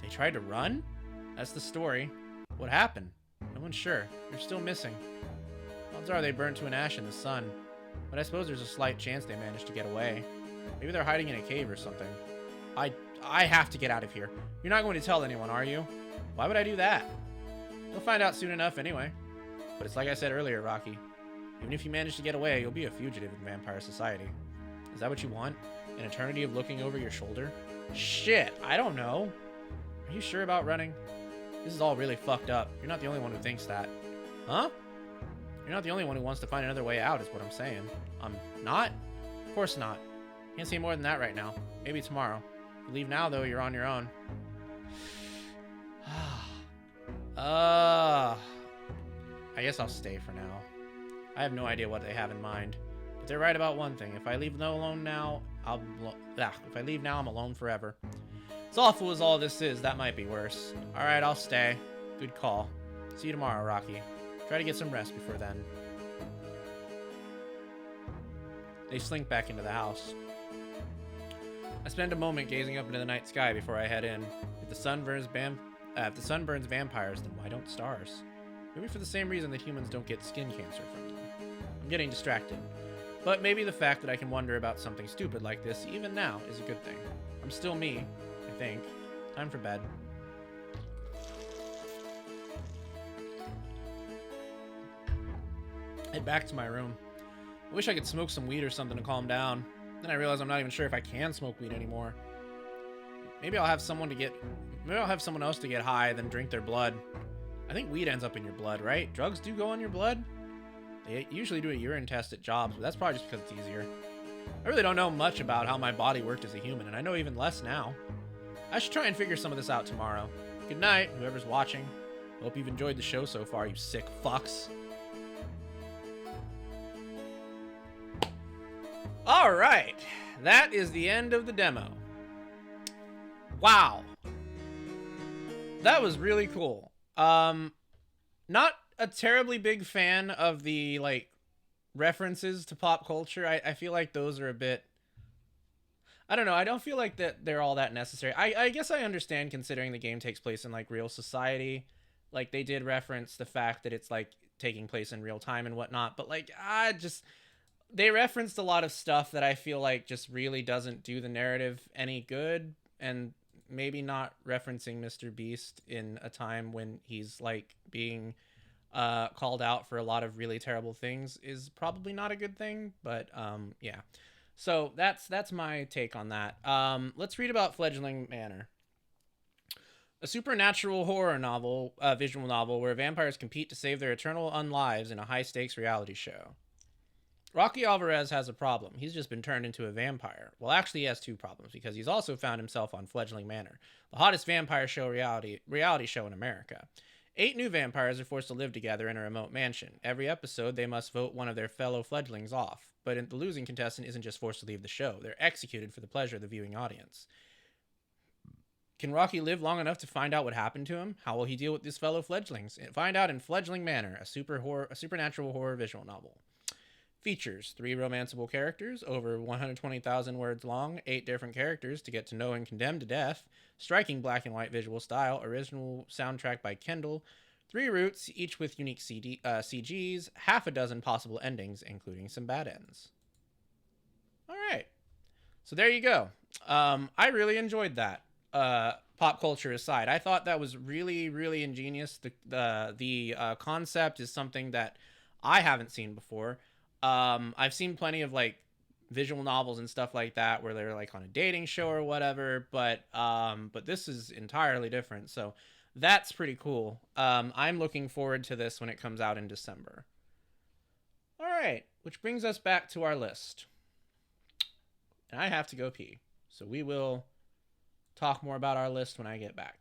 They tried to run? That's the story. What happened? No one's sure. You're still missing. Odds are they burned to an ash in the sun. But I suppose there's a slight chance they managed to get away. Maybe they're hiding in a cave or something. I have to get out of here. You're not going to tell anyone, are you? Why would I do that? You'll find out soon enough anyway. But it's like I said earlier, Rocky. Even if you manage to get away, you'll be a fugitive in vampire society. Is that what you want? An eternity of looking over your shoulder? Shit, I don't know. Are you sure about running? This is all really fucked up. You're not the only one who thinks that. Huh? You're not the only one who wants to find another way out, is what I'm saying. I'm not? Of course not. Can't say more than that right now. Maybe tomorrow. If you leave now, though, you're on your own. I guess I'll stay for now. I have no idea what they have in mind. But they're right about one thing. If I leave alone now, if I leave now, I'm alone forever. As awful as all this is, that might be worse. Alright, I'll stay. Good call. See you tomorrow, Rocky. Try to get some rest before then. They slink back into the house. I spend a moment gazing up into the night sky before I head in. If the sun burns vampires, then why don't stars? Maybe for the same reason that humans don't get skin cancer from them. I'm getting distracted. But maybe the fact that I can wonder about something stupid like this, even now, is a good thing. I'm still me, I think. Time for bed. Head back to my room. I wish I could smoke some weed or something to calm down. Then I realize I'm not even sure if I can smoke weed anymore. Maybe I'll have someone else to get high, then drink their blood. I think weed ends up in your blood, right? Drugs do go in your blood? They usually do a urine test at jobs, but that's probably just because it's easier. I really don't know much about how my body worked as a human, and I know even less now. I should try and figure some of this out tomorrow. Good night, whoever's watching. Hope you've enjoyed the show so far, you sick fucks. Alright, that is the end of the demo. Wow. That was really cool. Not a terribly big fan of the, like, references to pop culture. I feel like those are a bit... I don't know, I don't feel like that they're all that necessary. I guess I understand, considering the game takes place in, like, real society. Like, they did reference the fact that it's, like, taking place in real time and whatnot, but, like, they referenced a lot of stuff that I feel like just really doesn't do the narrative any good, and maybe not referencing Mr. Beast in a time when he's, like, being called out for a lot of really terrible things is probably not a good thing, but yeah. So that's my take on that. Let's read about Fledgling Manor. A supernatural horror novel, visual novel, where vampires compete to save their eternal unlives in a high-stakes reality show. Rocky Alvarez has a problem. He's just been turned into a vampire. Well, actually, he has 2 problems, because he's also found himself on Fledgling Manor, the hottest vampire show reality show in America. 8 new vampires are forced to live together in a remote mansion. Every episode, they must vote one of their fellow fledglings off. But the losing contestant isn't just forced to leave the show. They're executed for the pleasure of the viewing audience. Can Rocky live long enough to find out what happened to him? How will he deal with his fellow fledglings? Find out in Fledgling Manor, a supernatural horror visual novel. Features 3 romanceable characters, over 120,000 words long, 8 different characters to get to know and condemn to death, striking black and white visual style, original soundtrack by Kendall, 3 routes, each with unique CGs, half a dozen possible endings, including some bad ends. All right. So there you go. I really enjoyed that. Pop culture aside, I thought that was really, really ingenious. The concept is something that I haven't seen before. I've seen plenty of like visual novels and stuff like that where they're like on a dating show or whatever, but this is entirely different. So that's pretty cool. I'm looking forward to this when it comes out in December. All right, which brings us back to our list. And I have to go pee. So we will talk more about our list when I get back.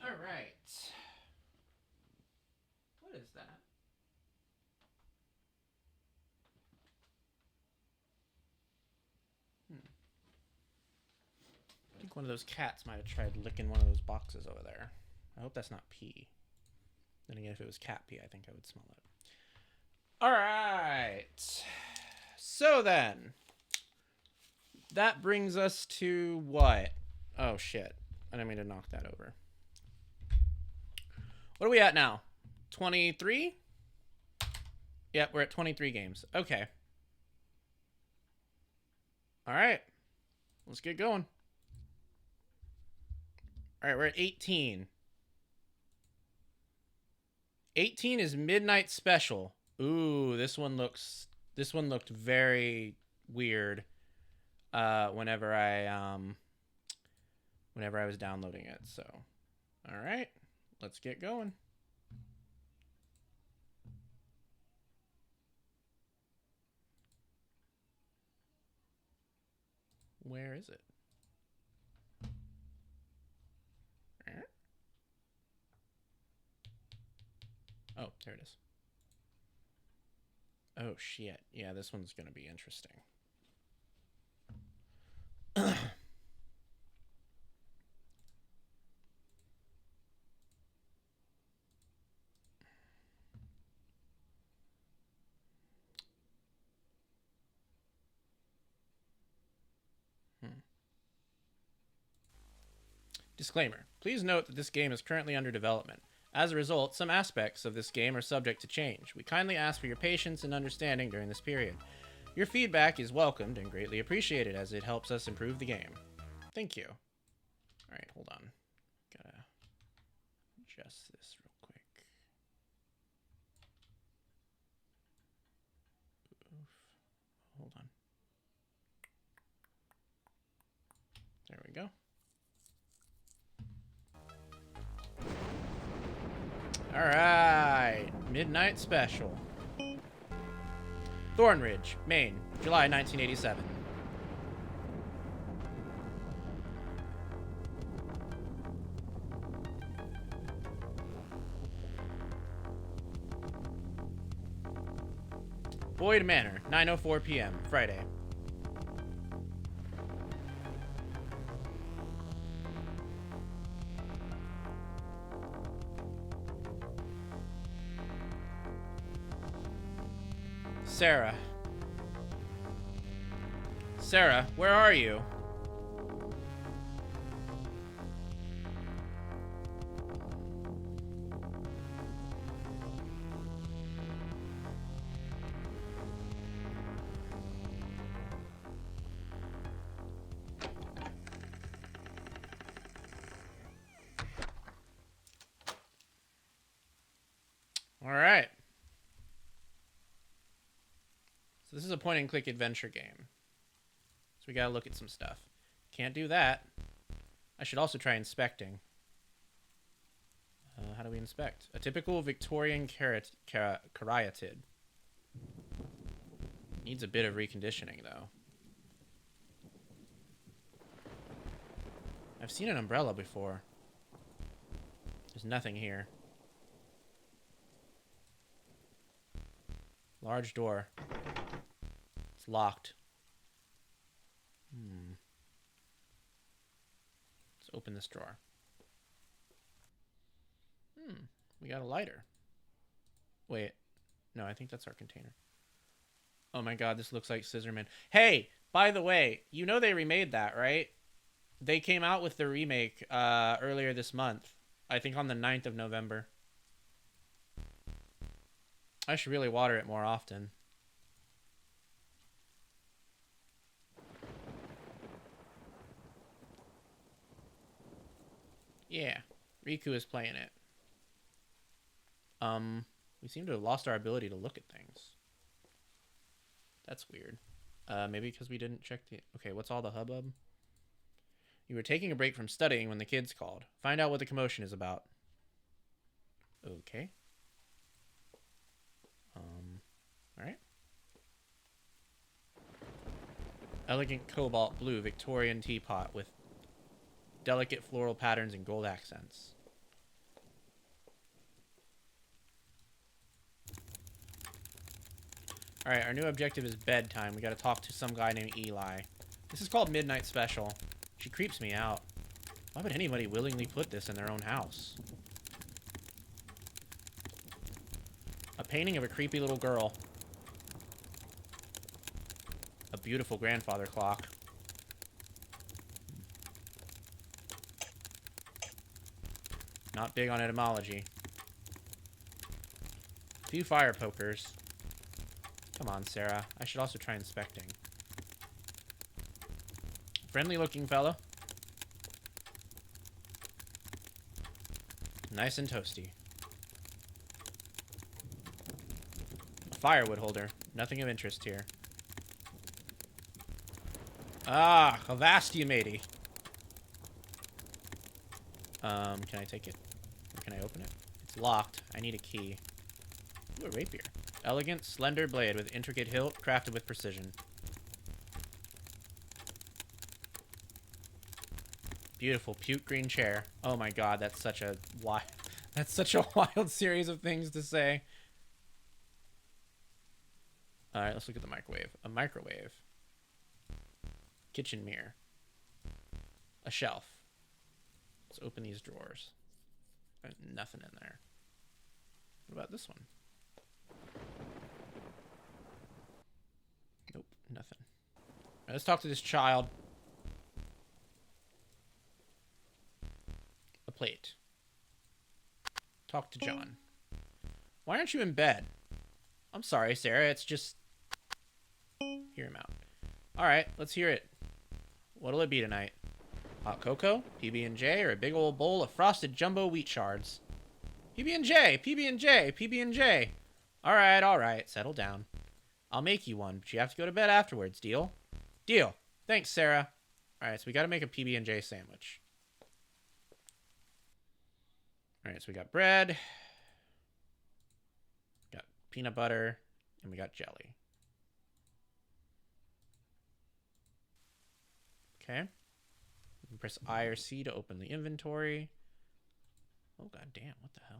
All right. What is that? I think one of those cats might have tried licking one of those boxes over there. I hope that's not pee. Then again, if it was cat pee, I think I would smell it. All right. So then, that brings us to what? Oh, shit. I didn't mean to knock that over. What are we at now? 23? Yep, we're at 23 games. Okay. All right. Let's get going. All right, we're at 18. 18 is Midnight Special. Ooh, this one looked very weird whenever I was downloading it. So, all right. Let's get going. Where is it? Oh, there it is. Oh, shit. Yeah, this one's going to be interesting. Disclaimer. Please note that this game is currently under development. As a result, some aspects of this game are subject to change. We kindly ask for your patience and understanding during this period. Your feedback is welcomed and greatly appreciated as it helps us improve the game. Thank you. Alright, hold on. Gotta adjust this real quick. Oof. Hold on. There we go. Alright. Midnight Special. Thornridge, Maine, July 1987. Boyd Manor, 9:04 p.m., Friday. Sarah. Sarah, where are you? All right. So this is a point-and-click adventure game. So we gotta look at some stuff. Can't do that. I should also try inspecting. How do we inspect? A typical Victorian caryatid. Needs a bit of reconditioning, though. I've seen an umbrella before. There's nothing here. Large door. It's locked. Let's open this drawer. We got a lighter. Wait. No, I think that's our container. Oh my god, this looks like Scissorman. Hey, by the way, you know they remade that, right? They came out with the remake earlier this month. I think on the 9th of November. I should really water it more often. Yeah, Riku is playing it. We seem to have lost our ability to look at things. That's weird. Maybe because we didn't check the... Okay, what's all the hubbub? You were taking a break from studying when the kids called. Find out what the commotion is about. Okay. Alright. Elegant cobalt blue Victorian teapot with delicate floral patterns and gold accents. Alright, our new objective is bedtime. We gotta talk to some guy named Eli. This is called Midnight Special. She creeps me out. Why would anybody willingly put this in their own house? A painting of a creepy little girl. A beautiful grandfather clock. Not big on etymology. A few fire pokers. Come on, Sarah. I should also try inspecting. Friendly looking fella. Nice and toasty. A firewood holder. Nothing of interest here. Ah, avast you matey. Can I take it? Or can I open it? It's locked. I need a key. Ooh, a rapier. Elegant, slender blade with intricate hilt, crafted with precision. Beautiful puke green chair. Oh my god, that's such a wild... That's such a wild series of things to say. Alright, let's look at the microwave. A microwave. Kitchen mirror. A shelf. Let's open these drawers. There's nothing in there. What about this one? Nope, nothing. All right, let's talk to this child. A plate. Talk to John. Why aren't you in bed? I'm sorry, Sarah. It's just... Hear him out. Alright, let's hear it. What'll it be tonight? Hot cocoa, PB&J, or a big old bowl of frosted jumbo wheat shards? PB&J, PB&J, PB&J. Alright, settle down. I'll make you one, but you have to go to bed afterwards, deal? Deal. Thanks, Sarah. Alright, so we gotta make a PB&J sandwich. Alright, so we got bread. peanut butter, and we got jelly. Okay. You can press I or C to open the inventory. Oh, god damn, what the hell?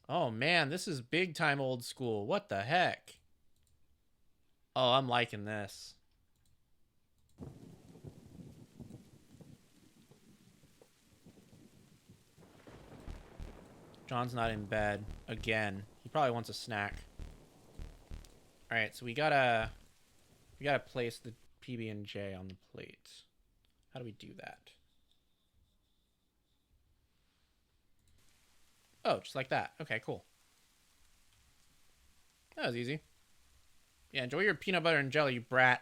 Oh, man, this is big time old school. What the heck? Oh, I'm liking this. John's not in bed. Again. He probably wants a snack. Alright, so we gotta place the PB&J on the plate. How do we do that? Oh, just like that. Okay, cool. That was easy. Yeah, enjoy your peanut butter and jelly, you brat.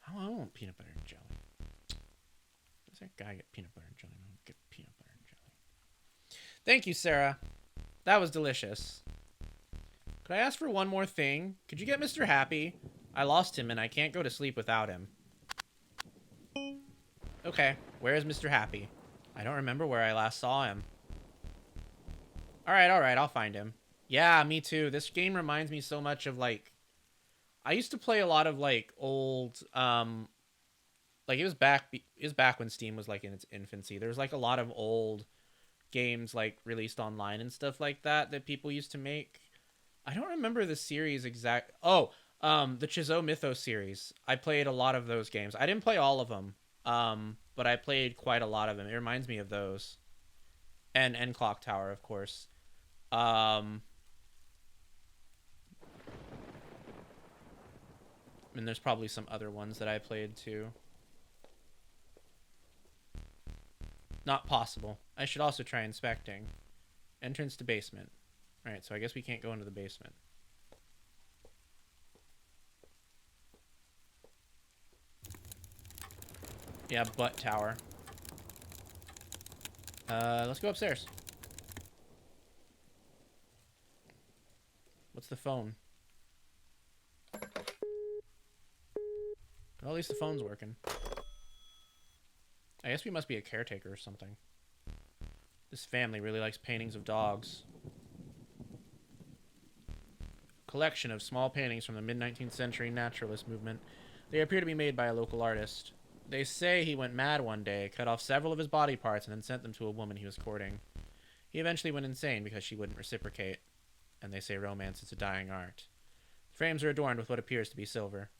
Oh, I want peanut butter and jelly. Does that guy get peanut butter and jelly? I don't get peanut butter and jelly. Thank you, Sarah. That was delicious. Could I ask for one more thing? Could you get Mr. Happy? I lost him and I can't go to sleep without him. Okay, where is Mr. Happy? I don't remember where I last saw him. Alright, I'll find him. Yeah, me too. This game reminds me so much of, like... I used to play a lot of, like, old, like, it was back when Steam was, like, in its infancy. There was, like, a lot of old games, like, released online and stuff like that people used to make. I don't remember the series exact... Oh, the Chizo Mythos series. I played a lot of those games. I didn't play all of them, but I played quite a lot of them. It reminds me of those. And Clock Tower, of course. And there's probably some other ones that I played too. Not possible. I should also try inspecting. Entrance to basement. Alright, so I guess we can't go into the basement. Yeah, butt tower. Let's go upstairs. What's the phone? Well, at least the phone's working. I guess we must be a caretaker or something. This family really likes paintings of dogs. Collection of small paintings from the mid-19th century naturalist movement. They appear to be made by a local artist. They say he went mad one day, cut off several of his body parts, and then sent them to a woman he was courting. He eventually went insane because she wouldn't reciprocate. And they say romance is a dying art. The frames are adorned with what appears to be silver.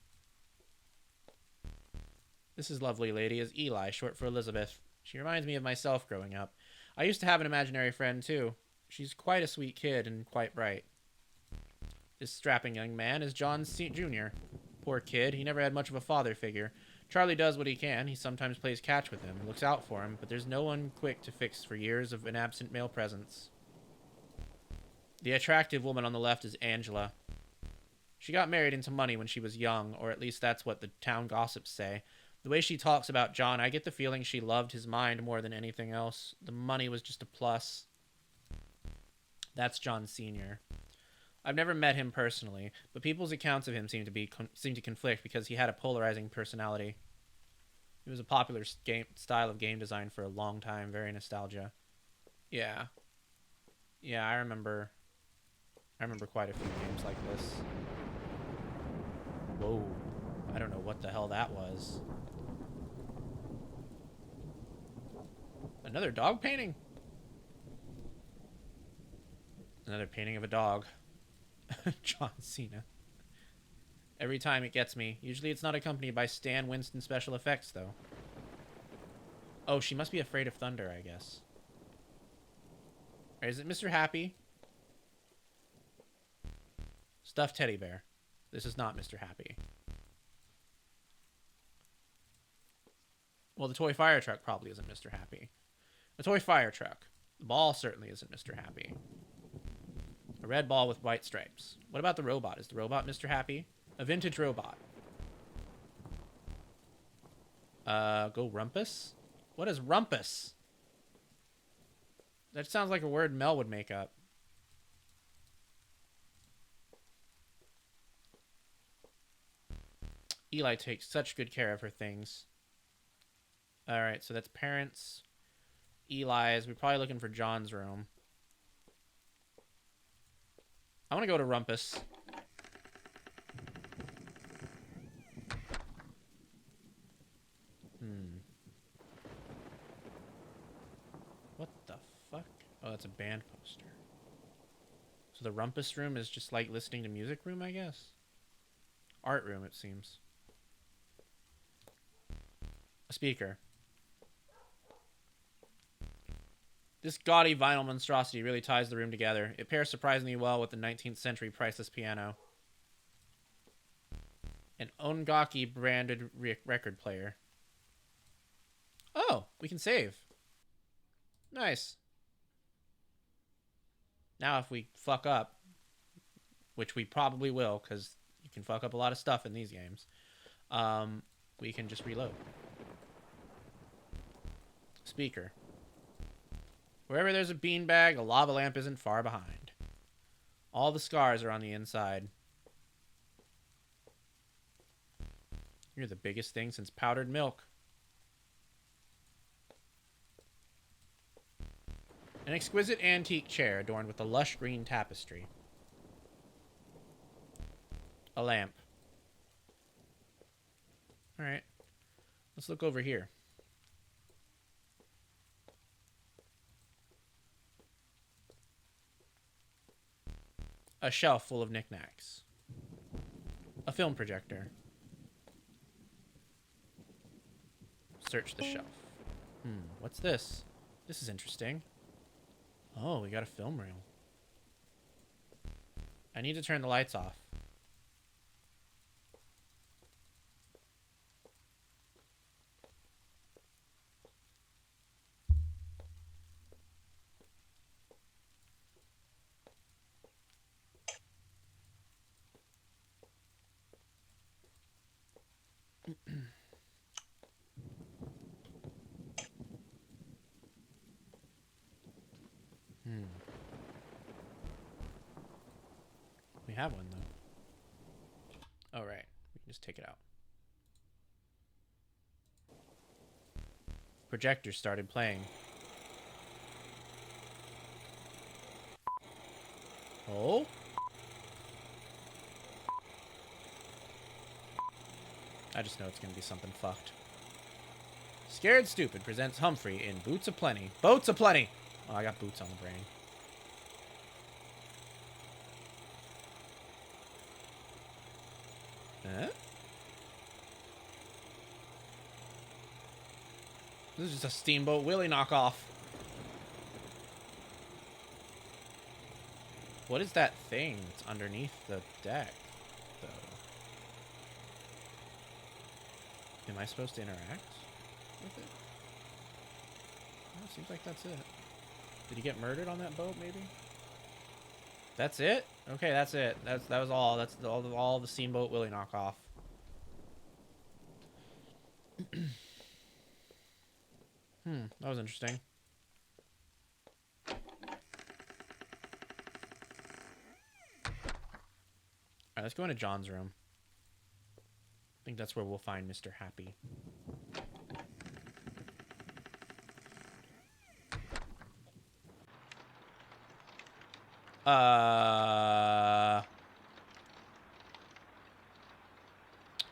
This is lovely lady is Eli, short for Elizabeth. She reminds me of myself growing up. I used to have an imaginary friend, too. She's quite a sweet kid and quite bright. This strapping young man is John Jr. Poor kid, he never had much of a father figure. Charlie does what he can. He sometimes plays catch with him, looks out for him, but there's no one quick to fix for years of an absent male presence. The attractive woman on the left is Angela. She got married into money when she was young, or at least that's what the town gossips say. The way she talks about John, I get the feeling she loved his mind more than anything else. The money was just a plus. That's John Sr. I've never met him personally, but people's accounts of him seem to conflict because he had a polarizing personality. He was a popular style of game design for a long time, very nostalgia. Yeah. Yeah, I remember quite a few games like this. Whoa. I don't know what the hell that was. Another dog painting? Another painting of a dog. John Cena. Every time it gets me. Usually it's not accompanied by Stan Winston special effects, though. Oh, she must be afraid of thunder, I guess. Or is it Mr. Happy? Stuffed teddy bear. This is not Mr. Happy. Well, the toy fire truck probably isn't Mr. Happy. The toy fire truck. The ball certainly isn't Mr. Happy. A red ball with white stripes. What about the robot? Is the robot Mr. Happy? A vintage robot. Go rumpus? What is rumpus? That sounds like a word Mel would make up. Eli takes such good care of her things. Alright, so that's parents. Eli's. We're probably looking for John's room. I want to go to Rumpus. What the fuck? Oh, that's a band poster. So the Rumpus room is just like listening to music room, I guess? Art room, it seems. A speaker. This gaudy vinyl monstrosity really ties the room together. It pairs surprisingly well with the 19th century priceless piano. An Ongaki branded record player. Oh, we can save. Nice. Now if we fuck up, which we probably will, because you can fuck up a lot of stuff in these games, we can just reload. Speaker. Wherever there's a beanbag, a lava lamp isn't far behind. All the scars are on the inside. You're the biggest thing since powdered milk. An exquisite antique chair adorned with a lush green tapestry. A lamp. Alright. Let's look over here. A shelf full of knickknacks. A film projector. Search the shelf. What's this? This is interesting. Oh, we got a film reel. I need to turn the lights off. We have one, though. Oh, right. We can just take it out. Projector started playing. Oh? I just know it's going to be something fucked. Scared Stupid presents Humphrey in Boots Aplenty. Boats Aplenty! Oh, I got boots on the brain. Huh? This is just a Steamboat Willie knockoff. What is that thing that's underneath the deck, though? Am I supposed to interact with it? Well, seems like that's it. Did he get murdered on that boat, maybe? That's it? Okay, that's it. That was all. That's all the Steamboat Willie knockoff. That was interesting. Alright, let's go into John's room. I think that's where we'll find Mr. Happy. A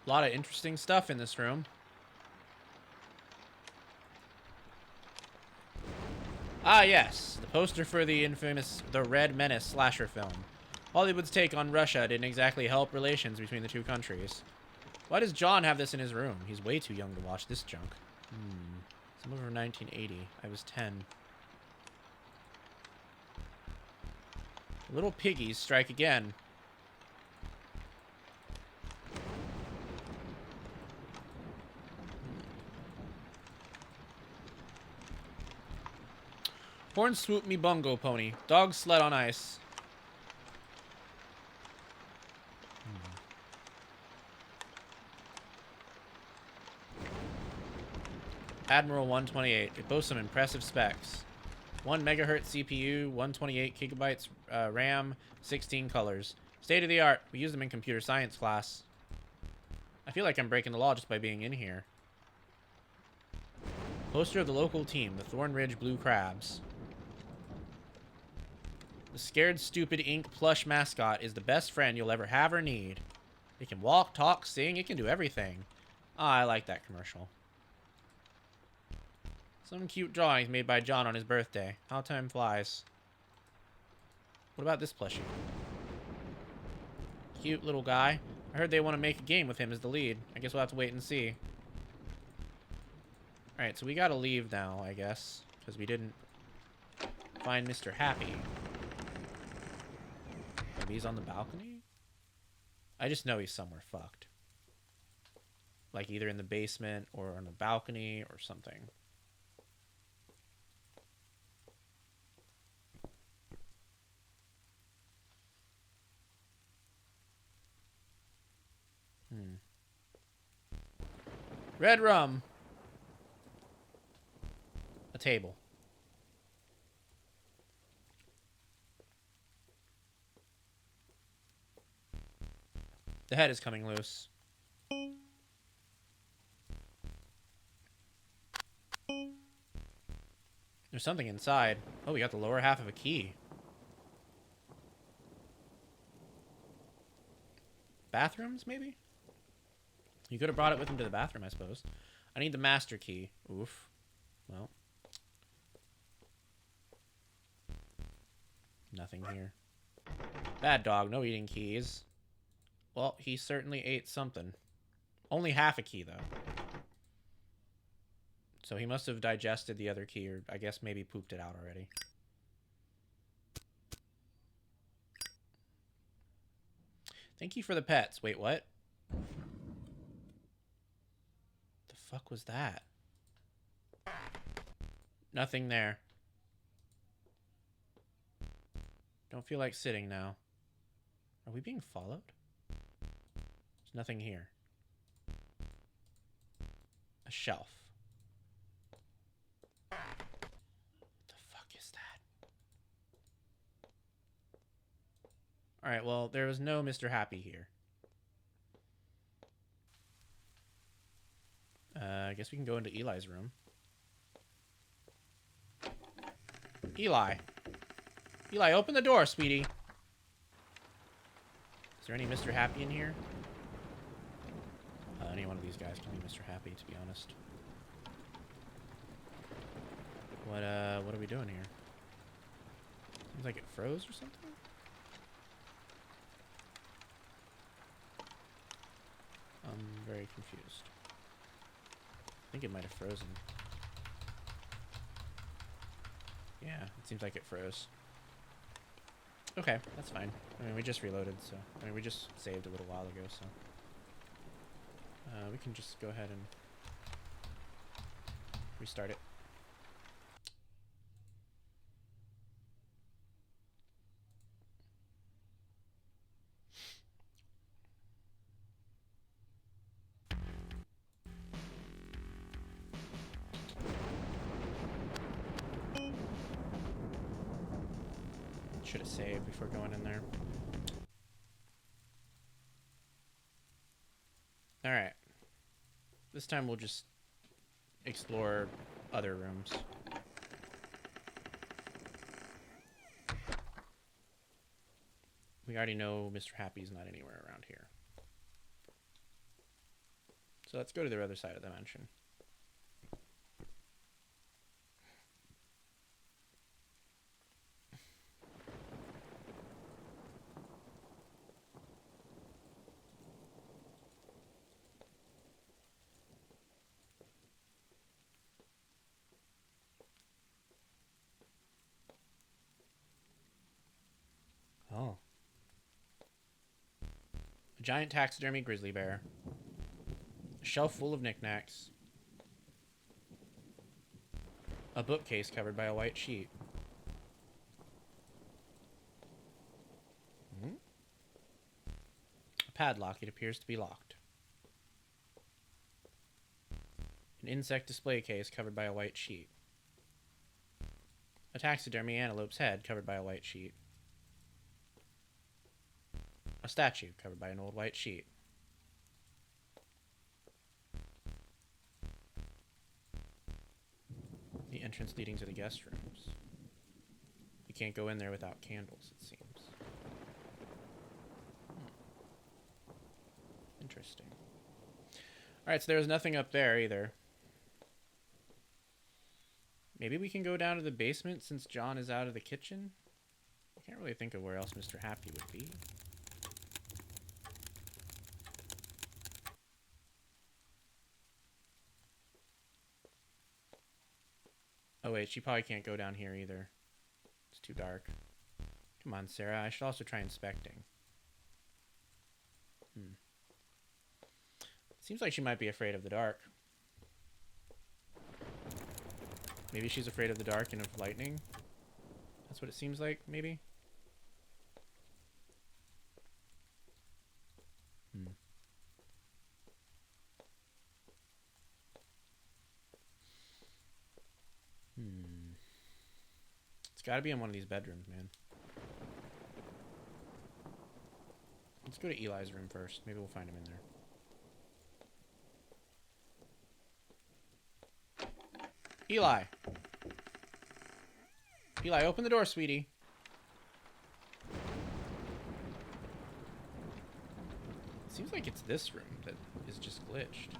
lot of interesting stuff in this room. Ah, yes. The poster for the infamous The Red Menace slasher film. Hollywood's take on Russia didn't exactly help relations between the two countries. Why does John have this in his room? He's way too young to watch this junk. Some over 1980. I was 10. Little piggies strike again. Horn swoop me bongo pony. Dog sled on ice. Admiral 128. It boasts some impressive specs. 1 megahertz CPU, 128 gigabytes RAM, 16 colors. State of the art. We use them in computer science class. I feel like I'm breaking the law just by being in here. Poster of the local team, the Thornridge Blue Crabs. The scared, stupid ink plush mascot is the best friend you'll ever have or need. It can walk, talk, sing. It can do everything. Ah, I like that commercial. Some cute drawings made by John on his birthday. How time flies. What about this plushie? Cute little guy. I heard they want to make a game with him as the lead. I guess we'll have to wait and see. Alright, so we gotta leave now, I guess. Because we didn't find Mr. Happy. Maybe he's on the balcony? I just know he's somewhere fucked. Like either in the basement or on the balcony or something. Red rum. A table. The head is coming loose. There's something inside. Oh, we got the lower half of a key. Bathrooms, maybe? You could have brought it with him to the bathroom, I suppose. I need the master key. Oof. Well. Nothing here. Bad dog, no eating keys. Well, he certainly ate something. Only half a key, though. So he must have digested the other key, or I guess maybe pooped it out already. Thank you for the pets. Wait, what? The fuck was that? Nothing there. Don't feel like sitting now. Are we being followed? There's nothing here. A shelf. What the fuck is that? Alright, well, there was no Mr. Happy here. I guess we can go into Eli's room. Eli. Eli, open the door, sweetie. Is there any Mr. Happy in here? Any one of these guys can be Mr. Happy, to be honest. What are we doing here? Seems like it froze or something? I'm very confused. I think it might have frozen. Yeah, it seems like it froze. Okay, that's fine. I mean, we just reloaded, so... I mean, we just saved a little while ago, so... we can just go ahead and... restart it. Should have saved before going in there. Alright. This time we'll just explore other rooms. We already know Mr. Happy's not anywhere around here. So let's go to the other side of the mansion. Oh. A giant taxidermy grizzly bear. A shelf full of knickknacks. A bookcase covered by a white sheet. A padlock. It appears to be locked. An insect display case covered by a white sheet. A taxidermy antelope's head covered by a white sheet. A statue covered by an old white sheet. The entrance leading to the guest rooms. You can't go in there without candles, it seems. Interesting. Alright, so there's nothing up there either. Maybe we can go down to the basement since John is out of the kitchen? I can't really think of where else Mr. Happy would be. Oh wait, she probably can't go down here either. It's too dark. Come on, Sarah. I should also try inspecting. Seems like she might be afraid of the dark. Maybe she's afraid of the dark and of lightning. That's what it seems like, maybe? It's gotta be in one of these bedrooms, man. Let's go to Eli's room first. Maybe we'll find him in there. Eli! Eli, open the door, sweetie. Seems like it's this room that is just glitched.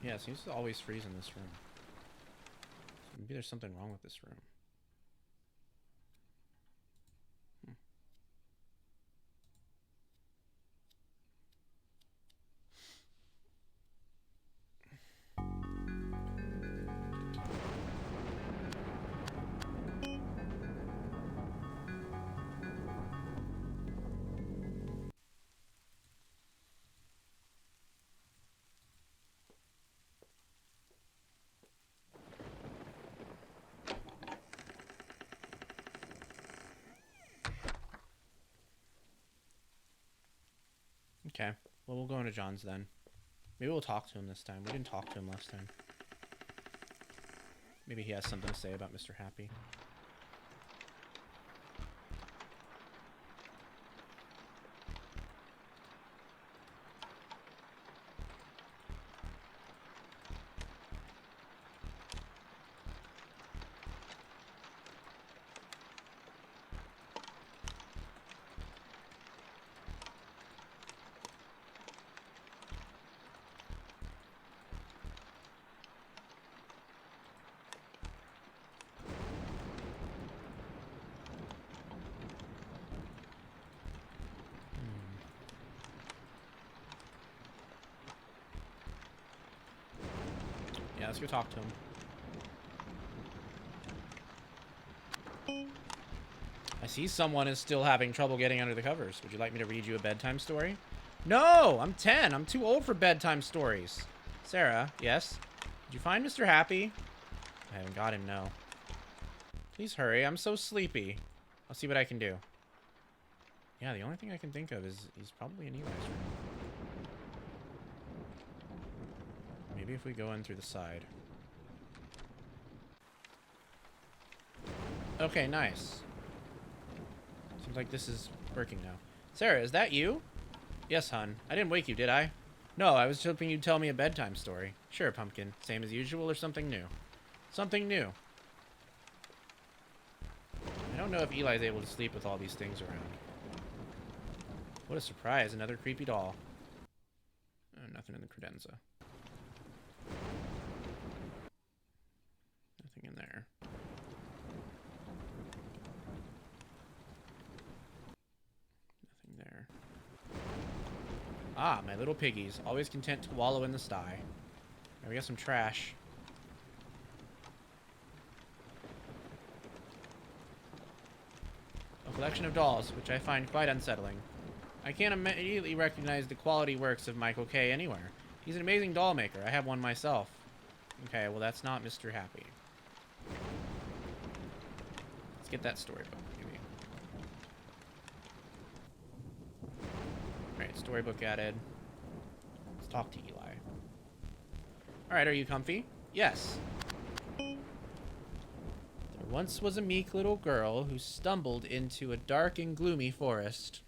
Yeah, it seems to always freeze in this room. So maybe there's something wrong with this room. Okay, well, we'll go into John's then. Maybe we'll talk to him this time. We didn't talk to him last time. Maybe he has something to say about Mr. Happy. Yeah, let's go talk to him. I see someone is still having trouble getting under the covers. Would you like me to read you a bedtime story? No! I'm 10. I'm too old for bedtime stories. Sarah, yes? Did you find Mr. Happy? I haven't got him, no. Please hurry. I'm so sleepy. I'll see what I can do. Yeah, the only thing I can think of is he's probably in Eli's room. Maybe if we go in through the side. Okay, nice. Seems like this is working now. Sarah, is that you? Yes, hon. I didn't wake you, did I? No, I was hoping you'd tell me a bedtime story. Sure, Pumpkin. Same as usual or something new? Something new. I don't know if Eli's able to sleep with all these things around. What a surprise. Another creepy doll. Oh, nothing in the credenza. Nothing in there. Nothing there. Ah, my little piggies. Always content to wallow in the sty. There, we got some trash. A collection of dolls, which I find quite unsettling. I can't immediately recognize the quality works of Michael K. anywhere. He's an amazing doll maker. I have one myself. Okay, well that's not Mr. Happy. Let's get that storybook, maybe. Alright, storybook added. Let's talk to Eli. Alright, are you comfy? Yes. There once was a meek little girl who stumbled into a dark and gloomy forest.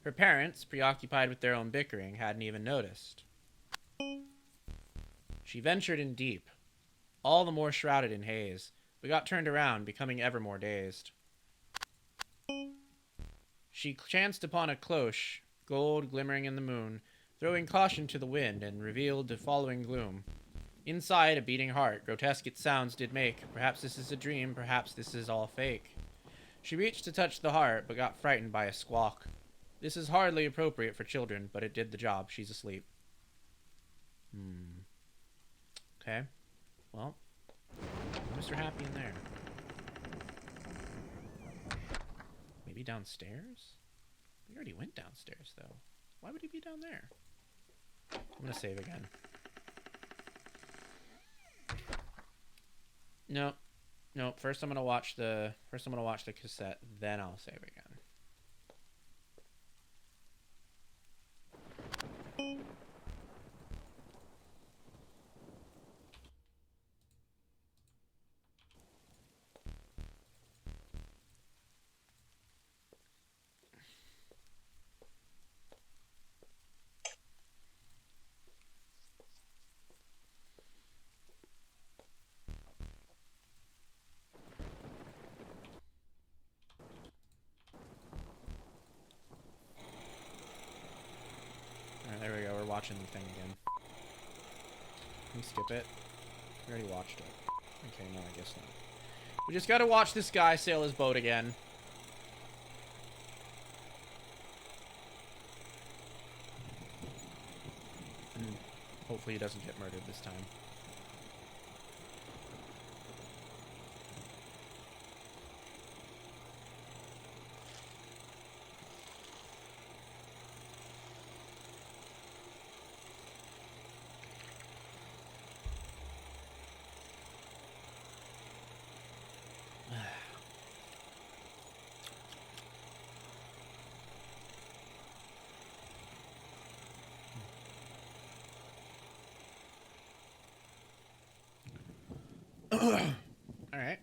Her parents, preoccupied with their own bickering, hadn't even noticed. She ventured in deep, all the more shrouded in haze, but got turned around, becoming ever more dazed. She chanced upon a cloche, gold glimmering in the moon, throwing caution to the wind, and revealed the following gloom. Inside, a beating heart, grotesque its sounds did make. Perhaps this is a dream, perhaps this is all fake. She reached to touch the heart, but got frightened by a squawk. This is hardly appropriate for children, but it did the job. She's asleep. Okay. Well, Mr. Happy in there. Maybe downstairs? We already went downstairs, though. Why would he be down there? I'm gonna save again. No. No, first I'm gonna watch the cassette, then I'll save again. There we go, we're watching the thing again. Can we skip it? We already watched it. Okay, no, I guess not. We just gotta watch this guy sail his boat again. And hopefully he doesn't get murdered this time. All right.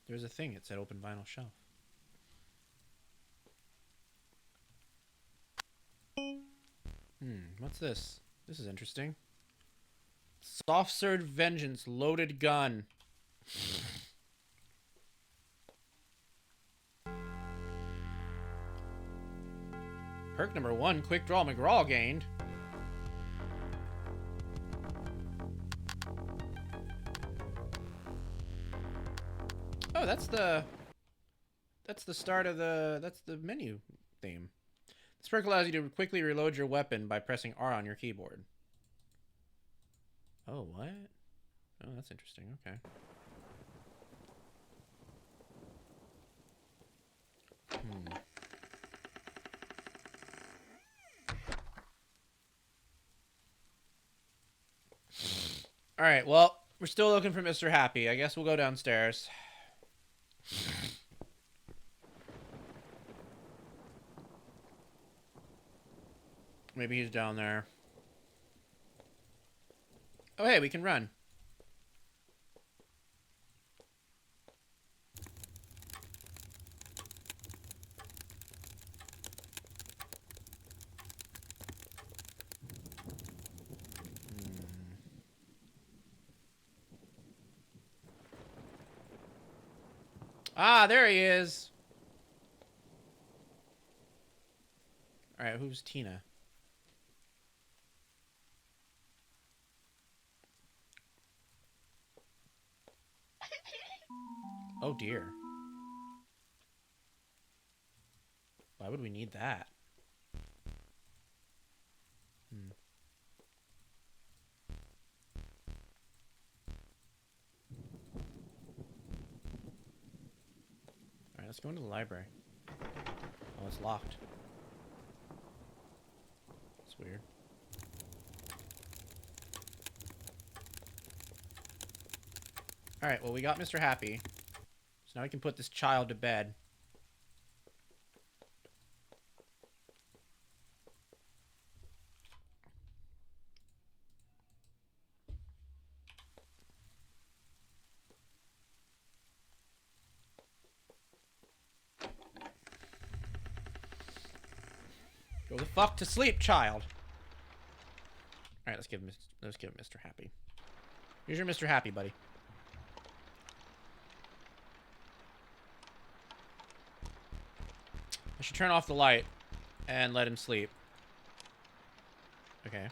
There's a thing. It said open vinyl shelf. What's this? This is interesting. Soft Serve Vengeance loaded gun. Perk number 1, Quick Draw McGraw gained. Oh, that's the start of that's the menu theme. This perk allows you to quickly reload your weapon by pressing R on your keyboard. Oh, what? Oh, that's interesting. Okay. All right, well, we're still looking for Mr. Happy. I guess we'll go downstairs. Maybe he's down there. Oh, hey, we can run. Ah, there he is. All right, who's Tina? Oh dear. Why would we need that? Alright, let's go into the library. Oh, it's locked. That's weird. Alright, well, we got Mr. Happy. So now we can put this child to bed. Go the fuck to sleep, child. All right, let's give him Mr. Happy. Here's your Mr. Happy, buddy. I should turn off the light and let him sleep. Okay.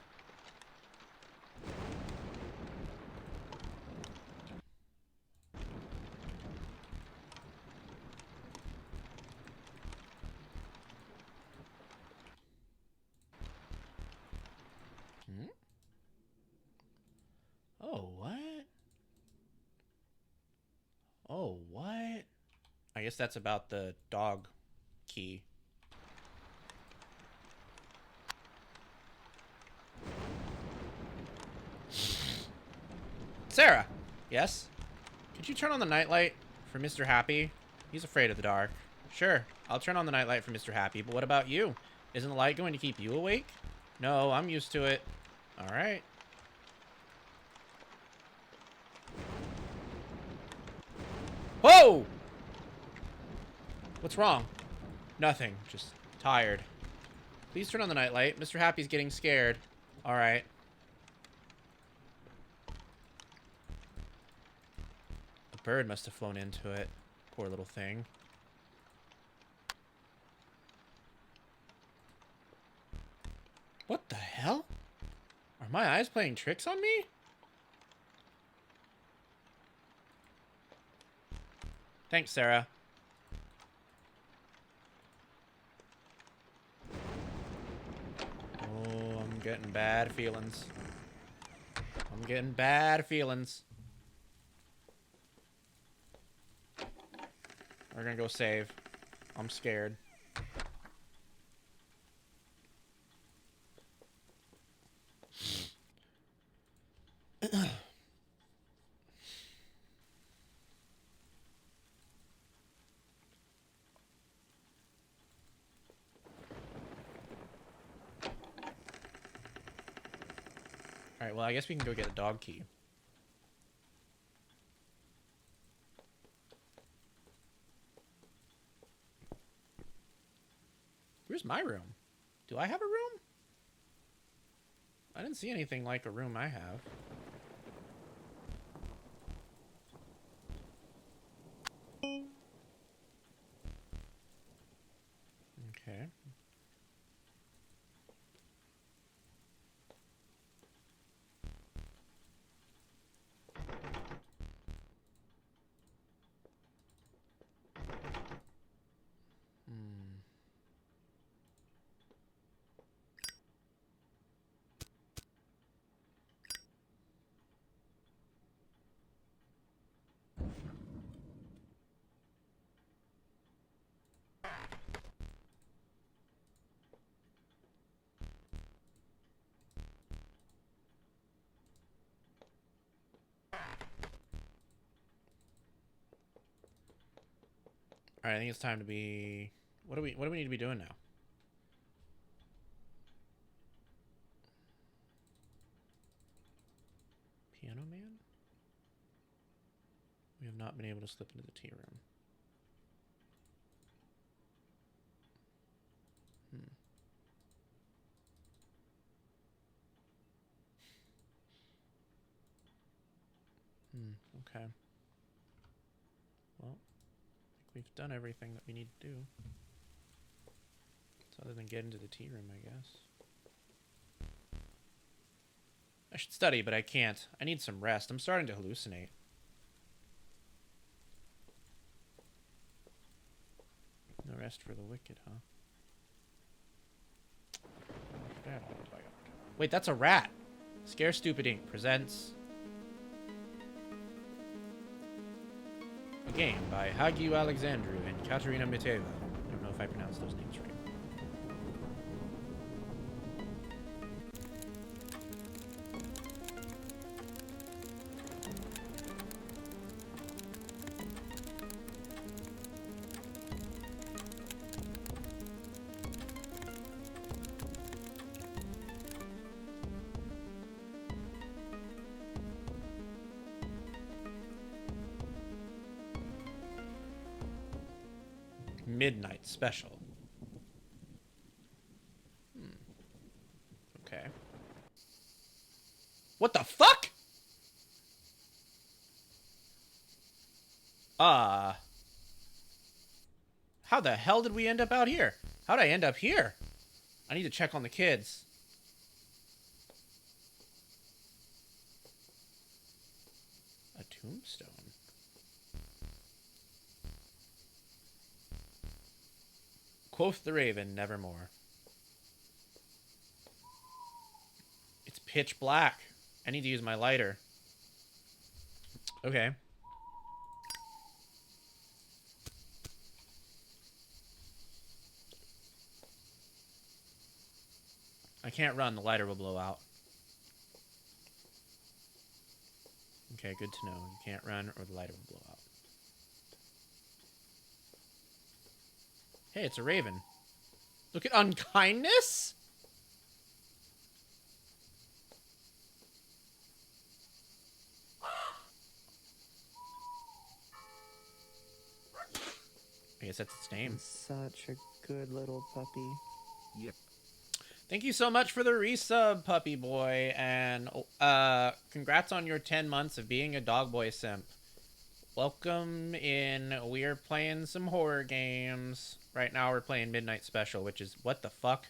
Oh, what? Oh, what? I guess that's about the dog key. Sarah! Yes? Could you turn on the nightlight for Mr. Happy? He's afraid of the dark. Sure, I'll turn on the nightlight for Mr. Happy, but what about you? Isn't the light going to keep you awake? No, I'm used to it. Alright. Whoa! What's wrong? Nothing. Just tired. Please turn on the nightlight. Mr. Happy's getting scared. Alright. A bird must have flown into it. Poor little thing. What the hell? Are my eyes playing tricks on me? Thanks, Sarah. Oh, I'm getting bad feelings. I'm getting bad feelings. We're gonna go save. I'm scared. Alright, well, I guess we can go get a dog key. Where's my room? Do I have a room? I didn't see anything like a room I have. Okay. Alright, I think it's time to be... What do we need to be doing now? Piano Man? We have not been able to slip into the tea room. Okay. Well, I think we've done everything that we need to do. So other than get into the tea room, I guess. I should study, but I can't. I need some rest. I'm starting to hallucinate. No rest for the wicked, huh? Wait, that's a rat! Scare Stupid Inc. presents... a game by Hagiu Alexandru and Katerina Miteva. I don't know if I pronounced those names right. Midnight Special. How the hell did we end up out here? How'd I end up here? I need to check on the kids. A tombstone. Quoth the raven, nevermore. It's pitch black. I need to use my lighter. Okay. I can't run. The lighter will blow out. Okay, good to know. You can't run or the lighter will blow out. Hey, it's a raven. Look at unkindness? I guess that's its name. Such a good little puppy. Yep. Thank you so much for the resub, puppy boy, and congrats on your 10 months of being a dog boy simp. Welcome in. We're playing some horror games. Right now we're playing Midnight Special, which is what the fuck?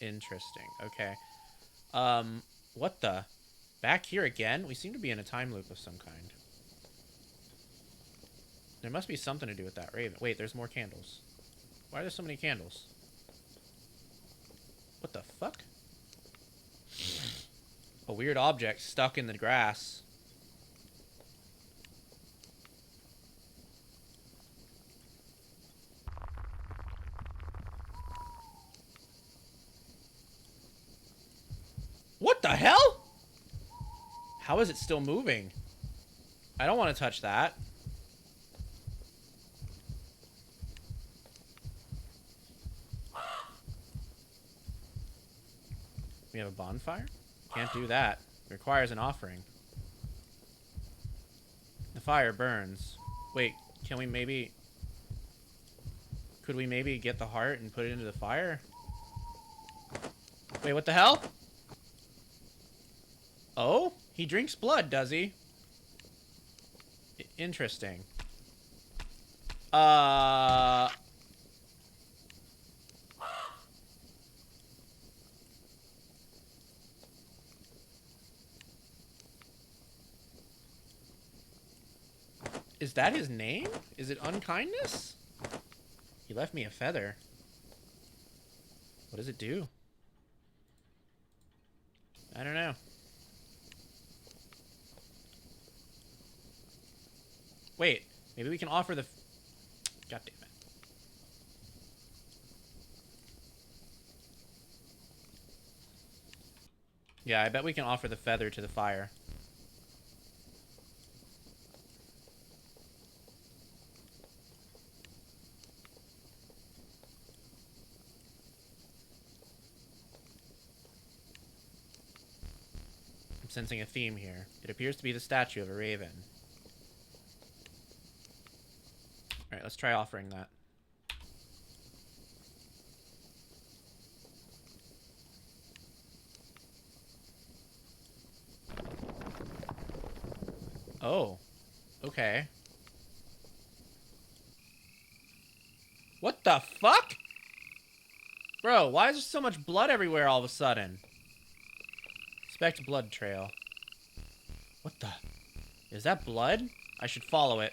Interesting. Okay. What the? Back here again? We seem to be in a time loop of some kind. There must be something to do with that raven. Wait, there's more candles. Why are there so many candles? What the fuck? A weird object stuck in the grass. What the hell? How is it still moving? I don't want to touch that. We have a bonfire? Can't do that. It requires an offering. The fire burns. Wait, can we maybe... Could we maybe get the heart and put it into the fire? Wait, what the hell? Oh? He drinks blood, does he? Interesting. Is that his name? Is it unkindness? He left me a feather. What does it do? I don't know. Wait, maybe we can offer the... God damn it. Yeah, I bet we can offer the feather to the fire. I'm sensing a theme here. It appears to be the statue of a raven. Alright, let's try offering that. Oh. Okay. What the fuck? Bro, why is there so much blood everywhere all of a sudden? Expect blood trail. What the? Is that blood? I should follow it.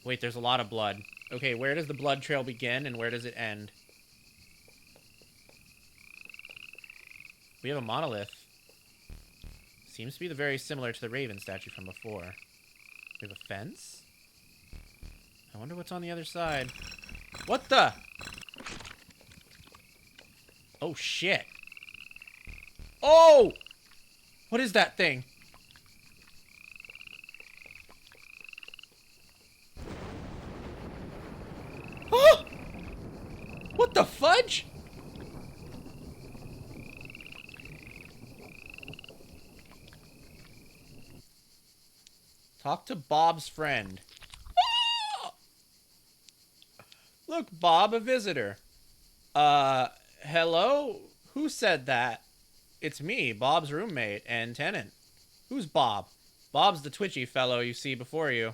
Wait, there's a lot of blood. Okay, where does the blood trail begin and where does it end? We have a monolith. Seems to be very similar to the raven statue from before. We have a fence? I wonder what's on the other side. What the? Oh, shit. Oh! What is that thing? Oh! What the fudge? Talk to Bob's friend. Ah! Look, Bob, a visitor. Hello? Who said that? It's me, Bob's roommate and tenant. Who's Bob? Bob's the twitchy fellow you see before you.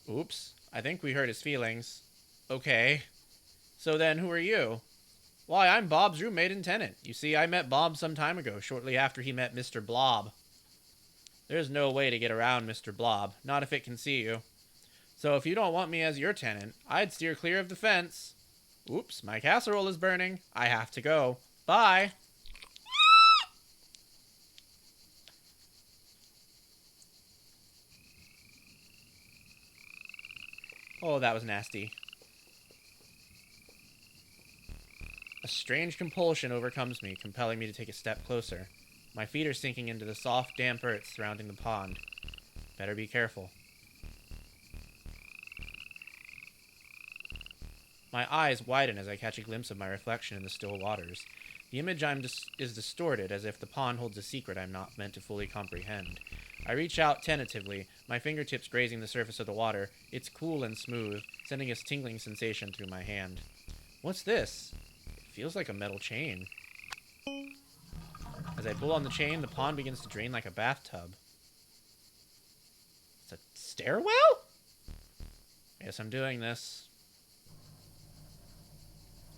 Oops, I think we hurt his feelings. Okay. So then, who are you? Why, I'm Bob's roommate and tenant. You see, I met Bob some time ago, shortly after he met Mr. Blob. There's no way to get around Mr. Blob, not if it can see you. So if you don't want me as your tenant, I'd steer clear of the fence. Oops, my casserole is burning. I have to go. Bye. Oh, that was nasty. A strange compulsion overcomes me, compelling me to take a step closer. My feet are sinking into the soft, damp earth surrounding the pond. Better be careful. My eyes widen as I catch a glimpse of my reflection in the still waters. The image is distorted, as if the pond holds a secret I'm not meant to fully comprehend. I reach out tentatively, my fingertips grazing the surface of the water. It's cool and smooth, sending a tingling sensation through my hand. What's this? It feels like a metal chain. As I pull on the chain, the pond begins to drain like a bathtub. It's a stairwell? I guess I'm doing this.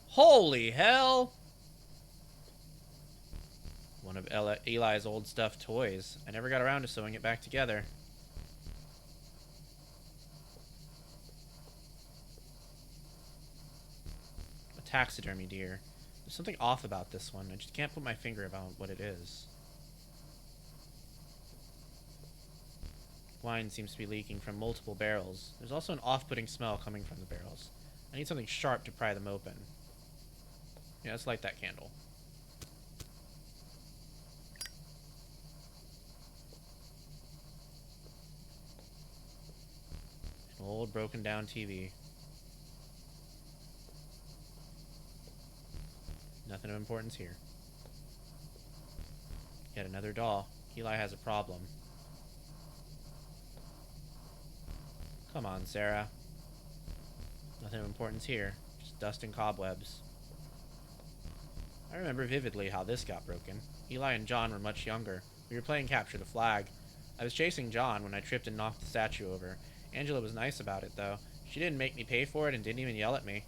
Holy hell! One of Eli's old stuffed toys. I never got around to sewing it back together. A taxidermy deer. There's something off about this one. I just can't put my finger about what it is. Wine seems to be leaking from multiple barrels. There's also an off-putting smell coming from the barrels. I need something sharp to pry them open. Yeah, let's light that candle. An old broken down TV. Nothing of importance here. Yet another doll. Eli has a problem. Come on, Sarah. Nothing of importance here. Just dust and cobwebs. I remember vividly how this got broken. Eli and John were much younger. We were playing capture the flag. I was chasing John when I tripped and knocked the statue over. Angela was nice about it, though. She didn't make me pay for it and didn't even yell at me.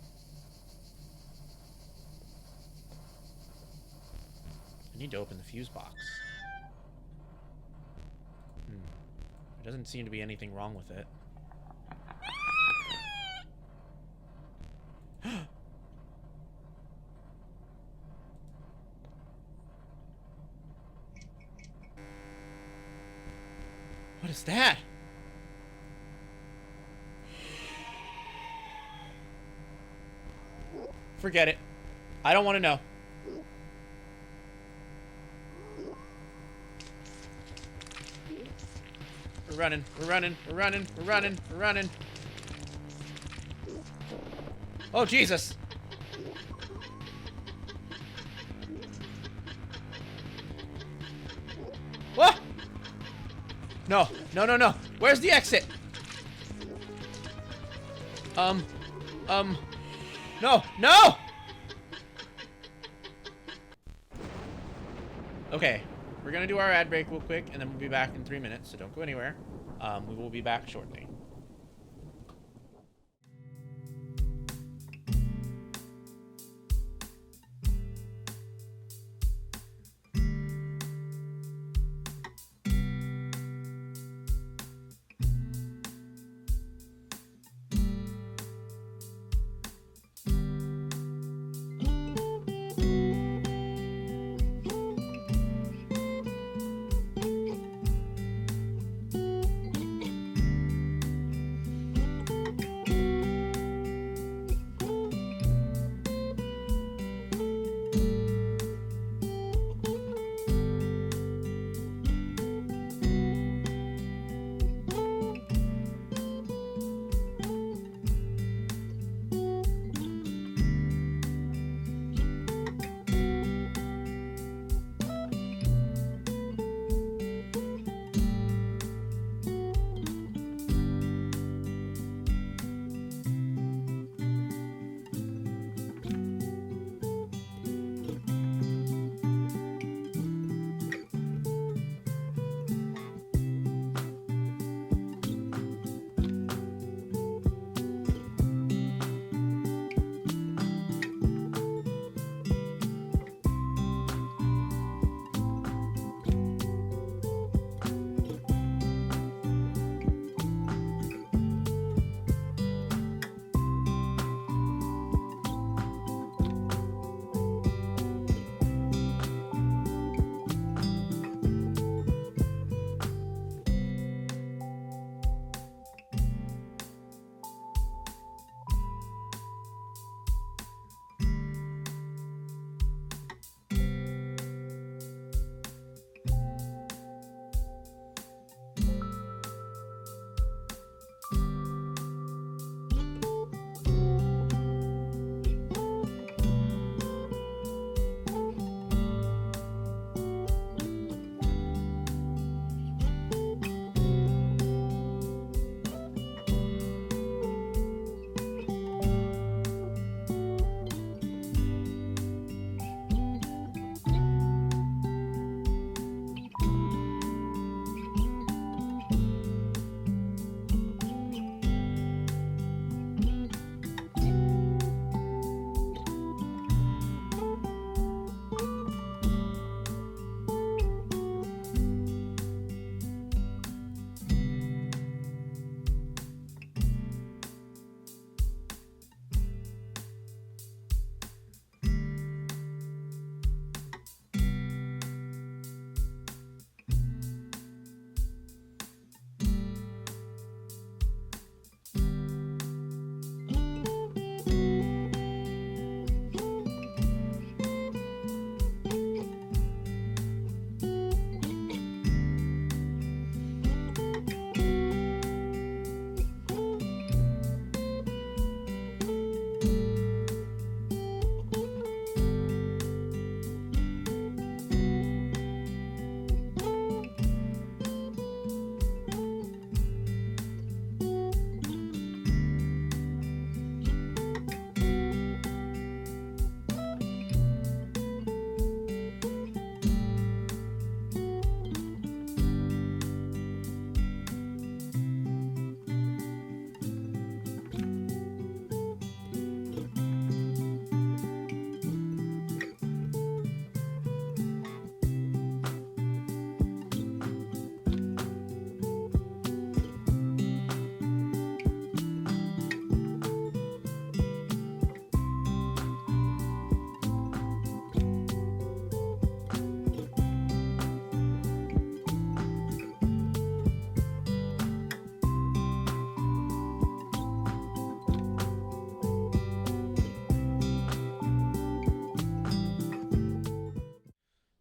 I need to open the fuse box. There doesn't seem to be anything wrong with it. What is that? Forget it. I don't want to know. We're running. We're running. We're running. We're running. We're running. Oh, Jesus. What? No. No, no, no. Where's the exit? No. No! Okay. We're gonna do our ad break real quick, and then we'll be back in 3 minutes, so don't go anywhere. We will be back shortly.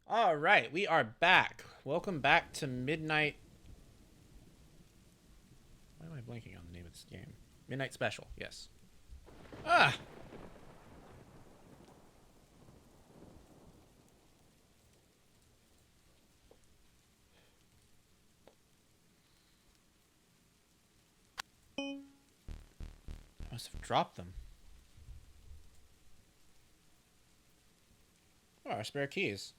All right, we are back. Welcome back to Midnight. Why am I blanking on the name of this game? Midnight Special, yes. Ah! I must have dropped them. Oh, our spare keys.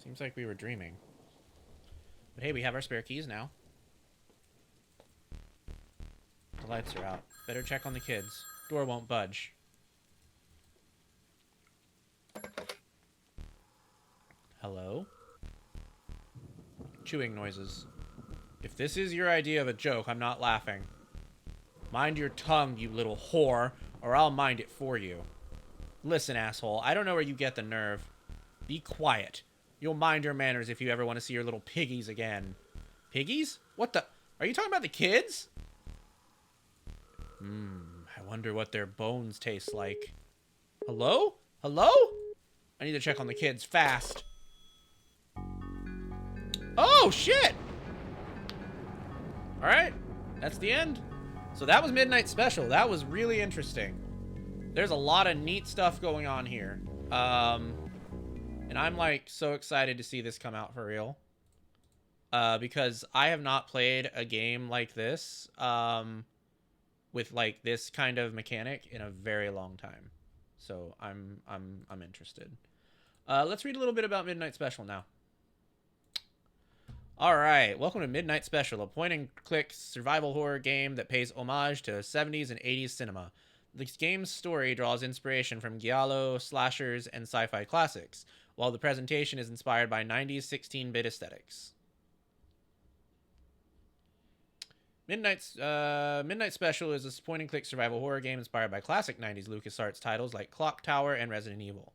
Seems like we were dreaming. But hey, we have our spare keys now. The lights are out. Better check on the kids. Door won't budge. Hello? Chewing noises. If this is your idea of a joke, I'm not laughing. Mind your tongue, you little whore, or I'll mind it for you. Listen, asshole, I don't know where you get the nerve. Be quiet. You'll mind your manners if you ever want to see your little piggies again. Piggies? What the? Are you talking about the kids? I wonder what their bones taste like. Hello? Hello? I need to check on the kids fast. Oh, shit! Alright, that's the end. So that was Midnight Special. That was really interesting. There's a lot of neat stuff going on here. And I'm like so excited to see this come out for real. Because I have not played a game like this with like this kind of mechanic in a very long time. So I'm interested. Let's read a little bit about Midnight Special now. All right, welcome to Midnight Special, a point-and-click survival horror game that pays homage to 70s and 80s cinema. This game's story draws inspiration from giallo, slashers, and sci-fi classics, while the presentation is inspired by 90s 16-bit aesthetics. Midnight Special is a point-and-click survival horror game inspired by classic 90s LucasArts titles like Clock Tower and Resident Evil.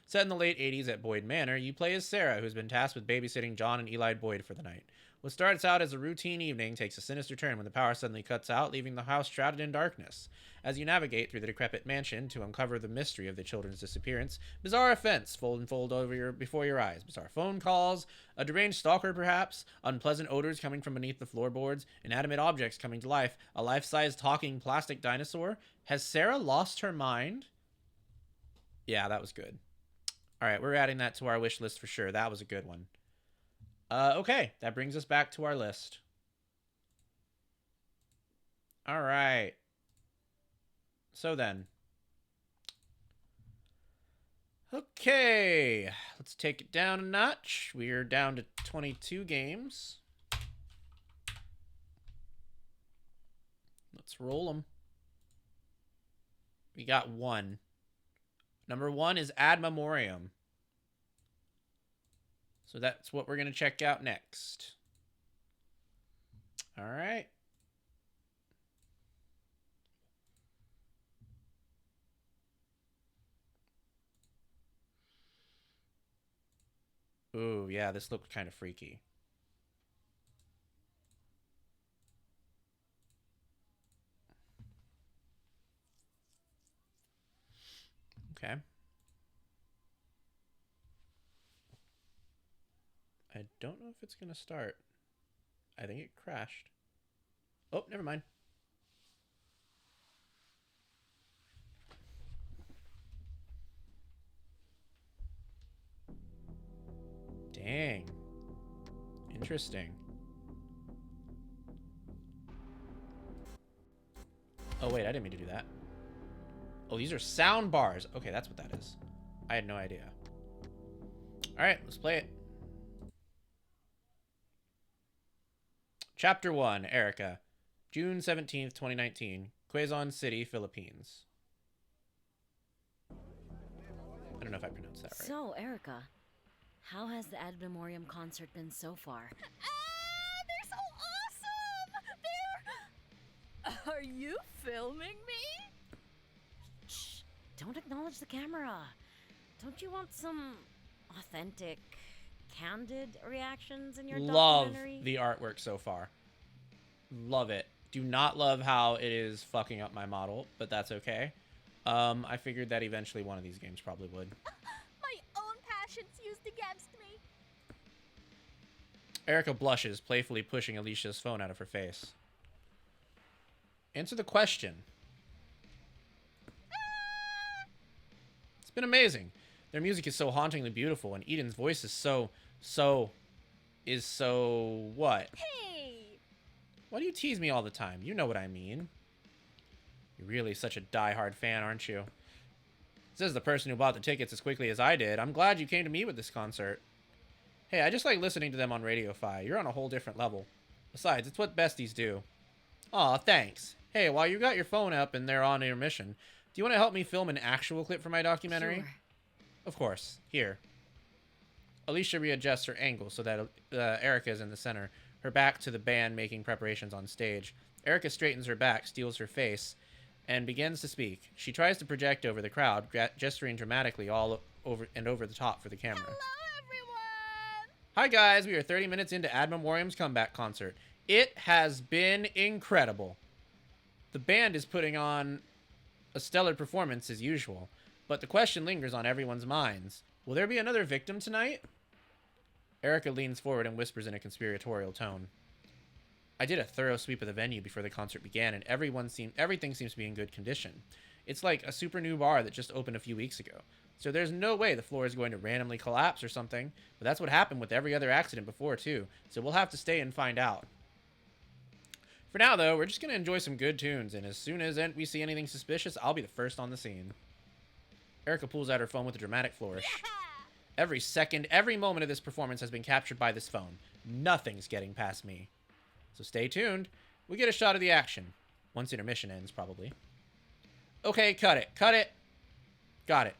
Set in the late 80s at Boyd Manor, you play as Sarah, who's been tasked with babysitting John and Eli Boyd for the night. What starts out as a routine evening takes a sinister turn when the power suddenly cuts out, leaving the house shrouded in darkness. As you navigate through the decrepit mansion to uncover the mystery of the children's disappearance, bizarre events fold over before your eyes. Bizarre phone calls, a deranged stalker perhaps, unpleasant odors coming from beneath the floorboards, inanimate objects coming to life, a life-size talking plastic dinosaur. Has Sarah lost her mind? Yeah, that was good. All right, we're adding that to our wish list for sure. That was a good one. Okay, that brings us back to our list. All right. So then. Okay, let's take it down a notch. We're down to 22 games. Let's roll them. We got one. Number 1 is Ad Memoriam. So that's what we're going to check out next. All right. Ooh, yeah, this looked kind of freaky. Okay. I don't know if it's going to start. I think it crashed. Oh, never mind. Dang. Interesting. Oh, wait, I didn't mean to do that. Oh, these are sound bars. Okay, that's what that is. I had no idea. All right, let's play it. Chapter 1, Erica. June 17th, 2019. Quezon City, Philippines. I don't know if I pronounced that right. So, Erica, how has the Ad Memoriam concert been so far? They're so awesome! Are you filming me? Shh! Don't acknowledge the camera. Don't you want some authentic, candid reactions in your documentary? Love the artwork so far. Love it. Do not love how it is fucking up my model, but that's okay. I figured that eventually one of these games probably would. My own passions used against me. Erica blushes, playfully pushing Alicia's phone out of her face. Answer the question. It's been amazing. Their music is so hauntingly beautiful, and Eden's voice is so what? Hey! Why do you tease me all the time? You know what I mean. You're really such a die-hard fan, aren't you? Says the person who bought the tickets as quickly as I did. I'm glad you came to me with this concert. Hey, I just like listening to them on Radio Fi. You're on a whole different level. Besides, it's what besties do. Aw, thanks. Hey, while you got your phone up and they're on intermission, do you want to help me film an actual clip for my documentary? Sure. Of course. Here. Alicia readjusts her angle so that Erica is in the center, her back to the band making preparations on stage. Erica straightens her back, steals her face, and begins to speak. She tries to project over the crowd, gesturing dramatically all over the top for the camera. Hello, everyone! Hi guys, we are 30 minutes into Ad Memoriam's comeback concert. It has been incredible. The band is putting on a stellar performance as usual, but the question lingers on everyone's minds. Will there be another victim tonight? Erica leans forward and whispers in a conspiratorial tone. I did a thorough sweep of the venue before the concert began, and everything seems to be in good condition. It's like a super new bar that just opened a few weeks ago. So there's no way the floor is going to randomly collapse or something, but that's what happened with every other accident before too, so we'll have to stay and find out. For now, though, we're just going to enjoy some good tunes, and as soon as we see anything suspicious, I'll be the first on the scene. Erica pulls out her phone with a dramatic flourish. Every second, every moment of this performance has been captured by this phone. Nothing's getting past me. So stay tuned. We get a shot of the action. Once intermission ends, probably. Okay, cut it. Cut it. Got it.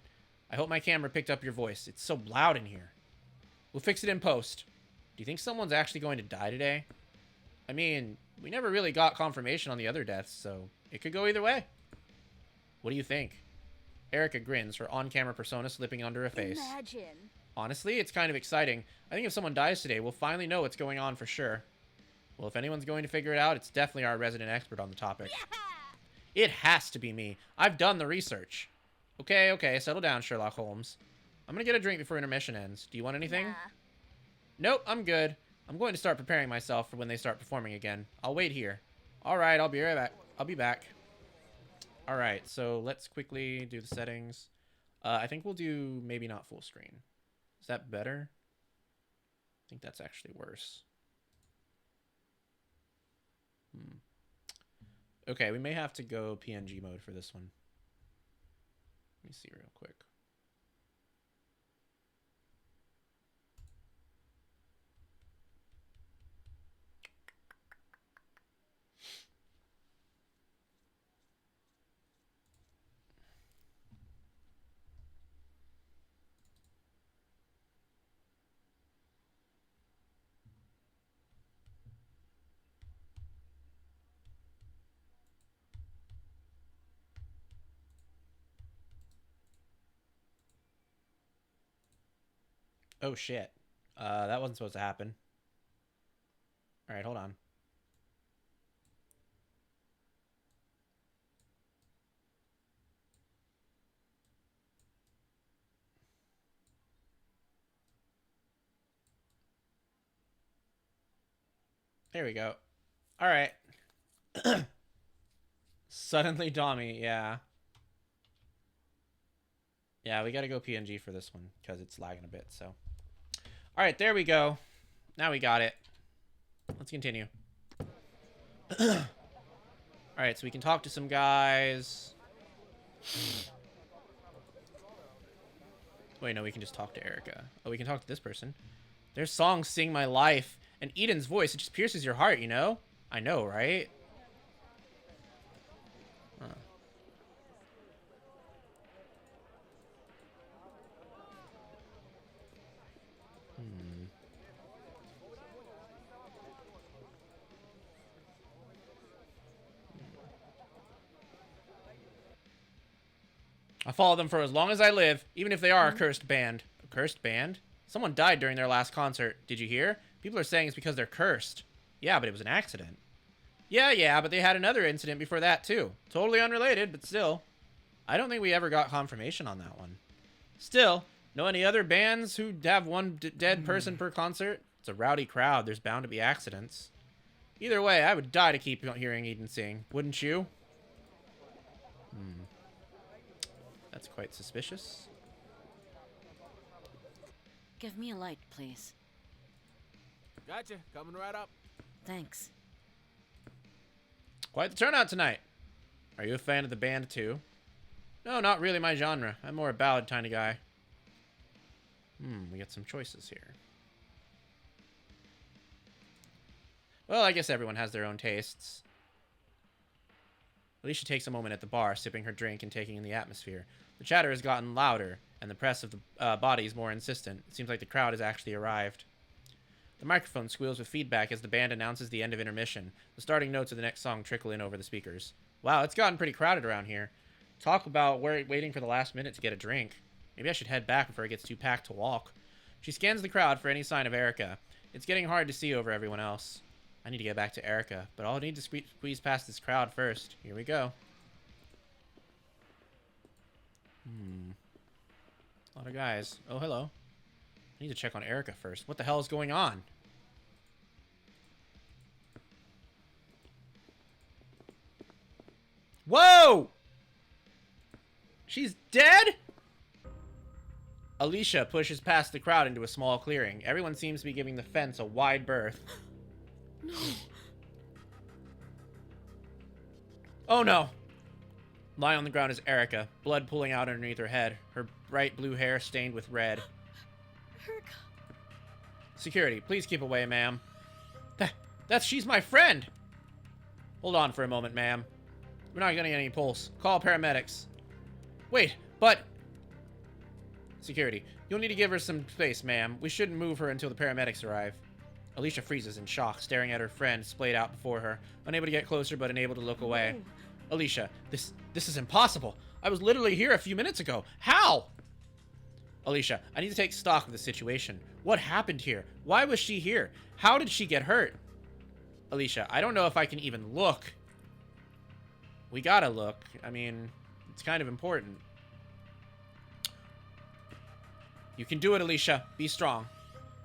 I hope my camera picked up your voice. It's so loud in here. We'll fix it in post. Do you think someone's actually going to die today? I mean, we never really got confirmation on the other deaths, so it could go either way. What do you think? Erica grins, her on-camera persona slipping under her face. Imagine. Honestly, it's kind of exciting. I think if someone dies today, we'll finally know what's going on for sure. Well, if anyone's going to figure it out, it's definitely our resident expert on the topic. Yeah! It has to be me. I've done the research. Okay, settle down, Sherlock Holmes. I'm gonna get a drink before intermission ends. Do you want anything? Nah. Nope, I'm good. I'm going to start preparing myself for when they start performing again. I'll wait here. Alright, I'll be right back. I'll be back. Alright, so let's quickly do the settings. I think we'll do maybe not full screen. Is that better? I think that's actually worse. Okay, we may have to go PNG mode for this one. Let me see real quick. Oh shit. That wasn't supposed to happen. Alright, hold on. There we go. Alright. Suddenly Domi, yeah. Yeah, we gotta go PNG for this one, because it's lagging a bit, so. Alright, there we go. Now we got it. Let's continue. Alright, so we can talk to some guys. Wait, no, we can just talk to Erica. Oh, we can talk to this person. Their songs sing my life. And Eden's voice, it just pierces your heart, you know? I know, right? Huh. I'll follow them for as long as I live, even if they are a cursed band. A cursed band? Someone died during their last concert. Did you hear? People are saying it's because they're cursed. Yeah, but it was an accident. Yeah, but they had another incident before that, too. Totally unrelated, but still. I don't think we ever got confirmation on that one. Still, know any other bands who have one dead person per concert? It's a rowdy crowd. There's bound to be accidents. Either way, I would die to keep hearing Eden sing. Wouldn't you? That's quite suspicious. Give me a light, please. Gotcha. Coming right up. Thanks. Quite the turnout tonight. Are you a fan of the band too? No, not really my genre. I'm more a ballad kind of guy. We got some choices here. Well, I guess everyone has their own tastes. Alicia takes a moment at the bar, sipping her drink and taking in the atmosphere. The chatter has gotten louder, and the press of the bodies more insistent. It seems like the crowd has actually arrived. The microphone squeals with feedback as the band announces the end of intermission. The starting notes of the next song trickle in over the speakers. Wow, it's gotten pretty crowded around here. Talk about waiting for the last minute to get a drink. Maybe I should head back before it gets too packed to walk. She scans the crowd for any sign of Erica. It's getting hard to see over everyone else. I need to get back to Erica, but I'll need to squeeze past this crowd first. Here we go. A lot of guys. Oh, hello. I need to check on Erica first. What the hell is going on? Whoa! She's dead? Alicia pushes past the crowd into a small clearing. Everyone seems to be giving the fence a wide berth. No. Oh no! Lying on the ground is Erica, blood pooling out underneath her head, her bright blue hair stained with red. Erica. Security, please keep away, ma'am. She's my friend! Hold on for a moment, ma'am. We're not getting any pulse. Call paramedics. Wait, but... Security, you'll need to give her some space, ma'am. We shouldn't move her until the paramedics arrive. Alicia freezes in shock, staring at her friend splayed out before her, unable to get closer but unable to look away. No. Alicia, this is impossible. I was literally here a few minutes ago. How? Alicia, I need to take stock of the situation. What happened here? Why was she here? How did she get hurt? Alicia, I don't know if I can even look. We gotta look. I mean, it's kind of important. You can do it, Alicia. Be strong.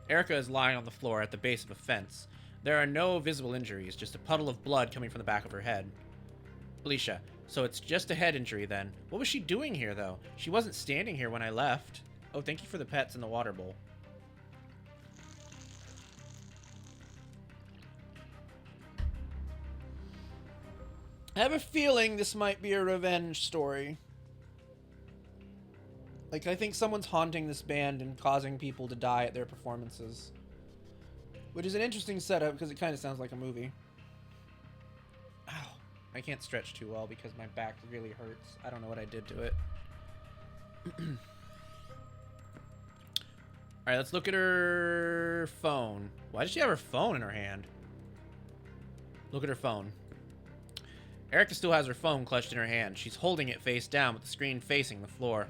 Erica is lying on the floor at the base of a fence. There are no visible injuries, just a puddle of blood coming from the back of her head. Alicia, so it's just a head injury then. What was she doing here, though? She wasn't standing here when I left. Oh, thank you for the pets in the water bowl. I have a feeling this might be a revenge story. Like, I think someone's haunting this band and causing people to die at their performances. Which is an interesting setup, because it kind of sounds like a movie. Ow. I can't stretch too well because my back really hurts. I don't know what I did to it. Alright, let's look at her phone. Why does she have her phone in her hand? Look at her phone. Erica still has her phone clutched in her hand. She's holding it face down with the screen facing the floor.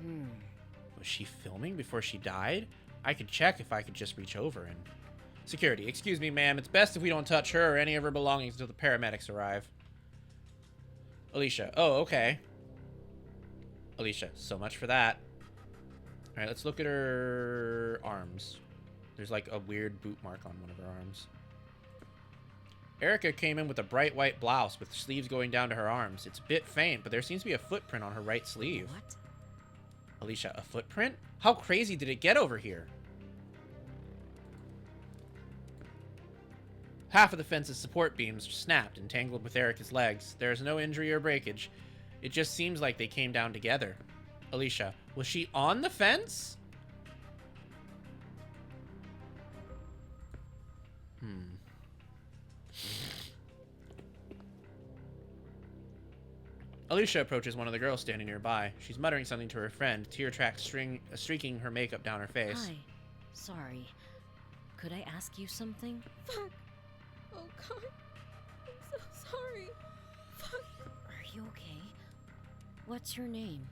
Was she filming before she died? I could check if I could just reach over and... Security, excuse me, ma'am. It's best if we don't touch her or any of her belongings until the paramedics arrive. Alicia, oh, okay. Alicia, so much for that. Alright, let's look at her arms. There's like a weird boot mark on one of her arms. Erica came in with a bright white blouse with sleeves going down to her arms. It's a bit faint, but there seems to be a footprint on her right sleeve. What? Alicia, a footprint? How crazy did it get over here? Half of the fence's support beams snapped and tangled with Erica's legs. There is no injury or breakage. It just seems like they came down together. Alicia, was she on the fence? Alicia approaches one of the girls standing nearby. She's muttering something to her friend, tear tracks streaking her makeup down her face. Hi. Sorry. Could I ask you something? Fuck. Oh god. I'm so sorry. Fuck. Are you okay? What's your name?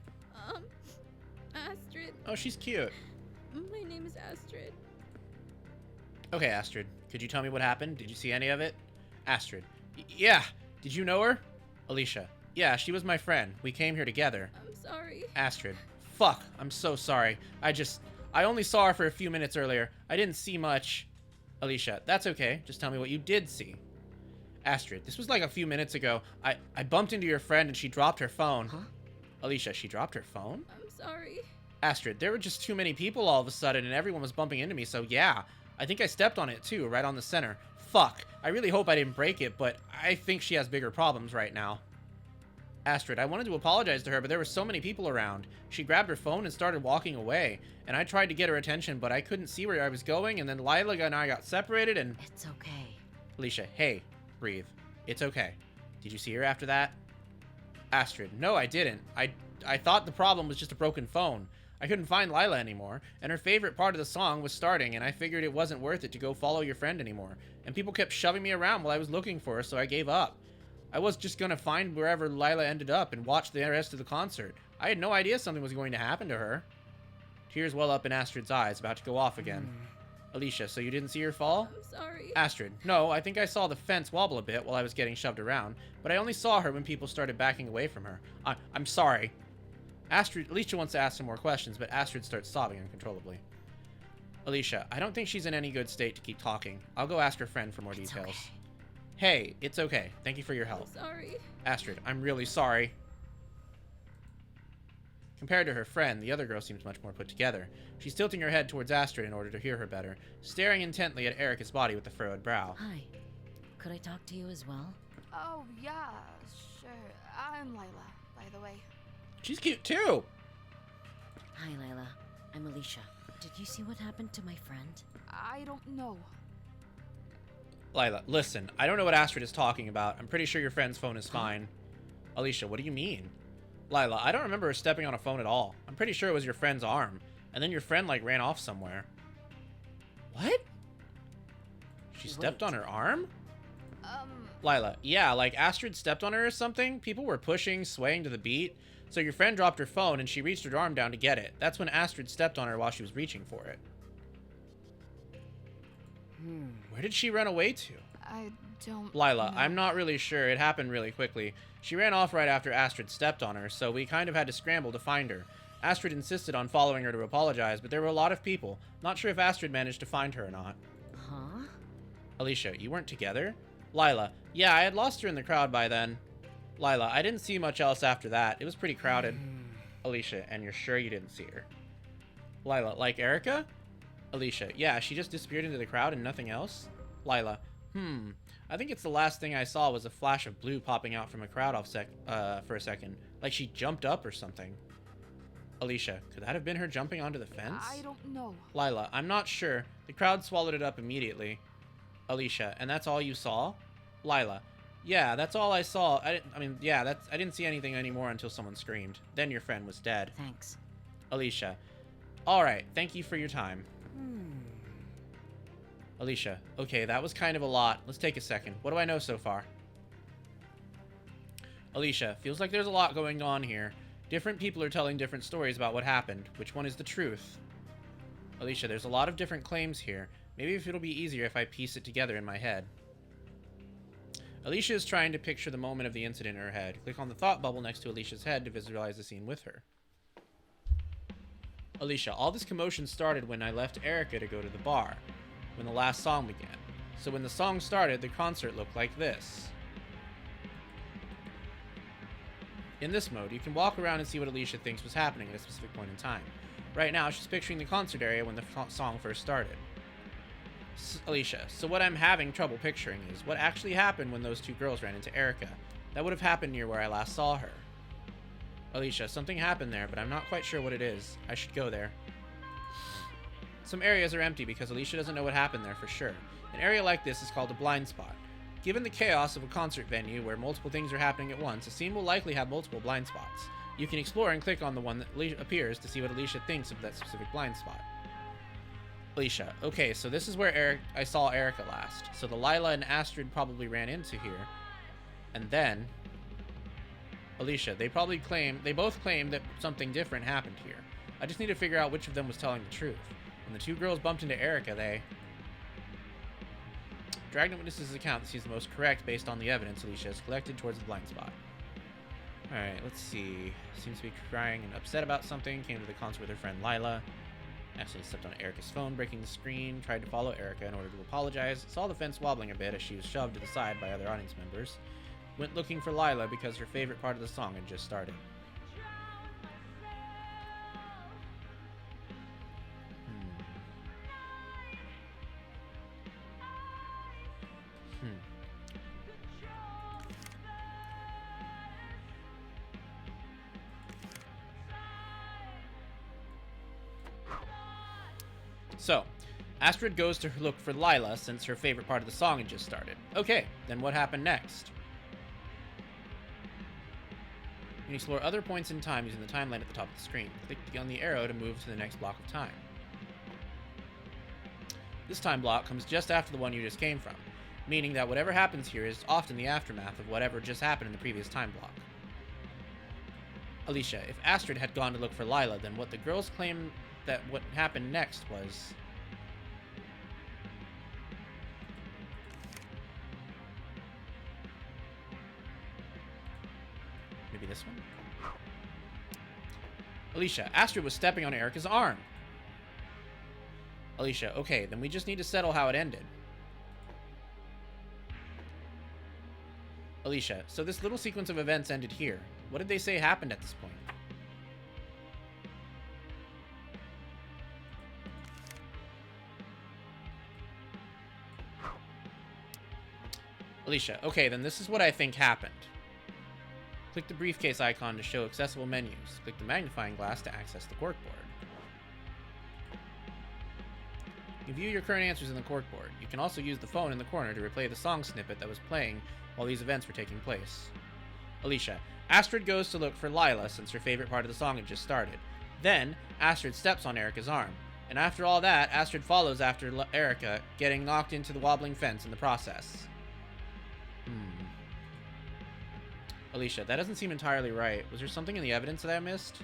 Astrid. Oh, she's cute. My name is Astrid. Okay, Astrid. Could you tell me what happened? Did you see any of it? Astrid. Yeah. Did you know her? Alicia. Yeah, she was my friend. We came here together. I'm sorry. Astrid. Fuck, I'm so sorry. I only saw her for a few minutes earlier. I didn't see much. Alicia, that's okay. Just tell me what you did see. Astrid, this was like a few minutes ago. I bumped into your friend and she dropped her phone. Huh? Alicia, she dropped her phone? I'm sorry. Astrid, there were just too many people all of a sudden and everyone was bumping into me, so yeah. I think I stepped on it too, right on the center. Fuck. I really hope I didn't break it, but I think she has bigger problems right now. Astrid, I wanted to apologize to her, but there were so many people around. She grabbed her phone and started walking away, and I tried to get her attention, but I couldn't see where I was going, and then Lila and I got separated, and... It's okay. Alicia, hey, breathe. It's okay. Did you see her after that? Astrid, no, I didn't. I thought the problem was just a broken phone. I couldn't find Lila anymore, and her favorite part of the song was starting, and I figured it wasn't worth it to go follow your friend anymore, and people kept shoving me around while I was looking for her, so I gave up. I was just gonna find wherever Lila ended up and watch the rest of the concert. I had no idea something was going to happen to her. Tears well up in Astrid's eyes, about to go off again. Alicia, so you didn't see her fall? I'm sorry. Astrid, no, I think I saw the fence wobble a bit while I was getting shoved around, but I only saw her when people started backing away from her. I'm sorry. Alicia wants to ask some more questions, but Astrid starts sobbing uncontrollably. Alicia, I don't think she's in any good state to keep talking. I'll go ask her friend for more details. Okay. Hey, it's okay. Thank you for your help. I'm sorry. Astrid, I'm really sorry. Compared to her friend, the other girl seems much more put together. She's tilting her head towards Astrid in order to hear her better, staring intently at Erica's body with the furrowed brow. Hi. Could I talk to you as well? Oh, yeah, sure. I'm Lila, by the way. She's cute too! Hi, Lila. I'm Alicia. Did you see what happened to my friend? I don't know. Lila, listen, I don't know what Astrid is talking about. I'm pretty sure your friend's phone is fine. Alicia, what do you mean? Lila, I don't remember her stepping on a phone at all. I'm pretty sure it was your friend's arm. And then your friend, like, ran off somewhere. What? She stepped on her arm? Lila, yeah, like Astrid stepped on her or something? People were pushing, swaying to the beat. So your friend dropped her phone and she reached her arm down to get it. That's when Astrid stepped on her while she was reaching for it. Where did she run away to? I don't Lila, know. I'm not really sure. It happened really quickly. She ran off right after Astrid stepped on her, so we kind of had to scramble to find her. Astrid insisted on following her to apologize, but there were a lot of people. Not sure if Astrid managed to find her or not. Huh? Alicia, you weren't together? Lila, yeah, I had lost her in the crowd by then. Lila, I didn't see much else after that. It was pretty crowded. Alicia, and you're sure you didn't see her? Lila, like Erica? Alicia, yeah, she just disappeared into the crowd and nothing else? Lila, I think it's the last thing I saw was a flash of blue popping out from a crowd for a second. Like she jumped up or something. Alicia, could that have been her jumping onto the fence? I don't know. Lila, I'm not sure. The crowd swallowed it up immediately. Alicia, and that's all you saw? Lila, yeah, that's all I saw. I didn't see anything anymore until someone screamed. Then your friend was dead. Thanks. Alicia, all right, thank you for your time. Alicia, okay, that was kind of a lot. Let's take a second. What do I know so far? Alicia, feels like there's a lot going on here. Different people are telling different stories about what happened. Which one is the truth? Alicia, there's a lot of different claims here. Maybe if it'll be easier if I piece it together in my head. Alicia is trying to picture the moment of the incident in her head. Click on the thought bubble next to Alicia's head to visualize the scene with her. Alicia, all this commotion started when I left Erica to go to the bar, when the last song began. So when the song started, the concert looked like this. In this mode, you can walk around and see what Alicia thinks was happening at a specific point in time. Right now, she's picturing the concert area when the song first started. Alicia, so what I'm having trouble picturing is what actually happened when those two girls ran into Erica. That would have happened near where I last saw her. Alicia, something happened there, but I'm not quite sure what it is. I should go there. Some areas are empty because Alicia doesn't know what happened there for sure. An area like this is called a blind spot. Given the chaos of a concert venue where multiple things are happening at once, a scene will likely have multiple blind spots. You can explore and click on the one that appears to see what Alicia thinks of that specific blind spot. Alicia, okay, so this is where I saw Erica last. So the Lila and Astrid probably ran into here. And then Alicia, they both claim that something different happened here. I just need to figure out which of them was telling the truth. When the two girls bumped into Erica, they dragged Witness's account that seems the most correct based on the evidence Alicia has collected towards the blind spot. Alright, let's see. Seems to be crying and upset about something. Came to the concert with her friend Lila. Accidentally stepped on Erica's phone, breaking the screen. Tried to follow Erica in order to apologize. Saw the fence wobbling a bit as she was shoved to the side by other audience members. Went looking for Lila because her favorite part of the song had just started. So, Astrid goes to look for Lila since her favorite part of the song had just started. Okay, then what happened next? You can explore other points in time using the timeline at the top of the screen. Click on the arrow to move to the next block of time. This time block comes just after the one you just came from, meaning that whatever happens here is often the aftermath of whatever just happened in the previous time block. Alicia, if Astrid had gone to look for Lila, then what the girls claim that what happened next was... Maybe this one? Alicia, Astrid was stepping on Erica's arm. Alicia, okay, then we just need to settle how it ended. Alicia, so this little sequence of events ended here. What did they say happened at this point? Alicia, okay, then this is what I think happened. Click the briefcase icon to show accessible menus. Click the magnifying glass to access the corkboard. You view your current answers in the corkboard. You can also use the phone in the corner to replay the song snippet that was playing while these events were taking place. Alicia, Astrid goes to look for Lila since her favorite part of the song had just started. Then, Astrid steps on Erica's arm. And after all that, Astrid follows after Erica, getting knocked into the wobbling fence in the process. Alicia, that doesn't seem entirely right. Was there something in the evidence that I missed?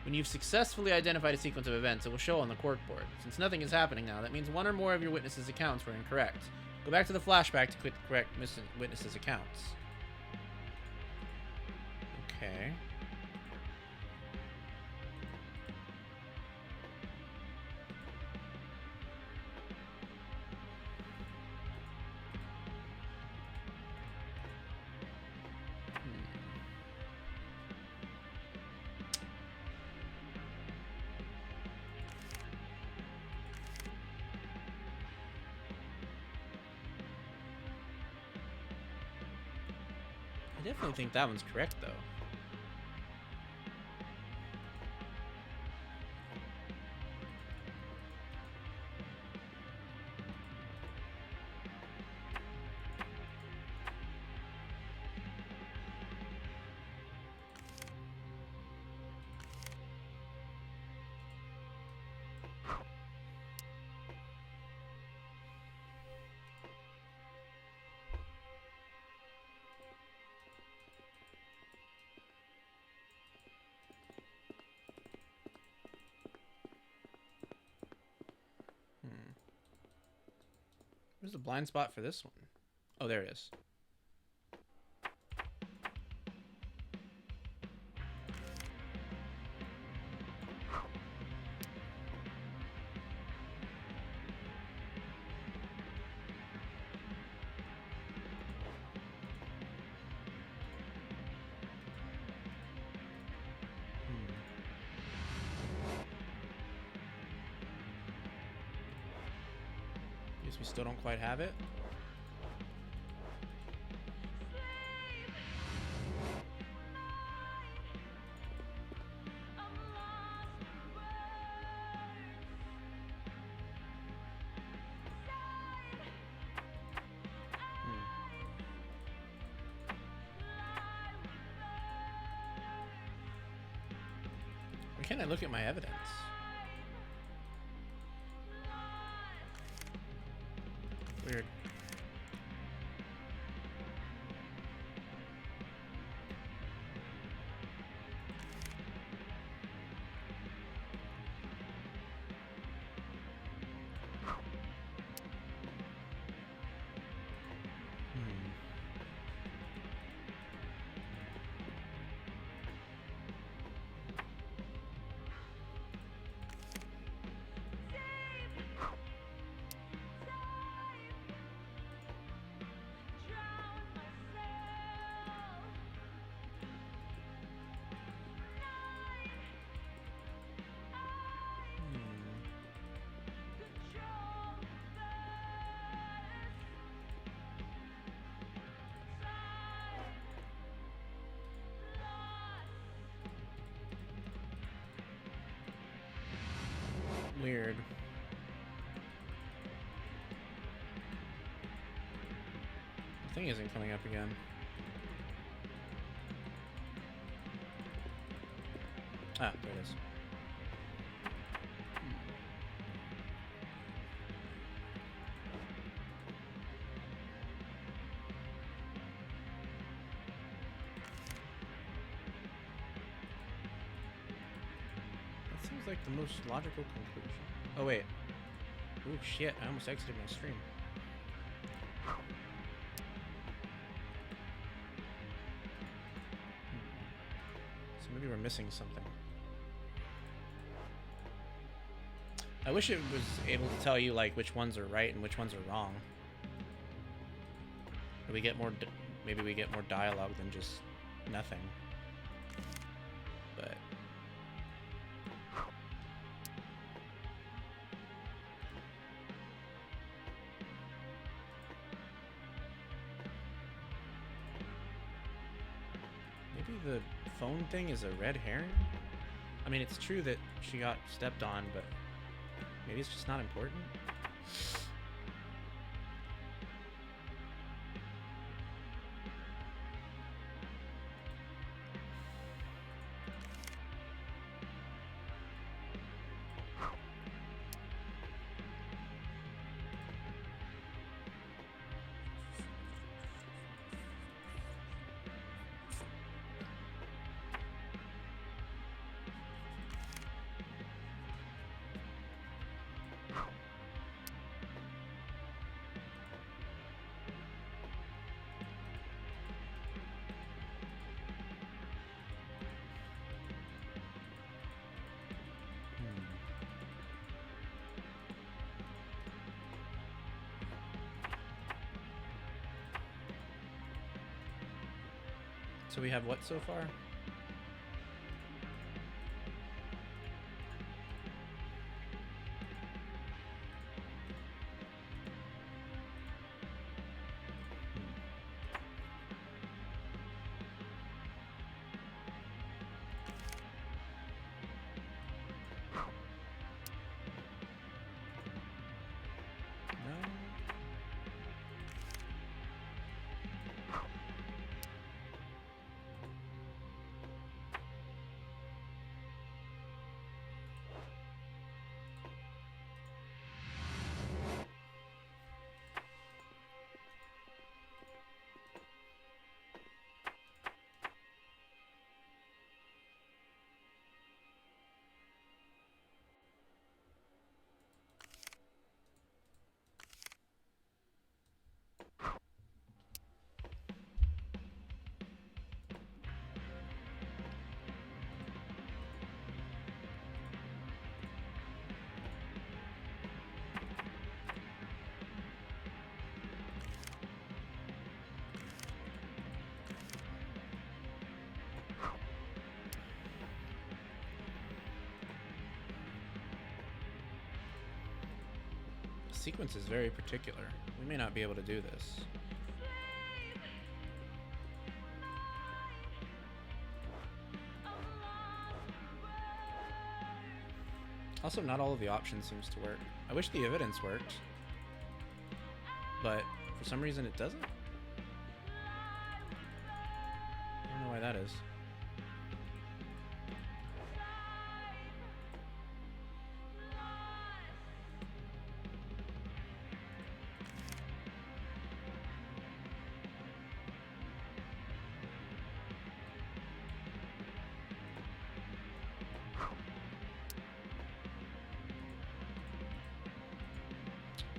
When you've successfully identified a sequence of events, it will show on the corkboard. Since nothing is happening now, that means one or more of your witnesses' accounts were incorrect. Go back to the flashback to correct witnesses' accounts. Okay. I definitely think that one's correct, though. Where's the blind spot for this one? Oh, there it is. Guess we still don't quite have it. Why can't I look at my evidence? Weird. thing isn't coming up again. Ah, there it is. That seems like the most logical conclusion. Oh wait. Oh shit, I almost exited my stream. So maybe we're missing something. I wish it was able to tell you like which ones are right and which ones are wrong. Or we get more, maybe we get more dialogue than just nothing. But maybe the phone thing is a red herring? I mean, it's true that she got stepped on, but maybe it's just not important. So we have what so far? Sequence is very particular. We may not be able to do this. Also, not all of the options seems to work. I wish the evidence worked, but for some reason it doesn't. I don't know why that is.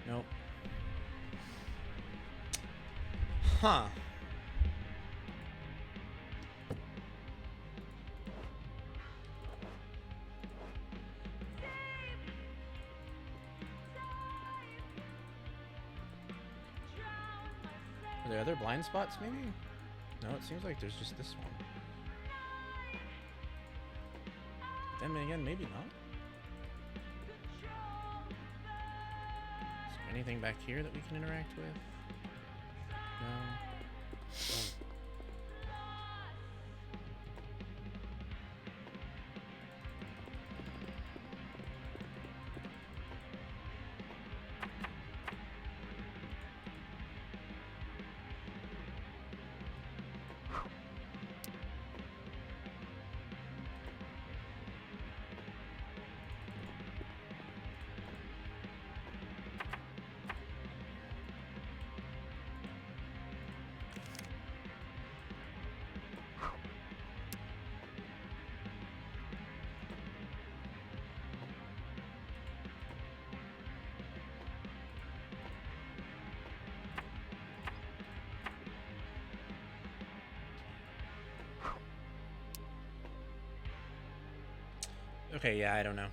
Nope. Huh. Are there other blind spots, maybe? No, it seems like there's just this one. Then again, maybe not. Is there anything back here that we can interact with? No. Okay, yeah, I don't know.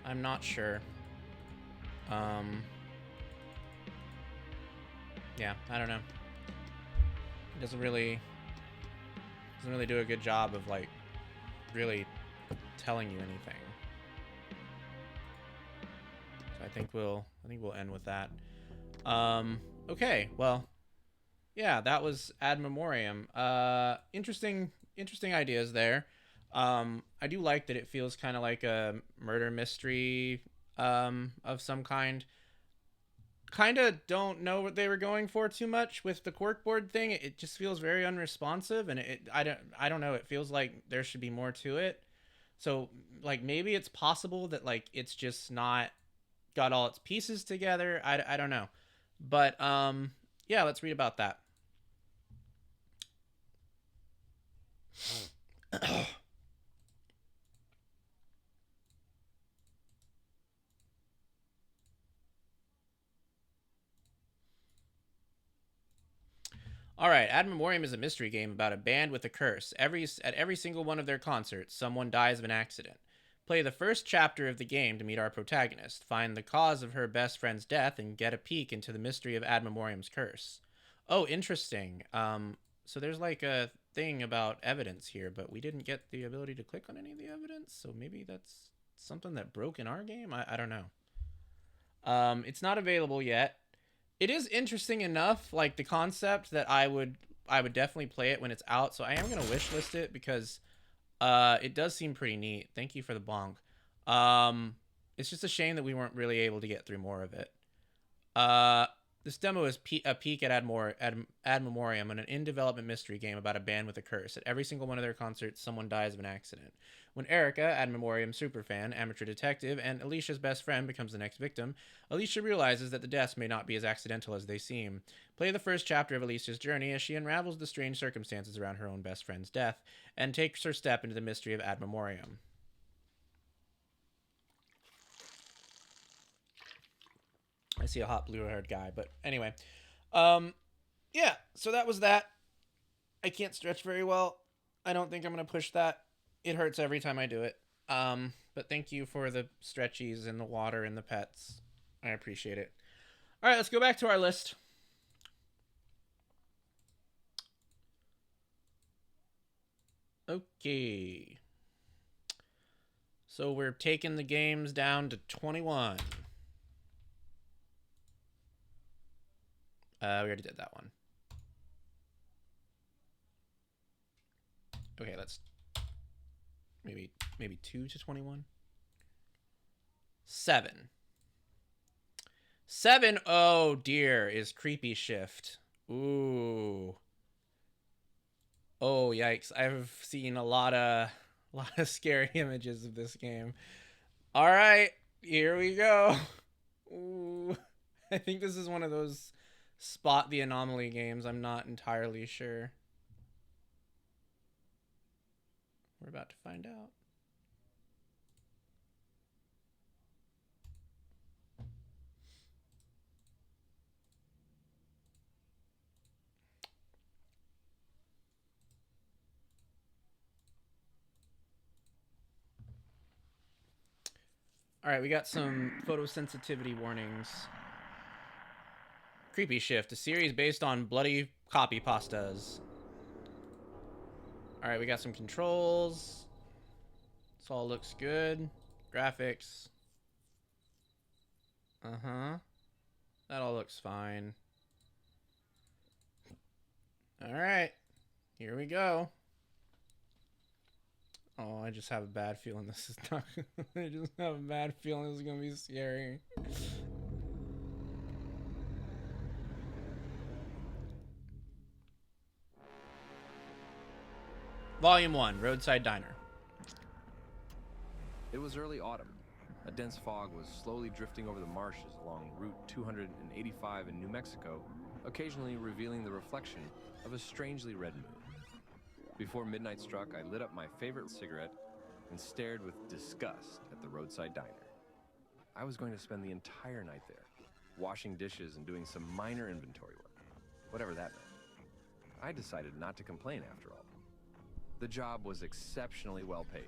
I'm not sure. Yeah, I don't know. It doesn't really do a good job of like really telling you anything. So I think we'll end with that. Okay, well, yeah, that was Ad Memoriam. Interesting ideas there. I do like that it feels kind of like a murder mystery of some kind. Kind of don't know what they were going for too much with the corkboard thing. It just feels very unresponsive, and I don't know. It feels like there should be more to it. So like maybe it's possible that like it's just not got all its pieces together. I don't know, but yeah, let's read about that. All right, Ad Memoriam is a mystery game about a band with a curse. At every single one of their concerts, someone dies of an accident. Play the first chapter of the game to meet our protagonist, find the cause of her best friend's death, and get a peek into the mystery of Ad Memoriam's curse. Oh, interesting. So there's like a thing about evidence here, but we didn't get the ability to click on any of the evidence, so maybe that's something that broke in our game? I don't know. It's not available yet. It is interesting enough, like the concept, that I would definitely play it when it's out. So I am gonna wishlist it because it does seem pretty neat. Thank you for the bonk. It's just a shame that we weren't really able to get through more of it. This demo is a peek at Ad Memoriam, an in-development mystery game about a band with a curse. At every single one of their concerts, someone dies of an accident. When Erica, Ad Memoriam superfan, amateur detective, and Alicia's best friend becomes the next victim, Alicia realizes that the deaths may not be as accidental as they seem. Play the first chapter of Alicia's journey as she unravels the strange circumstances around her own best friend's death, and takes her step into the mystery of Ad Memoriam. I see a hot blue-haired guy, but anyway. Yeah, so that was that. I can't stretch very well. I don't think I'm going to push that. It hurts every time I do it. But thank you for the stretchies and the water and the pets. I appreciate it. All right, let's go back to our list. Okay. So we're taking the games down to 21. We already did that one. Okay, let's maybe 2 to 21. 7. 7, oh dear, is Creepy Shift. Ooh. Oh yikes! I've seen a lot of scary images of this game. All right, here we go. Ooh. I think this is one of those spot the anomaly games. I'm not entirely sure. We're about to find out. All right, we got some photosensitivity warnings. Creepy Shift, a series based on bloody copy pastas. All right, we got some controls. This all looks good. Graphics. Uh-huh. That all looks fine. All right, here we go. Oh, I just have a bad feeling this is not. I just have a bad feeling this is gonna be scary. Volume 1, Roadside Diner. It was early autumn. A dense fog was slowly drifting over the marshes along Route 285 in New Mexico, occasionally revealing the reflection of a strangely red moon. Before midnight struck, I lit up my favorite cigarette and stared with disgust at the roadside diner. I was going to spend the entire night there, washing dishes and doing some minor inventory work, whatever that meant. I decided not to complain after all. The job was exceptionally well paid.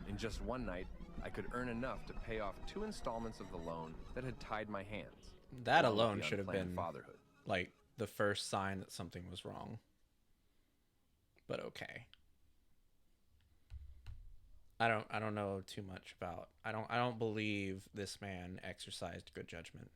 In just one night, I could earn enough to pay off 2 installments of the loan that had tied my hands. That along with alone the should have unplanned been fatherhood. like the first sign that something was wrong. But okay. I don't know too much about. I don't believe this man exercised good judgment.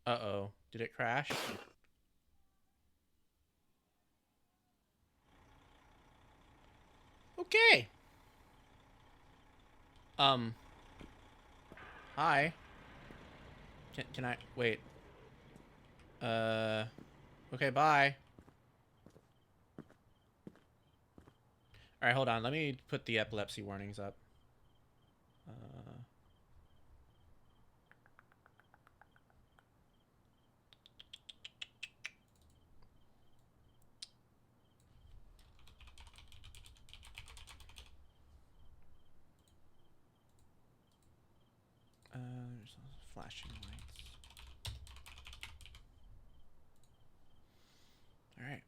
Uh-oh. Did it crash? Okay. Hi. Can I wait? Okay, bye. All right, hold on. Let me put the epilepsy warnings up. There's flashing lights. All right.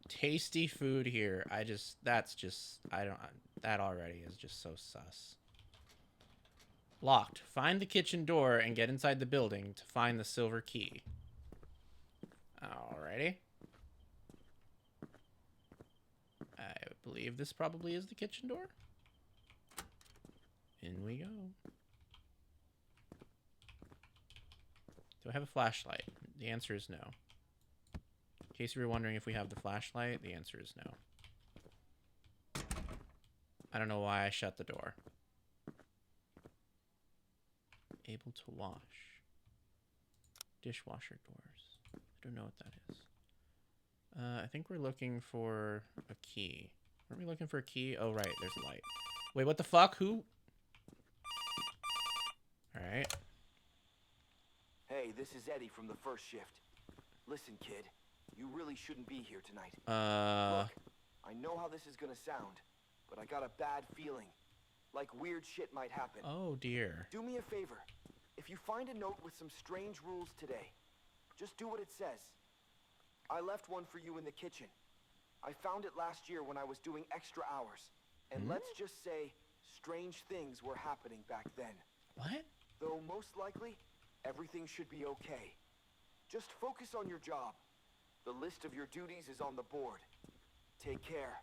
Tasty food here. That already is just so sus. Locked. Find the kitchen door and get inside the building to find the silver key. Alrighty. I believe this probably is the kitchen door. In we go. Do I have a flashlight? The answer is no. In case you were wondering if we have the flashlight, the answer is no. I don't know why I shut the door. Able to wash. Dishwasher doors. I don't know what that is. I think we're looking for a key. Aren't we looking for a key? Oh, right. There's a light. Wait, what the fuck? Who? Alright. Hey, this is Eddie from the first shift. Listen, kid. You really shouldn't be here tonight. Look, I know how this is gonna sound, but I got a bad feeling. Like weird shit might happen. Oh, dear. Do me a favor. If you find a note with some strange rules today, just do what it says. I left one for you in the kitchen. I found it last year when I was doing extra hours. And let's just say, strange things were happening back then. What? Though most likely, everything should be okay. Just focus on your job. The list of your duties is on the board. Take care.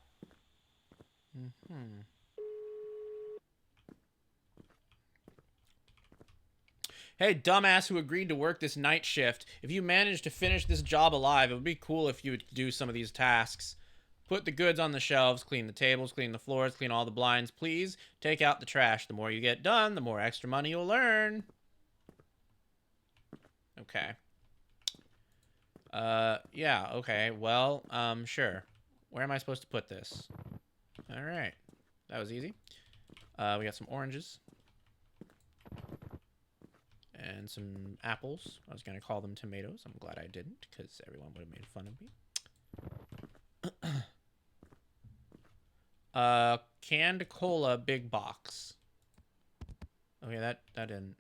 Hey, dumbass who agreed to work this night shift. If you manage to finish this job alive, it would be cool if you would do some of these tasks. Put the goods on the shelves, clean the tables, clean the floors, clean all the blinds. Please take out the trash. The more you get done, the more extra money you'll earn. Okay. Yeah, okay. Well, sure. Where am I supposed to put this? All right. That was easy. We got some oranges. And some apples. I was going to call them tomatoes. I'm glad I didn't, because everyone would have made fun of me. Canned cola, big box. Okay, that didn't...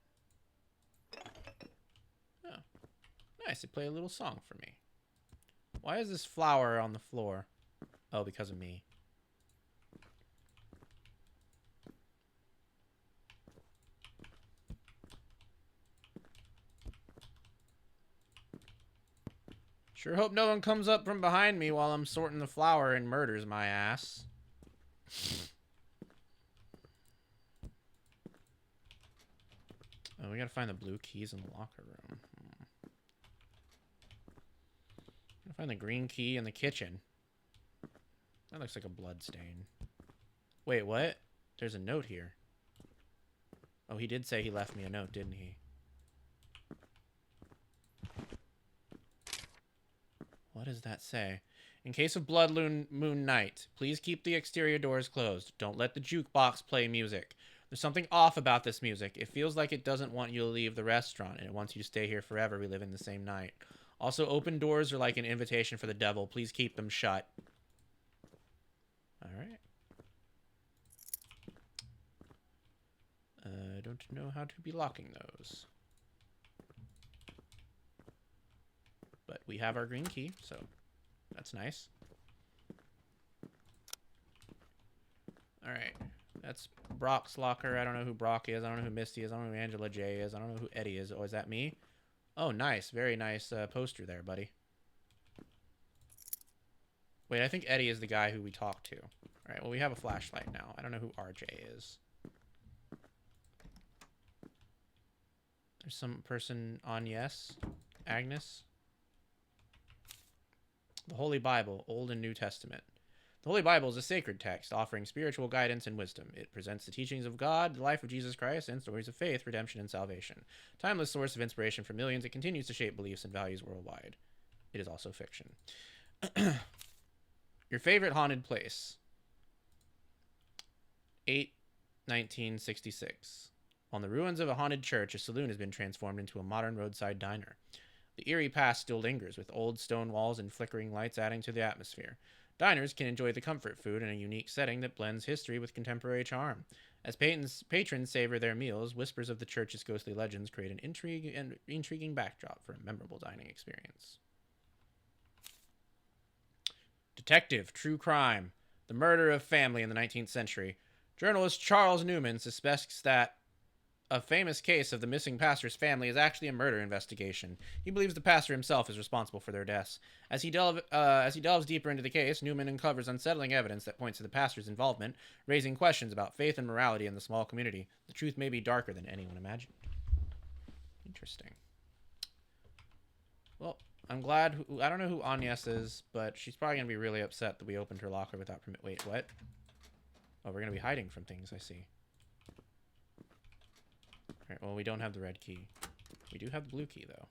Oh. Nice, they play a little song for me. Why is this flower on the floor? Oh, because of me. Sure hope no one comes up from behind me while I'm sorting the flour and murders my ass. Oh, we gotta find the blue keys in the locker room. Gotta find the green key in the kitchen. That looks like a blood stain. Wait, what? There's a note here. Oh, he did say he left me a note, didn't he? What does that say? In case of blood moon night, please keep the exterior doors closed. Don't let the jukebox play music. There's something off about this music. It feels like it doesn't want you to leave the restaurant, and it wants you to stay here forever, reliving the same night. Also, open doors are like an invitation for the devil. Please keep them shut. All right. I don't know how to be locking those. But we have our green key, so that's nice. All right. That's Brock's locker. I don't know who Brock is. I don't know who Misty is. I don't know who Angela J is. I don't know who Eddie is. Oh, is that me? Oh, nice. Very nice poster there, buddy. Wait, I think Eddie is the guy who we talked to. All right, well, we have a flashlight now. I don't know who RJ is. There's some person on yes. Agnes. The Holy Bible, Old and New Testament. The Holy Bible is a sacred text offering spiritual guidance and wisdom. It presents the teachings of God, the life of Jesus Christ, and stories of faith, redemption, and salvation. Timeless source of inspiration for millions, it continues to shape beliefs and values worldwide. It is also fiction. Your favorite haunted place. 8/1966. On the ruins of a haunted church, a saloon has been transformed into a modern roadside diner. The eerie past still lingers, with old stone walls and flickering lights adding to the atmosphere. Diners can enjoy the comfort food in a unique setting that blends history with contemporary charm. As patrons savor their meals, whispers of the church's ghostly legends create an intriguing backdrop for a memorable dining experience. Detective, true crime, the murder of family in the 19th century. Journalist Charles Newman suspects that a famous case of the missing pastor's family is actually a murder investigation. He believes the pastor himself is responsible for their deaths. As he delves deeper into the case, Newman uncovers unsettling evidence that points to the pastor's involvement, raising questions about faith and morality in the small community. The truth may be darker than anyone imagined. Interesting. Well, I'm glad. I don't know who Agnes is, but she's probably going to be really upset that we opened her locker without permit. Wait, what? Oh, we're going to be hiding from things, I see. Alright, well, we don't have the red key. We do have the blue key, though.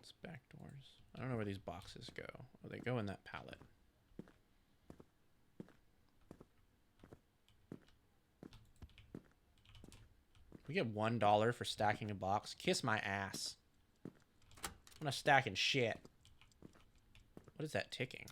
It's back doors. I don't know where these boxes go. Oh, they go in that pallet. We get $1 for stacking a box. Kiss my ass. I'm not stacking shit. What is that ticking?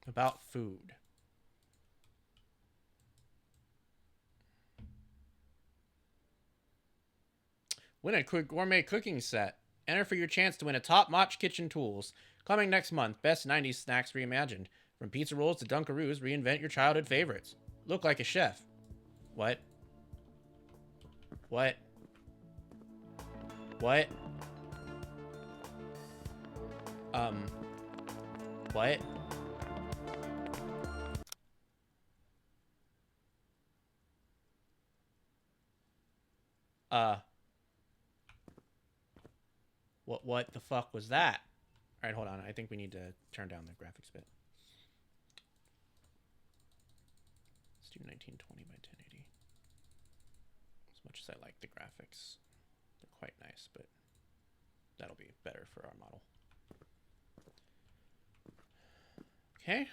About food. Win a quick gourmet cooking set. Enter for your chance to win a top-notch kitchen tools. Coming next month, best 90s snacks reimagined. From pizza rolls to Dunkaroos, reinvent your childhood favorites. Look like a chef. What? What? What? What? What the fuck was that? Alright, hold on. I think we need to turn down the graphics bit. Let's do 1920 by 1080. As much as I like the graphics, they're quite nice, but that'll be better for our model. Okay.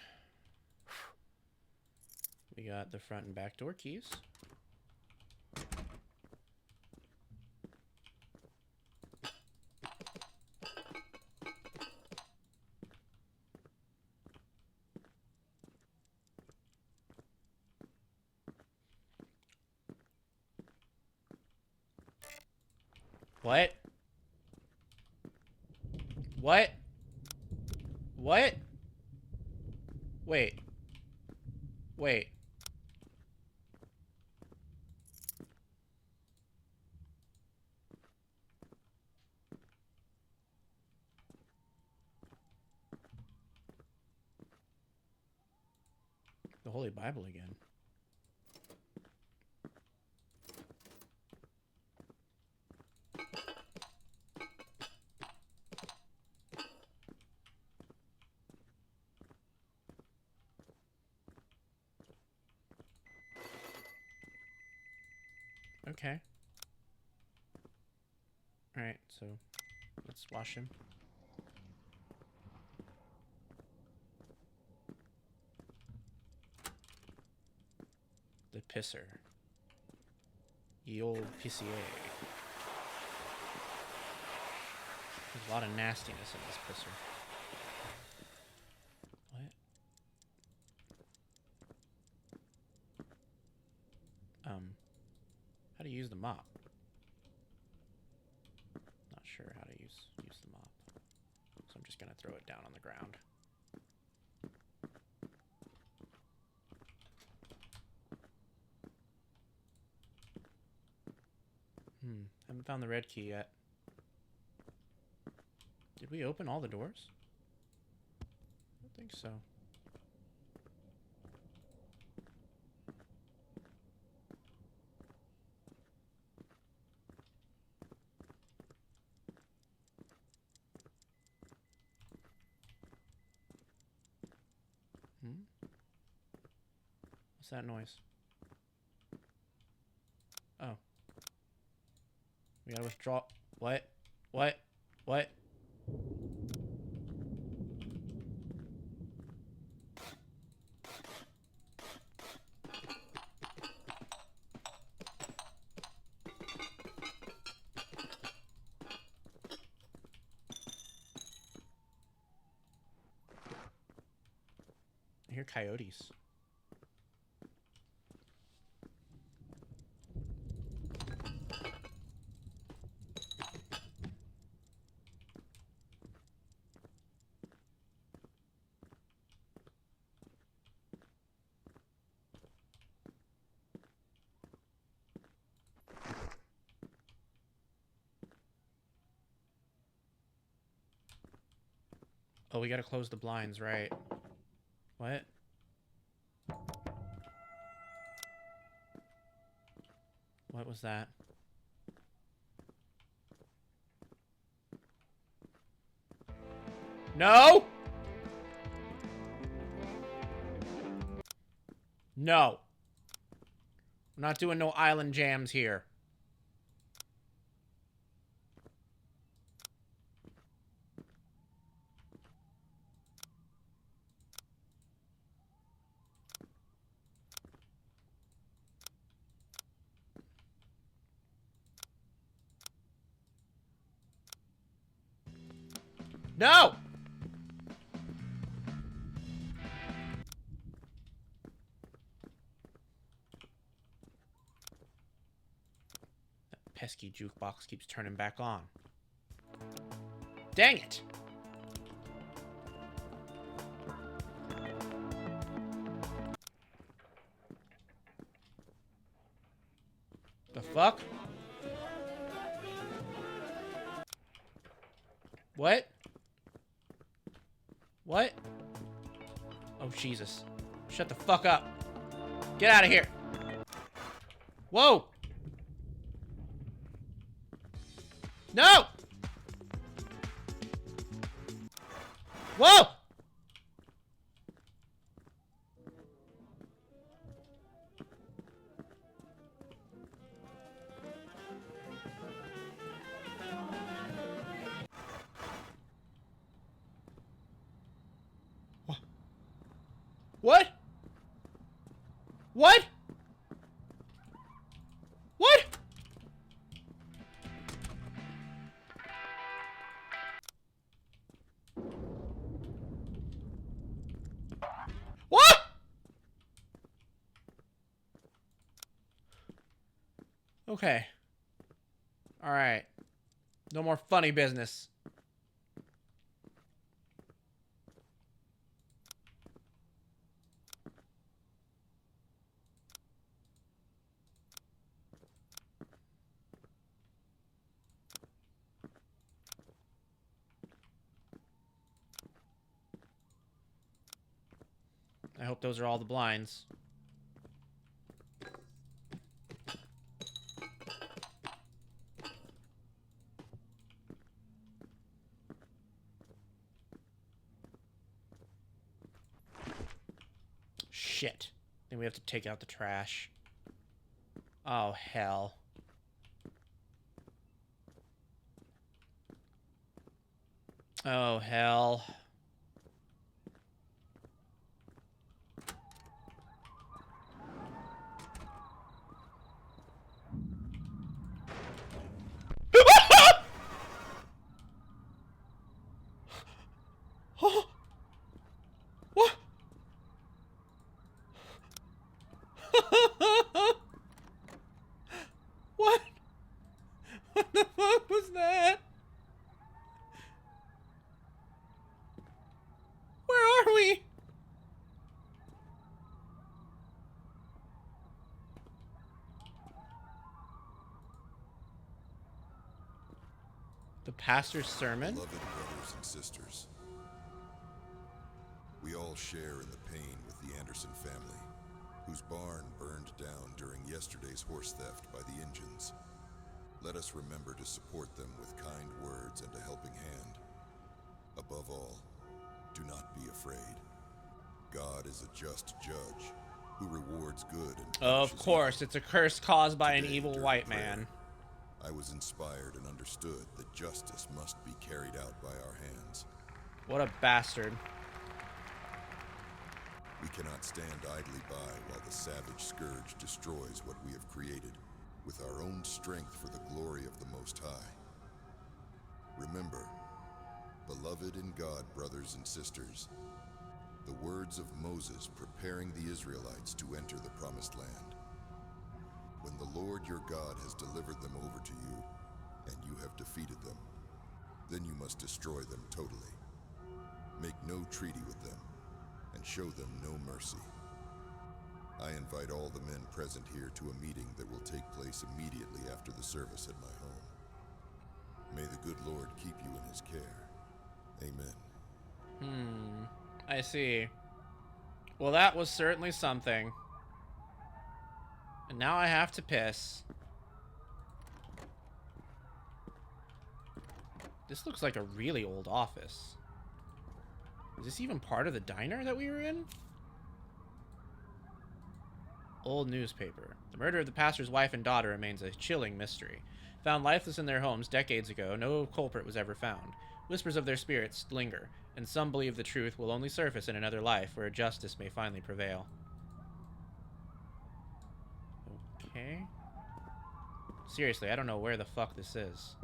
We got the front and back door keys. What? What? What? Wait. Wait. The Holy Bible again. Okay. Alright, so let's wash him. The pisser. Ye old pissier. There's a lot of nastiness in this pisser. What? How to use the mop? Not sure how to use the mop. So I'm just gonna throw it down on the ground. Haven't found the red key yet. Did we open all the doors? I don't think so. What's that noise? Oh. We gotta withdraw. What? What? What? I hear coyotes. Oh, we gotta close the blinds, right? What? What was that? No! No. I'm not doing no island jams here. No! That pesky jukebox keeps turning back on. Dang it! The fuck? What? What? Oh, Jesus. Shut the fuck up. Get out of here. Whoa! No! Whoa! What? What? What? What? Okay. All right. No more funny business. I hope those are all the blinds. Shit. Then we have to take out the trash. Oh, hell. Oh, hell. What? What? What the fuck was that? Where are we? The pastor's sermon? Beloved brothers and sisters, we all share in the pain with the Anderson family, whose barn burned down during yesterday's horse theft by the Injuns. Let us remember to support them with kind words and a helping hand. Above all, do not be afraid. God is a just judge who rewards good and Of course, it's a curse caused by an evil white man. I was inspired and understood that justice must be carried out by our hands. What a bastard. We cannot stand idly by while the savage scourge destroys what we have created with our own strength for the glory of the Most High. Remember, beloved in God, brothers and sisters, the words of Moses preparing the Israelites to enter the Promised Land. When the Lord your God has delivered them over to you, and you have defeated them, then you must destroy them totally. Make no treaty with them, and show them no mercy. I invite all the men present here to a meeting that will take place immediately after the service at my home. May the good Lord keep you in his care. Amen. I see. Well, that was certainly something. And now I have to piss. This looks like a really old office. Is this even part of the diner that we were in? Old newspaper. The murder of the pastor's wife and daughter remains a chilling mystery. Found lifeless in their homes decades ago, no culprit was ever found. Whispers of their spirits linger, and some believe the truth will only surface in another life where justice may finally prevail. Okay. Seriously, I don't know where the fuck this is.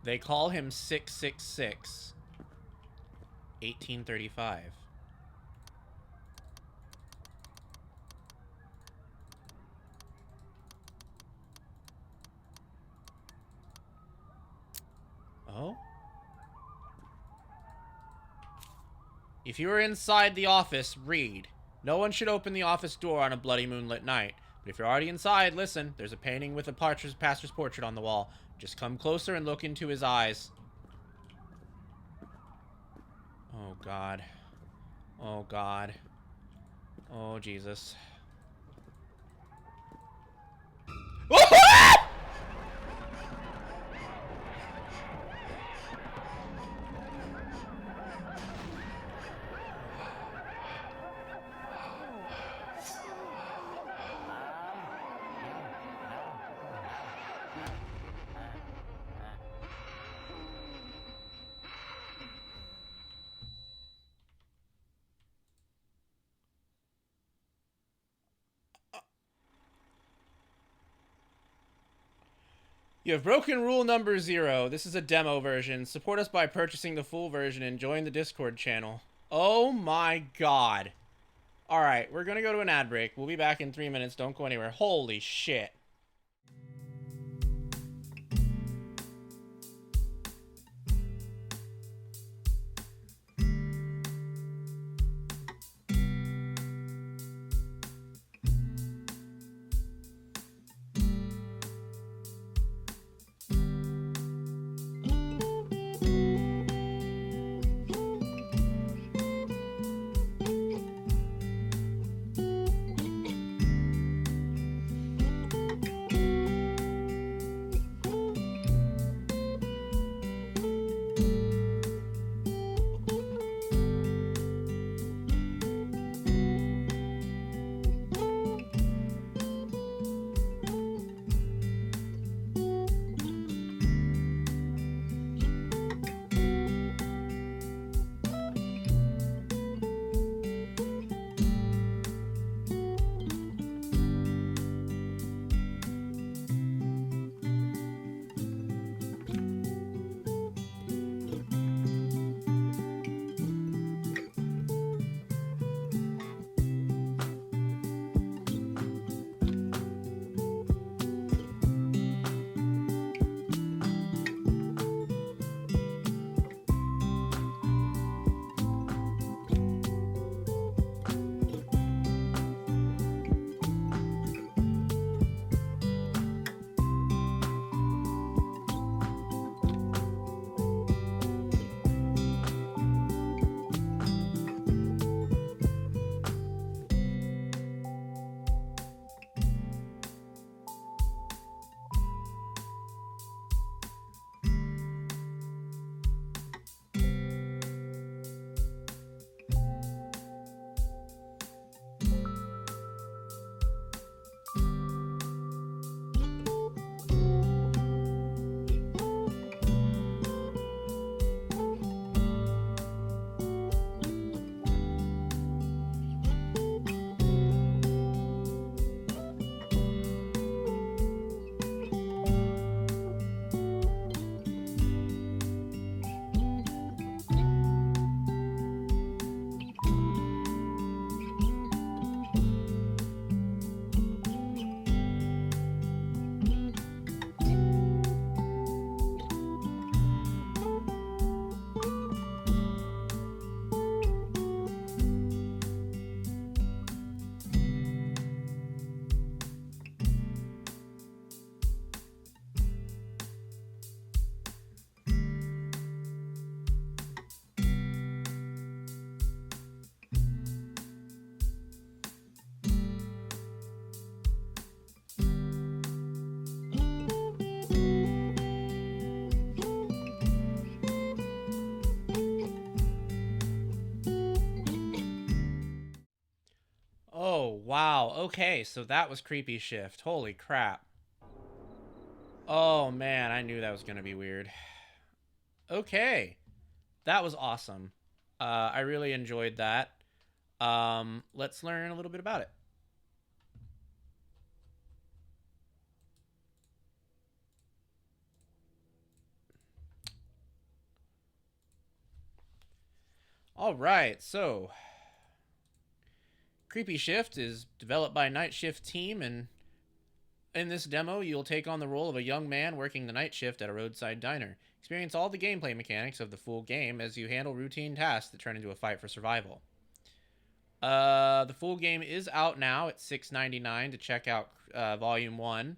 They call him 666. 1835. Oh? If you are inside the office, read. No one should open the office door on a bloody moonlit night. But if you're already inside, listen. There's a painting with a pastor's portrait on the wall. Just come closer and look into his eyes. Oh, God. Oh, God. Oh, Jesus. You have broken rule number 0. This is a demo version. Support us by purchasing the full version and join the Discord channel. Oh my God. Alright, we're gonna go to an ad break. We'll be back in 3 minutes. Don't go anywhere. Holy shit. Wow, okay, so that was creepy shift. Holy crap. Oh man, I knew that was gonna be weird. Okay. That was awesome. I really enjoyed that. Let's learn a little bit about it. All right, so Creepy Shift is developed by Night Shift team, and in this demo, you'll take on the role of a young man working the night shift at a roadside diner. Experience all the gameplay mechanics of the full game as you handle routine tasks that turn into a fight for survival. The full game is out now at $6.99 to check out Volume 1.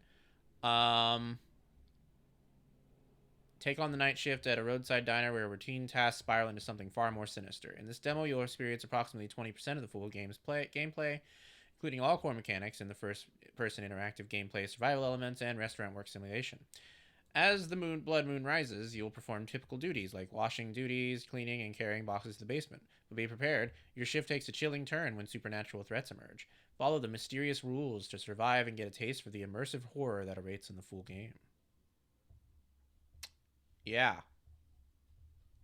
Take on the night shift at a roadside diner where routine tasks spiral into something far more sinister. In this demo, you'll experience approximately 20% of the full game's gameplay, including all core mechanics in the first-person interactive gameplay, survival elements, and restaurant work simulation. As the blood moon rises, you'll perform typical duties like washing duties, cleaning, and carrying boxes to the basement. But be prepared, your shift takes a chilling turn when supernatural threats emerge. Follow the mysterious rules to survive and get a taste for the immersive horror that awaits in the full game. Yeah.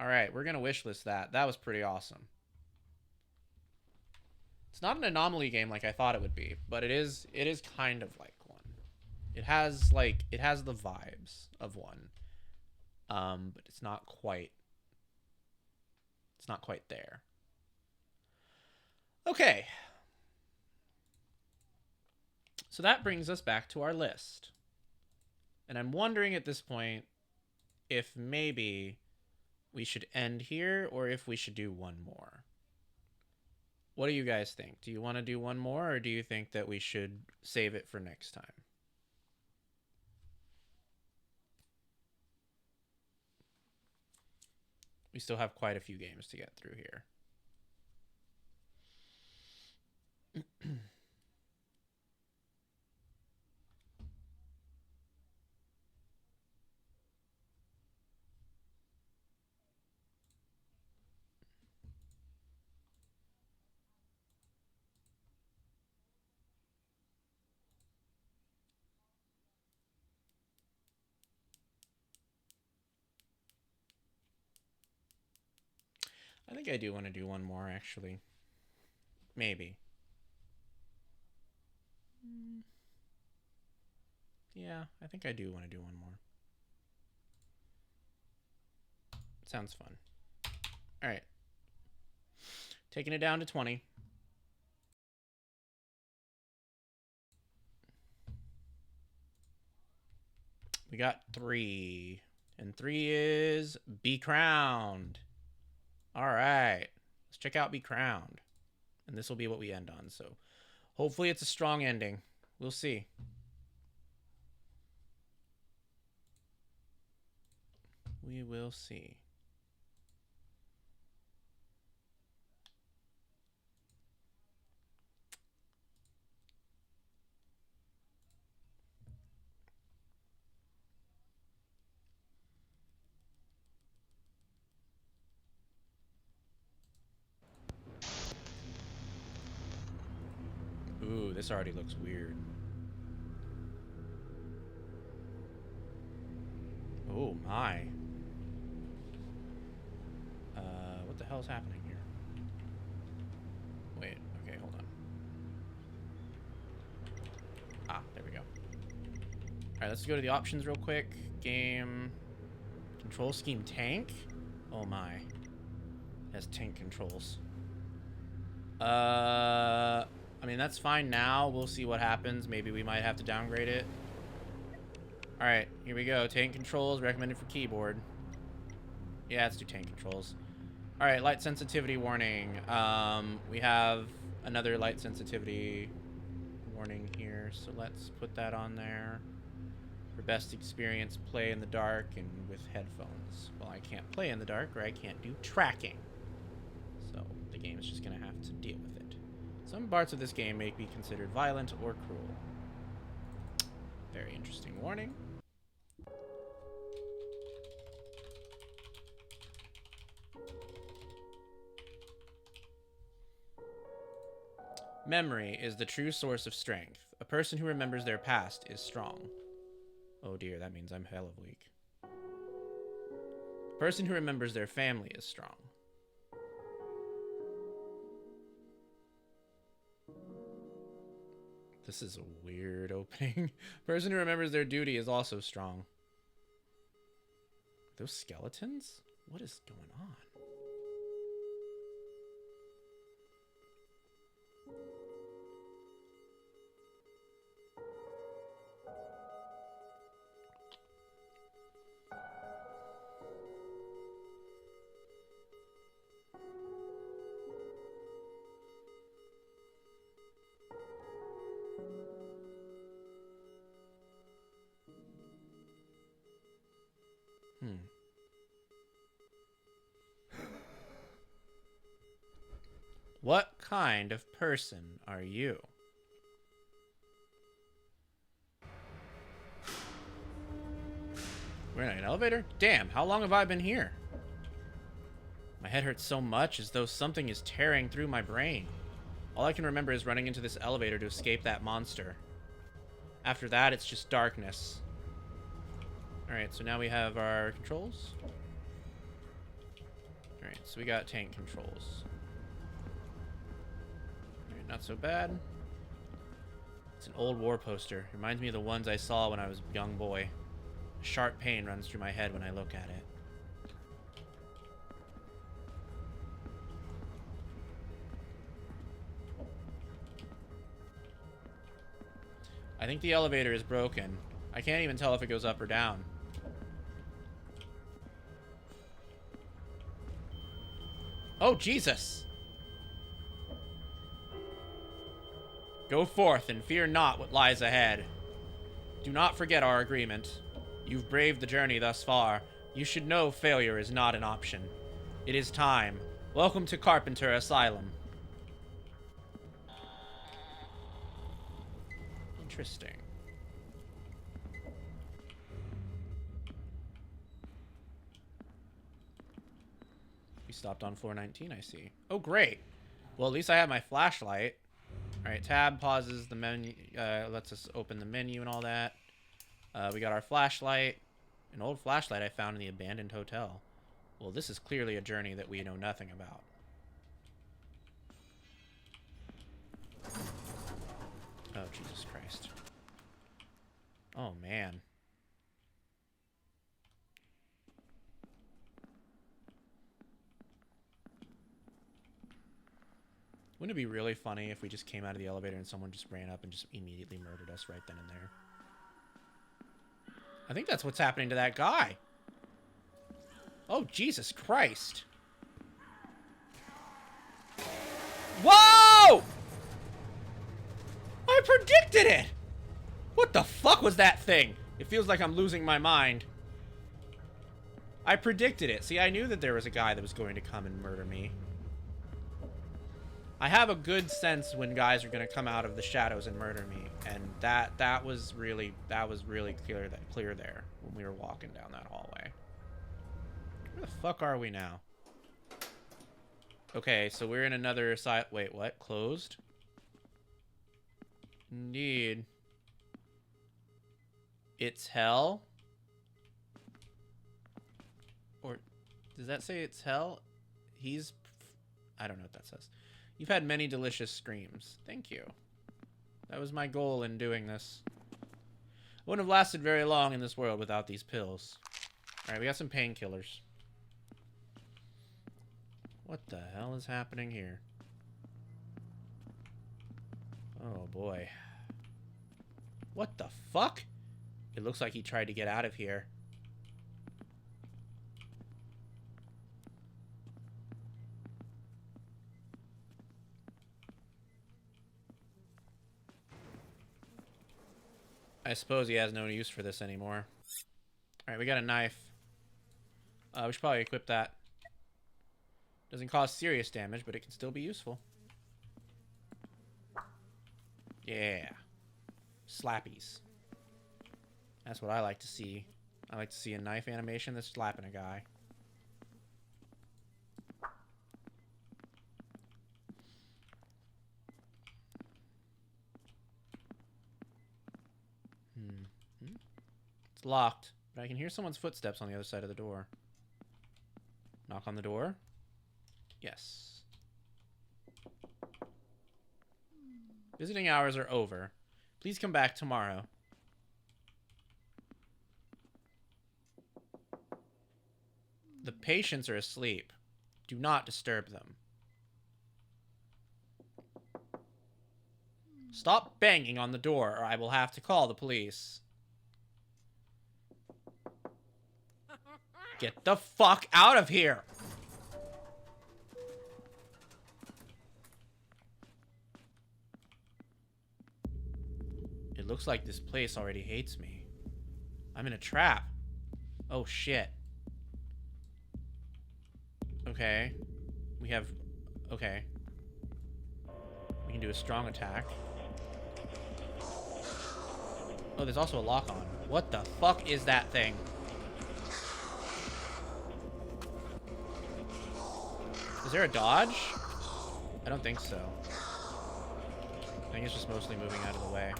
Alright, we're gonna wishlist that. That was pretty awesome. It's not an anomaly game like I thought it would be, but it is kind of like one. It has the vibes of one. But it's not quite there. Okay. So that brings us back to our list. And I'm wondering at this point if maybe we should end here or if we should do one more. What do you guys think? Do you want to do one more, or do you think that we should save it for next time? We still have quite a few games to get through here. I think I do want to do one more, actually. Maybe. Yeah, I think I do want to do one more. Sounds fun. All right. Taking it down to 20. We got 3. And 3 is Be Crowned. All right. Let's check out Be Crowned. And this will be what we end on. So hopefully it's a strong ending. We'll see. We will see. Ooh, this already looks weird. Oh my. What the hell's happening here? Wait, okay, hold on. Ah, there we go. Alright, let's go to the options real quick. Game. Control scheme tank? Oh my. It has tank controls. I mean, that's fine now. We'll see what happens. Maybe we might have to downgrade it. Alright, here we go. Tank controls recommended for keyboard. Yeah, let's do tank controls. Alright, light sensitivity warning. We have another light sensitivity warning here, so let's put that on there. For best experience, play in the dark and with headphones. Well, I can't play in the dark, or I can't do tracking. So the game is just gonna have to deal with it. Some parts of this game may be considered violent or cruel. Very interesting warning. Memory is the true source of strength. A person who remembers their past is strong. Oh dear, that means I'm hella weak. A person who remembers their family is strong. This is a weird opening. A person who remembers their duty is also strong. Those skeletons? What is going on? What kind of person are you? We're in an elevator? Damn, how long have I been here? My head hurts so much as though something is tearing through my brain. All I can remember is running into this elevator to escape that monster. After that, it's just darkness. Alright, so now we have our controls. Alright, so we got tank controls. Alright, not so bad. It's an old war poster. Reminds me of the ones I saw when I was a young boy. A sharp pain runs through my head when I look at it. I think the elevator is broken. I can't even tell if it goes up or down. Oh, Jesus! Go forth and fear not what lies ahead. Do not forget our agreement. You've braved the journey thus far. You should know failure is not an option. It is time. Welcome to Carpenter Asylum. Interesting. We stopped on floor 19, I see. Oh, great. Well, at least I have my flashlight. Alright, tab pauses the menu, lets us open the menu and all that. We got our flashlight. An old flashlight I found in the abandoned hotel. Well, this is clearly a journey that we know nothing about. Oh, Jesus Christ. Oh, man. Wouldn't it be really funny if we just came out of the elevator and someone just ran up and just immediately murdered us right then and there? I think that's what's happening to that guy. Oh, Jesus Christ. Whoa! I predicted it! What the fuck was that thing? It feels like I'm losing my mind. I predicted it. See, I knew that there was a guy that was going to come and murder me. I have a good sense when guys are going to come out of the shadows and murder me, and that was really clear there when we were walking down that hallway. Where the fuck are we now? Okay, so we're in another side. Wait, what? Closed? Indeed. It's hell? Or does that say it's hell? I don't know what that says. You've had many delicious screams. Thank you. That was my goal in doing this. I wouldn't have lasted very long in this world without these pills. Alright, we got some painkillers. What the hell is happening here? Oh boy. What the fuck? It looks like he tried to get out of here. I suppose he has no use for this anymore. Alright, we got a knife. We should probably equip that. Doesn't cause serious damage, but it can still be useful. Yeah. Slappies. That's what I like to see. I like to see a knife animation that's slapping a guy. It's locked, but I can hear someone's footsteps on the other side of the door. Knock on the door. Yes. Visiting hours are over. Please come back tomorrow. The patients are asleep. Do not disturb them. Stop banging on the door, or I will have to call the police. Get the fuck out of here! It looks like this place already hates me. I'm in a trap. Oh shit. Okay. We have... Okay. We can do a strong attack. Oh, there's also a lock on. What the fuck is that thing? Is there a dodge? I don't think so. I think it's just mostly moving out of the way.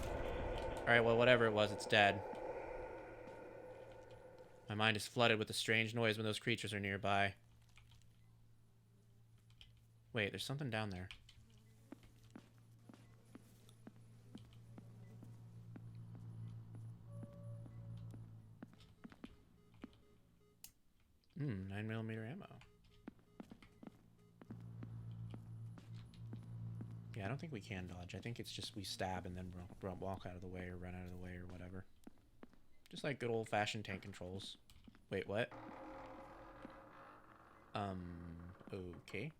Alright, well, whatever it was, it's dead. My mind is flooded with a strange noise when those creatures are nearby. Wait, there's something down there. Hmm, 9mm ammo. Yeah, I don't think we can dodge. I think it's just we stab and then walk out of the way or run out of the way or whatever. Just like good old-fashioned tank controls. Wait, what? Okay.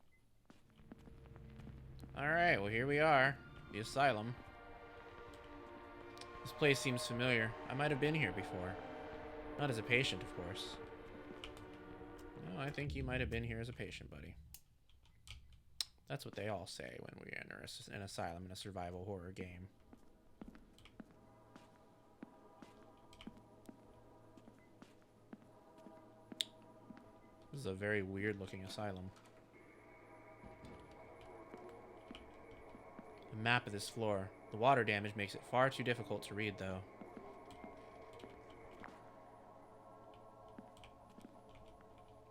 Alright, well here we are. The asylum. This place seems familiar. I might have been here before. Not as a patient, of course. No, I think you might have been here as a patient, buddy. That's what they all say when we enter an asylum in a survival horror game. This is a very weird looking asylum. A map of this floor. The water damage makes it far too difficult to read, though.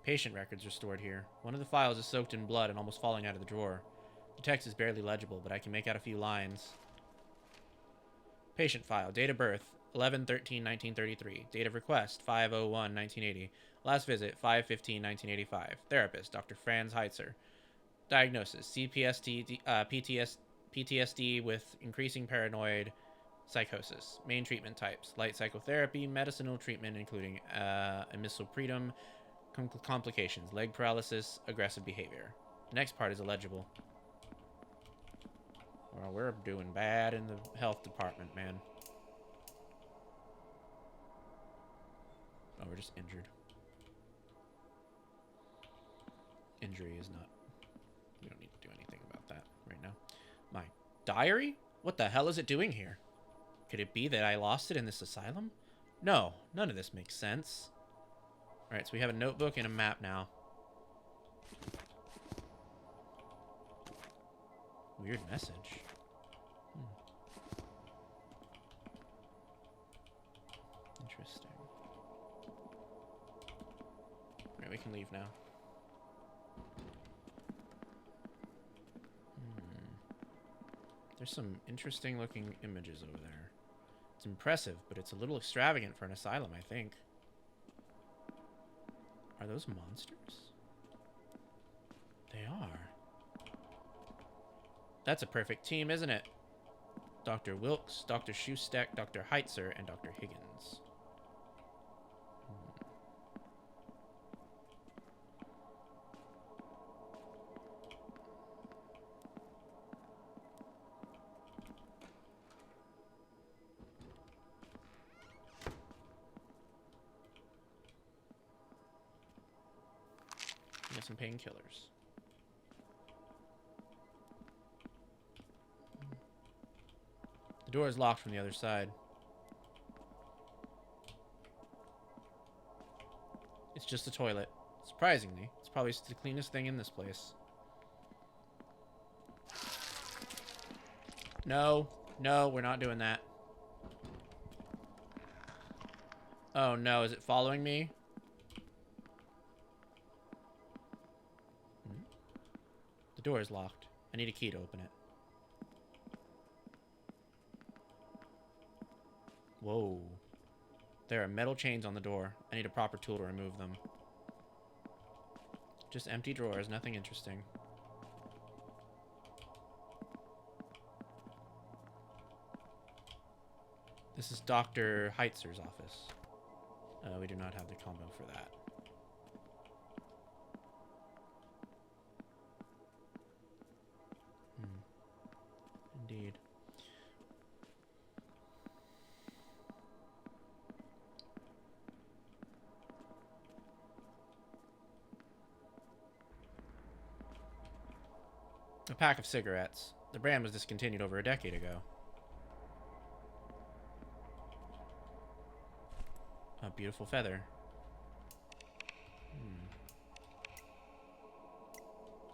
Patient records are stored here. One of the files is soaked in blood and almost falling out of the drawer. The text is barely legible, but I can make out a few lines. Patient file. Date of birth, 11/13/1933. Date of request, 5/01/1980. Last visit, 5/15/1985. Therapist, Dr. Franz Heitzer. Diagnosis, PTSD with increasing paranoid psychosis. Main treatment types, light psychotherapy, medicinal treatment including imidazopyridine, complications, leg paralysis, aggressive behavior. The next part is illegible. Well, we're doing bad in the health department, man. Oh, we're just injured. Injury is not... We don't need to do anything about that right now. My diary? What the hell is it doing here? Could it be that I lost it in this asylum? No, none of this makes sense. Alright, so we have a notebook and a map now. Weird message. Interesting. Alright, we can leave now. There's some interesting looking images over there. It's impressive, but it's a little extravagant for an asylum, I think. Are those monsters? They are. That's a perfect team, isn't it? Dr. Wilkes, Dr. Schustek, Dr. Heitzer, and Dr. Higgins. Get some painkillers. The door is locked from the other side. It's just a toilet. Surprisingly, it's probably the cleanest thing in this place. No, no, we're not doing that. Oh no, is it following me? The door is locked. I need a key to open it. Whoa. There are metal chains on the door. I need a proper tool to remove them. Just empty drawers, nothing interesting. This is Dr. Heitzer's office. We do not have the combo for that. Indeed. A pack of cigarettes. The brand was discontinued over a decade ago. A beautiful feather.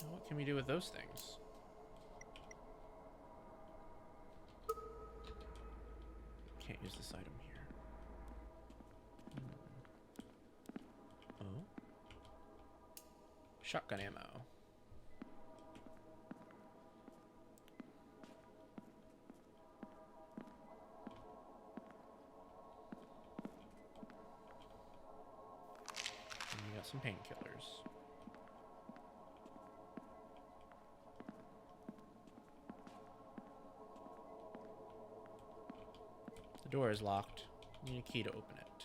Now what can we do with those things? Can't use this item here. Oh. Shotgun ammo. And we got some painkillers. The door is locked. I need a key to open it.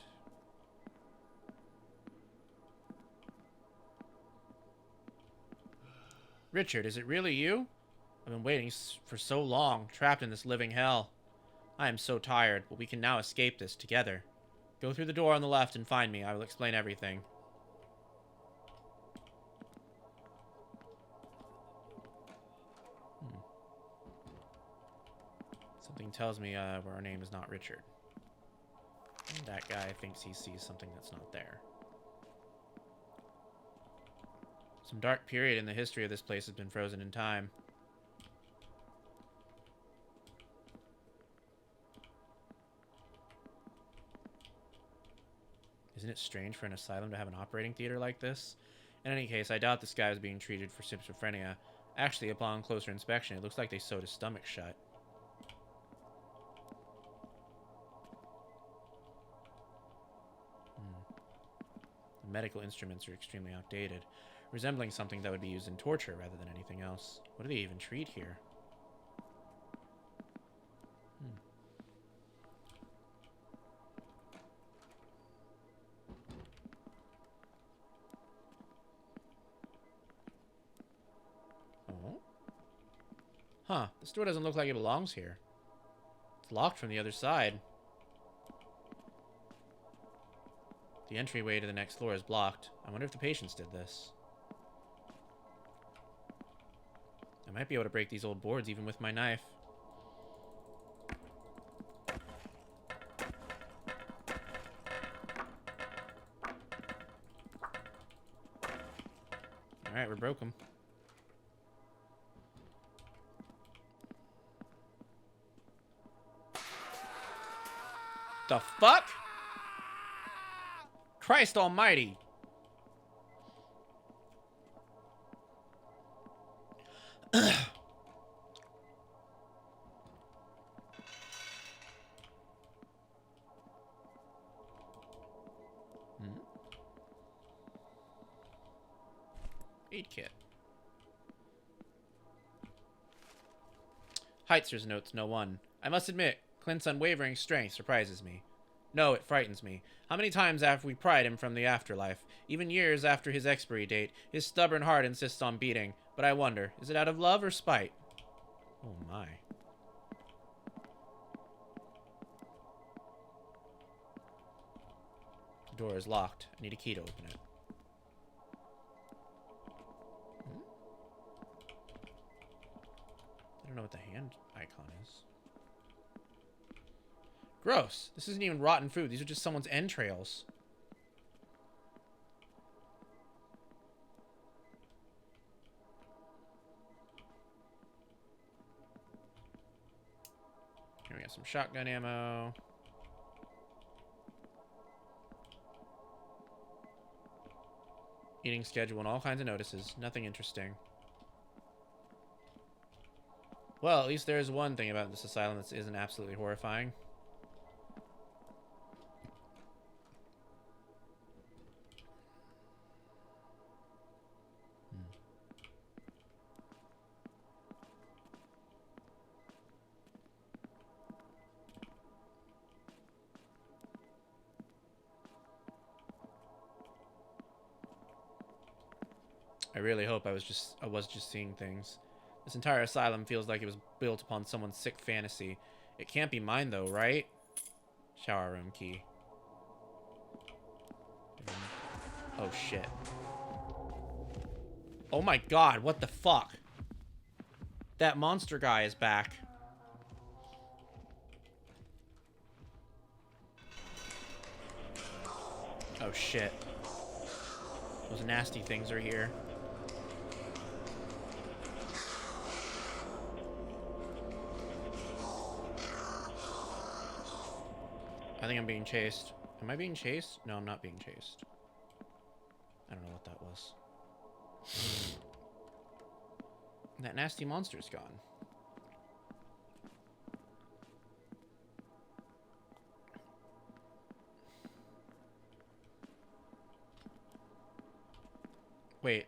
Richard, is it really you? I've been waiting for so long, trapped in this living hell. I am so tired, but we can now escape this together. Go through the door on the left and find me. I will explain everything. Something tells me our name is not Richard. And that guy thinks he sees something that's not there. Some dark period in the history of this place has been frozen in time. Isn't it strange for an asylum to have an operating theater like this? In any case, I doubt this guy is being treated for schizophrenia. Actually, upon closer inspection, it looks like they sewed his stomach shut. The medical instruments are extremely outdated, resembling something that would be used in torture rather than anything else. What do they even treat here? Oh? Huh, this door doesn't look like it belongs here. It's locked from the other side. The entryway to the next floor is blocked. I wonder if the patients did this. I might be able to break these old boards even with my knife. Alright, we broke them. The fuck? Christ almighty. Aid kit. Heitzer's notes, no one. I must admit, Clint's unwavering strength surprises me. No, it frightens me. How many times have we pried him from the afterlife? Even years after his expiry date, his stubborn heart insists on beating. But I wonder, is it out of love or spite? Oh my. The door is locked. I need a key to open it. I don't know what the hand icon is. Gross. This isn't even rotten food. These are just someone's entrails. Here we got some shotgun ammo. Eating schedule and all kinds of notices. Nothing interesting. Well, at least there's one thing about this asylum that isn't absolutely horrifying. I really hope I was just seeing things. This entire asylum feels like it was built upon someone's sick fantasy. It can't be mine though, right? Shower room key. Oh shit. Oh my god, what the fuck? That monster guy is back. Oh shit. Those nasty things are here. I think I'm being chased. Am I being chased? No, I'm not being chased. I don't know what that was. That nasty monster's gone. Wait,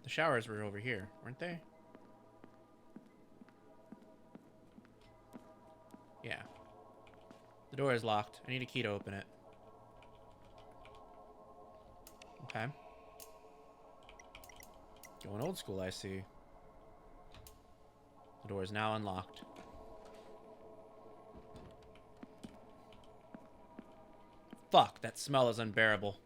the showers were over here, weren't they? Yeah. The door is locked. I need a key to open it. Okay. Going old school, I see. The door is now unlocked. Fuck, that smell is unbearable.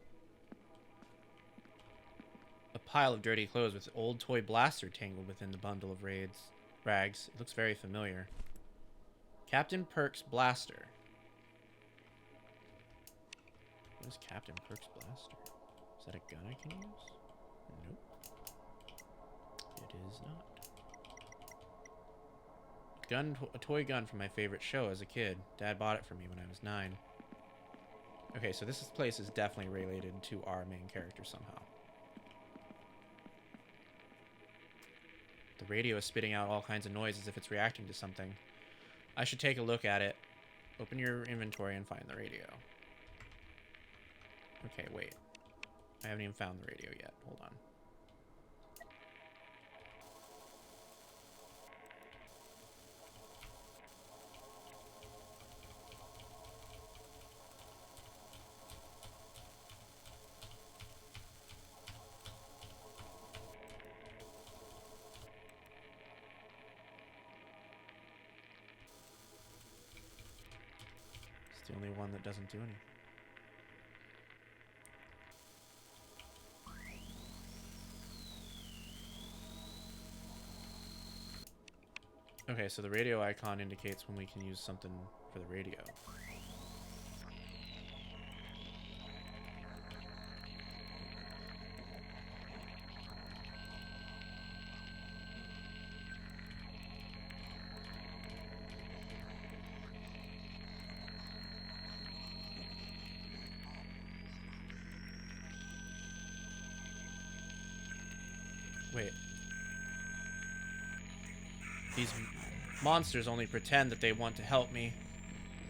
A pile of dirty clothes with old toy blaster tangled within the bundle of rags. It looks very familiar. Captain Perk's blaster. What is Captain Perk's blaster? Is that a gun I can use? Nope. It is not. A toy gun from my favorite show as a kid. Dad bought it for me when I was 9. Okay, so this place is definitely related to our main character somehow. The radio is spitting out all kinds of noise as if it's reacting to something. I should take a look at it. Open your inventory and find the radio. Okay, wait. I haven't even found the radio yet. Hold on. It's the only one that doesn't do anything. Okay, so the radio icon indicates when we can use something for the radio. Wait. These monsters only pretend that they want to help me.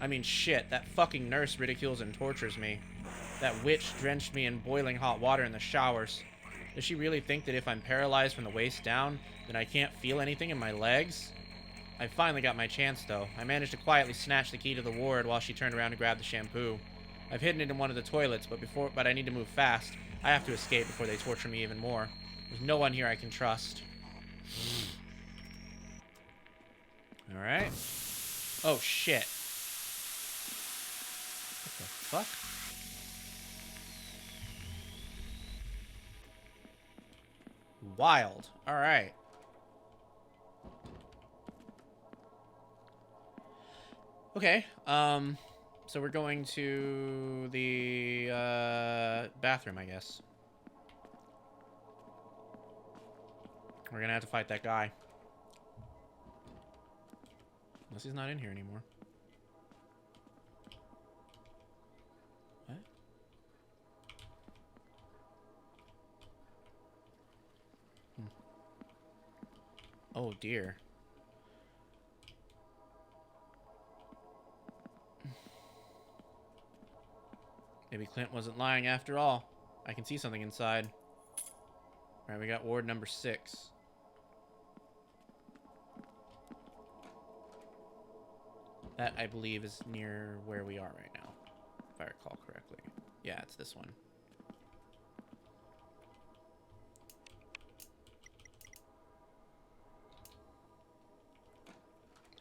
I mean, shit, that fucking nurse ridicules and tortures me. That witch drenched me in boiling hot water in the showers. Does she really think that if I'm paralyzed from the waist down, then I can't feel anything in my legs? I finally got my chance, though. I managed to quietly snatch the key to the ward while she turned around to grab the shampoo. I've hidden it in one of the toilets, but I need to move fast. I have to escape before they torture me even more. There's no one here I can trust. Alright. Oh, shit. What the fuck? Wild. Alright. Okay, so we're going to the, bathroom, I guess. We're gonna have to fight that guy. Unless he's not in here anymore. What? Oh, dear. Maybe Clint wasn't lying after all. I can see something inside. Alright, we got ward number 6. That, I believe, is near where we are right now, if I recall correctly. Yeah, it's this one.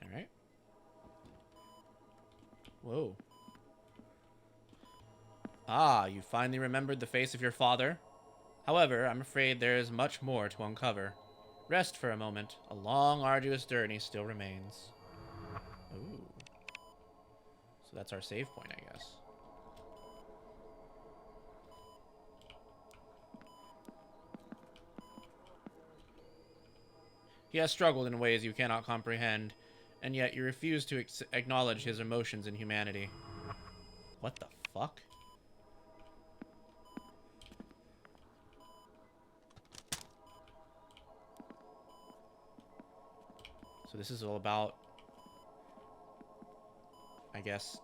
Alright. Whoa. Ah, you finally remembered the face of your father? However, I'm afraid there is much more to uncover. Rest for a moment. A long, arduous journey still remains. Ooh. So that's our save point, I guess. He has struggled in ways you cannot comprehend, and yet you refuse to acknowledge his emotions and humanity. What the fuck? So this is all about, I guess,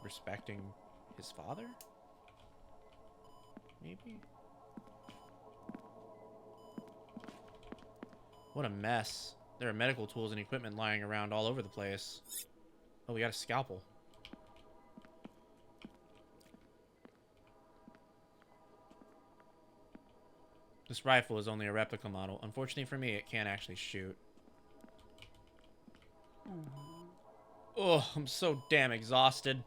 respecting his father? Maybe? What a mess. There are medical tools and equipment lying around all over the place. Oh, we got a scalpel. This rifle is only a replica model. Unfortunately for me, it can't actually shoot. Oh, I'm so damn exhausted.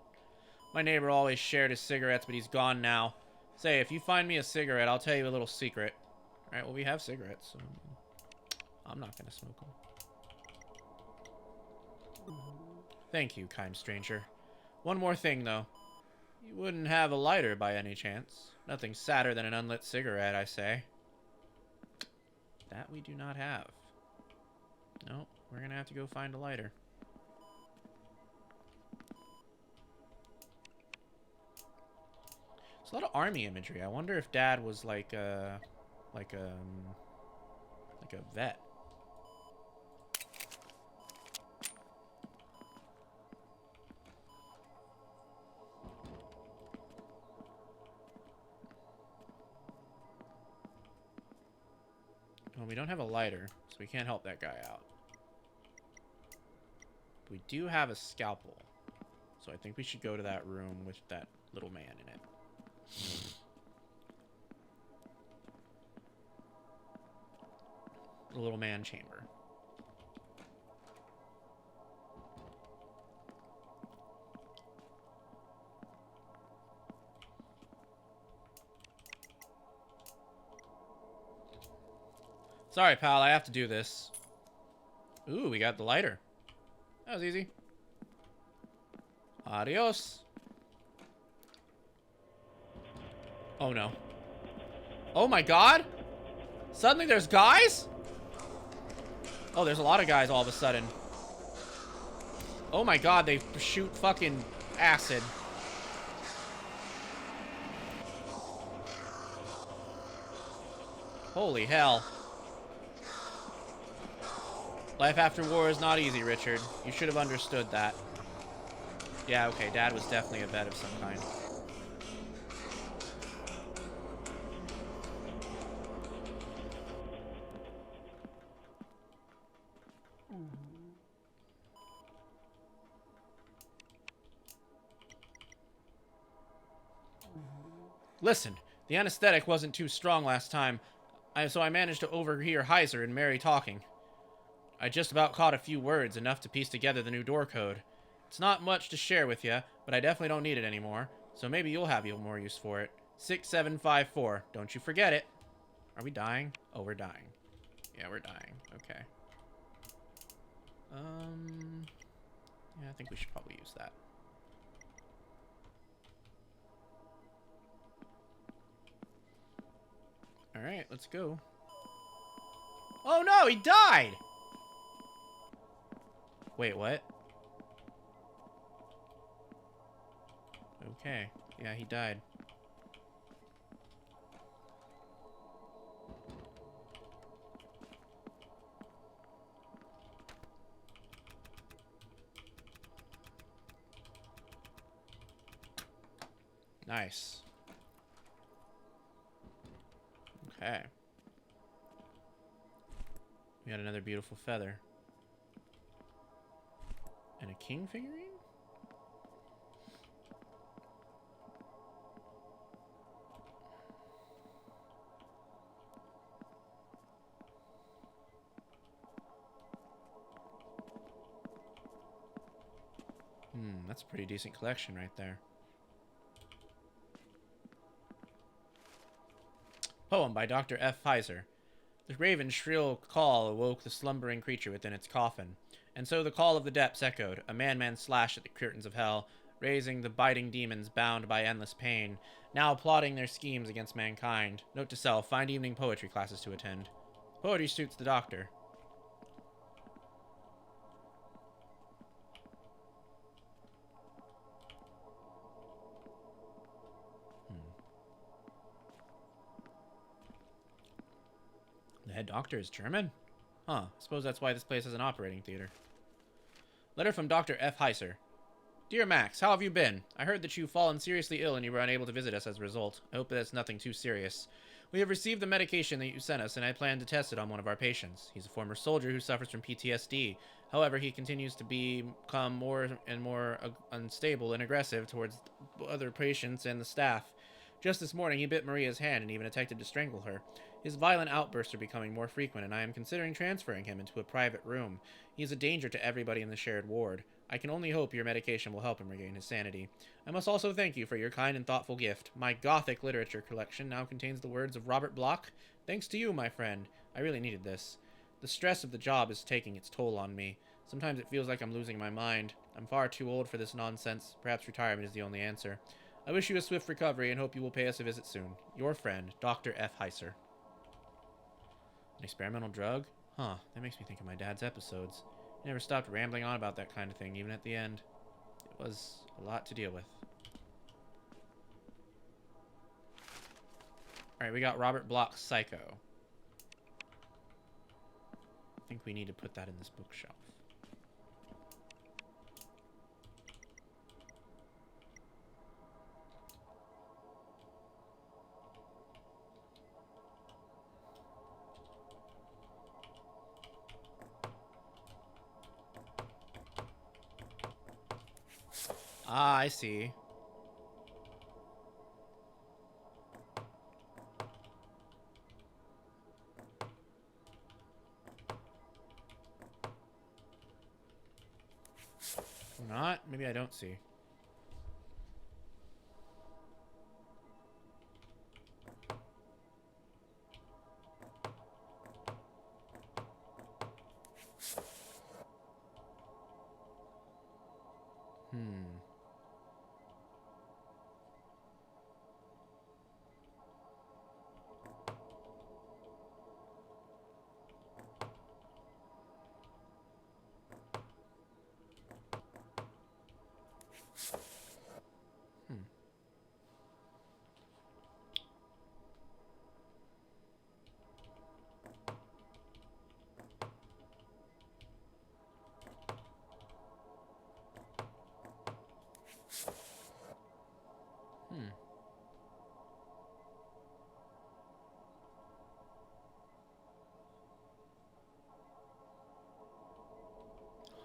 My neighbor always shared his cigarettes, but he's gone now. Say, if you find me a cigarette, I'll tell you a little secret. Alright, well, we have cigarettes, so I'm not gonna smoke them. Thank you, kind stranger. One more thing, though. You wouldn't have a lighter by any chance. Nothing sadder than an unlit cigarette, I say. That we do not have. Nope, we're gonna have to go find a lighter. There's a lot of army imagery. I wonder if Dad was like a vet. Well, we don't have a lighter, so we can't help that guy out. We do have a scalpel, so I think we should go to that room with that little man in it. The little man chamber. Sorry, pal, I have to do this. Ooh, we got the lighter. That was easy. Adios. Oh, no. Oh, my God. Suddenly there's guys? Oh, there's a lot of guys all of a sudden. Oh, my God. They shoot fucking acid. Holy hell. Life after war is not easy, Richard. You should have understood that. Yeah, okay, Dad was definitely a vet of some kind. Listen, the anesthetic wasn't too strong last time, so I managed to overhear Heiser and Mary talking. I just about caught a few words, enough to piece together the new door code. It's not much to share with you, but I definitely don't need it anymore, so maybe you'll have more use for it. 6754. Don't you forget it. Are we dying? Oh, we're dying. Yeah, we're dying. Okay. Yeah, I think we should probably use that. Alright, let's go. Oh no, he died! Wait, what? Okay. Yeah, he died. Nice. Okay. We got another beautiful feather. And a king figurine? That's a pretty decent collection right there. Poem by Dr. F. Heiser. The raven's shrill call awoke the slumbering creature within its coffin, and so the call of the depths echoed, a man slash at the curtains of hell, raising the biting demons bound by endless pain, now plotting their schemes against mankind. Note to self, find evening poetry classes to attend. Poetry suits the doctor. The head doctor is German? Huh, suppose that's why this place has an operating theater. Letter from Dr. F. Heiser. Dear Max, how have you been? I heard that you've fallen seriously ill and you were unable to visit us as a result. I hope that's nothing too serious. We have received the medication that you sent us, and I plan to test it on one of our patients. He's a former soldier who suffers from PTSD. However, he continues to become more and more unstable and aggressive towards other patients and the staff. Just this morning, he bit Maria's hand and even attempted to strangle her. His violent outbursts are becoming more frequent, and I am considering transferring him into a private room. He is a danger to everybody in the shared ward. I can only hope your medication will help him regain his sanity. I must also thank you for your kind and thoughtful gift. My Gothic literature collection now contains the words of Robert Bloch. Thanks to you, my friend. I really needed this. The stress of the job is taking its toll on me. Sometimes it feels like I'm losing my mind. I'm far too old for this nonsense. Perhaps retirement is the only answer. I wish you a swift recovery and hope you will pay us a visit soon. Your friend, Dr. F. Heiser. An experimental drug? Huh, that makes me think of my dad's episodes. He never stopped rambling on about that kind of thing, even at the end. It was a lot to deal with. Alright, we got Robert Bloch's Psycho. I think we need to put that in this bookshelf. Ah, I see. Or not? Maybe I don't see.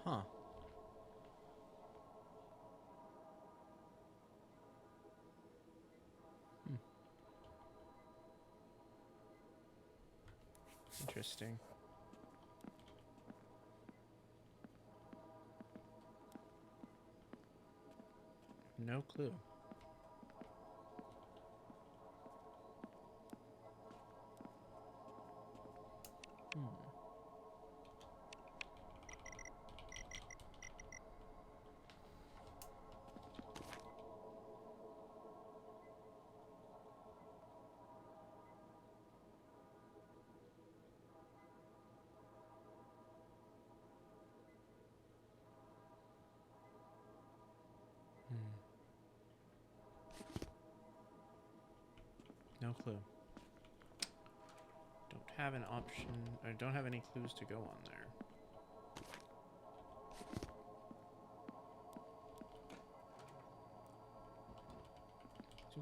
Huh. Interesting. No clue. No clue. Don't have an option, or don't have any clues to go on there.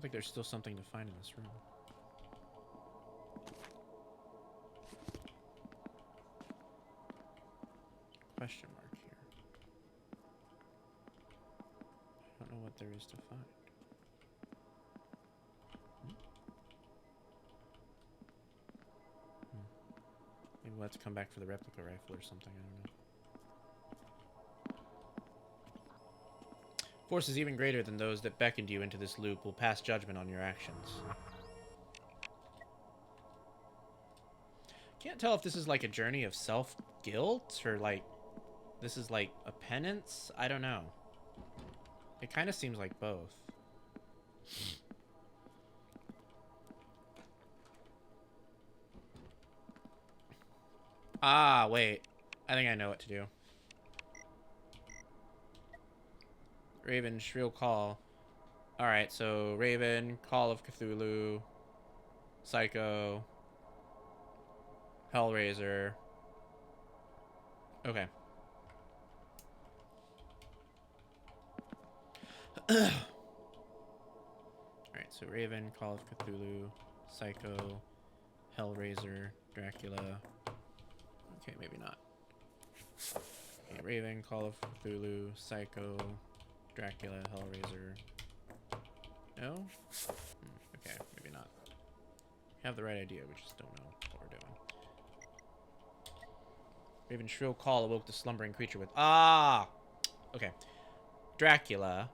don't think there's still something to find in this room. Question mark here. I don't know what there is to find. Maybe let's come back for the replica rifle or something, I don't know. Forces even greater than those that beckoned you into this loop will pass judgment on your actions. Can't tell if this is like a journey of self-guilt or like this is like a penance. I don't know. It kind of seems like both. Ah, wait. I think I know what to do. Raven, shrill call. Alright, so Raven, Call of Cthulhu, Psycho, Hellraiser. Okay. Alright, so Raven, Call of Cthulhu, Psycho, Hellraiser, Dracula. Okay, maybe not. Okay, Raven, Call of Cthulhu, Psycho, Dracula, Hellraiser. No? Okay, maybe not. We have the right idea, we just don't know what we're doing. Raven's shrill call awoke the slumbering creature with... Ah! Okay. Dracula,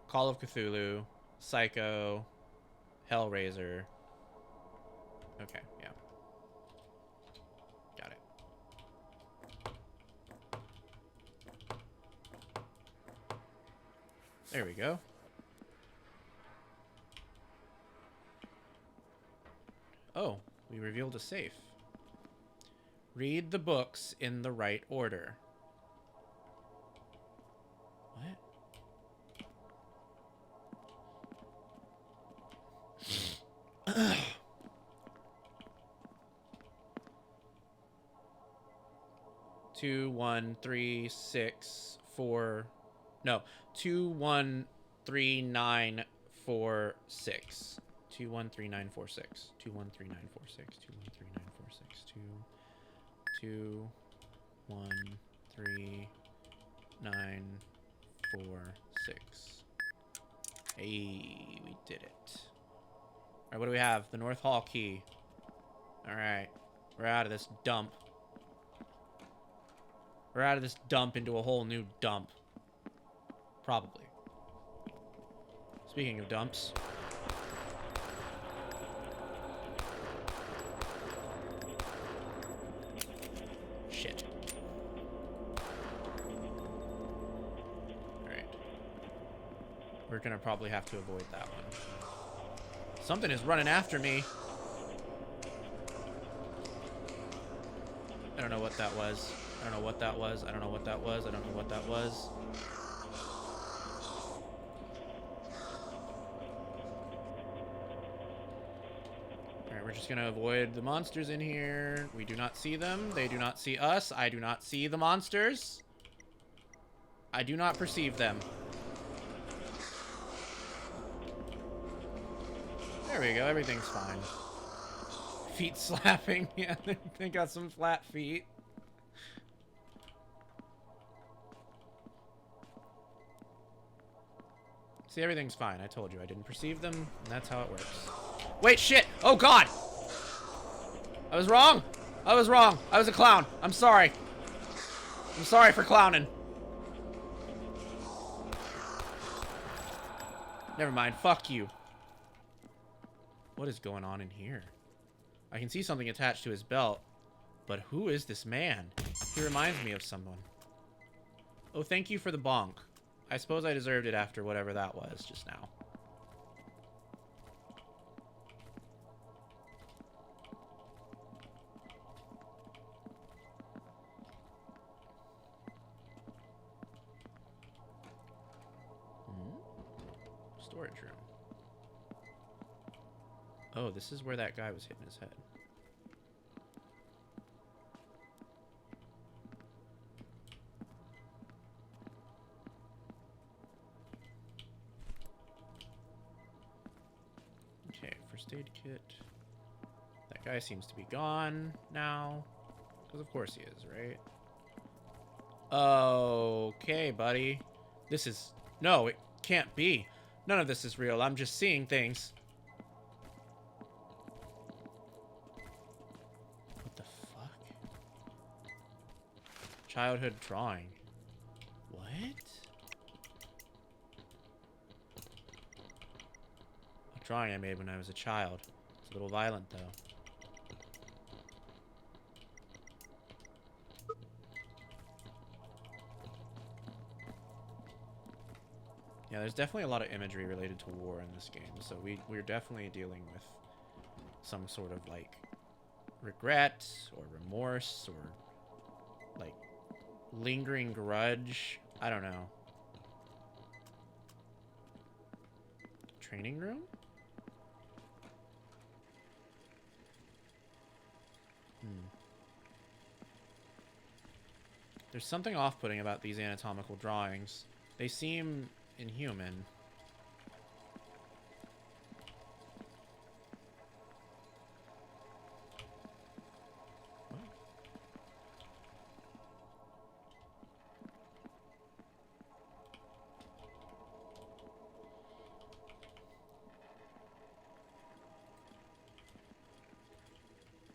Call of Cthulhu, Psycho, Hellraiser. Okay, yeah. Got it. There we go. Oh, we revealed a safe. Read the books in the right order. What? 2, 1, 3, 6, 4. No, 2, 1, 3, 9, 4, 6. 2, 1, 3, 9, 4, 6. 2, 1, 3, 9, 4, 6. 2, 1, 3, 9, 4, 6. 2, 1, 3, 9, 4, 6. Hey, we did it. Alright, what do we have? The North Hall key. Alright. We're out of this dump. We're out of this dump into a whole new dump. Probably. Speaking of dumps. Shit. Alright. We're gonna probably have to avoid that one. Something is running after me. I don't know what that was. I don't know what that was. I don't know what that was. I don't know what that was. Alright, we're just gonna avoid the monsters in here. We do not see them. They do not see us. I do not see the monsters. I do not perceive them. There we go. Everything's fine. Feet slapping. Yeah, they got some flat feet. See, everything's fine. I told you I didn't perceive them, and that's how it works. Wait, shit! Oh, God! I was wrong! I was wrong! I was a clown! I'm sorry! I'm sorry for clowning. Never mind. Fuck you. What is going on in here? I can see something attached to his belt, but who is this man? He reminds me of someone. Oh, thank you for the bonk. I suppose I deserved it after whatever that was just now. Storage room. Oh, this is where that guy was hitting his head. First aid kit. That guy seems to be gone now. Because of course he is, right? Okay, buddy. This is... No, it can't be. None of this is real. I'm just seeing things. What the fuck? Childhood drawing. What? A drawing I made when I was a child. It's a little violent, though. Yeah, there's definitely a lot of imagery related to war in this game, so we're definitely dealing with some sort of, like, regret or remorse or, like, lingering grudge. I don't know. Training room? There's something off-putting about these anatomical drawings. They seem inhuman. What?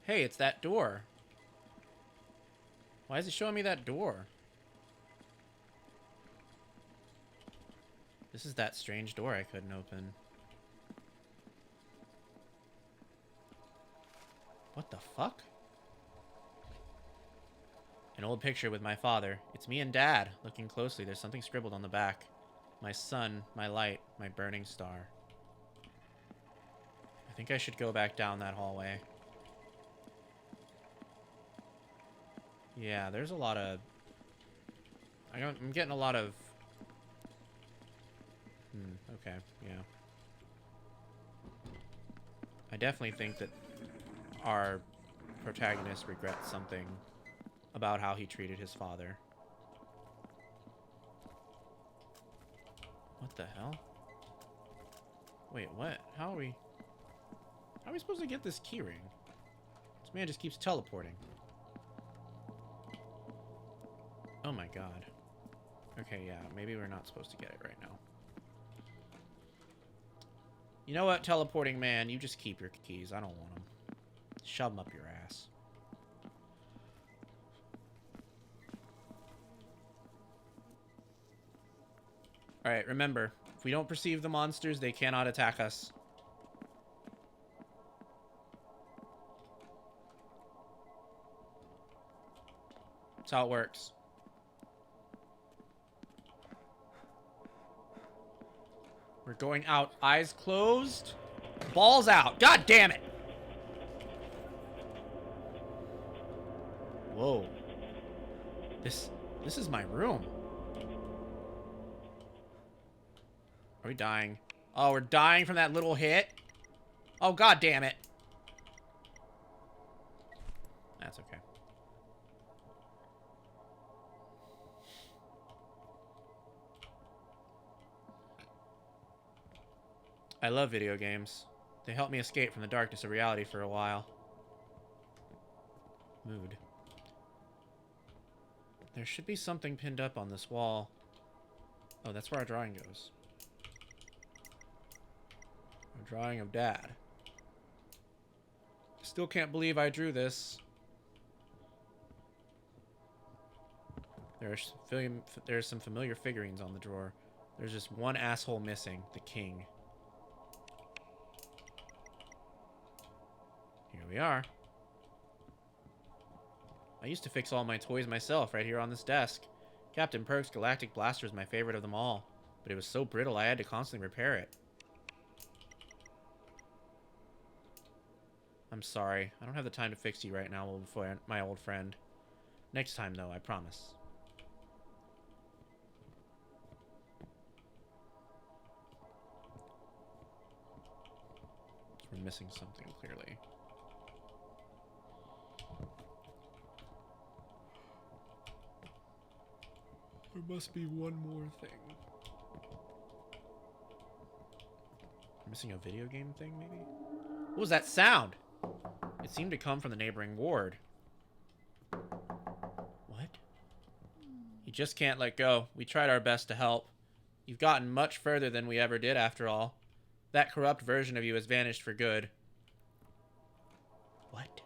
Hey, it's that door. Why is it showing me that door? This is that strange door I couldn't open. What the fuck? An old picture with my father. It's me and Dad. Looking closely, there's something scribbled on the back. My sun, my light, my burning star. I think I should go back down that hallway. Yeah, there's a lot of... I'm getting a lot of... okay, yeah. I definitely think that our protagonist regrets something about how he treated his father. What the hell? Wait, what? How are we supposed to get this keyring? This man just keeps teleporting. Oh my god. Okay, yeah, maybe we're not supposed to get it right now. You know what, teleporting man? You just keep your keys. I don't want them. Shove them up your ass. Alright, remember, if we don't perceive the monsters, they cannot attack us. That's how it works. We're going out, eyes closed, balls out. God damn it! Whoa. This is my room. Are we dying? Oh, we're dying from that little hit? Oh, god damn it. That's okay. I love video games. They help me escape from the darkness of reality for a while. Mood. There should be something pinned up on this wall. Oh, that's where our drawing goes. A drawing of Dad. Still can't believe I drew this. There's some familiar figurines on the drawer. There's just one asshole missing, the king. Here we are. I used to fix all my toys myself right here on this desk. Captain Perk's Galactic Blaster is my favorite of them all, but it was so brittle I had to constantly repair it. I'm sorry. I don't have the time to fix you right now, my old friend. Next time, though, I promise. We're missing something, clearly. There must be one more thing. Missing a video game thing, maybe? What was that sound? It seemed to come from the neighboring ward. What? You just can't let go. We tried our best to help. You've gotten much further than we ever did, after all. That corrupt version of you has vanished for good. What?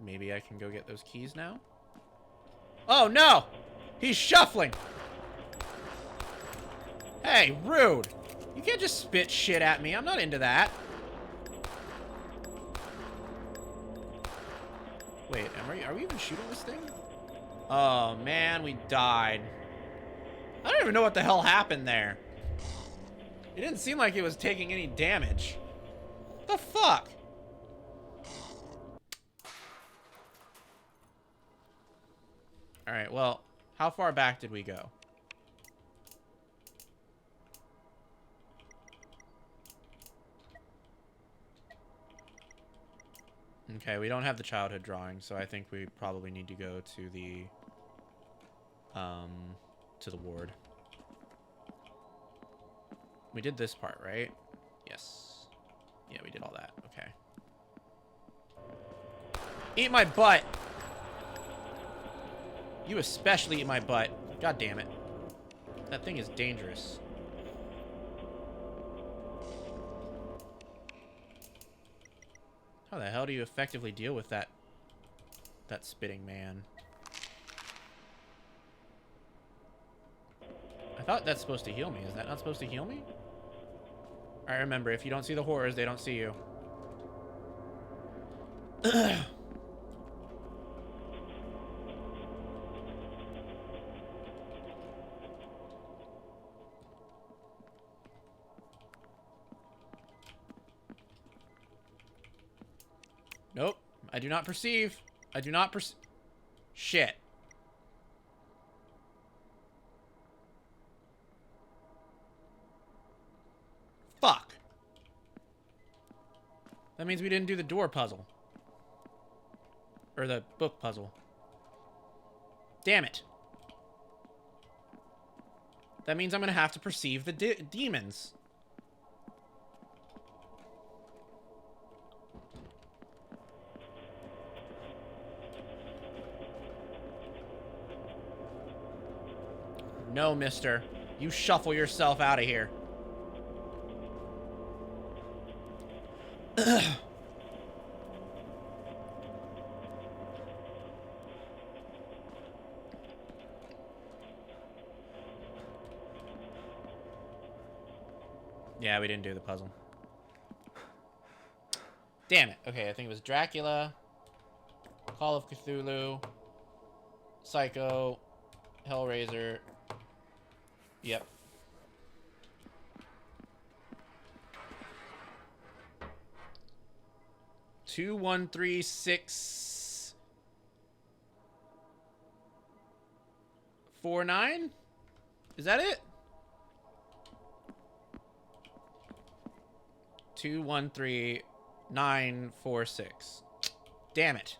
Maybe I can go get those keys now? Oh, no! He's shuffling! Hey, rude! You can't just spit shit at me. I'm not into that. Wait, are we even shooting this thing? Oh, man, we died. I don't even know what the hell happened there. It didn't seem like it was taking any damage. What the fuck? Alright, well, how far back did we go? Okay, we don't have the childhood drawing, so I think we probably need to go to the ward. We did this part, right? Yes. Yeah, we did all that. Okay. Eat my butt! You especially eat my butt. God damn it. That thing is dangerous. How the hell do you effectively deal with that spitting man? I thought that's supposed to heal me. Is that not supposed to heal me? Alright, remember, if you don't see the horrors, they don't see you. Nope. I do not perceive. I do not perceive. Shit. Fuck. That means we didn't do the door puzzle. Or the book puzzle. Damn it. That means I'm gonna have to perceive the demons. No, mister. You shuffle yourself out of here. Yeah, we didn't do the puzzle. Damn it. Okay, I think it was Dracula, Call of Cthulhu, Psycho, Hellraiser. Yep. Two, 1, 3, 6, 4, 9? Is that it? 2, 1, 3, 9, 4, 6. Damn it.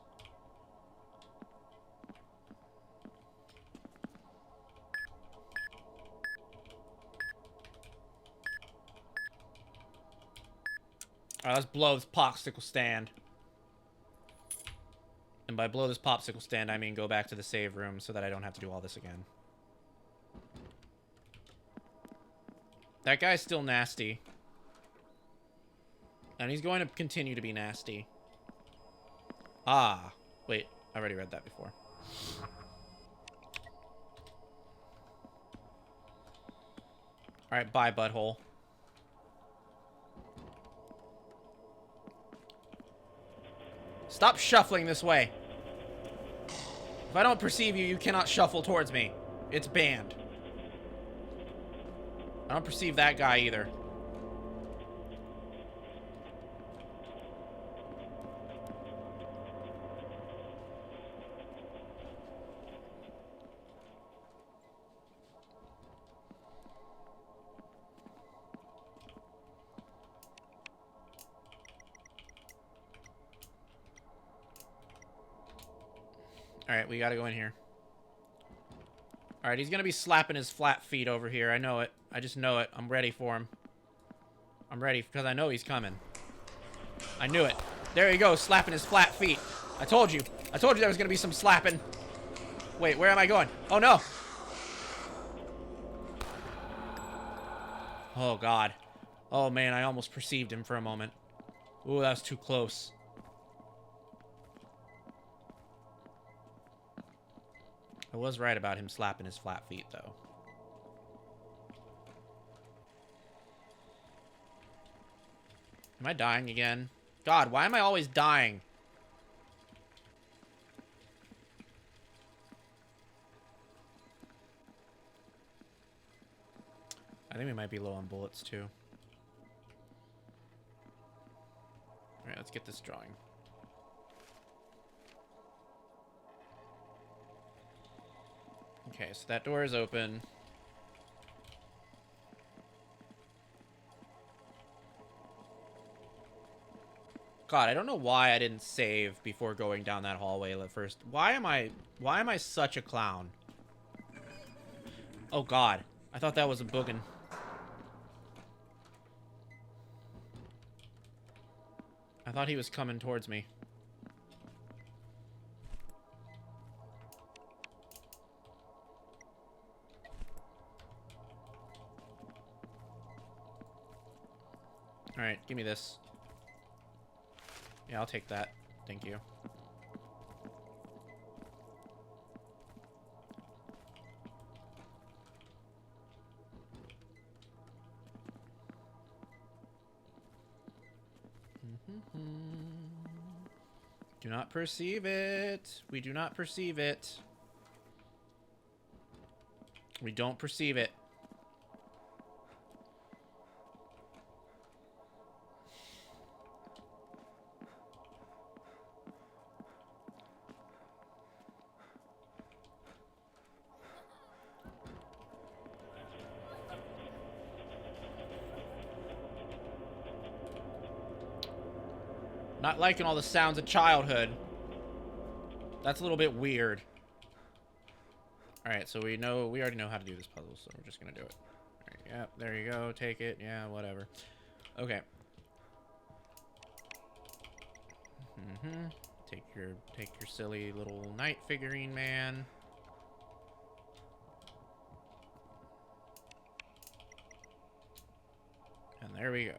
Alright, let's blow this popsicle stand. And by blow this popsicle stand, I mean go back to the save room so that I don't have to do all this again. That guy's still nasty. And he's going to continue to be nasty. Ah. Wait, I already read that before. Alright, bye, butthole. Stop shuffling this way. If I don't perceive you, you cannot shuffle towards me. It's banned. I don't perceive that guy either. Alright, we gotta go in here. Alright, he's gonna be slapping his flat feet over here. I know it. I just know it. I'm ready for him. I'm ready because I know he's coming. I knew it. There he goes, slapping his flat feet. I told you. I told you there was gonna be some slapping. Wait, where am I going? Oh, no. Oh, God. Oh, man, I almost perceived him for a moment. Ooh, that was too close. I was right about him slapping his flat feet, though. Am I dying again? God, why am I always dying? I think we might be low on bullets, too. Alright, let's get this drawing. Okay, so that door is open. God, I don't know why I didn't save before going down that hallway at first. Why am I such a clown? Oh, God. I thought that was a boogin. I thought he was coming towards me. Alright, give me this. Yeah, I'll take that. Thank you. Do not perceive it. We do not perceive it. We don't perceive it. Not liking all the sounds of childhood. That's a little bit weird. Alright, so we already know how to do this puzzle, so we're just gonna do it. Alright, yeah, there you go. Take it. Yeah, whatever. Okay. Take your silly little knight figurine, man. And there we go.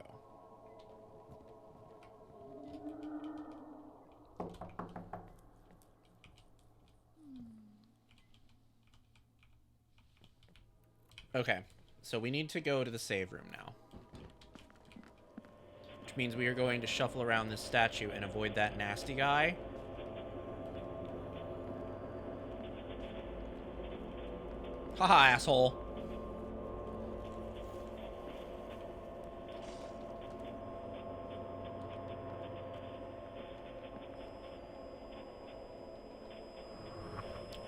Okay, so we need to go to the save room now. Which means we are going to shuffle around this statue and avoid that nasty guy. Haha, asshole.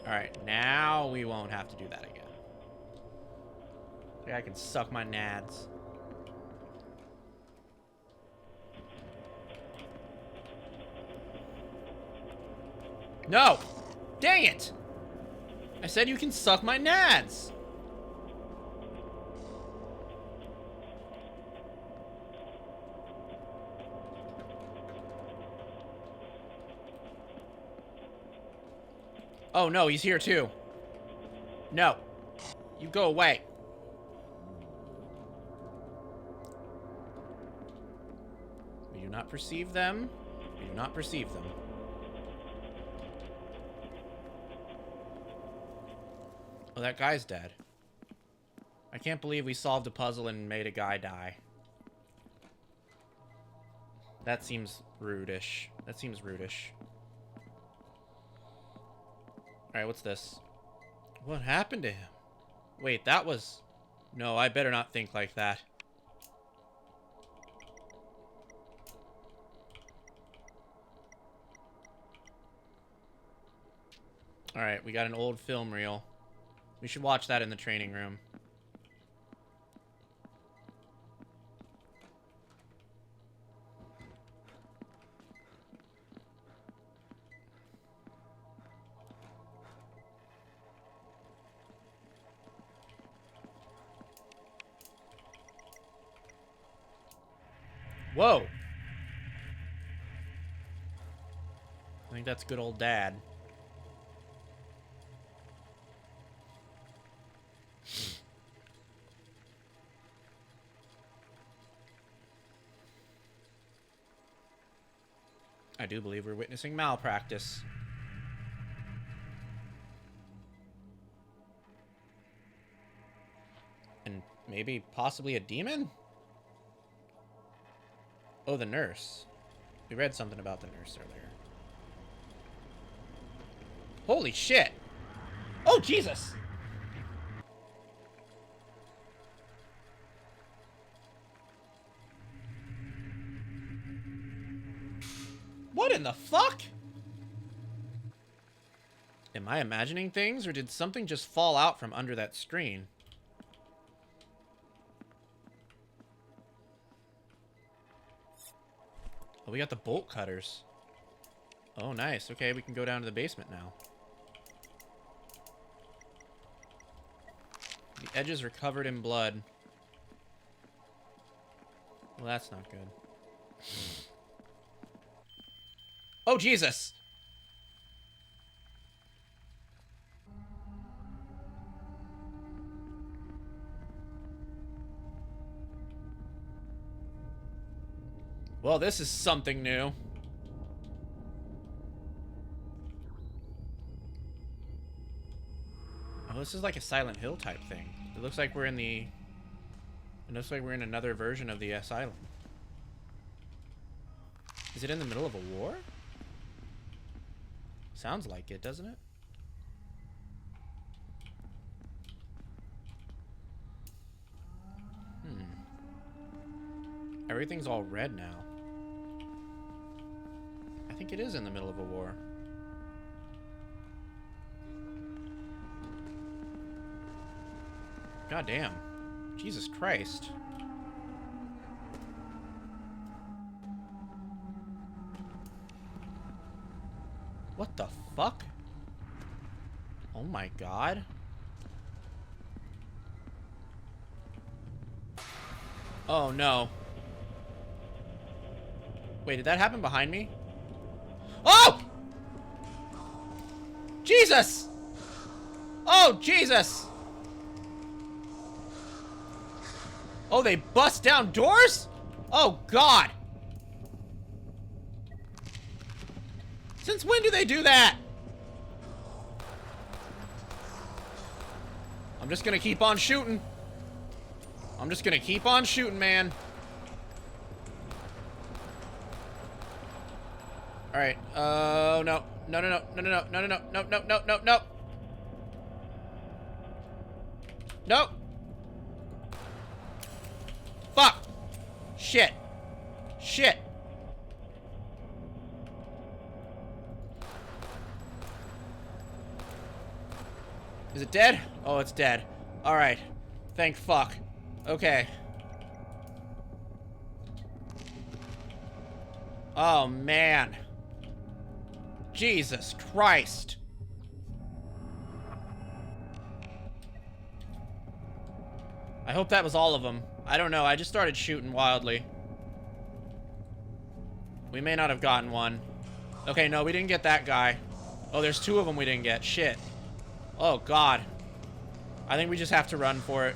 Alright, now we won't have to do that again. I can suck my nads. No! Dang it! I said you can suck my nads! Oh no, he's here too. No. You go away. We do not perceive them. We do not perceive them. Oh, that guy's dead. I can't believe we solved a puzzle and made a guy die. That seems rude-ish. That seems rude-ish. Alright, what's this? What happened to him? Wait, that was... No, I better not think like that. Alright, we got an old film reel. We should watch that in the training room. Whoa. I think that's good old Dad. I do believe we're witnessing malpractice. And maybe possibly a demon? Oh, the nurse. We read something about the nurse earlier. Holy shit! Oh, Jesus! What in the fuck? Am I imagining things, or did something just fall out from under that screen? Oh, we got the bolt cutters. Oh, nice. Okay, we can go down to the basement now. The edges are covered in blood. Well, that's not good. Oh, Jesus! Well, this is something new. Oh, this is like a Silent Hill type thing. It looks like we're in the... It looks like we're in another version of the asylum. Is it in the middle of a war? Sounds like it, doesn't it? Everything's all red now. I think it is in the middle of a war. God damn. Jesus Christ. What the fuck? Oh my god. Oh no. Wait, did that happen behind me? Oh! Jesus! Oh, Jesus! Oh, they bust down doors? Oh, God! Since when do they do that? I'm just gonna keep on shooting. I'm just gonna keep on shooting, man. Alright, oh, no. No, no, no, no, no, no, no, no, no, no, no, no, no. No. Fuck. Shit. Shit. Is it dead? Oh, it's dead. Alright. Thank fuck. Okay. Oh, man. Jesus Christ. I hope that was all of them. I don't know. I just started shooting wildly. We may not have gotten one. Okay, no, we didn't get that guy. Oh, there's two of them we didn't get. Shit. Oh, God. I think we just have to run for it.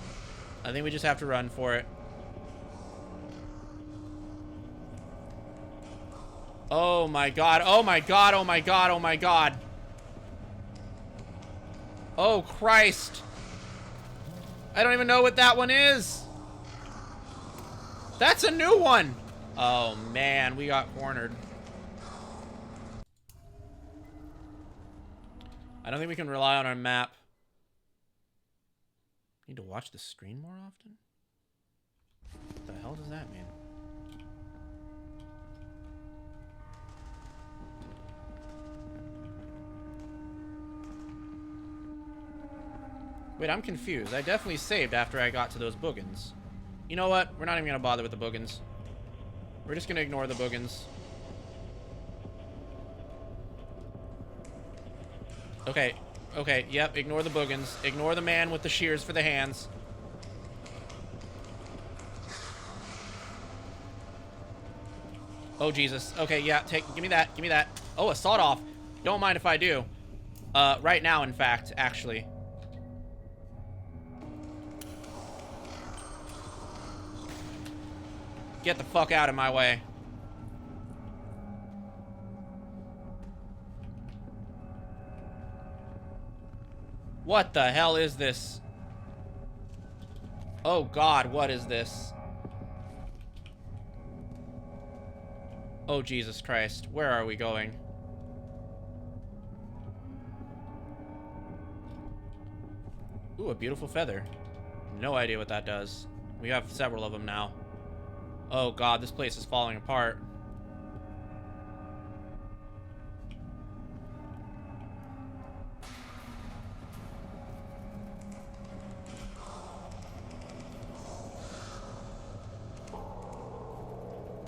I think we just have to run for it. Oh, my God. Oh, my God. Oh, my God. Oh, my God. Oh, Christ. I don't even know what that one is. That's a new one. Oh, man. We got cornered. I don't think we can rely on our map. Need to watch the screen more often? What the hell does that mean? Wait, I'm confused. I definitely saved after I got to those boogans. You know what? We're not even gonna bother with the boogans. We're just gonna ignore the boogans. Okay. Okay, yep, ignore the boogans. Ignore the man with the shears for the hands. Oh, Jesus. Okay, yeah, give me that. Give me that. Oh, a sawed-off. Don't mind if I do. Right now, in fact, actually. Get the fuck out of my way. What the hell is this? Oh God, what is this? Oh Jesus Christ, where are we going? Ooh, a beautiful feather. No idea what that does. We have several of them now. Oh God, this place is falling apart.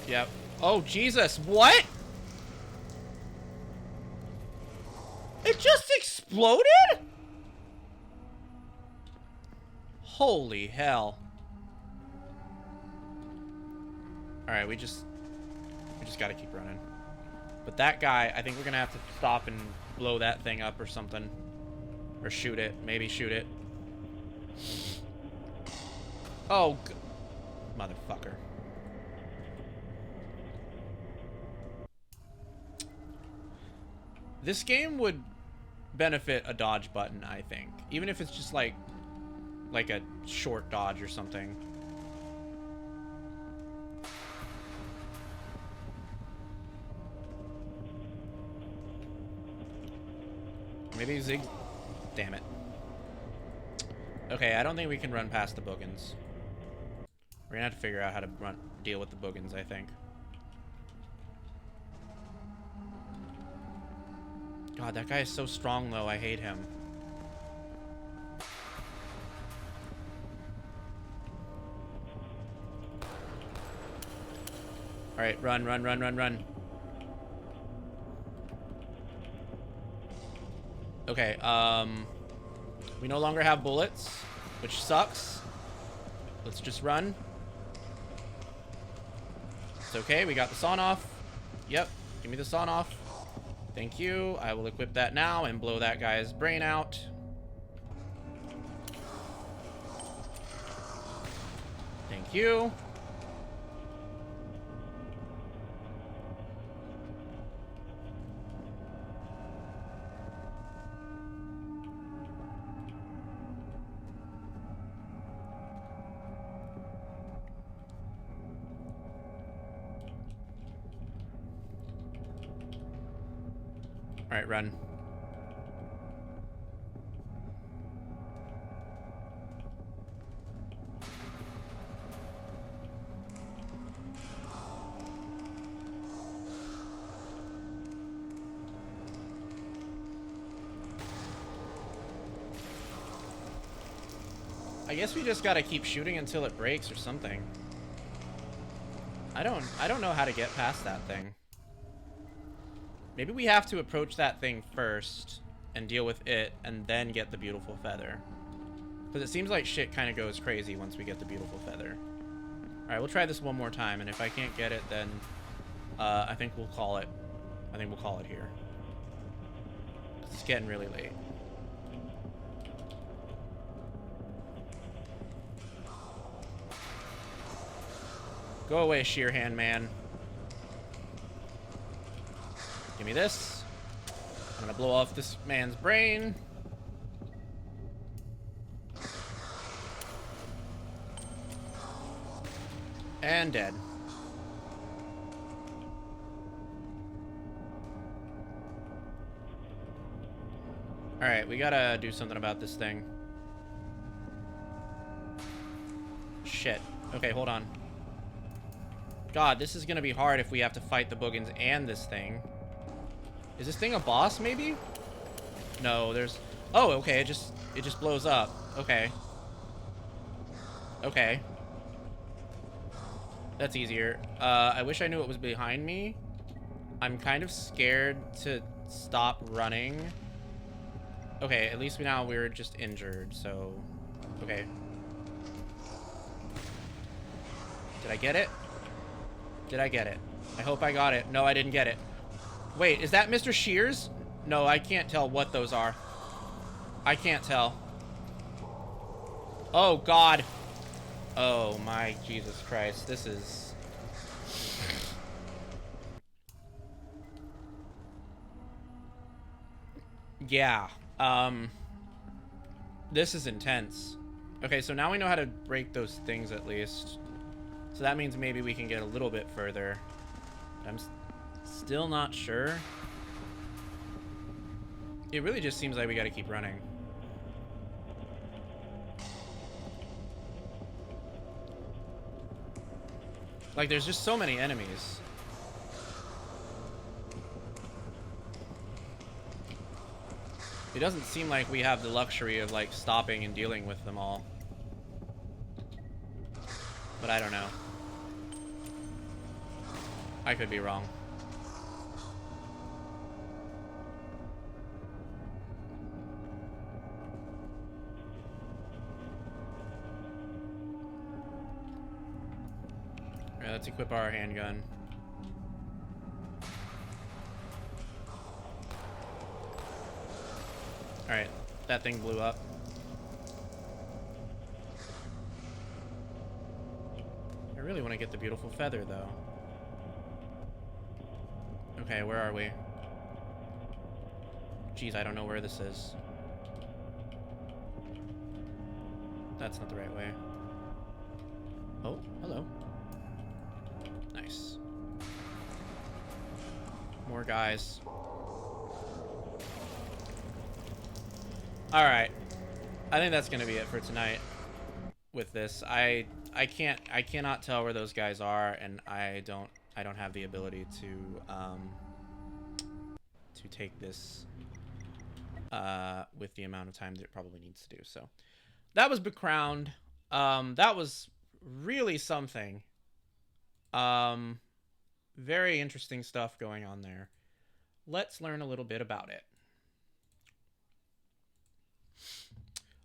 Yep. Oh, Jesus. What? It just exploded? Holy hell. Alright, we just gotta keep running. But that guy, I think we're gonna have to stop and blow that thing up or something. Or shoot it. Maybe shoot it. Oh, motherfucker. This game would benefit a dodge button, I think. Even if it's just like a short dodge or something. Maybe zig. Damn it. Okay, I don't think we can run past the boogans. We're gonna have to figure out how to deal with the boogans, I think. God, that guy is so strong, though. I hate him. Alright, run, run, run, run, run. Okay, we no longer have bullets, which sucks. Let's just run. It's okay, we got the sawn off. Yep, give me the sawn off. Thank you. I will equip that now and blow that guy's brain out. Thank you. All right, run. I guess we just gotta keep shooting until it breaks or something. I don't know how to get past that thing. Maybe we have to approach that thing first and deal with it and then get the beautiful feather. Because it seems like shit kind of goes crazy once we get the beautiful feather. Alright, we'll try this one more time, and if I can't get it, then I think we'll call it. I think we'll call it here. It's getting really late. Go away, sheer hand man. Give me this. I'm gonna blow off this man's brain. And dead. Alright, we gotta do something about this thing. Shit. Okay, hold on. God, this is gonna be hard if we have to fight the boogans and this thing. Is this thing a boss, maybe? No, there's... Oh, okay, it just blows up. Okay. Okay. That's easier. I wish I knew what was behind me. I'm kind of scared to stop running. Okay, at least we're just injured, so... Okay. Did I get it? Did I get it? I hope I got it. No, I didn't get it. Wait, is that Mr. Shears? No, I can't tell what those are. I can't tell. Oh, God. Oh, my Jesus Christ. This is... Yeah. This is intense. Okay, so now we know how to break those things at least. So that means maybe we can get a little bit further. I'm still not sure. It really just seems like we gotta keep running. Like, there's just so many enemies. It doesn't seem like we have the luxury of, like, stopping and dealing with them all. But I don't know. I could be wrong. Alright, let's equip our handgun. Alright, that thing blew up. I really want to get the beautiful feather, though. Okay, where are we? Jeez, I don't know where this is. That's not the right way. Oh, hello. Nice. More guys. Alright. I think that's gonna be it for tonight with this. I cannot tell where those guys are, and I don't have the ability to take this with the amount of time that it probably needs to do. So that was Becrowned. That was really something. Very interesting stuff going on there. Let's learn a little bit about it.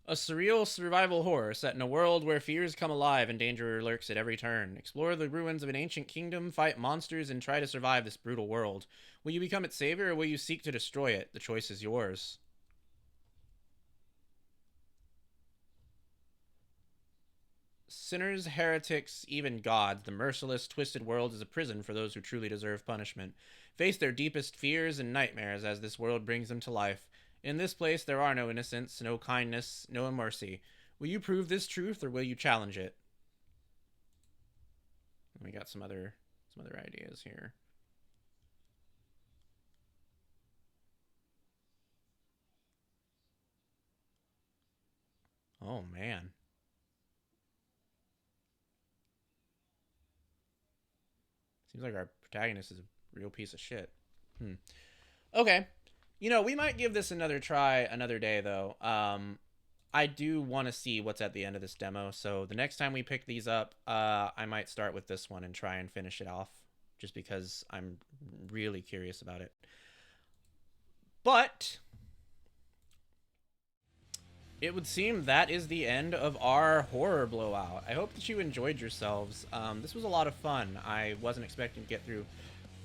A surreal survival horror set in a world where fears come alive and danger lurks at every turn. Explore the ruins of an ancient kingdom, fight monsters, and try to survive this brutal world. Will you become its savior, or will you seek to destroy it? The choice is yours. Sinners, heretics, even gods, the merciless, twisted world is a prison for those who truly deserve punishment. Face their deepest fears and nightmares as this world brings them to life. In this place, there are no innocence, no kindness, no mercy. Will you prove this truth, or will you challenge it? We got some other ideas here. Oh, man. Seems like our protagonist is a real piece of shit. Okay. You know, we might give this another try another day, though. I do want to see what's at the end of this demo, so the next time we pick these up, I might start with this one and try and finish it off, just because I'm really curious about it. But it would seem that is the end of our horror blowout. I hope that you enjoyed yourselves. This was a lot of fun. I wasn't expecting to get through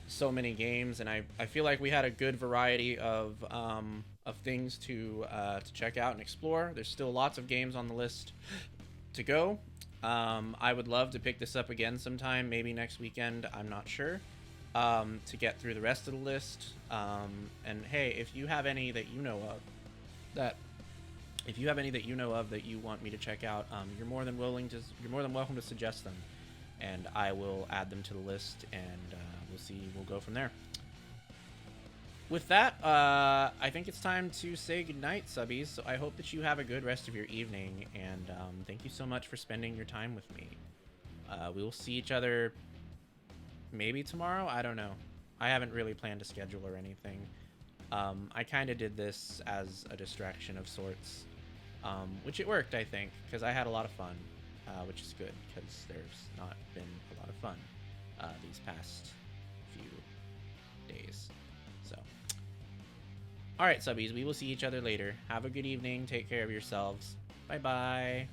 so many games, and I feel like we had a good variety of things to check out and explore. There's still lots of games on the list to go. I would love to pick this up again sometime, maybe next weekend, I'm not sure, to get through the rest of the list. And hey, if you have any that you know of that you want me to check out, you're more than welcome to suggest them, and I will add them to the list, and we'll go from there. With that, I think it's time to say goodnight, subbies. So I hope that you have a good rest of your evening, and thank you so much for spending your time with me. We will see each other maybe tomorrow. I don't know. I haven't really planned a schedule or anything. I kind of did this as a distraction of sorts, which it worked, I think, because I had a lot of fun, which is good, because there's not been a lot of fun these past few days. So, all right, subbies, we will see each other later. Have a good evening. Take care of yourselves. Bye-bye.